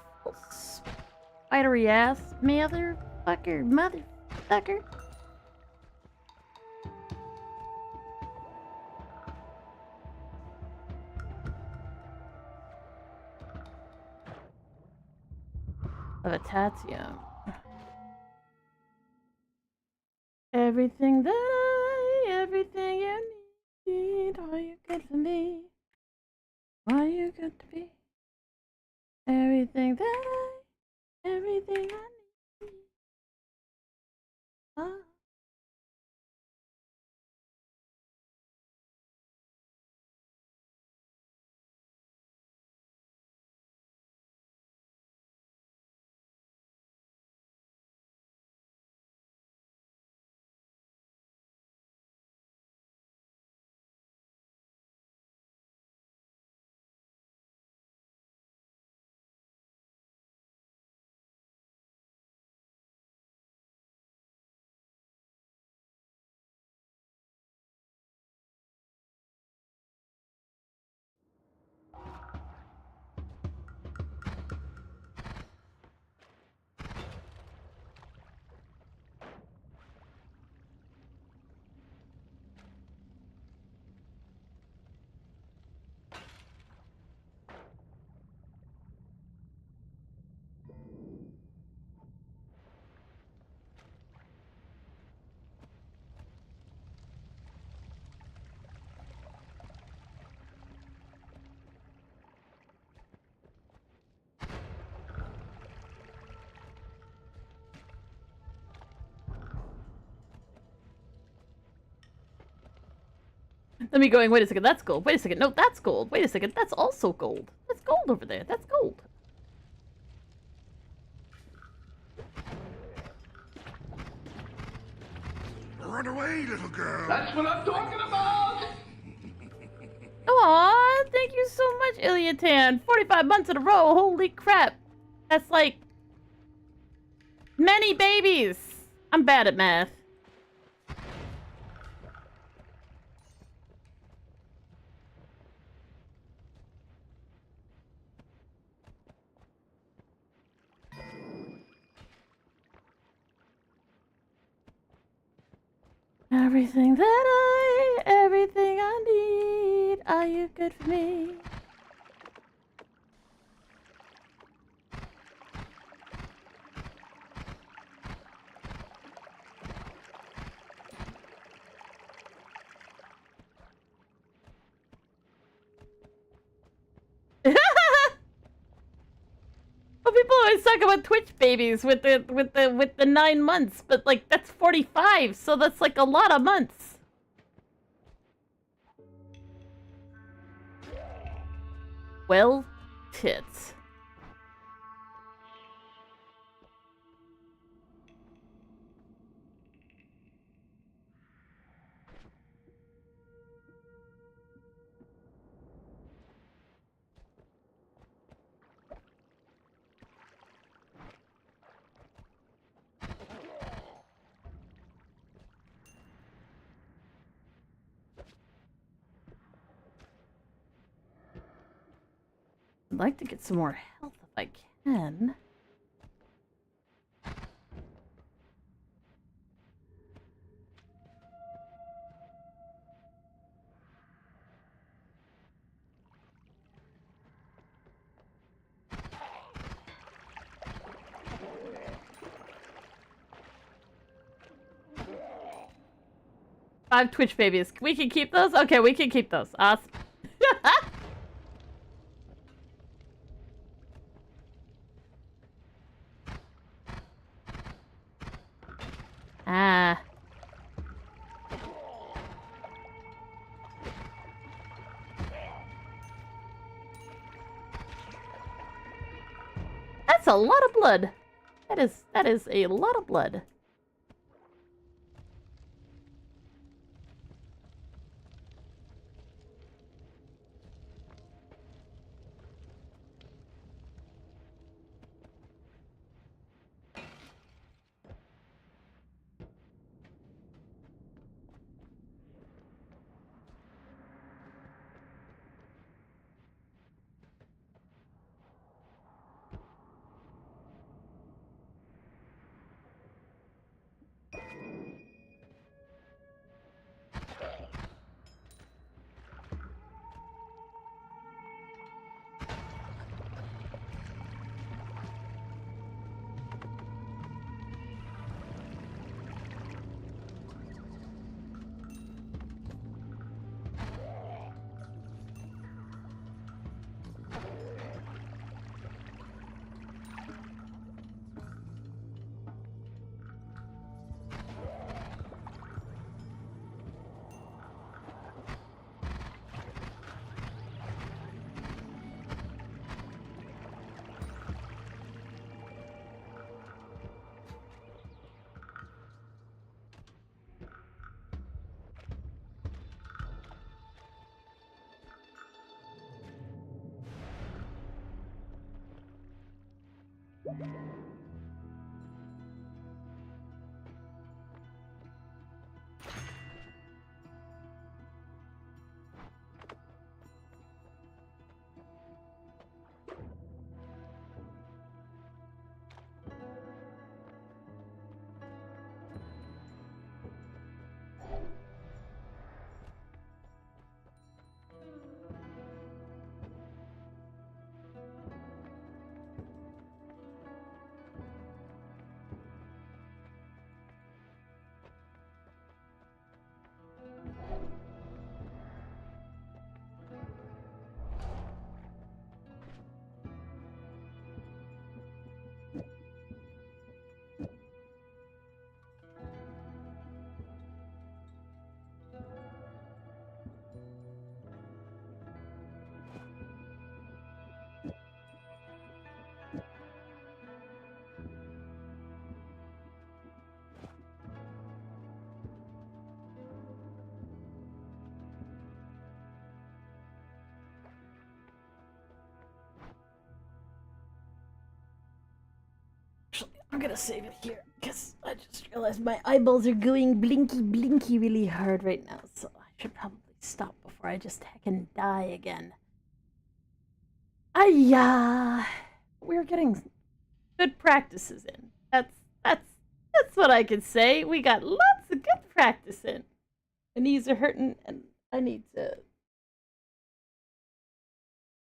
Spidery ass motherfucker. Levitation. Everything you need, all you good for me, all you good to be. Everything everything I need. Ah. Let me going, wait a second, that's gold. Wait a second, no, that's gold. Wait a second, that's also gold. That's gold over there. That's gold. Run away, little girl. That's what I'm talking about! Aw, thank you so much, Iliatan. 45 months in a row, holy crap. That's like... many babies. I'm bad at math. Everything I need, are you good for me? Well, people always talk about Twitch babies with the 9 months, but like that's 45, so that's like a lot of months. Well, tits. I'd like to get some more health if I can. Five Twitch babies. We can keep those? Okay, we can keep those. Awesome. Ah. That's a lot of blood. That is a lot of blood. I'm gonna save it here because I just realized my eyeballs are going blinky really hard right now, so I should probably stop before I just heckin' die again. Ayah! We're getting good practices in. That's what I could say. We got lots of good practice in. My knees are hurting and I need to.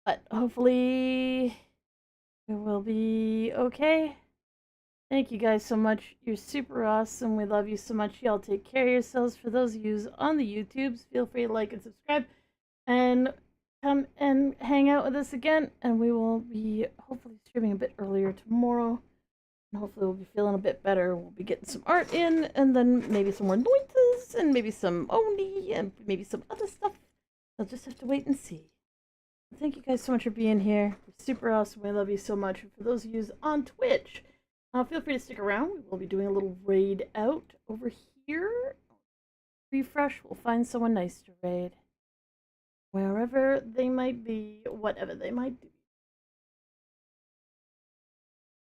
But hopefully it will be okay. Thank you guys so much. You're super awesome. We love you so much. Y'all take care of yourselves. For those of you on the YouTubes, feel free to like and subscribe. And come and hang out with us again. And we will be hopefully streaming a bit earlier tomorrow. And hopefully we'll be feeling a bit better. We'll be getting some art in. And then maybe some more NOITAs. And maybe some Oni. And maybe some other stuff. I'll just have to wait and see. Thank you guys so much for being here. You're super awesome. We love you so much. And for those of you on Twitch, feel free to stick around. We will be doing a little raid out over here. Refresh. We'll find someone nice to raid. Wherever they might be, whatever they might do.